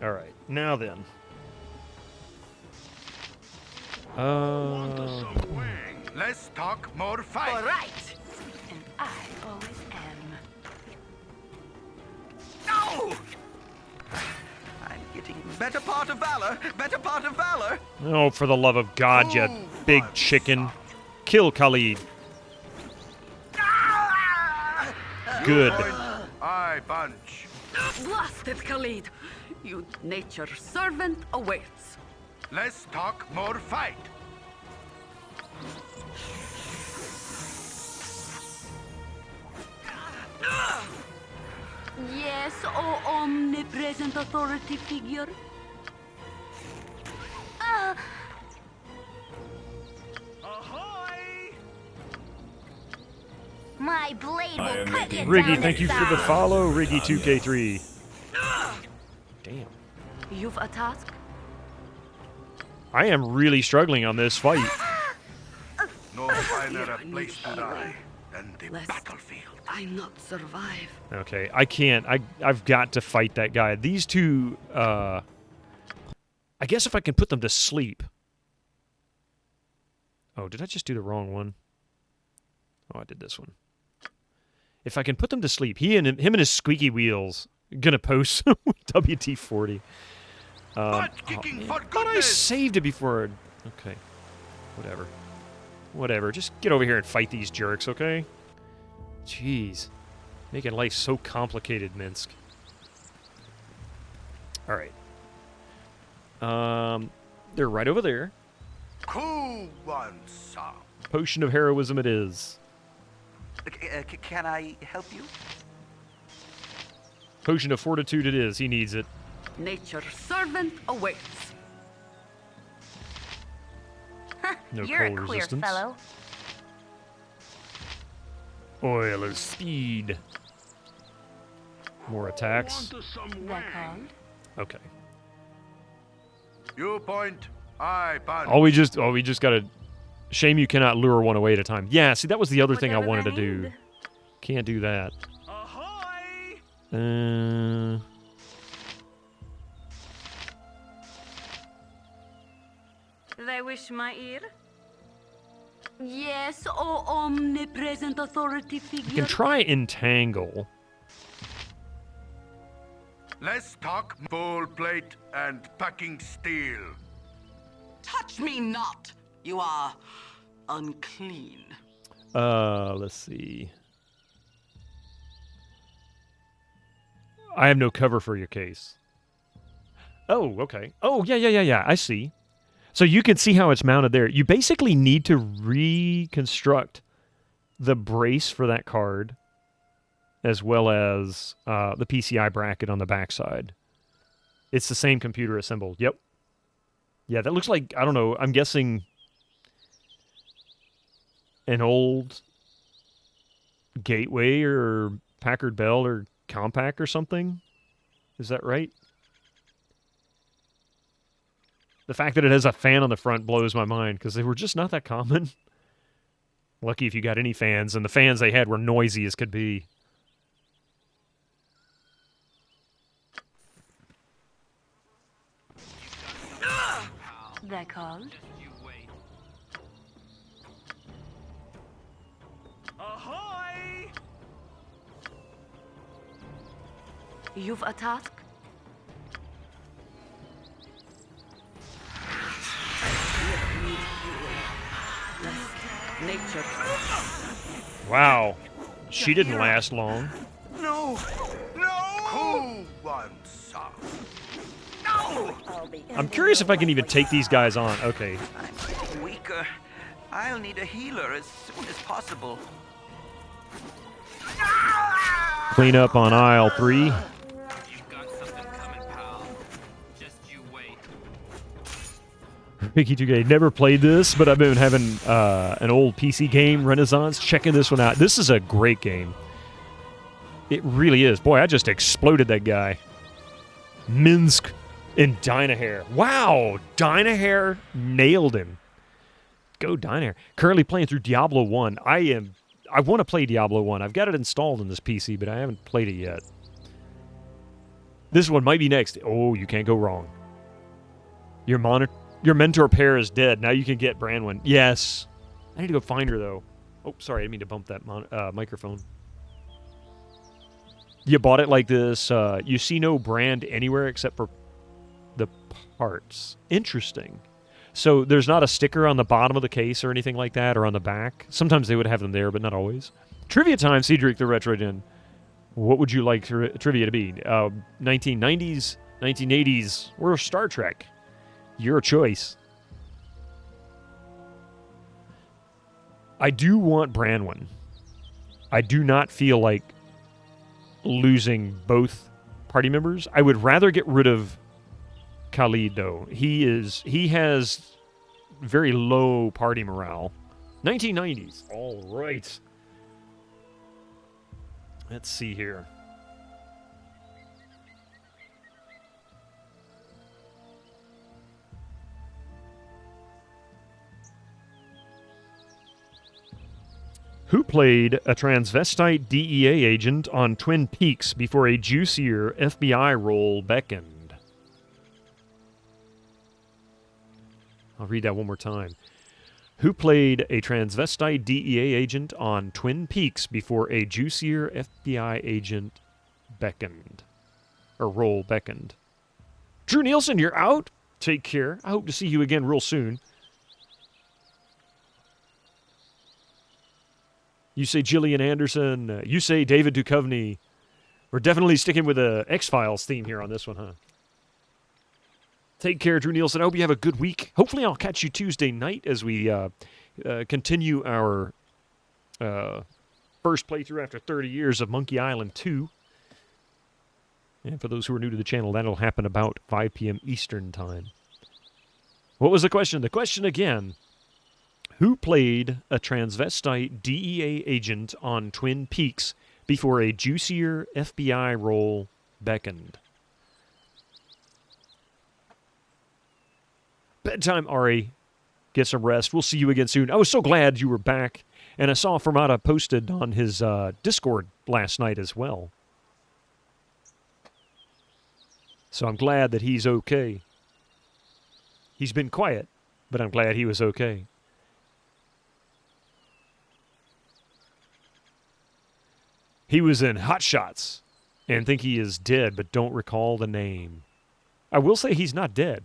Speaker 1: All right, now then.
Speaker 2: Let's talk more fight.
Speaker 18: All right. And I always am.
Speaker 3: No. I'm getting better part of valor. Better part of valor.
Speaker 1: Oh, for the love of God, you big chicken. Kill Khalid. Good.
Speaker 2: I punch.
Speaker 18: Blasted Khalid. You nature's servant awaits.
Speaker 2: Let's talk more fight.
Speaker 18: Yes, oh omnipresent authority figure.
Speaker 11: Ahoy!
Speaker 5: My blade will cut you
Speaker 1: Riggy,
Speaker 5: down
Speaker 1: thank
Speaker 5: to
Speaker 1: you for the
Speaker 5: size.
Speaker 1: follow. Riggy2K3. Damn.
Speaker 18: You've a task?
Speaker 1: I am really struggling on this fight.
Speaker 2: No finer place to die than the battlefield.
Speaker 18: I not survive.
Speaker 1: Okay, I can't. I've got to fight that guy. These two, I guess if I can put them to sleep. Oh, did I just do the wrong one? Oh, I did this one. If I can put them to sleep, him and his squeaky wheels gonna post WT-40.
Speaker 2: Kicking for
Speaker 1: thought I
Speaker 2: goodness.
Speaker 1: saved it before. Okay. Whatever. Whatever. Just get over here and fight these jerks, okay? Jeez. Making life so complicated, Minsk. Alright. They're right over there.
Speaker 2: Cool one, sir.
Speaker 1: Potion of heroism it is.
Speaker 3: Can I help you?
Speaker 1: Potion of fortitude it is. He needs it.
Speaker 18: Nature's servant awaits.
Speaker 1: No
Speaker 5: You're a
Speaker 1: cold
Speaker 5: queer
Speaker 1: resistance.
Speaker 5: fellow.
Speaker 1: Oil of speed. More attacks.
Speaker 18: They're called.
Speaker 1: Okay.
Speaker 2: You point, I punch.
Speaker 1: We just gotta. Shame you cannot lure one away at a time. Yeah, see, that was the other thing I wanted to do. Can't do that.
Speaker 8: They wish my ear?
Speaker 18: Yes, O omnipresent authority
Speaker 1: I
Speaker 18: figure.
Speaker 1: can try entangle.
Speaker 2: Let's talk bowl plate and packing steel.
Speaker 3: Touch me not. You are unclean.
Speaker 1: Let's see. I have no cover for your case. Oh, okay. Oh, yeah. I see. So you can see how it's mounted there. You basically need to reconstruct the brace for that card, as well as the PCI bracket on the backside. It's the same computer assembled. Yep. Yeah, that looks like, I don't know, I'm guessing an old Gateway or Packard Bell or Compaq or something. Is that right? The fact that it has a fan on the front blows my mind, because they were just not that common. Lucky if you got any fans, and the fans they had were noisy as could be.
Speaker 18: They're called.
Speaker 6: Ahoy!
Speaker 18: You've a task? Nature.
Speaker 1: Wow. She didn't last long.
Speaker 2: No! Cool one, sir. No!
Speaker 1: I'm curious if I can even take these guys on. Okay.
Speaker 3: I'm weaker. I'll need a healer as soon as possible.
Speaker 1: Clean up on aisle 3. Ricky 2K, never played this, but I've been having an old PC game, Renaissance, checking this one out. This is a great game. It really is. Boy, I just exploded that guy. Minsk and Dynahair. Wow, Dynahair nailed him. Go Dynahair. Currently playing through Diablo 1. I want to play Diablo 1. I've got it installed in this PC, but I haven't played it yet. This one might be next. Oh, you can't go wrong. Your mentor pair is dead. Now you can get Branwen. Yes. I need to go find her, though. Oh, sorry. I didn't mean to bump that microphone. You bought it like this. You see no brand anywhere except for the parts. Interesting. So there's not a sticker on the bottom of the case or anything like that, or on the back. Sometimes they would have them there, but not always. Trivia time, Cedric the Retro Den. What would you like trivia to be? 1990s, 1980s, or Star Trek? Your choice. I do want Branwen. I do not feel like losing both party members. I would rather get rid of Khalid, though. He has very low party morale. 1990s. All right. Let's see here. Who played a transvestite DEA agent on Twin Peaks before a juicier FBI role beckoned? I'll read that one more time. Who played a transvestite DEA agent on Twin Peaks before a juicier FBI agent beckoned? Or role beckoned. Drew Nielsen, you're out. Take care. I hope to see you again real soon. You say Gillian Anderson. You say David Duchovny. We're definitely sticking with the X-Files theme here on this one, huh? Take care, Drew Nielsen. I hope you have a good week. Hopefully I'll catch you Tuesday night as we continue our first playthrough after 30 years of Monkey Island 2. And for those who are new to the channel, that'll happen about 5 p.m. Eastern Time. What was the question? The question again, who played a transvestite DEA agent on Twin Peaks before a juicier FBI role beckoned? Bedtime, Ari. Get some rest. We'll see you again soon. I was so glad you were back. And I saw Fermata posted on his Discord last night as well. So I'm glad that he's okay. He's been quiet, but I'm glad he was okay. He was in Hot Shots and think he is dead, but don't recall the name. I will say he's not dead.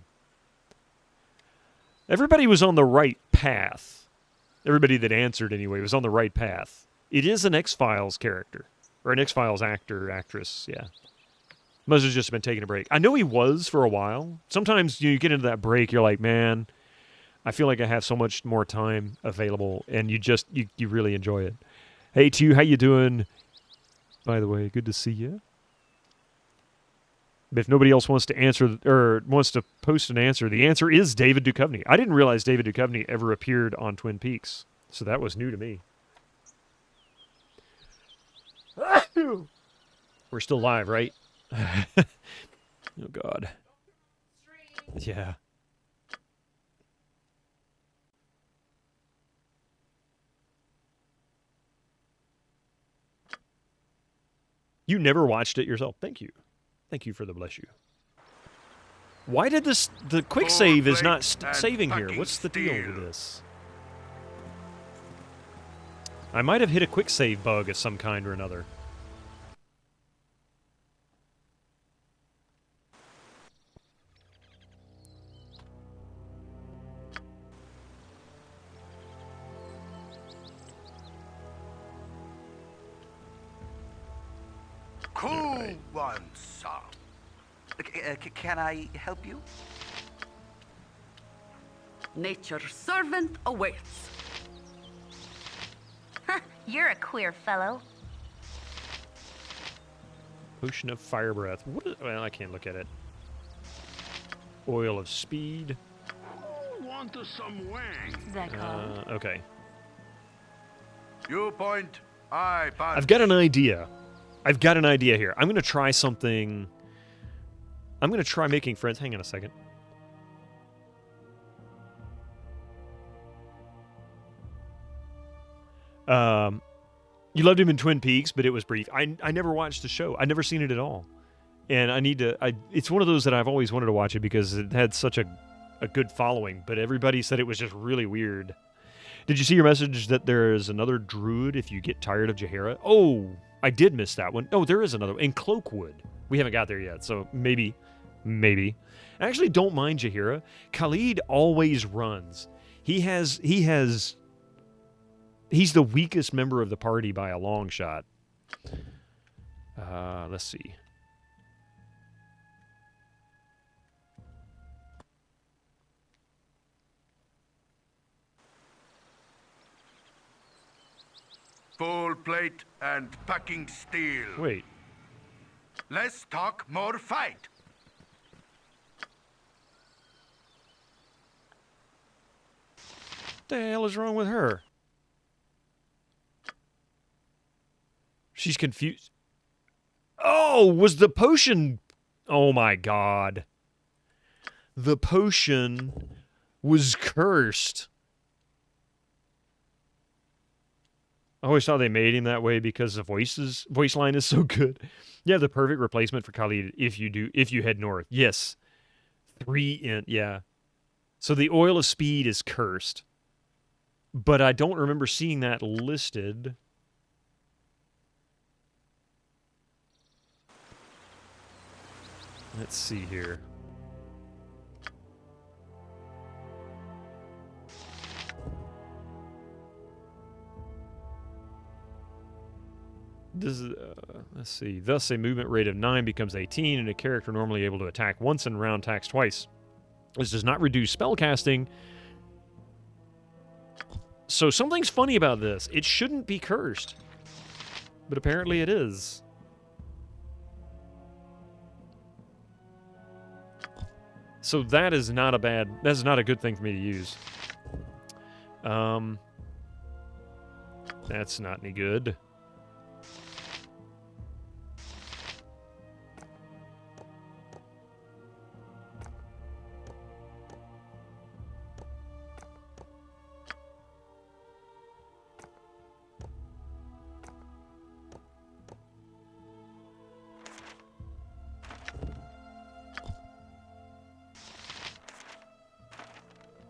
Speaker 1: Everybody was on the right path. Everybody that answered, anyway, was on the right path. It is an X-Files character. Or an X-Files actor, actress, yeah. Must have just been taking a break. I know he was for a while. Sometimes you get into that break, you're like, man, I feel like I have so much more time available, and you really enjoy it. Hey, Tue, how you doing? By the way, good to see you. But if nobody else wants to answer or wants to post an answer, the answer is David Duchovny. I didn't realize David Duchovny ever appeared on Twin Peaks, so that was new to me. We're still live, right? Oh, God. Yeah. You never watched it yourself. Thank you. Thank you for the bless you. Why did the quick save is not saving here? What's the deal with this? I might have hit a quick save bug of some kind or another.
Speaker 2: Cool one, sir.
Speaker 3: Can I help you?
Speaker 18: Nature's servant awaits.
Speaker 5: You're a queer fellow.
Speaker 1: Potion of fire breath. What is, well, I can't look at it. Oil of speed.
Speaker 2: Want some wang?
Speaker 1: Okay.
Speaker 2: You point, I punch.
Speaker 1: I've got an idea. I've got an idea here. I'm going to try something. I'm going to try making friends. Hang on a second. You loved him in Twin Peaks, but it was brief. I never watched the show. I'd never seen it at all. And I need to... it's one of those that I've always wanted to watch it because it had such a good following, but everybody said it was just really weird. Did you see your message that there is another druid if you get tired of Jaheira? Oh, I did miss that one. Oh, there is another one. In Cloakwood. We haven't got there yet, so maybe. I actually don't mind Jaheira. Khalid always runs. He's the weakest member of the party by a long shot. Let's see.
Speaker 2: Full plate and packing steel.
Speaker 1: Wait.
Speaker 2: Less talk, more fight.
Speaker 1: What the hell is wrong with her? She's confused. Oh, was the potion... Oh, my God. The potion was cursed. I always thought they made him that way because the voice line is so good. You have the perfect replacement for Khalid if you head north. Yes. 3 in, yeah. So the Oil of Speed is cursed. But I don't remember seeing that listed. Let's see here. This is, let's see. Thus, a movement rate of 9 becomes 18, and a character normally able to attack once and round attacks twice. This does not reduce spell casting. So something's funny about this. It shouldn't be cursed, but apparently it is. So that is not a bad. That's not a good thing for me to use. That's not any good.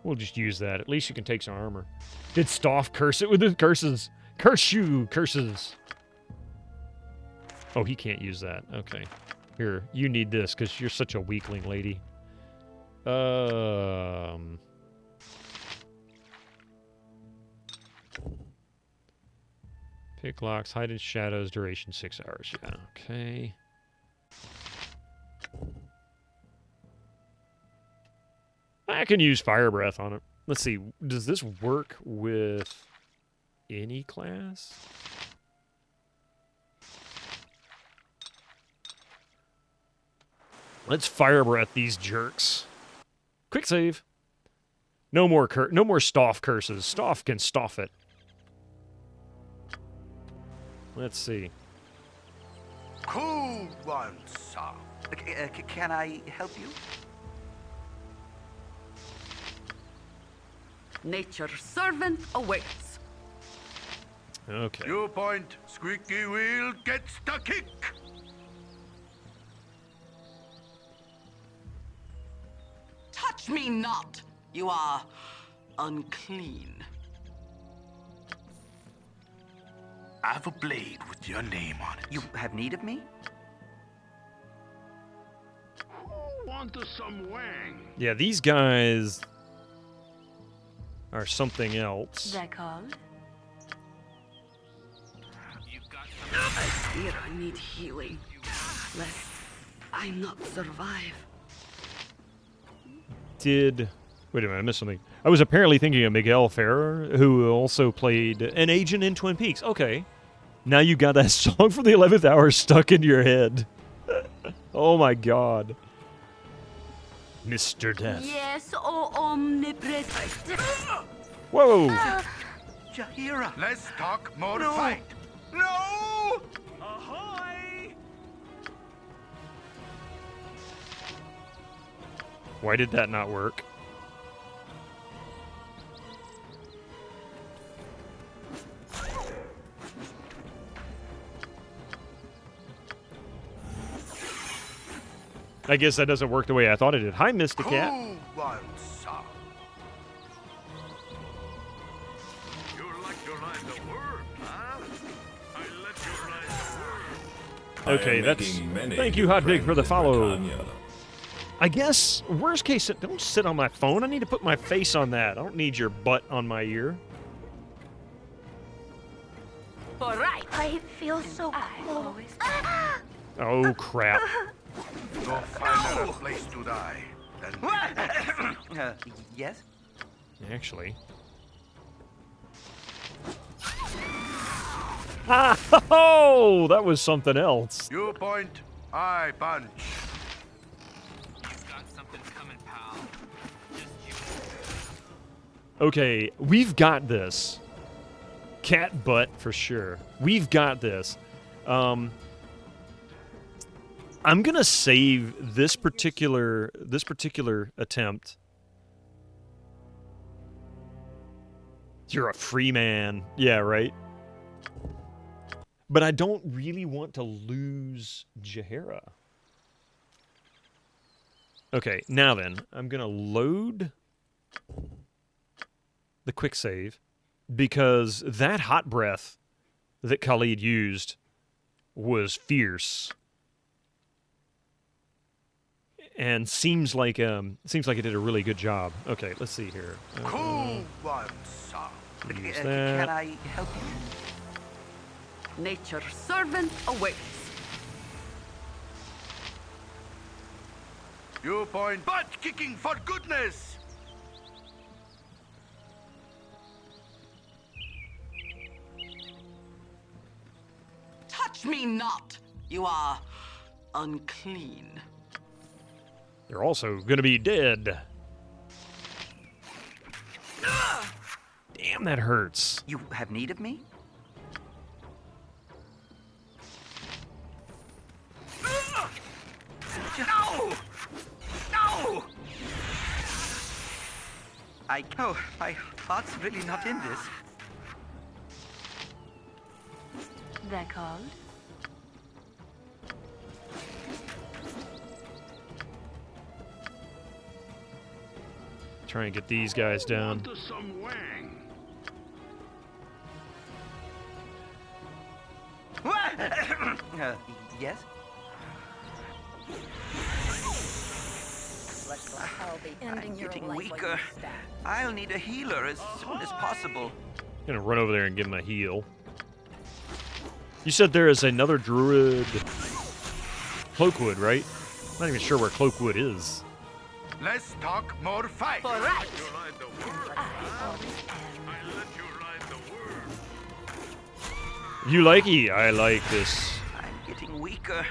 Speaker 1: We'll just use that. At least you can take some armor. Did Stoff curse it with his curses? Curse you, curses. Oh, he can't use that. Okay. Here, you need this because you're such a weakling, lady. Pick locks, hide in shadows, duration 6 hours. Yeah, okay. I can use Fire Breath on it. Let's see. Does this work with any class? Let's Fire Breath these jerks. Quick save. No more Stoff curses. Stoff can Stoff it. Let's see.
Speaker 3: Cool one, sir. Can I help you?
Speaker 18: Nature's servant awaits.
Speaker 1: Okay.
Speaker 2: Your point. Squeaky wheel gets the kick.
Speaker 18: Touch me not. You are unclean.
Speaker 2: I have a blade with your name on it.
Speaker 3: You have need of me?
Speaker 2: Who wants some wang?
Speaker 1: Yeah, these guys are something else.
Speaker 8: They're called?
Speaker 18: I fear I need healing. Lest I not survive.
Speaker 1: Wait a minute, I missed something. I was apparently thinking of Miguel Ferrer, who also played an agent in Twin Peaks. Okay. Now you got that song from the 11th hour stuck in your head. Oh my god. Mr. Death.
Speaker 18: Yes, oh omnipresent.
Speaker 1: Whoa!
Speaker 3: Jaheira!
Speaker 2: Let's talk more
Speaker 3: No.
Speaker 2: fight.
Speaker 3: No!
Speaker 11: Ahoy!
Speaker 1: Why did that not work? I guess that doesn't work the way I thought it did. Hi, Mr. Cat.
Speaker 2: Cool one, sir. You like to ride the word, huh? I let you ride the word.
Speaker 1: Okay, that's... Thank you, Hot Big, for the follow. I guess, worst case, don't sit on my phone. I need to put my face on that. I don't need your butt on my ear.
Speaker 18: All right.
Speaker 5: I feel so cold.
Speaker 1: Oh, crap.
Speaker 2: Go find her a place to die.
Speaker 3: Yes?
Speaker 1: Actually. Oh, that was something else.
Speaker 2: You point, I punch.
Speaker 1: Okay, we've got this. Cat butt for sure. We've got this. I'm gonna save this particular attempt. You're a free man. Yeah, right. But I don't really want to lose Jaheira. Okay, now then, I'm gonna load the quick save because that hot breath that Khalid used was fierce. And seems like it did a really good job. Okay, let's see here.
Speaker 2: Cool one, sir.
Speaker 1: Use
Speaker 3: Can
Speaker 1: that.
Speaker 3: I help you?
Speaker 18: Nature's servant awaits.
Speaker 2: You point butt kicking for goodness!
Speaker 3: Touch me not! You are unclean.
Speaker 1: You're also gonna be dead. Damn, that hurts.
Speaker 3: You have need of me? No! No! My heart's really not in this.
Speaker 8: They're called?
Speaker 1: Try and get these guys down.
Speaker 4: Some wang.
Speaker 3: Yes?
Speaker 5: Looks like I'll be ending
Speaker 3: I'm
Speaker 5: your
Speaker 3: getting
Speaker 5: life
Speaker 3: weaker.
Speaker 5: like you stabbed.
Speaker 3: I'll need a healer as soon as possible.
Speaker 1: Gonna run over there and give him a heal. You said there is another druid. Cloakwood, right? I'm not even sure where Cloakwood is.
Speaker 2: Let's talk more fight.
Speaker 5: For right.
Speaker 1: You likey? I like this.
Speaker 3: I'm getting weaker.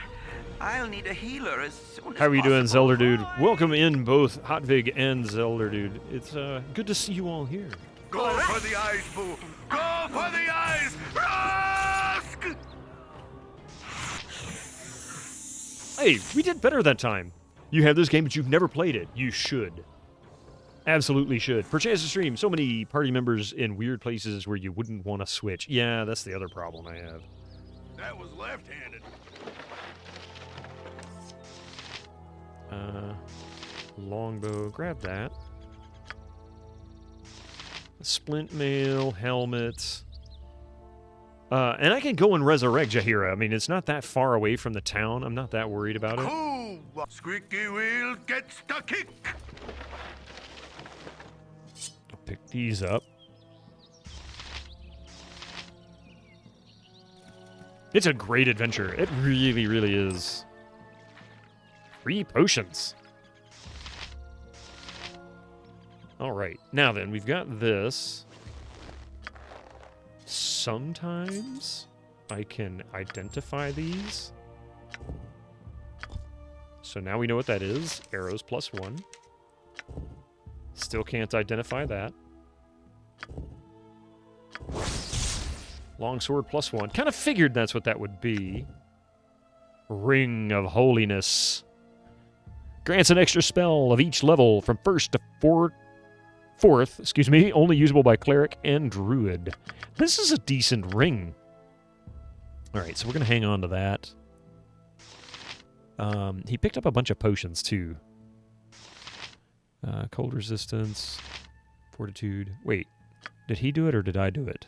Speaker 3: I'll need a healer as soon as
Speaker 1: How are you doing,
Speaker 3: possible.
Speaker 1: Zelda Dude? Welcome in, both Hotvig and Zelda Dude. It's good to see you all here.
Speaker 2: Go for the eyes, boo. Go for the eyes. Rusk!
Speaker 1: Hey, we did better that time. You have this game, but you've never played it. You should. Absolutely should. Perchance to stream. So many party members in weird places where you wouldn't want to switch. Yeah, that's the other problem I have.
Speaker 2: That was left-handed.
Speaker 1: Longbow. Grab that. Splint mail, helmet. And I can go and resurrect Jaheira. I mean, it's not that far away from the town. I'm not that worried about it.
Speaker 2: Cool. Squeaky wheel gets the kick.
Speaker 1: I'll pick these up. It's a great adventure. It really, really is. 3 potions. All right. Now then, we've got this. Sometimes I can identify these. So now we know what that is. Arrows +1. Still can't identify that. Longsword +1. Kind of figured that's what that would be. Ring of Holiness. Grants an extra spell of each level from 1st to 4th, excuse me, only usable by Cleric and Druid. This is a decent ring. Alright, so we're going to hang on to that. He picked up a bunch of potions, too. Cold resistance, fortitude. Wait, did he do it or did I do it?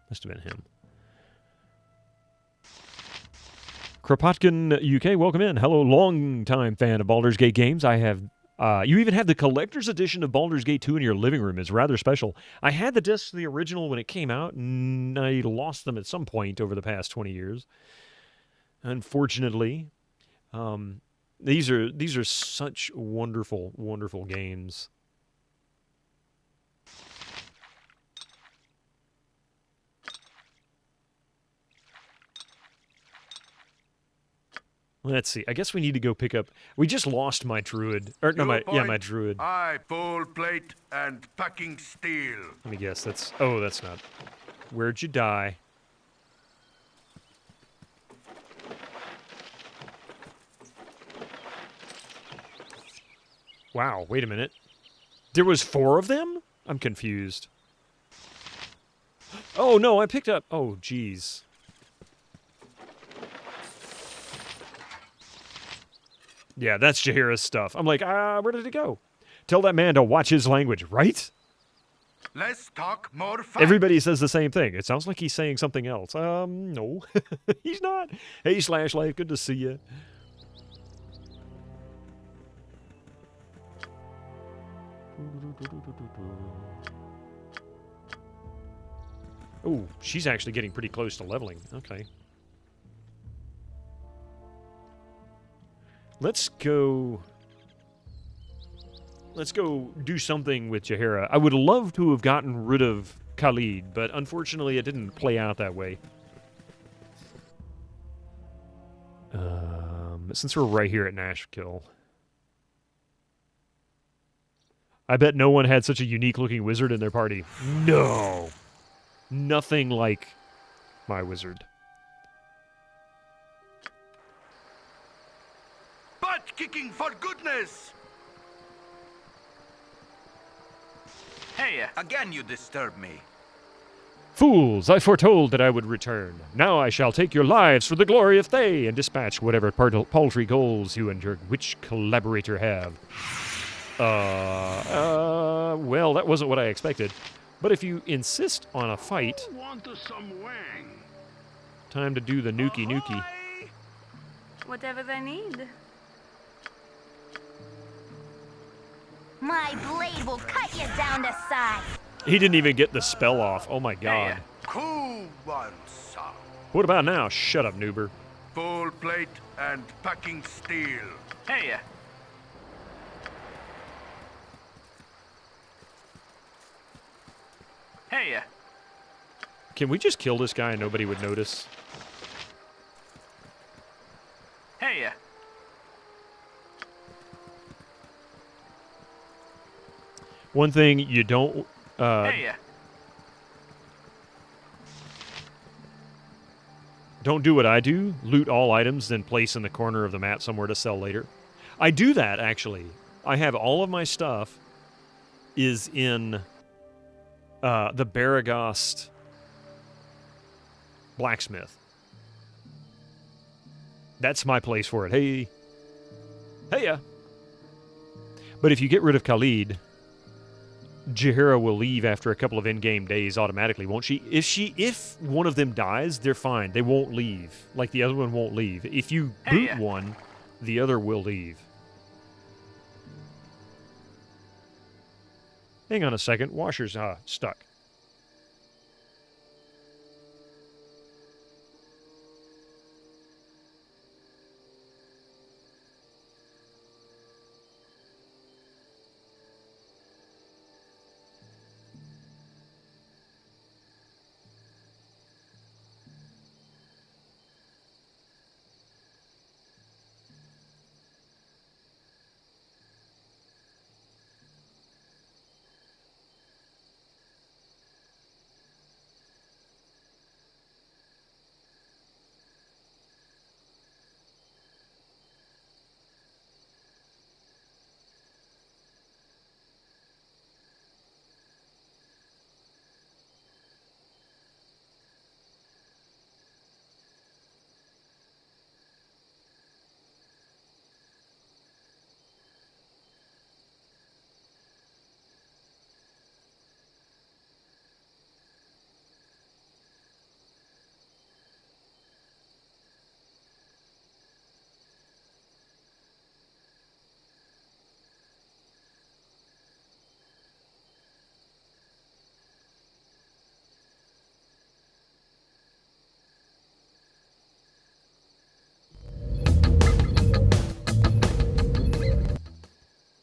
Speaker 1: Must have been him. Kropotkin UK, welcome in. Hello, long-time fan of Baldur's Gate games. I have... you even have the collector's edition of Baldur's Gate 2 in your living room. It's rather special. I had the discs of the original when it came out, and I lost them at some point over the past 20 years. Unfortunately. These are such wonderful, wonderful games. Let's see. I guess we need to go pick up... We just lost my druid. Or, no, my druid.
Speaker 2: I full plate and packing steel.
Speaker 1: Let me guess. That's... Oh, that's not... Where'd you die? Wow, wait a minute. There was 4 of them? I'm confused. Oh, no, I picked up... Oh, jeez. Yeah, that's Jaheira's stuff. I'm like, where did it go? Tell that man to watch his language, right?
Speaker 2: Let's talk more fight.
Speaker 1: Everybody says the same thing. It sounds like he's saying something else. No. He's not. Hey, Slash Life, good to see you. Oh, she's actually getting pretty close to leveling. Okay. Let's go do something with Jaheira. I would love to have gotten rid of Khalid, but unfortunately it didn't play out that way. Since we're right here at Nashville, I bet no one had such a unique-looking wizard in their party. No! Nothing like my wizard.
Speaker 2: Butt kicking for goodness! Hey, again you disturb me.
Speaker 1: Fools, I foretold that I would return. Now I shall take your lives for the glory of Thay and dispatch whatever paltry goals you and your witch collaborator have. Well, that wasn't what I expected. But if you insist on a fight... Time to do the nookie.
Speaker 8: Whatever they need.
Speaker 5: My blade will cut you down to size.
Speaker 1: He didn't even get the spell off. Oh my god.
Speaker 2: Hey, cool one, son.
Speaker 1: What about now? Shut up, noober.
Speaker 2: Full plate and packing steel. Hey. Hey.
Speaker 1: Can we just kill this guy and nobody would notice?
Speaker 2: Hey.
Speaker 1: One thing you don't... Don't do what I do. Loot all items, then place in the corner of the map somewhere to sell later. I do that, actually. I have all of my stuff is in the Baragast blacksmith. That's my place for it. Hey. Heya. But if you get rid of Khalid... Jaheira will leave after a couple of in-game days automatically, won't she? If one of them dies, they're fine. They won't leave. Like the other one won't leave. If you boot one, the other will leave. Hang on a second. Washer's stuck.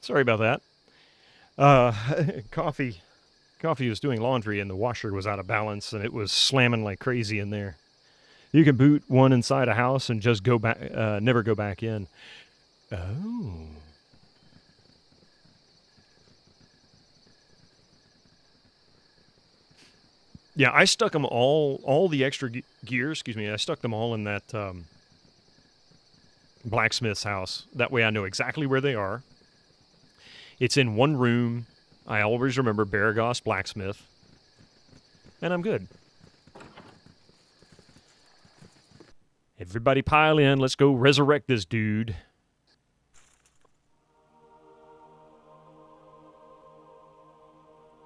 Speaker 1: Sorry about that. Coffee was doing laundry and the washer was out of balance and it was slamming like crazy in there. You can boot one inside a house and just go back, never go back in. Oh. Yeah, I stuck them all the extra gear, I stuck them all in that blacksmith's house. That way I know exactly where they are. It's in one room. I always remember Baragast blacksmith. And I'm good. Everybody pile in. Let's go resurrect this dude.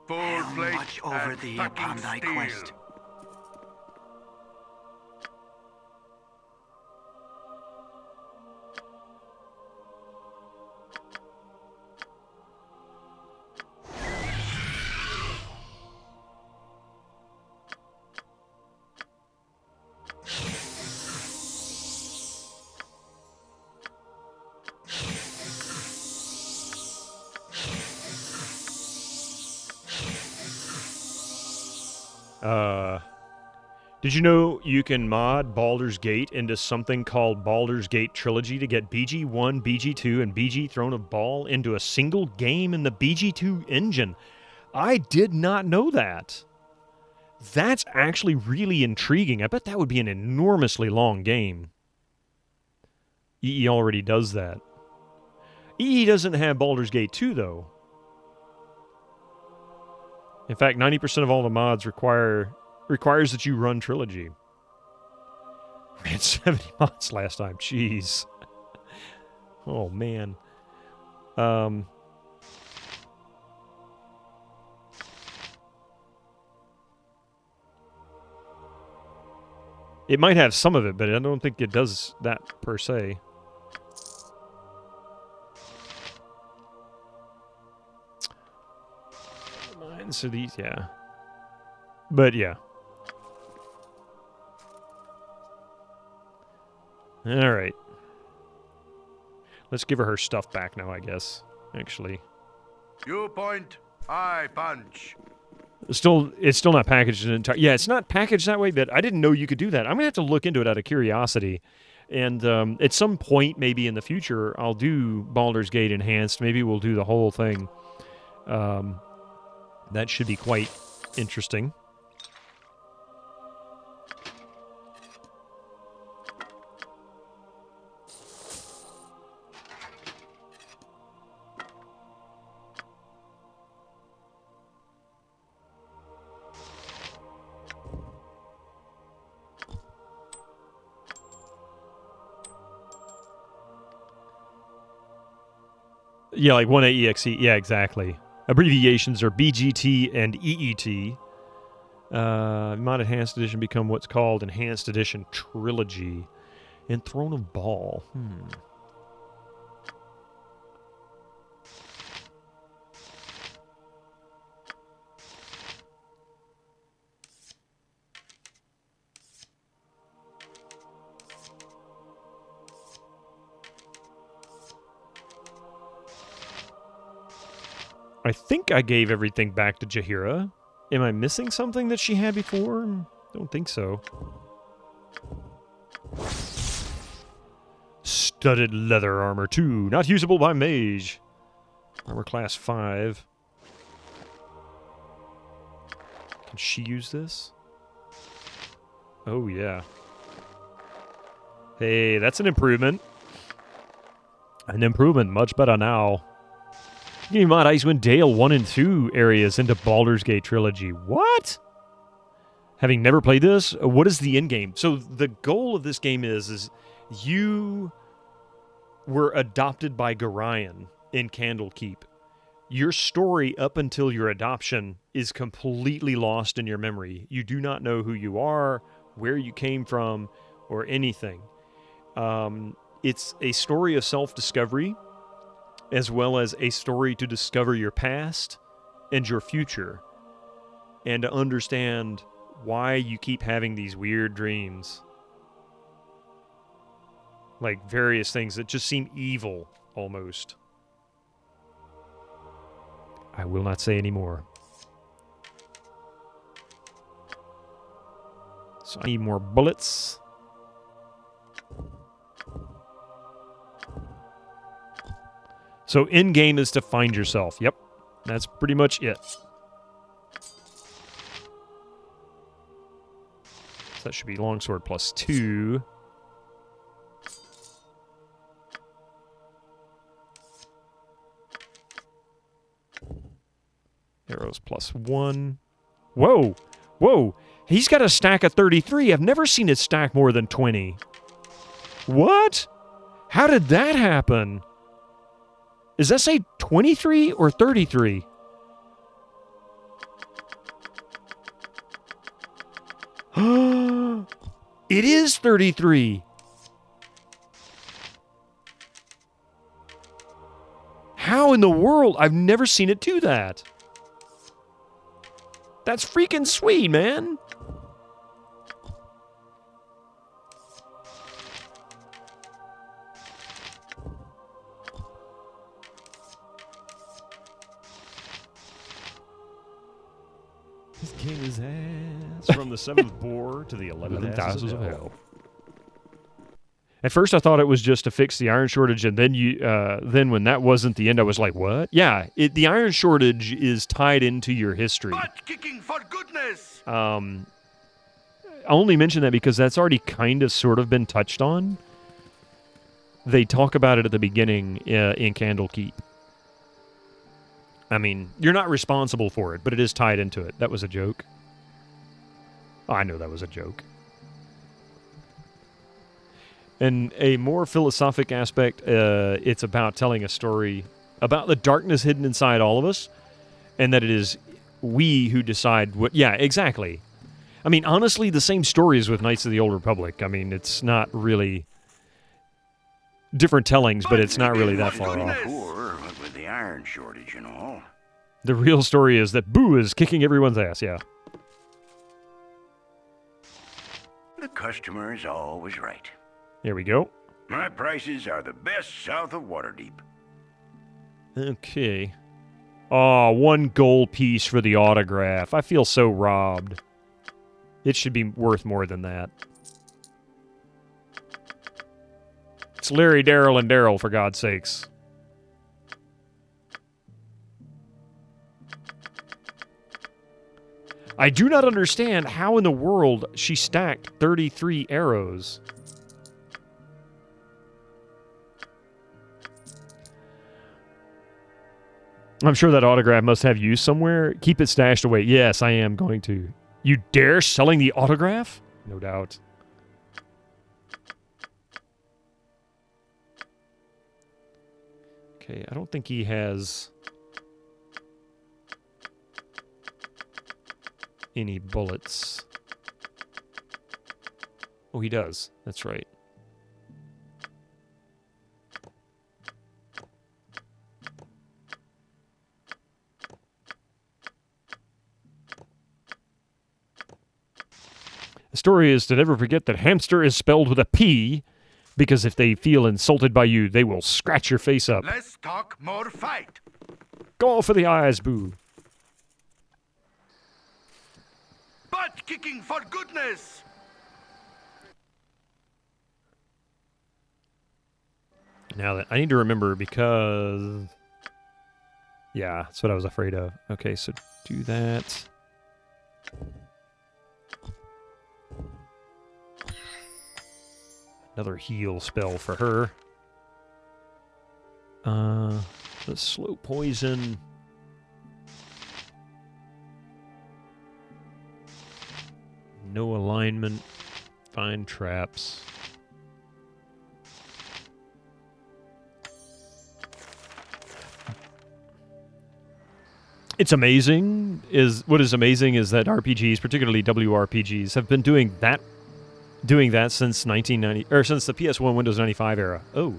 Speaker 2: Full plate
Speaker 3: much over
Speaker 2: and
Speaker 3: thee
Speaker 2: packing
Speaker 3: upon thy
Speaker 2: steel.
Speaker 3: quest.
Speaker 1: Did you know you can mod Baldur's Gate into something called Baldur's Gate Trilogy to get BG1, BG2, and BG Throne of Ball into a single game in the BG2 engine? I did not know that. That's actually really intriguing. I bet that would be an enormously long game. EE already does that. EE doesn't have Baldur's Gate 2, though. In fact, 90% of all the mods requires that you run Trilogy. We had 70 mods last time. Jeez. Oh, man. It might have some of it, but I don't think it does that per se. So these, yeah. But yeah. All right. Let's give her stuff back now, I guess. Actually.
Speaker 2: You point, I punch.
Speaker 1: It's still not packaged in entire. Yeah, it's not packaged that way, but I didn't know you could do that. I'm gonna have to look into it out of curiosity. And at some point, maybe in the future, I'll do Baldur's Gate Enhanced. Maybe we'll do the whole thing. That should be quite interesting. Yeah, like 1AEXE. Yeah, exactly. Abbreviations are BGT and EET. Mod Enhanced Edition become what's called Enhanced Edition Trilogy. And Throne of Ball. I think I gave everything back to Jaheira. Am I missing something that she had before? Don't think so. Studded leather armor 2. Not usable by mage. Armor class 5. Can she use this? Oh, yeah. Hey, that's an improvement. An improvement. Much better now. You can mod Icewind Dale 1 and 2 areas into Baldur's Gate Trilogy. What? Having never played this, what is the end game? So the goal of this game is you were adopted by Gorion in Candlekeep. Your story up until your adoption is completely lost in your memory. You do not know who you are, where you came from, or anything. It's a story of self-discovery, as well as a story to discover your past and your future, and to understand why you keep having these weird dreams. Like various things that just seem evil, almost. I will not say any more. So I need more bullets. So in-game is to find yourself. Yep. That's pretty much it. So that should be longsword plus 2. Arrows plus 1. Whoa! Whoa! He's got a stack of 33. I've never seen it stack more than 20. What? How did that happen? Does that say 23 or 33? It is 33. How in the world? I've never seen it do that. That's freaking sweet, man. King his ass from the 7th bore to the 11th asses of hell. At first, I thought it was just to fix the iron shortage, and then when that wasn't the end, I was like, "What?" Yeah, the iron shortage is tied into your history.
Speaker 2: Butt kicking for goodness!
Speaker 1: I only mention that because that's already kind of sort of been touched on. They talk about it at the beginning in Candlekeep. I mean, you're not responsible for it, but it is tied into it. That was a joke. Oh, I know that was a joke. And a more philosophic aspect, it's about telling a story about the darkness hidden inside all of us, and that it is we who decide what... Yeah, exactly. I mean, honestly, the same story is with Knights of the Old Republic. I mean, it's not really... different tellings, but it's not really that far off.
Speaker 4: Poor, but with the iron shortage and all.
Speaker 1: The real story is that Boo is kicking everyone's ass, yeah.
Speaker 4: The customer is always right.
Speaker 1: Here we go.
Speaker 4: My prices are the best south of Waterdeep.
Speaker 1: Okay. Oh, 1 gold piece for the autograph. I feel so robbed. It should be worth more than that. It's Larry, Daryl, and Daryl, for God's sakes. I do not understand how in the world she stacked 33 arrows. I'm sure that autograph must have use somewhere. Keep it stashed away. Yes, I am going to. You dare selling the autograph? No doubt. Okay, I don't think he has any bullets. Oh, he does. That's right. The story is to never forget that hamster is spelled with a P, because if they feel insulted by you, they will scratch your face up.
Speaker 2: Less talk, more fight.
Speaker 1: Go for the eyes, Boo.
Speaker 2: Butt kicking for goodness.
Speaker 1: Now that I need to remember because... yeah, that's what I was afraid of. Okay, so do that. Another heal spell for her. The slow poison. No alignment. Find traps. It's amazing. What is amazing is that RPGs, particularly WRPGs, have been doing that since 1990 or since the PS1 Windows 95 era. Oh.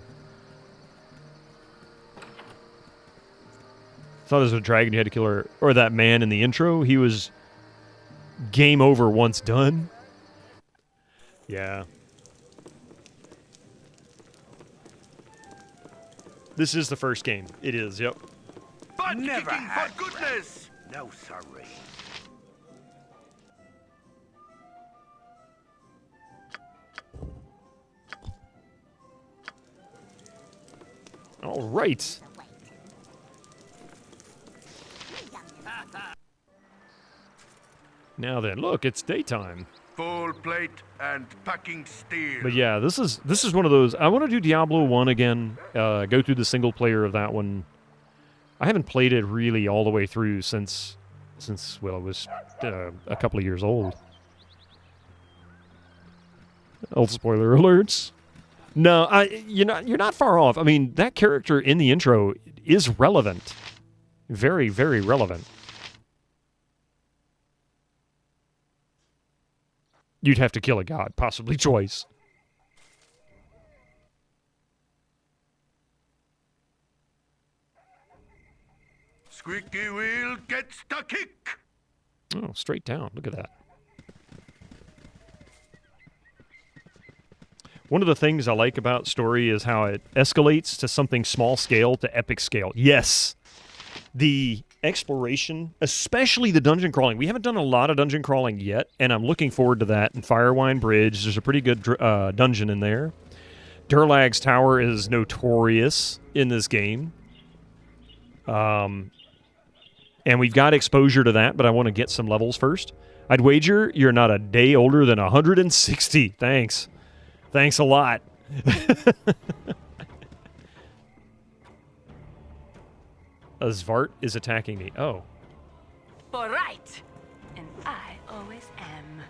Speaker 1: Thought there was a dragon you had to kill, or that man in the intro. He was game over once done. Yeah. This is the first game. It is, yep.
Speaker 2: Butt never kicking for goodness. No, sorry.
Speaker 1: All right. Now then, look, it's daytime.
Speaker 2: Full plate and packing steel.
Speaker 1: But yeah, this is one of those. I want to do Diablo 1 again. Go through the single player of that one. I haven't played it really all the way through since well, it was a couple of years old. Old spoiler alerts. No, you're not far off. I mean, that character in the intro is relevant. Very, very relevant. You'd have to kill a god, possibly twice.
Speaker 2: Squeaky wheel gets the kick.
Speaker 1: Oh, straight down. Look at that. One of the things I like about story is how it escalates to something small scale to epic scale. Yes, the exploration, especially the dungeon crawling. We haven't done a lot of dungeon crawling yet, and I'm looking forward to that. In Firewine Bridge, there's a pretty good dungeon in there. Durlag's Tower is notorious in this game. And we've got exposure to that, but I want to get some levels first. I'd wager you're not a day older than 160. Thanks. Thanks a lot. A Zvart is attacking me. Oh.
Speaker 8: For right. And I always am.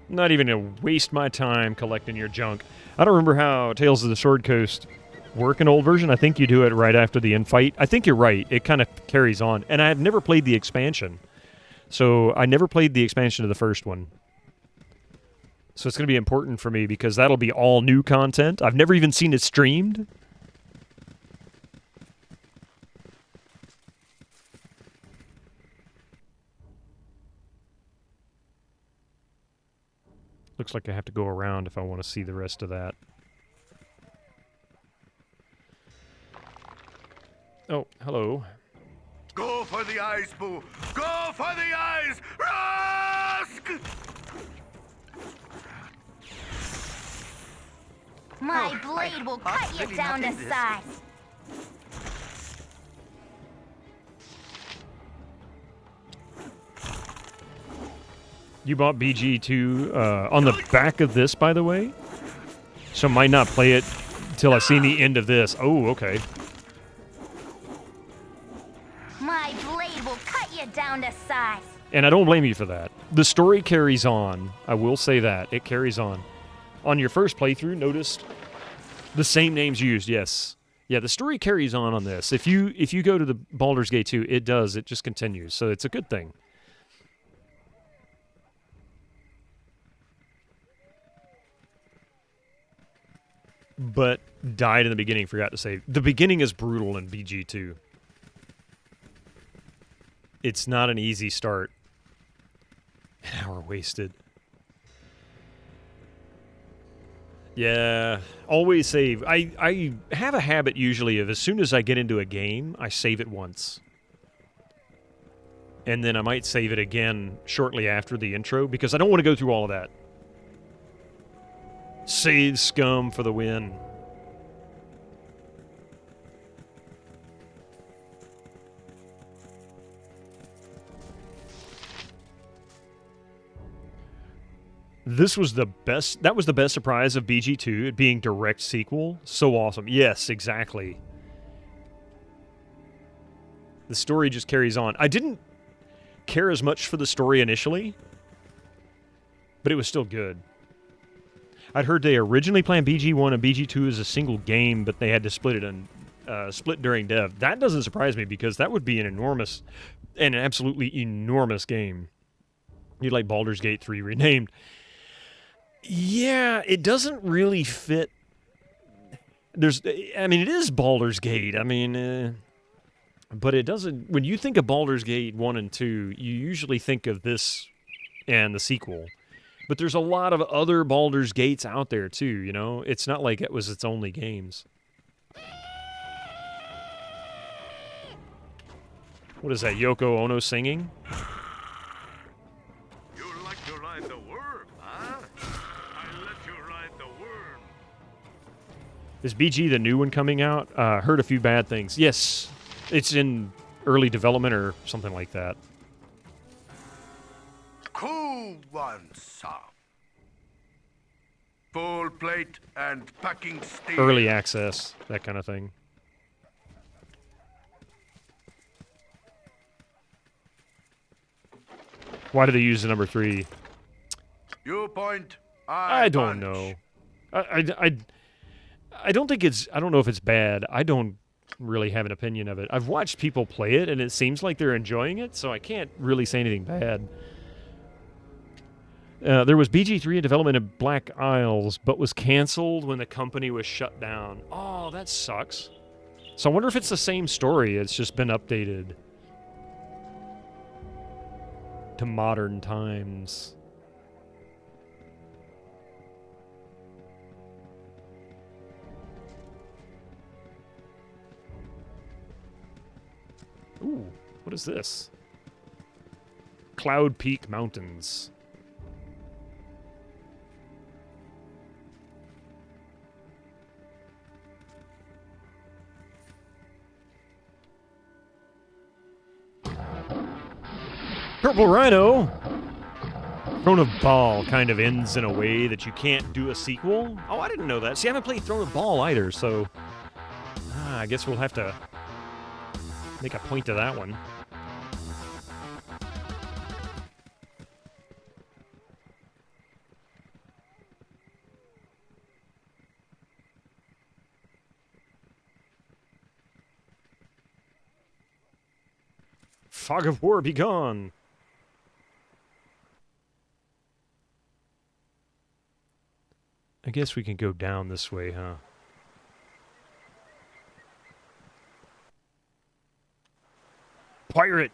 Speaker 1: Not even going to waste my time collecting your junk. I don't remember how Tales of the Sword Coast work in old version. I think you do it right after the end fight. I think you're right. It kind of carries on. And I've never played the expansion. So I never played the expansion of the first one. So it's going to be important for me because that'll be all new content. I've never even seen it streamed. Looks like I have to go around if I want to see the rest of that. Oh, hello.
Speaker 2: Go for the eyes, Boo! Go for the eyes! Rusk!
Speaker 5: My blade will cut you down to size.
Speaker 1: You bought BG2 on the back of this, by the way? So might not play it till I see the end of this. Oh, okay.
Speaker 5: My blade will cut you down to size.
Speaker 1: And I don't blame you for that. The story carries on. I will say that. It carries on. On your first playthrough, noticed the same names used, yes. Yeah, the story carries on this. If you go to the Baldur's Gate 2, it does. It just continues. So it's a good thing. But died in the beginning, forgot to say. The beginning is brutal in BG2. It's not an easy start. An hour wasted. Yeah, always save. I have a habit usually of as soon as I get into a game, I save it once. And then I might save it again shortly after the intro because I don't want to go through all of that. Save scum for the win. This was the best. That was the best surprise of BG2, it being direct sequel. So awesome. Yes, exactly. The story just carries on. I didn't care as much for the story initially, but it was still good. I'd heard they originally planned BG1 and BG2 as a single game, but they had to split it and split during dev. That doesn't surprise me because that would be an absolutely enormous game. You'd like Baldur's Gate 3 renamed. Yeah, it doesn't really fit. It is Baldur's Gate. But it doesn't. When you think of Baldur's Gate 1 and 2, you usually think of this and the sequel. But there's a lot of other Baldur's Gates out there too, you know? It's not like it was its only games. What is that, Yoko Ono singing?
Speaker 2: You like to ride the worm, huh? I let you ride the worm.
Speaker 1: Is BG the new one coming out? Heard a few bad things. Yes, it's in early development or something like that.
Speaker 2: Cool one, sir. Full plate and packing steel.
Speaker 1: Early access, that kind of thing. Why do they use the number 3?
Speaker 2: You point,
Speaker 1: I don't know. I don't think it's. I don't know if it's bad. I don't really have an opinion of it. I've watched people play it, and it seems like they're enjoying it, so I can't really say anything bad. There was BG3 in development in Black Isles, but was canceled when the company was shut down. Oh, that sucks. So I wonder if it's the same story. It's just been updated to modern times.
Speaker 19: Ooh, what is this? Cloud Peak Mountains. Purple Rhino! Throne of Ball kind of ends in a way that you can't do a sequel. Oh, I didn't know that. See, I haven't played Throne of Ball either, so... I guess we'll have to make a point of that one. Fog of War be gone! I guess we can go down this way, huh? Pirate!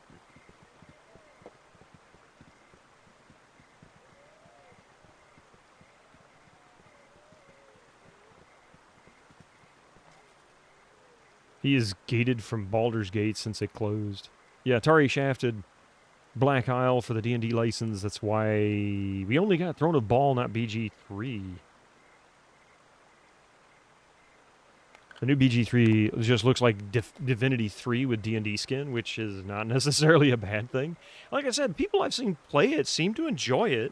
Speaker 19: He is gated from Baldur's Gate since it closed. Yeah, Atari shafted Black Isle for the D&D license. That's why we only got Throne of Ball, not BG3. The new BG3 just looks like Divinity 3 with D&D skin, which is not necessarily a bad thing. Like I said, people I've seen play it seem to enjoy it.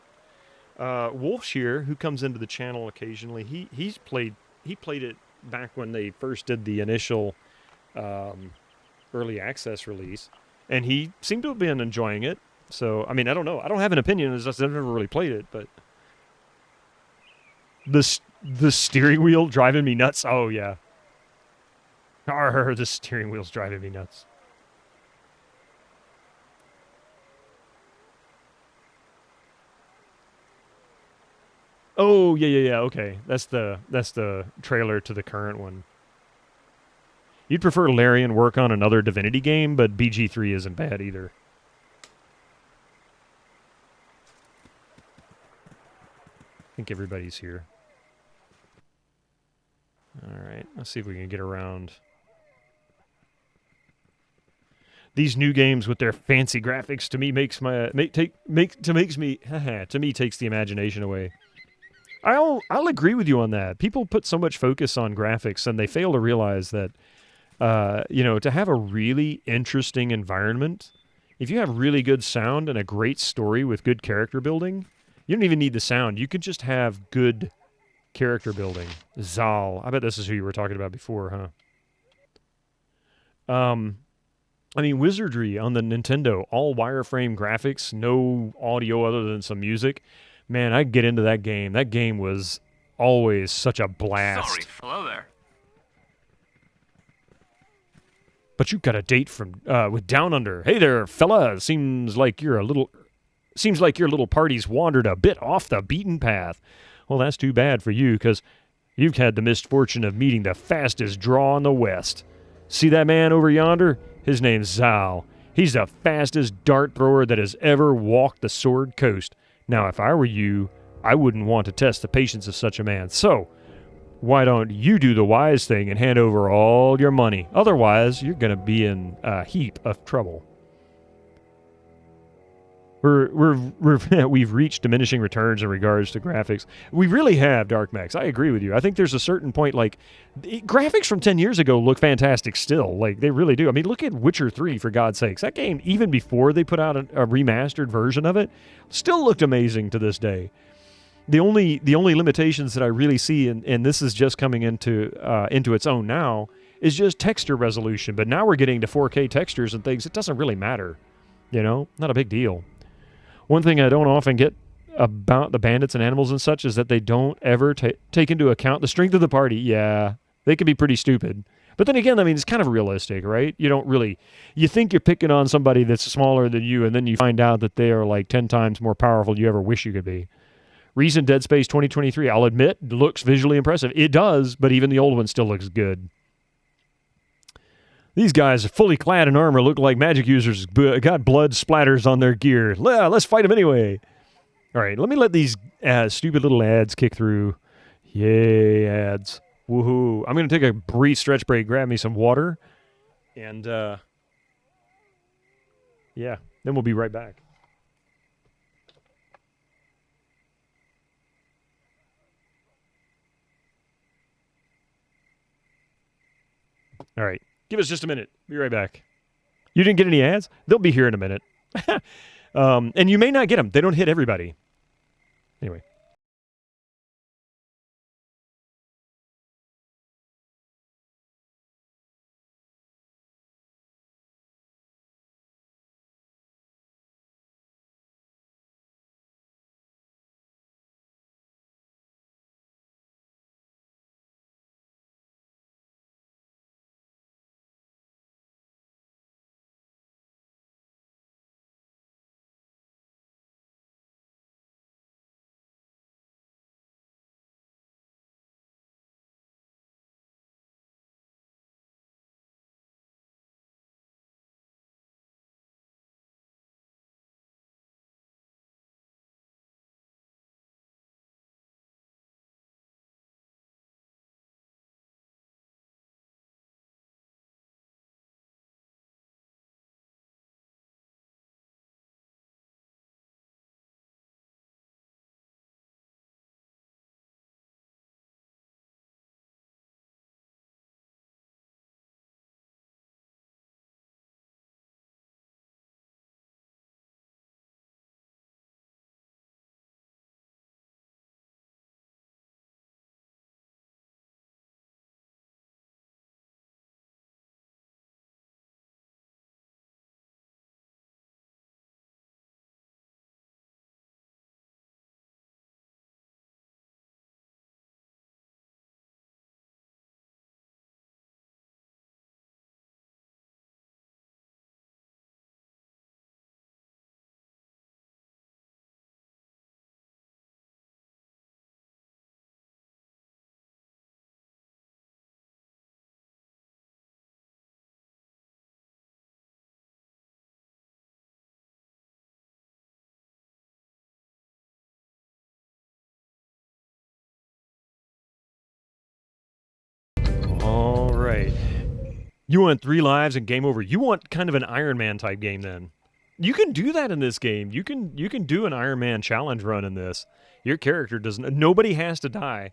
Speaker 19: Wolfshear, who comes into the channel occasionally, he played it back when they first did the initial early access release, and he seemed to have been enjoying it. So, I mean, I don't know. I don't have an opinion, as I've never really played it, but the steering wheel driving me nuts. Oh yeah. Arr, the steering wheel's driving me nuts. Oh, yeah, okay. That's the trailer to the current one. You'd prefer Larian work on another Divinity game, but BG3 isn't bad either. I think everybody's here. Alright, let's see if we can get around. These new games with their fancy graphics to me takes the imagination away. I'll agree with you on that. People put so much focus on graphics and they fail to realize that to have a really interesting environment, if you have really good sound and a great story with good character building, you don't even need the sound. You could just have good character building. Zal. I bet this is who you were talking about before, huh? I mean, Wizardry on the Nintendo, all wireframe graphics, no audio other than some music. Man, I'd get into that game. That game was always such a blast.
Speaker 3: Sorry, hello there.
Speaker 19: But you got a date from with Down Under. Hey there, fella. Seems like your little party's wandered a bit off the beaten path. Well, that's too bad for you, because you've had the misfortune of meeting the fastest draw in the West. See that man over yonder? His name's Zal. He's the fastest dart thrower that has ever walked the Sword Coast. Now, if I were you, I wouldn't want to test the patience of such a man. So, why don't you do the wise thing and hand over all your money? Otherwise, you're going to be in a heap of trouble. We've reached diminishing returns in regards to graphics. We really have, Dark Max. I agree with you. I think there's a certain point, like, graphics from 10 years ago look fantastic still. Like, they really do. I mean, look at Witcher 3, for God's sakes. That game, even before they put out a remastered version of it, still looked amazing to this day. The only limitations that I really see, and this is just coming into its own now, is just texture resolution. But now we're getting to 4K textures and things. It doesn't really matter. Not a big deal. One thing I don't often get about the bandits and animals and such is that they don't ever take into account the strength of the party. Yeah, they can be pretty stupid. But then again, I mean, it's kind of realistic, right? You think you're picking on somebody that's smaller than you, and then you find out that they are like 10 times more powerful than you ever wish you could be. Recent Dead Space 2023, I'll admit, looks visually impressive. It does, but even the old one still looks good. These guys are fully clad in armor, look like magic users, got blood splatters on their gear. Let's fight them anyway. All right, let me let these stupid little ads kick through. Yay, ads. Woohoo. I'm going to take a brief stretch break, grab me some water, and Yeah. Then we'll be right back. All right. Give us just a minute. Be right back. You didn't get any ads? They'll be here in a minute. And you may not get them. They don't hit everybody. Anyway. All right. You want 3 lives and game over. You want kind of an Iron Man type game then. You can do that in this game. You can do an Iron Man challenge run in this. Your character doesn't. Nobody has to die.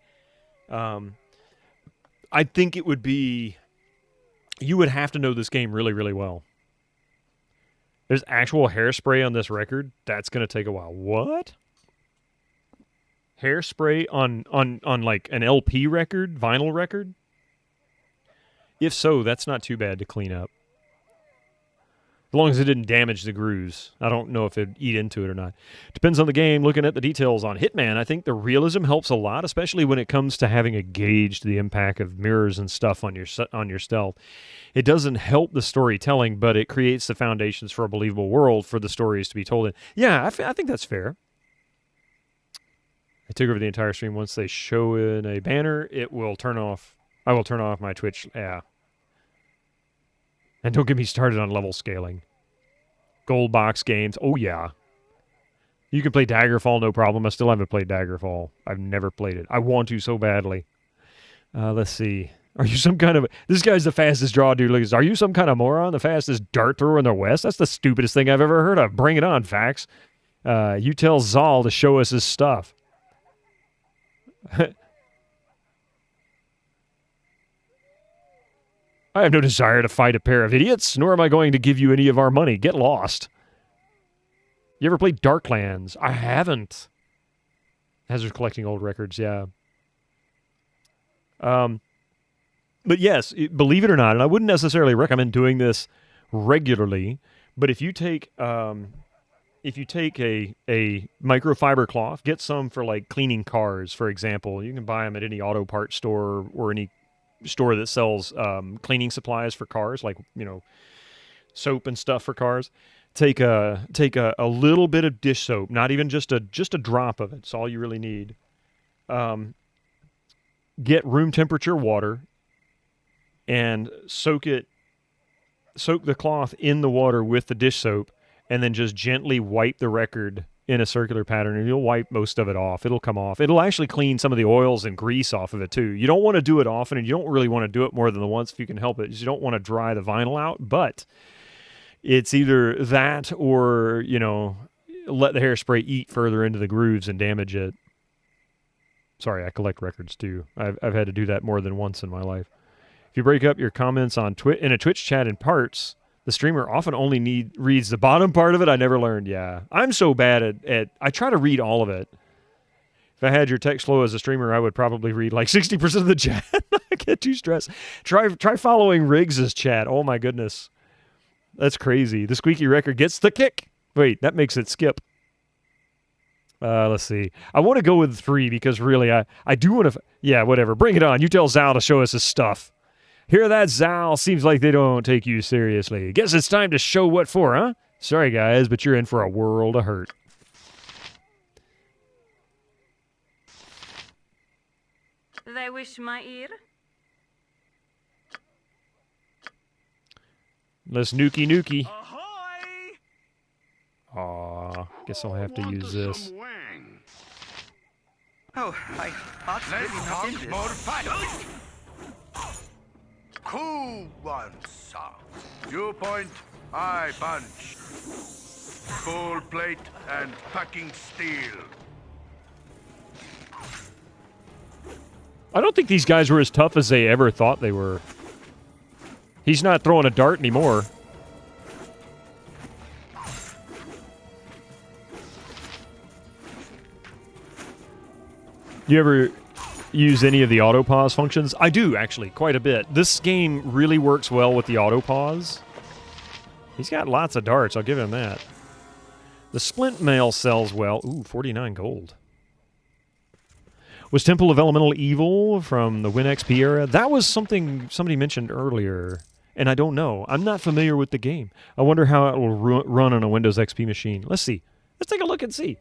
Speaker 19: I think it would be. You would have to know this game really, really well. There's actual hairspray on this record. That's going to take a while. What? Hairspray on like an LP record, vinyl record? If so, that's not too bad to clean up. As long as it didn't damage the grooves. I don't know if it'd eat into it or not. Depends on the game. Looking at the details on Hitman, I think the realism helps a lot, especially when it comes to having a gauge to the impact of mirrors and stuff on your stealth. It doesn't help the storytelling, but it creates the foundations for a believable world for the stories to be told in. Yeah, I think that's fair. I took over the entire stream. Once they show in a banner, it will turn off. I will turn off my Twitch. Yeah. And don't get me started on level scaling. Gold box games. Oh, yeah. You can play Daggerfall, no problem. I still haven't played Daggerfall. I've never played it. I want to so badly. Let's see. Are you some kind of... This guy's the fastest draw dude. Are you some kind of moron? The fastest dart thrower in the West? That's the stupidest thing I've ever heard of. Bring it on, Fax. You tell Zal to show us his stuff. I have no desire to fight a pair of idiots, nor am I going to give you any of our money. Get lost. You ever played Darklands? I haven't. Hazard collecting old records, yeah. But yes, believe it or not, and I wouldn't necessarily recommend doing this regularly, but if you take a microfiber cloth, get some for like cleaning cars, for example. You can buy them at any auto parts store or any store that sells cleaning supplies for cars, like, soap and stuff for cars. Take a little bit of dish soap, not even just a drop of it. It's all you really need. Get room temperature water and soak the cloth in the water with the dish soap, and then just gently wipe the record in a circular pattern, and you'll wipe most of it off. It'll come off. It'll actually clean some of the oils and grease off of it too. You don't want to do it often, and you don't really want to do it more than once if you can help it. You don't want to dry the vinyl out, but it's either that or, you know, let the hairspray eat further into the grooves and damage it. Sorry, I collect records too. I've had to do that more than once in my life. If you break up your comments on in a Twitch chat in parts, the streamer often only reads the bottom part of it. I never learned. Yeah, I'm so bad at I try to read all of it. If I had your text flow as a streamer, I would probably read like 60% of the chat. I get too stressed. Try following Riggs's chat. Oh my goodness. That's crazy. The squeaky record gets the kick. Wait, that makes it skip. Let's see. I want to go with 3 because really I do want to... Yeah, whatever. Bring it on. You tell Zal to show us his stuff. Hear that, Zal? Seems like they don't take you seriously. Guess it's time to show what for, huh? Sorry, guys, but you're in for a world of hurt.
Speaker 8: They wish my ear.
Speaker 19: Let's nuki. Aw, guess I'll have to use this.
Speaker 3: Oh, I
Speaker 2: Let's talk more fight. Cool one, sir. You point, I punch. Full plate and packing steel.
Speaker 19: I don't think these guys were as tough as they ever thought they were. He's not throwing a dart anymore. You ever use any of the auto pause functions? I do, actually, quite a bit. This game really works well with the auto pause. He's got lots of darts, I'll give him that. The splint mail sells well. Ooh, 49 gold. Was Temple of Elemental Evil from the WinXP era? That was something somebody mentioned earlier, and I don't know. I'm not familiar with the game. I wonder how it will run on a Windows XP machine. Let's see. Let's take a look and see.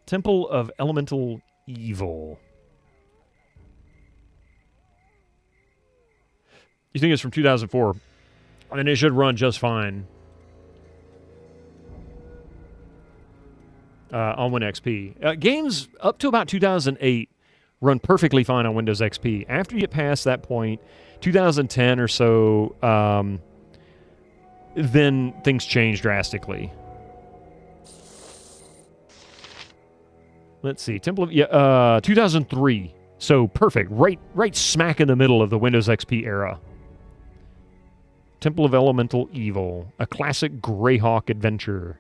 Speaker 19: Temple of Elemental Evil. You think it's from 2004? I mean, it should run just fine on WinXP. Games up to about 2008 run perfectly fine on Windows XP. After you get past that point, 2010 or so, then things change drastically. Let's see, Temple of 2003. So perfect, right smack in the middle of the Windows XP era. Temple of Elemental Evil, a classic Greyhawk adventure.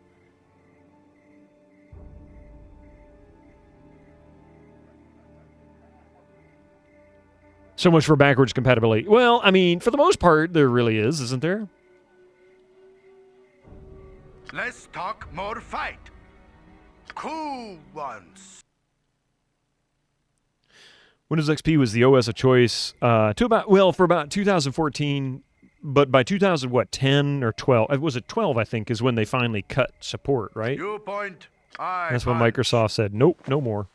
Speaker 19: So much for backwards compatibility. Well, I mean, for the most part, there really is, isn't there?
Speaker 2: Let's talk more fight. Cool ones.
Speaker 19: Windows XP was the OS of choice for about 2014, but by 2010 or 12, was it 12? I think is when they finally cut support, right?
Speaker 2: You point, I
Speaker 19: That's when
Speaker 2: punch.
Speaker 19: Microsoft said, nope, no more.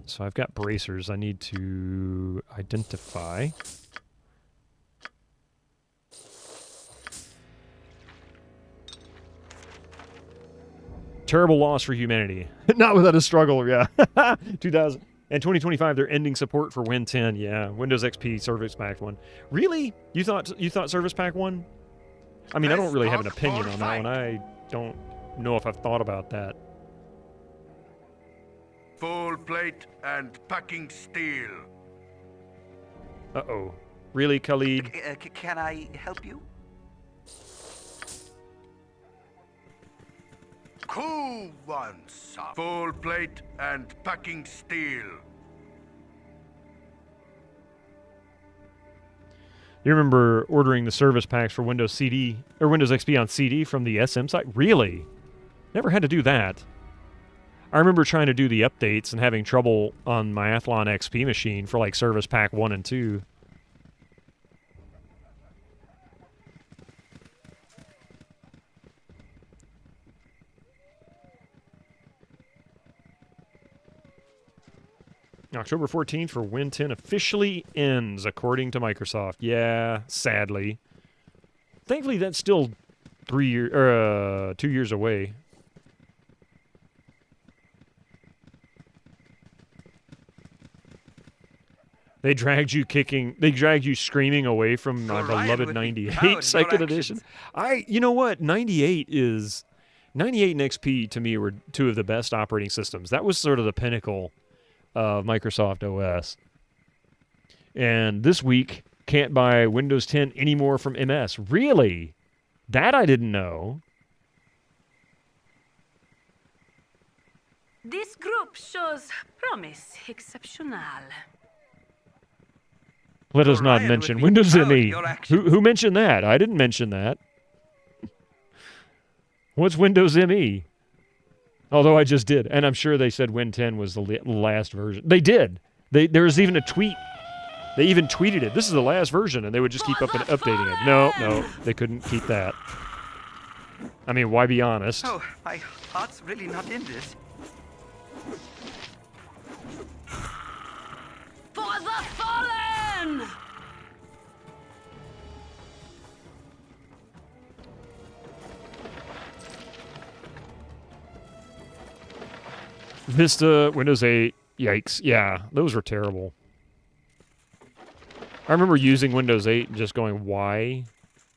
Speaker 19: So I've got bracers I need to identify. Terrible loss for humanity. Not without a struggle, yeah. 2000 and 2025, they're ending support for Win 10. Yeah, Windows XP Service Pack 1. Really? You thought Service Pack 1? I mean, I don't really have an opinion on that one. I don't know if I've thought about that.
Speaker 2: Full plate and packing steel.
Speaker 19: Uh-oh. Really, Khalid?
Speaker 3: Can I help you?
Speaker 2: Cool ones, sir. Full plate and packing steel.
Speaker 19: You remember ordering the service packs for Windows CD or Windows XP on CD from the SM site? Really? Never had to do that. I remember trying to do the updates and having trouble on my Athlon XP machine for like Service Pack 1 and 2. October 14th for Win 10 officially ends, according to Microsoft. Yeah, sadly. Thankfully, that's still 2 years away. They dragged you kicking. They dragged you screaming away from my beloved 98 second edition. You know what? 98 and XP to me were two of the best operating systems. That was sort of the pinnacle of Microsoft OS. And this week, can't buy Windows 10 anymore from MS. Really? That I didn't know.
Speaker 8: This group shows promise exceptional.
Speaker 19: Let us not mention Windows ME. Who mentioned that? I didn't mention that. What's Windows ME? Although I just did. And I'm sure they said Win 10 was the last version. They did. There was even a tweet. They even tweeted it. This is the last version, and they would just keep up and updating it. No, they couldn't keep that. I mean, why be honest?
Speaker 3: Oh, my heart's really not in this.
Speaker 18: For the fallen!
Speaker 19: Vista, Windows 8, yikes. Yeah, those were terrible. I remember using Windows 8 and just going, why?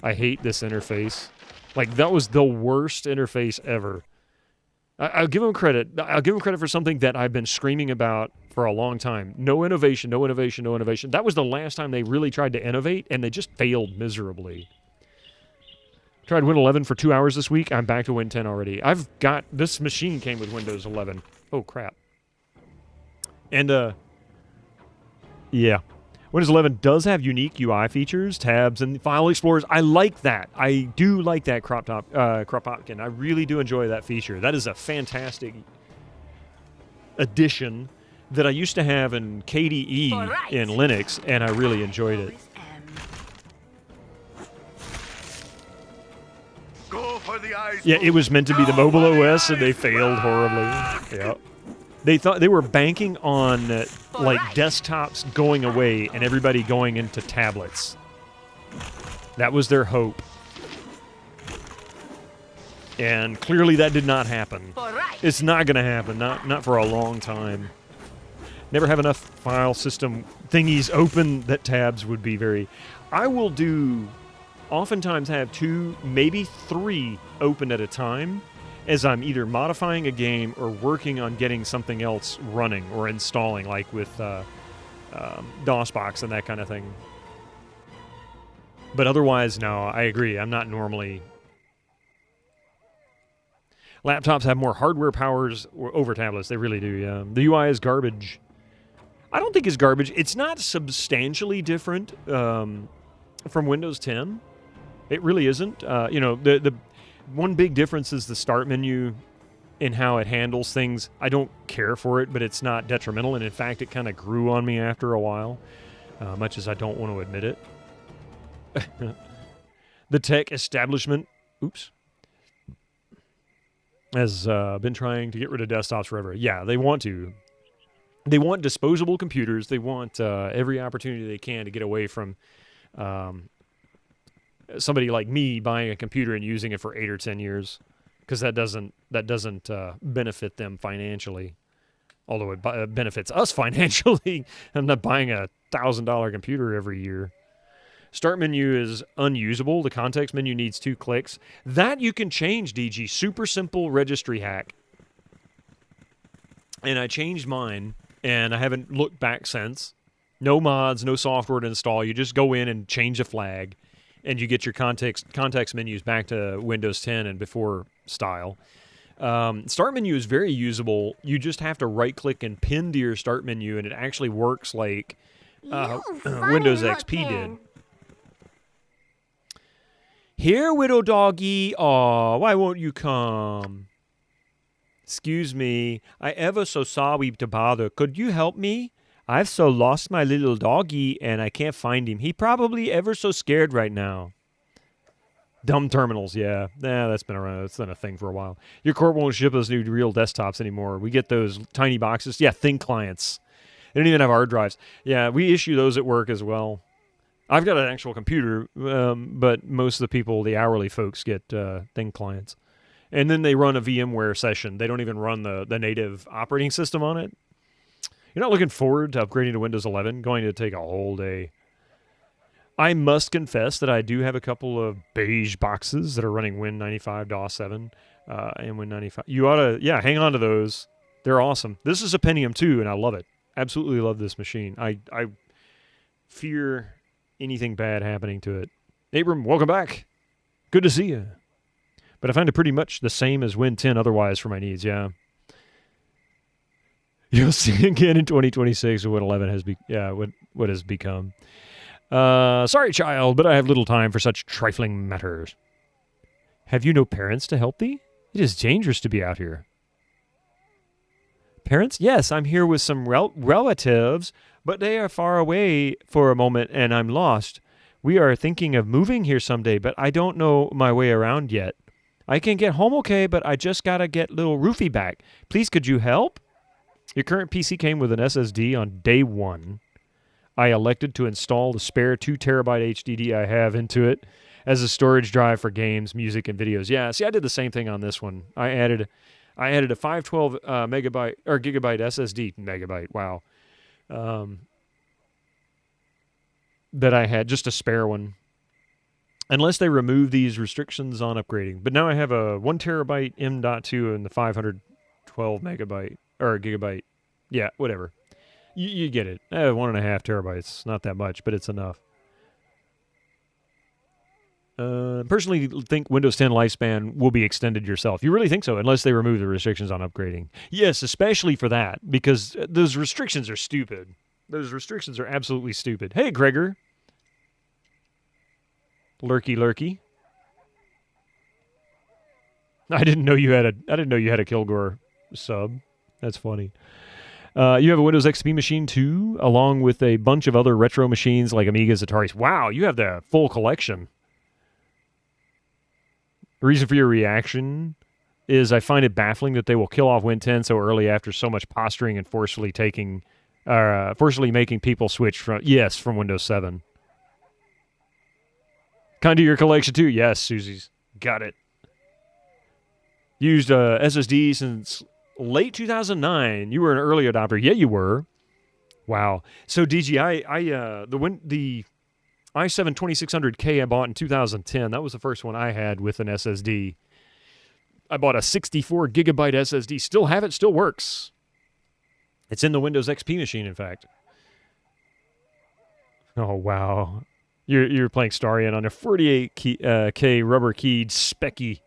Speaker 19: I hate this interface. Like, that was the worst interface ever. I'll give them credit. I'll give them credit for something that I've been screaming about for a long time. No innovation, no innovation, no innovation. That was the last time they really tried to innovate, and they just failed miserably. Tried Win 11 for 2 hours this week. I'm back to Win 10 already. This machine came with Windows 11. Oh, crap. And, yeah. Windows 11 does have unique UI features, tabs, and file explorers. I like that. I do like that Kropotkin. I really do enjoy that feature. That is a fantastic addition that I used to have in KDE in Linux, and I really enjoyed it.
Speaker 2: Go for the eyes.
Speaker 19: Yeah, it was meant to be the mobile OS, and they failed horribly. Yeah. They thought they were banking on like desktops going away and everybody going into tablets. That was their hope. And clearly that did not happen. It's not going to happen, not for a long time. Never have enough file system thingies open that tabs would be very... I will oftentimes have 2, maybe 3 open at a time, as I'm either modifying a game or working on getting something else running or installing, like with DOSBox and that kind of thing. But otherwise, no, I agree. I'm not normally... Laptops have more hardware powers over tablets. They really do, yeah. The UI is garbage. I don't think it's garbage. It's not substantially different from Windows 10. It really isn't. The one big difference is the start menu and how it handles things. I don't care for it, but it's not detrimental. And in fact, it kind of grew on me after a while, much as I don't want to admit it. The tech establishment, has been trying to get rid of desktops forever. Yeah, they want to. They want disposable computers. They want every opportunity they can to get away from somebody like me buying a computer and using it for 8 or 10 years, because that doesn't benefit them financially. Although it benefits us financially. I'm not buying a $1,000 computer every year. Start menu is unusable. The context menu needs 2 clicks. That you can change, DG. Super simple registry hack. And I changed mine, and I haven't looked back since. No mods, no software to install. You just go in and change a flag, and you get your context menus back to Windows 10 and before style. Start menu is very usable. You just have to right-click and pin to your start menu, and it actually works like Windows XP did. Here, widow doggy. Aw, why won't you come? Excuse me. I ever so sorry to bother. Could you help me? I've so lost my little doggy, and I can't find him. He probably ever so scared right now. Dumb terminals, yeah. That's been around. That's been a thing for a while. Your corp won't ship us new real desktops anymore. We get those tiny boxes. Yeah, thin clients. They don't even have hard drives. Yeah, we issue those at work as well. I've got an actual computer, but most of the people, the hourly folks, get thin clients. And then they run a VMware session. They don't even run the native operating system on it. You're not looking forward to upgrading to Windows 11? Going to take a whole day. I must confess that I do have a couple of beige boxes that are running Win95 DOS 7 and Win95. You ought to, hang on to those. They're awesome. This is a Pentium 2, and I love it. Absolutely love this machine. I fear anything bad happening to it. Abram, welcome back. Good to see you. But I find it pretty much the same as Win 10 otherwise for my needs, yeah. You'll see again in 2026 what 11 has what has become. Sorry, child, but I have little time for such trifling matters. Have you no parents to help thee? It is dangerous to be out here. Parents? Yes, I'm here with some relatives, but they are far away for a moment and I'm lost. We are thinking of moving here someday, but I don't know my way around yet. I can get home okay, but I just gotta get little Roofy back. Please, could you help? Your current PC came with an SSD on day 1. I elected to install the spare 2 terabyte HDD I have into it as a storage drive for games, music, and videos. Yeah, see, I did the same thing on this one. I added a 512 megabyte or gigabyte SSD. Megabyte, wow. That I had, just a spare one. Unless they remove these restrictions on upgrading. But now I have a 1 terabyte M.2 and the 512 megabyte or gigabyte. Yeah, whatever. You get it. 1.5 terabytes. Not that much, but it's enough. Personally think Windows 10 lifespan will be extended yourself. You really think so? Unless they remove the restrictions on upgrading. Yes, especially for that, because those restrictions are stupid. Those restrictions are absolutely stupid. Hey, Gregor. Lurky. I didn't know you had a Kilgore sub. That's funny. You have a Windows XP machine too, along with a bunch of other retro machines like Amigas, Ataris. Wow, you have the full collection. The reason for your reaction is I find it baffling that they will kill off Win 10 so early after so much posturing and forcefully making people switch from Windows 7. Kind of your collection too? Yes, Susie's. Got it. Used SSD since late 2009. You were an early adopter. Yeah, you were. Wow. So DG, the i7 2600K I bought in 2010. That was the first one I had with an SSD. I bought a 64 gigabyte SSD. Still have it. Still works. It's in the Windows XP machine, in fact. Oh wow. You're playing Starion on a 48K rubber keyed specky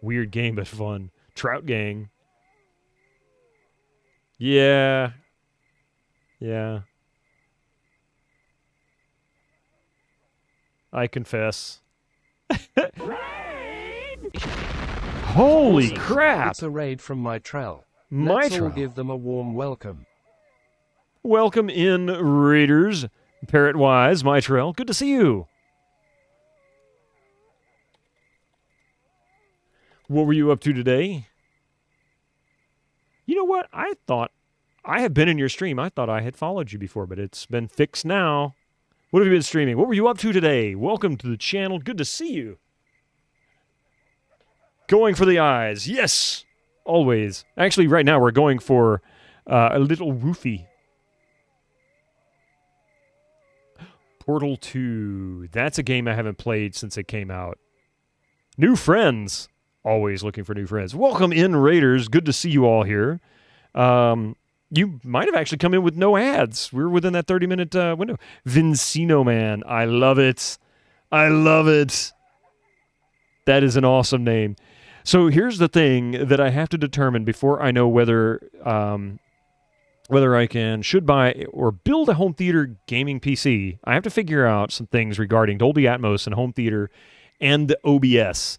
Speaker 19: weird game but fun. Trout Gang. Yeah. I confess. Holy crap!
Speaker 14: It's a raid from Mytrell.
Speaker 19: Mytrell.
Speaker 14: Let's all give them a warm welcome.
Speaker 19: Welcome in, Raiders. Parrot-wise, Mytrell. Good to see you. What were you up to today? You know what? I thought I have been in your stream. I thought I had followed you before, but it's been fixed now. What have you been streaming? What were you up to today? Welcome to the channel. Good to see you. Going for the eyes. Yes, always. Actually, right now we're going for a little roofie. Portal 2. That's a game I haven't played since it came out. New friends. Always looking for new friends. Welcome in, Raiders. Good to see you all here. You might have actually come in with no ads. We're within that 30-minute window. Vincino Man. I love it. I love it. That is an awesome name. So here's the thing that I have to determine before I know whether I should buy or build a home theater gaming PC. I have to figure out some things regarding Dolby Atmos and home theater and the OBS.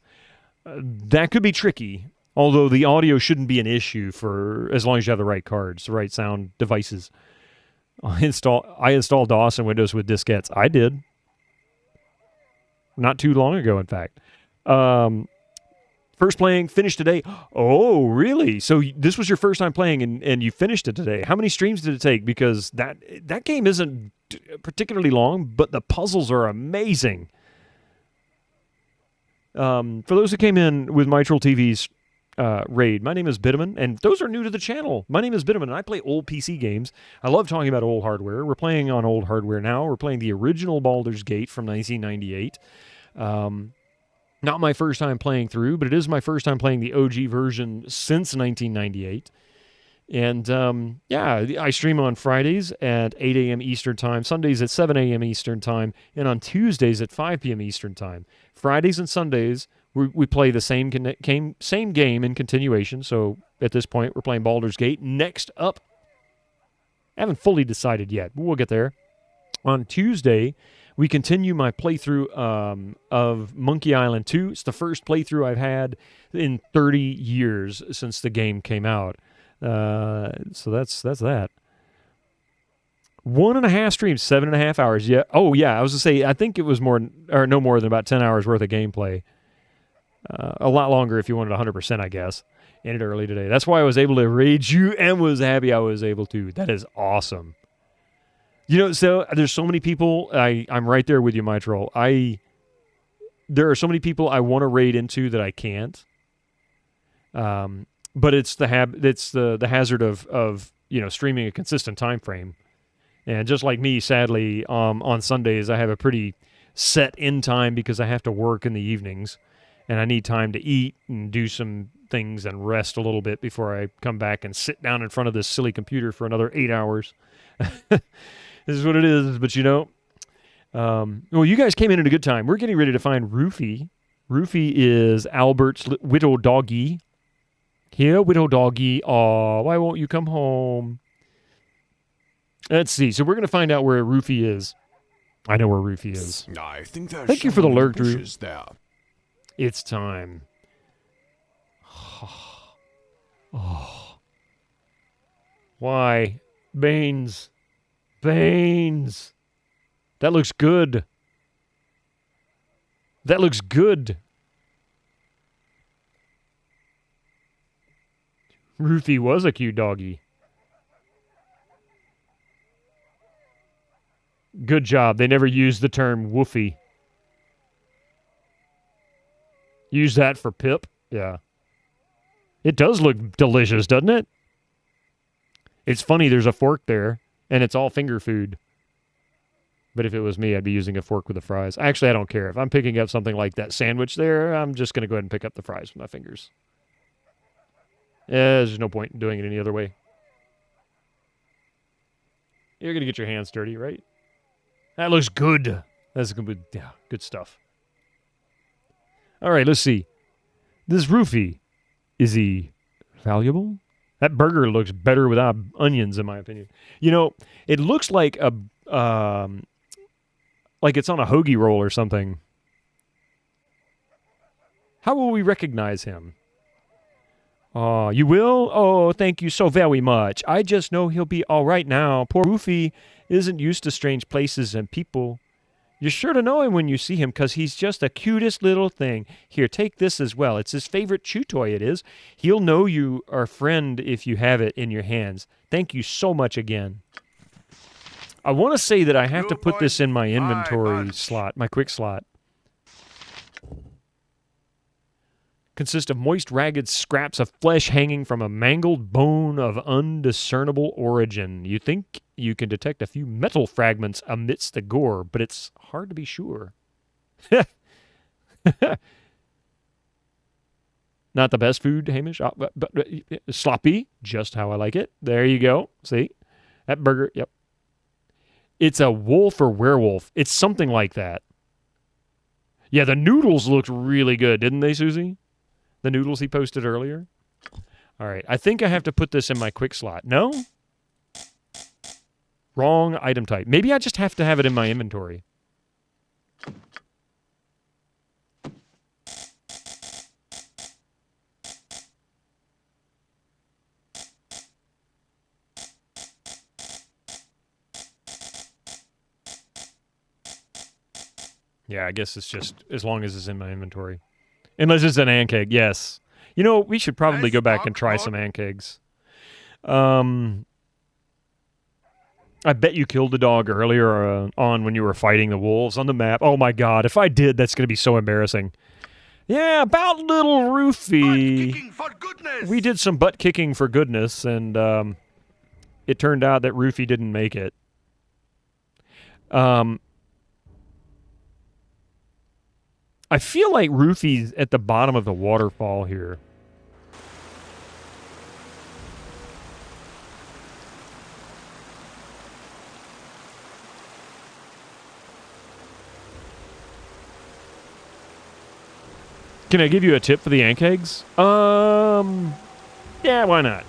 Speaker 19: That could be tricky, although the audio shouldn't be an issue for as long as you have the right cards, the right sound devices. I installed DOS and Windows with diskettes. I did. Not too long ago, in fact. First playing, finished today. Oh, really? So this was your first time playing and you finished it today. How many streams did it take? Because that game isn't particularly long, but the puzzles are amazing. For those who came in with Mitral TV's raid. My name is Bitterman, and those are new to the channel. My name is Bitterman, and I play old PC games. I love talking about old hardware. We're playing on old hardware now. We're playing the original Baldur's Gate from 1998. Not my first time playing through, but it is my first time playing the OG version since 1998. And, yeah, I stream on Fridays at 8 a.m. Eastern Time, Sundays at 7 a.m. Eastern Time, and on Tuesdays at 5 p.m. Eastern Time. Fridays and Sundays, we play the same game in continuation. So at this point, we're playing Baldur's Gate. Next up, I haven't fully decided yet, but we'll get there. On Tuesday, we continue my playthrough of Monkey Island 2. It's the first playthrough I've had in 30 years since the game came out. So that's that. 1.5 streams, 7.5 hours. Yeah. Oh, yeah. I was gonna say, I think it was no more than about 10 hours worth of gameplay. A lot longer if you wanted 100%, I guess. Ended early today. That's why I was able to raid you and was happy I was able to. That is awesome. You know, so there's so many people. I'm right there with you, my troll. There are so many people I want to raid into that I can't. But it's the hazard of streaming a consistent time frame. And just like me, sadly, on Sundays I have a pretty set end time because I have to work in the evenings, and I need time to eat and do some things and rest a little bit before I come back and sit down in front of this silly computer for another 8 hours. This is what it is. But well, you guys came in at a good time. We're getting ready to find Roofy. Roofy is Albert's widow doggy. Here, widow doggy. Aw, why won't you come home? Let's see. So we're going to find out where Roofy is. I know where Roofy is.
Speaker 11: I think there's
Speaker 19: Thank you for the lurk, Drew.
Speaker 11: there.
Speaker 19: It's time. Oh. Why? Baines. Baines. That looks good. That looks good. Roofy was a cute doggy. Good job. They never used the term woofy. Use that for Pip? Yeah. It does look delicious, doesn't it? It's funny, there's a fork there, and it's all finger food. But if it was me, I'd be using a fork with the fries. Actually, I don't care. If I'm picking up something like that sandwich there, I'm just going to go ahead and pick up the fries with my fingers. There's no point in doing it any other way. You're going to get your hands dirty, right? That looks good. That's going to be good stuff. All right, let's see. This Roofy, is he valuable? That burger looks better without onions, in my opinion. You know, it looks like like it's on a hoagie roll or something. How will we recognize him? Oh, you will? Oh, thank you so very much. I just know he'll be all right now. Poor Roofy isn't used to strange places and people. You're sure to know him when you see him because he's just the cutest little thing. Here, take this as well. It's his favorite chew toy, it is. He'll know you are a friend if you have it in your hands. Thank you so much again. I want to say that I have to put this in my inventory slot, my quick slot. Consists of moist, ragged scraps of flesh hanging from a mangled bone of undiscernible origin. You think you can detect a few metal fragments amidst the gore, but it's hard to be sure. Not the best food, Hamish. But sloppy, just how I like it. There you go. See? That burger, yep. It's a wolf or werewolf. It's something like that. Yeah, the noodles looked really good, didn't they, Susie? The noodles he posted earlier? All right, I think I have to put this in my quick slot. No? Wrong item type. Maybe I just have to have it in my inventory. Yeah, I guess it's just as long as it's in my inventory. Unless it's an ant keg, yes. You know, we should probably go back and try some ant kegs. I bet you killed the dog earlier on when you were fighting the wolves on the map. Oh my god, if I did, that's going to be so embarrassing. Yeah, about little Roofy. We did some butt kicking for goodness, and it turned out that Roofy didn't make it. I feel like Roofy's at the bottom of the waterfall here. Can I give you a tip for the Yank eggs? Yeah, why not?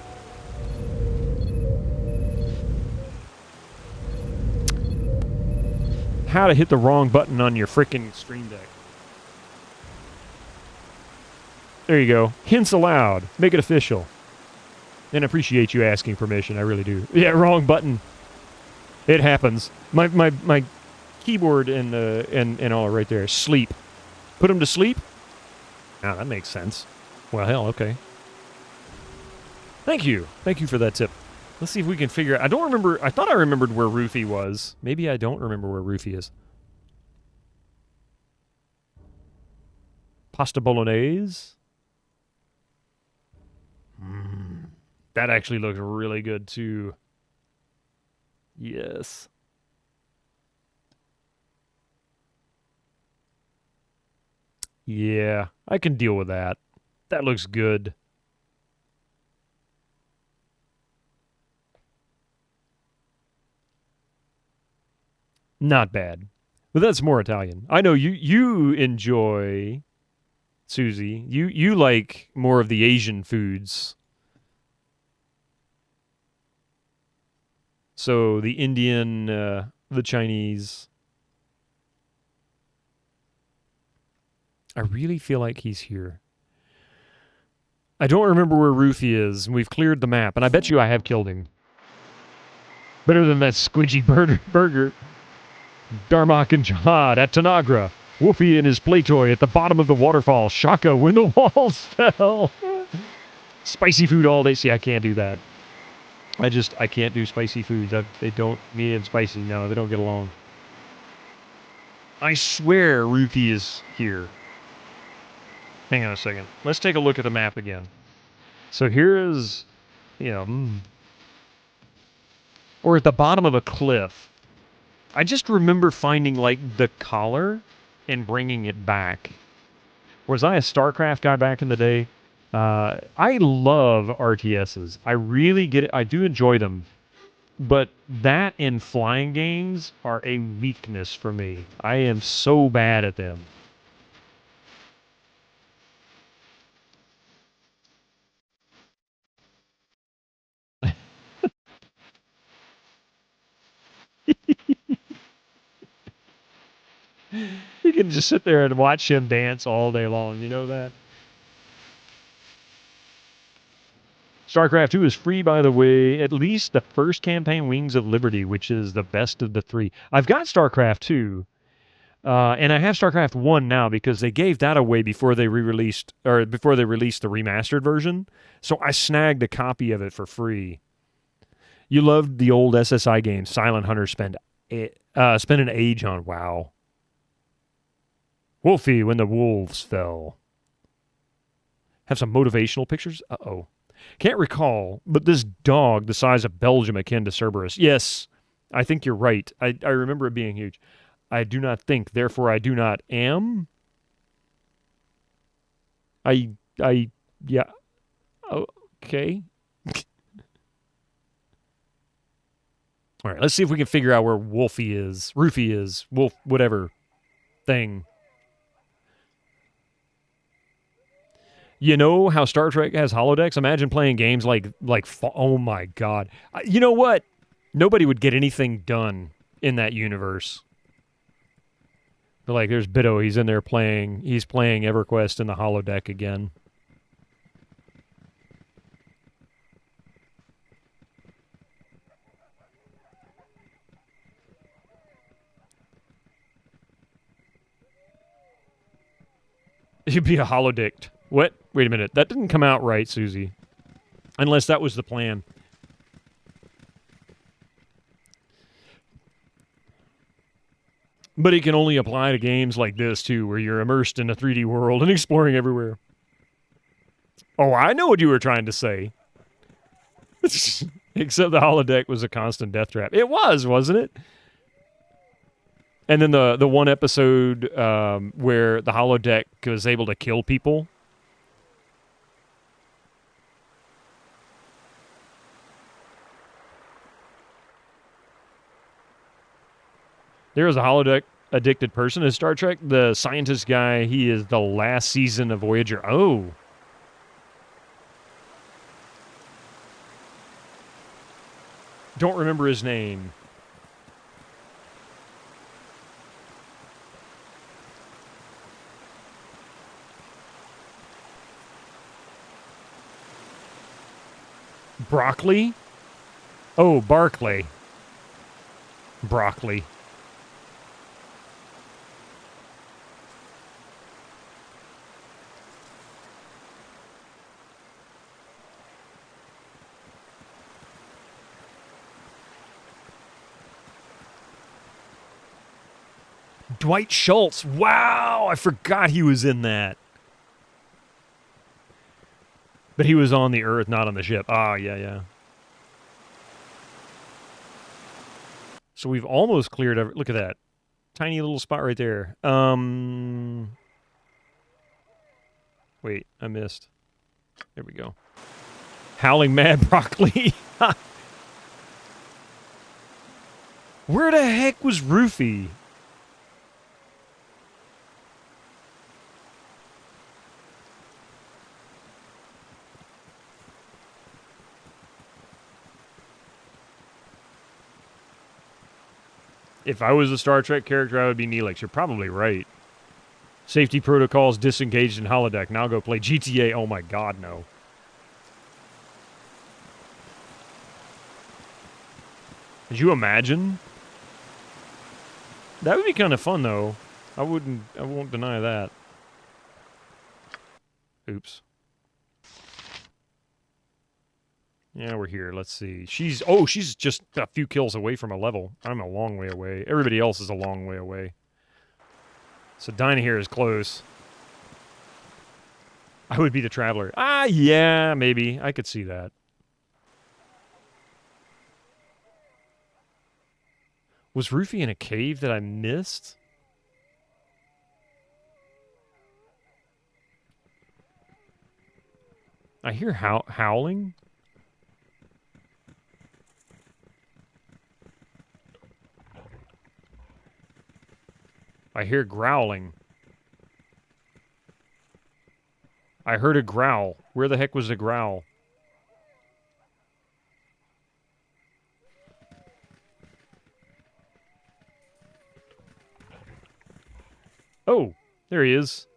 Speaker 19: How to hit the wrong button on your frickin' Stream Deck. There you go. Hints allowed. Make it official. And appreciate you asking permission. I really do. Yeah, wrong button. It happens. My keyboard and all are right there. Sleep. Put him to sleep. Ah, that makes sense. Well, hell, okay. Thank you. Thank you for that tip. Let's see if we can figure out. I don't remember. I thought I remembered where Roofy was. Maybe I don't remember where Roofy is. Pasta bolognese. That actually looks really good, too. Yes. Yeah, I can deal with that. That looks good. Not bad. But that's more Italian. I know you enjoy, Susie, you like more of the Asian foods. So the Indian, the Chinese. I really feel like he's here. I don't remember where Ruthie is, and we've cleared the map, and I bet you I have killed him. Better than that squidgy burger. Darmok and Jihad at Tanagra. Wolfie and his play toy at the bottom of the waterfall. Shaka when the walls fell. Spicy food all day. See, I can't do that. I can't do spicy foods. They don't, me and spicy, no, they don't get along. I swear Ruthie is here. Hang on a second. Let's take a look at the map again. So here is, or at the bottom of a cliff. I just remember finding, like, the collar and bringing it back. Was I a StarCraft guy back in the day? I love RTSs. I really get it. I do enjoy them. But that and flying games are a weakness for me. I am so bad at them. You can just sit there and watch him dance all day long. You know that? StarCraft 2 is free, by the way. At least the first campaign, Wings of Liberty, which is the best of the three. I've got StarCraft 2, and I have StarCraft 1 now because they gave that away before they re-released, or before they released the remastered version. So I snagged a copy of it for free. You loved the old SSI games. Silent Hunter spent an age on. Wow. Wolfie when the wolves fell. Have some motivational pictures? Uh-oh. Can't recall, but this dog the size of Belgium akin to Cerberus. Yes, I think you're right. I remember it being huge. I do not think, therefore I do not am. Yeah. Okay. All right, let's see if we can figure out where Wolfie is. Roofie is. Wolf, whatever thing. You know how Star Trek has holodecks? Imagine playing games like oh my God. You know what? Nobody would get anything done in that universe. But like, there's Biddo. He's in there playing. He's playing EverQuest in the holodeck again. You'd be a holodeck. What? Wait a minute. That didn't come out right, Susie. Unless that was the plan. But it can only apply to games like this, too, where you're immersed in a 3D world and exploring everywhere. Oh, I know what you were trying to say. Except the holodeck was a constant death trap. It was, wasn't it? And then the one episode where the holodeck was able to kill people. There is a holodeck addicted person in Star Trek. The scientist guy, he is the last season of Voyager. Oh. Don't remember his name. Broccoli? Oh, Barclay. Broccoli. Dwight Schultz. Wow, I forgot he was in that. But he was on the Earth, not on the ship. Ah, yeah. So we've almost cleared every... Look at that. Tiny little spot right there. Wait, I missed. There we go. Howling Mad Broccoli. Where the heck was Rufy? If I was a Star Trek character, I would be Neelix. You're probably right. Safety protocols disengaged in holodeck. Now go play GTA. Oh my god, no. Could you imagine? That would be kind of fun, though. I won't deny that. Oops. Yeah, we're here. Let's see. She's just a few kills away from a level. I'm a long way away. Everybody else is a long way away. So Dinah here is close. I would be the Traveler. Ah, yeah, maybe. I could see that. Was Rufy in a cave that I missed? I hear howling. I hear growling. I heard a growl. Where the heck was the growl? Oh, there he is.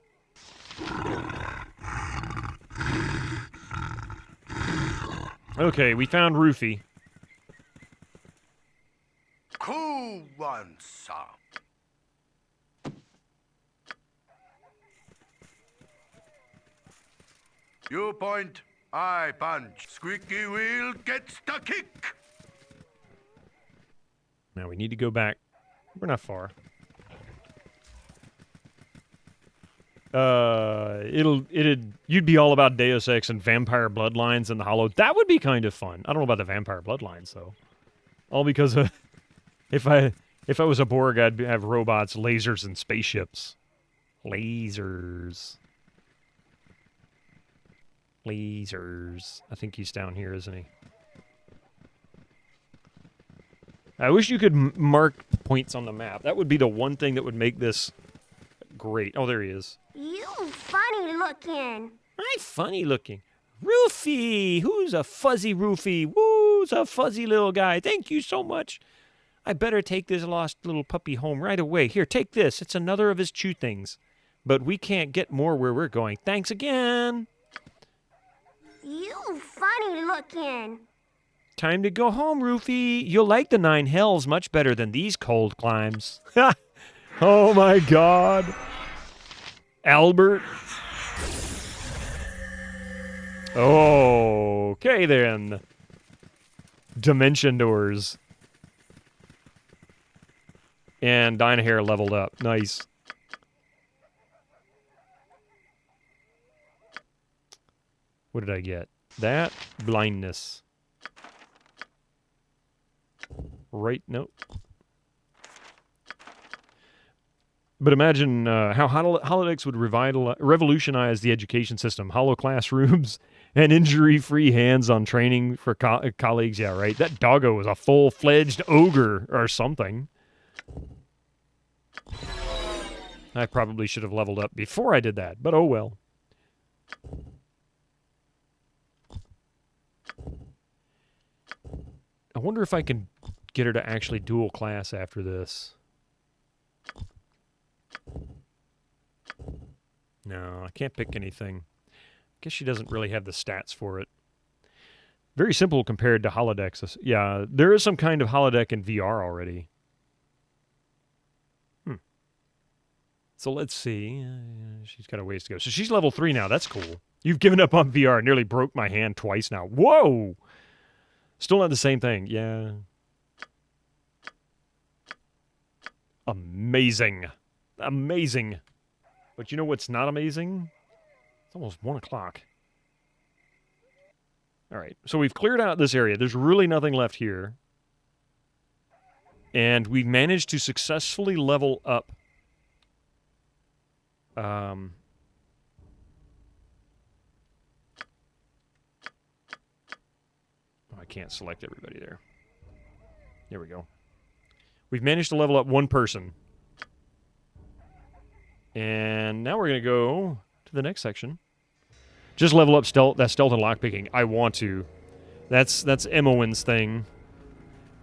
Speaker 19: Okay, we found Rufy.
Speaker 2: Cool one, sir. You point, I punch. Squeaky wheel gets the kick.
Speaker 19: Now we need to go back. We're not far. You'd be all about Deus Ex and vampire bloodlines in the Hollow. That would be kind of fun. I don't know about the vampire bloodlines though. All because of if I was a Borg, I'd have robots, lasers, and spaceships. Lasers. I think he's down here, isn't he? I wish you could mark points on the map. That would be the one thing that would make this great. Oh, there he is.
Speaker 5: You funny looking.
Speaker 19: I'm funny looking. Rufy! Who's a fuzzy Rufy? Who's a fuzzy little guy? Thank you so much. I better take this lost little puppy home right away. Here, take this. It's another of his chew things. But we can't get more where we're going. Thanks again.
Speaker 5: You funny looking.
Speaker 19: Time to go home, Rufy. You'll like the 9 hells much better than these cold climbs. Oh my god. Albert. Okay then. Dimension doors. And Dynahair leveled up. Nice. What did I get? That, blindness. Right, nope. But imagine how holodecks would revolutionize the education system. Hollow classrooms and injury-free hands-on training for colleagues. Yeah, right. That doggo was a full-fledged ogre or something. I probably should have leveled up before I did that, but oh well. I wonder if I can get her to actually dual class after this. No, I can't pick anything. Guess she doesn't really have the stats for it. Very simple compared to holodecks. Yeah, there is some kind of holodeck in VR already. So let's see. She's got a ways to go. So she's level 3 now. That's cool. You've given up on VR. Nearly broke my hand twice now. Whoa! Still not the same thing. Yeah. Amazing. Amazing. But you know what's not amazing? It's almost 1 o'clock. All right. So we've cleared out this area. There's really nothing left here. And we've managed to successfully level up I can't select everybody there. There we go. We've managed to level up 1 person. And now we're going to go to the next section. Just level up stealth and lockpicking. I want to. That's Emoen's thing.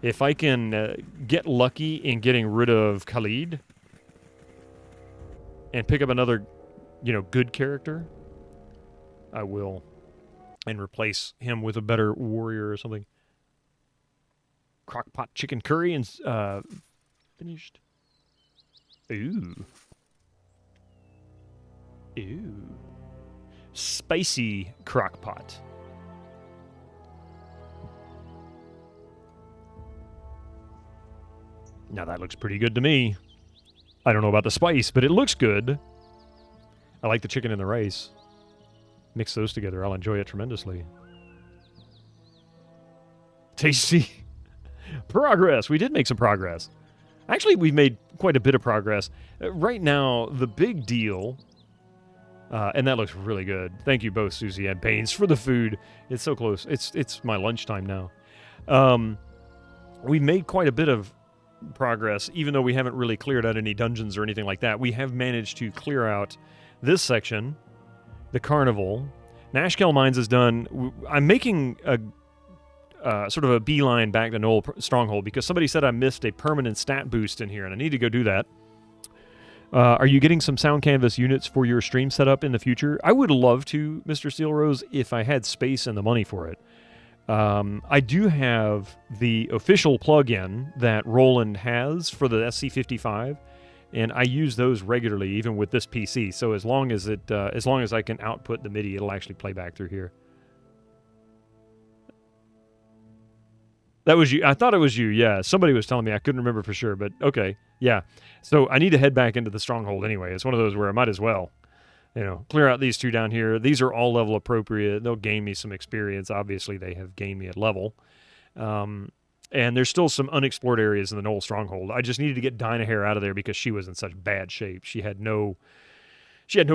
Speaker 19: If I can get lucky in getting rid of Khalid and pick up another, good character, I will. And replace him with a better warrior or something. Crockpot chicken curry and finished. Ooh. Ooh. Spicy crockpot. Now that looks pretty good to me. I don't know about the spice, but it looks good. I like the chicken and the rice. Mix those together. I'll enjoy it tremendously. Tasty. Progress. We did make some progress. Actually, we've made quite a bit of progress. Right now, the big deal, and that looks really good. Thank you both, Susie and Baines, for the food. It's so close. It's my lunchtime now. We made quite a bit of progress, even though we haven't really cleared out any dungeons or anything like that. We have managed to clear out this section. The carnival. Nashkel Mines is done. I'm making a sort of a beeline back to Knoll Stronghold because somebody said I missed a permanent stat boost in here, and I need to go do that. Are you getting some sound canvas units for your stream setup in the future? I would love to, Mr. Steel Rose, if I had space and the money for it. I do have the official plugin that Roland has for the SC55. And I use those regularly, even with this PC. So as long as I can output the MIDI, it'll actually play back through here. That was you. I thought it was you. Yeah, somebody was telling me. I couldn't remember for sure, but okay. Yeah. So I need to head back into the stronghold anyway. It's one of those where I might as well, clear out these 2 down here. These are all level appropriate. They'll gain me some experience. Obviously, they have gained me a level. And there's still some unexplored areas in the Knoll Stronghold. I just needed to get Dynahair out of there because she was in such bad shape. She had no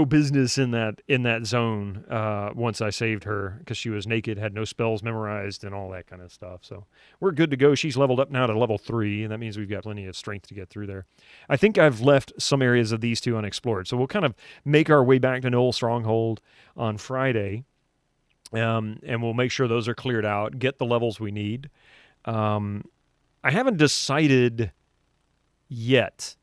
Speaker 19: business in that zone once I saved her because she was naked, had no spells memorized, and all that kind of stuff. So we're good to go. She's leveled up now to level 3, and that means we've got plenty of strength to get through there. I think I've left some areas of these 2 unexplored. So we'll kind of make our way back to Knoll Stronghold on Friday, and we'll make sure those are cleared out, get the levels we need. I haven't decided yet,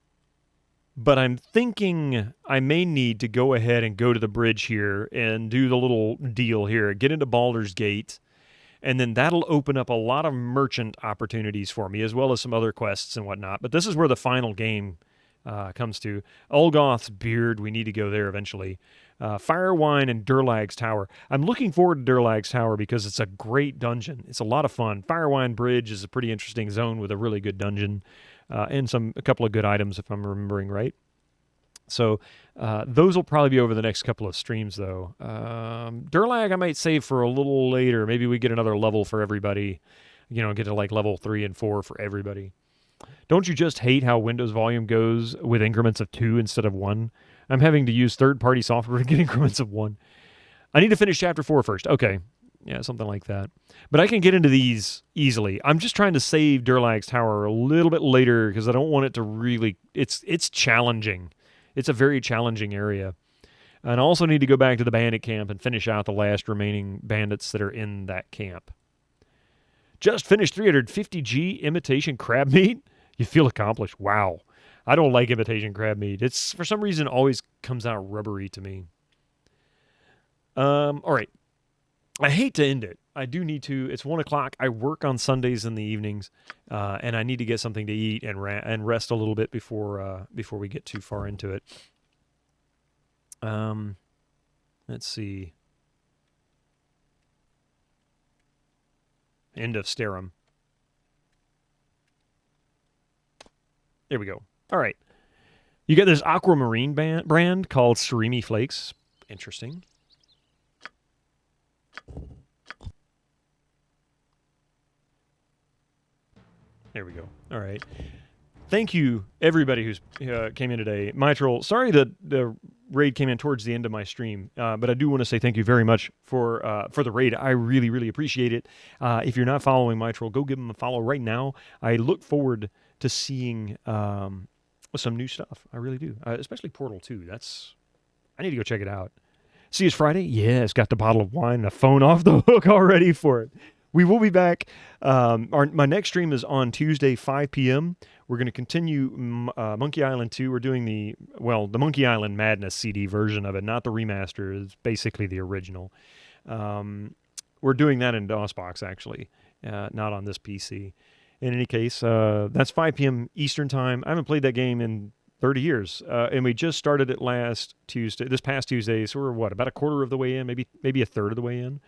Speaker 19: but I'm thinking I may need to go ahead and go to the bridge here and do the little deal here, get into Baldur's Gate, and then that'll open up a lot of merchant opportunities for me, as well as some other quests and whatnot. But this is where the final game comes to. Olgoth's Beard, we need to go there eventually. Firewine and Durlag's Tower. I'm looking forward to Durlag's Tower because it's a great dungeon. It's a lot of fun. Firewine Bridge is a pretty interesting zone with a really good dungeon. and a couple of good items if I'm remembering right. So those will probably be over the next couple of streams, though. Durlag I might save for a little later. Maybe we get another level for everybody. Get to like level 3 and 4 for everybody. Don't you just hate how Windows volume goes with increments of 2 instead of 1? I'm having to use third-party software to get increments of 1. I need to finish Chapter 4 first. Okay. Yeah, something like that. But I can get into these easily. I'm just trying to save Durlag's Tower a little bit later because I don't want it to really... It's challenging. It's a very challenging area. And I also need to go back to the bandit camp and finish out the last remaining bandits that are in that camp. Just finished 350G imitation crab meat? You feel accomplished. Wow. I don't like imitation crab meat. It's, for some reason, always comes out rubbery to me. All right. I hate to end it. I do need to. It's 1 o'clock. I work on Sundays in the evenings, and I need to get something to eat and rest a little bit before we get too far into it. Let's see. End of Sterum. There we go. All right. You got this aquamarine brand called Surimi Flakes. Interesting. There we go. All right. Thank you, everybody who's came in today. Mitral, sorry that the raid came in towards the end of my stream, but I do want to say thank you very much for the raid. I really, really appreciate it. If you're not following Mitral, go give him a follow right now. I look forward to seeing some new stuff. I really do, especially Portal 2. I need to go check it out. See, it's Friday. Yeah, it's got the bottle of wine and a phone off the hook already for it. We will be back. My next stream is on Tuesday, 5 p.m. We're going to continue Monkey Island 2. We're doing the Monkey Island Madness CD version of it, not the remaster. It's basically the original. We're doing that in DOSBox, actually, not on this PC. In any case, that's 5 p.m. Eastern Time. I haven't played that game in 30 years, and we just started it this past Tuesday, so we're, about a quarter of the way in, maybe a third of the way in.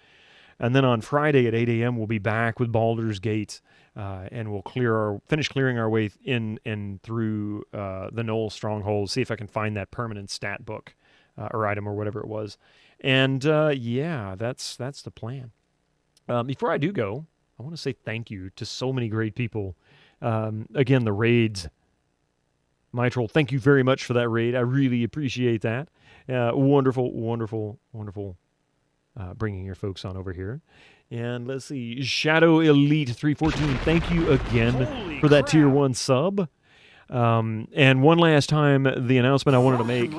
Speaker 19: And then on Friday at 8 a.m., we'll be back with Baldur's Gate, and we'll finish clearing our way in and through the Knoll Stronghold, see if I can find that permanent stat book or item or whatever it was. And yeah, that's the plan. Before I do go, I want to say thank you to so many great people. Again, the raids. Mitral, thank you very much for that raid. I really appreciate that. Wonderful, wonderful, wonderful. Bringing your folks on over here. And let's see, Shadow Elite 314, thank you again for that Tier 1 sub. And one last time, the announcement I wanted to make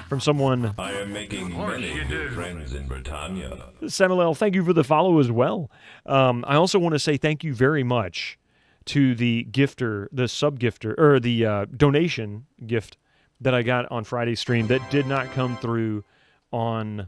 Speaker 19: from someone.
Speaker 11: I am making many new friends in Britannia.
Speaker 19: Samuel, thank you for the follow as well. I also want to say thank you very much to the gifter, the sub-gifter, or the donation gift that I got on Friday's stream that did not come through on...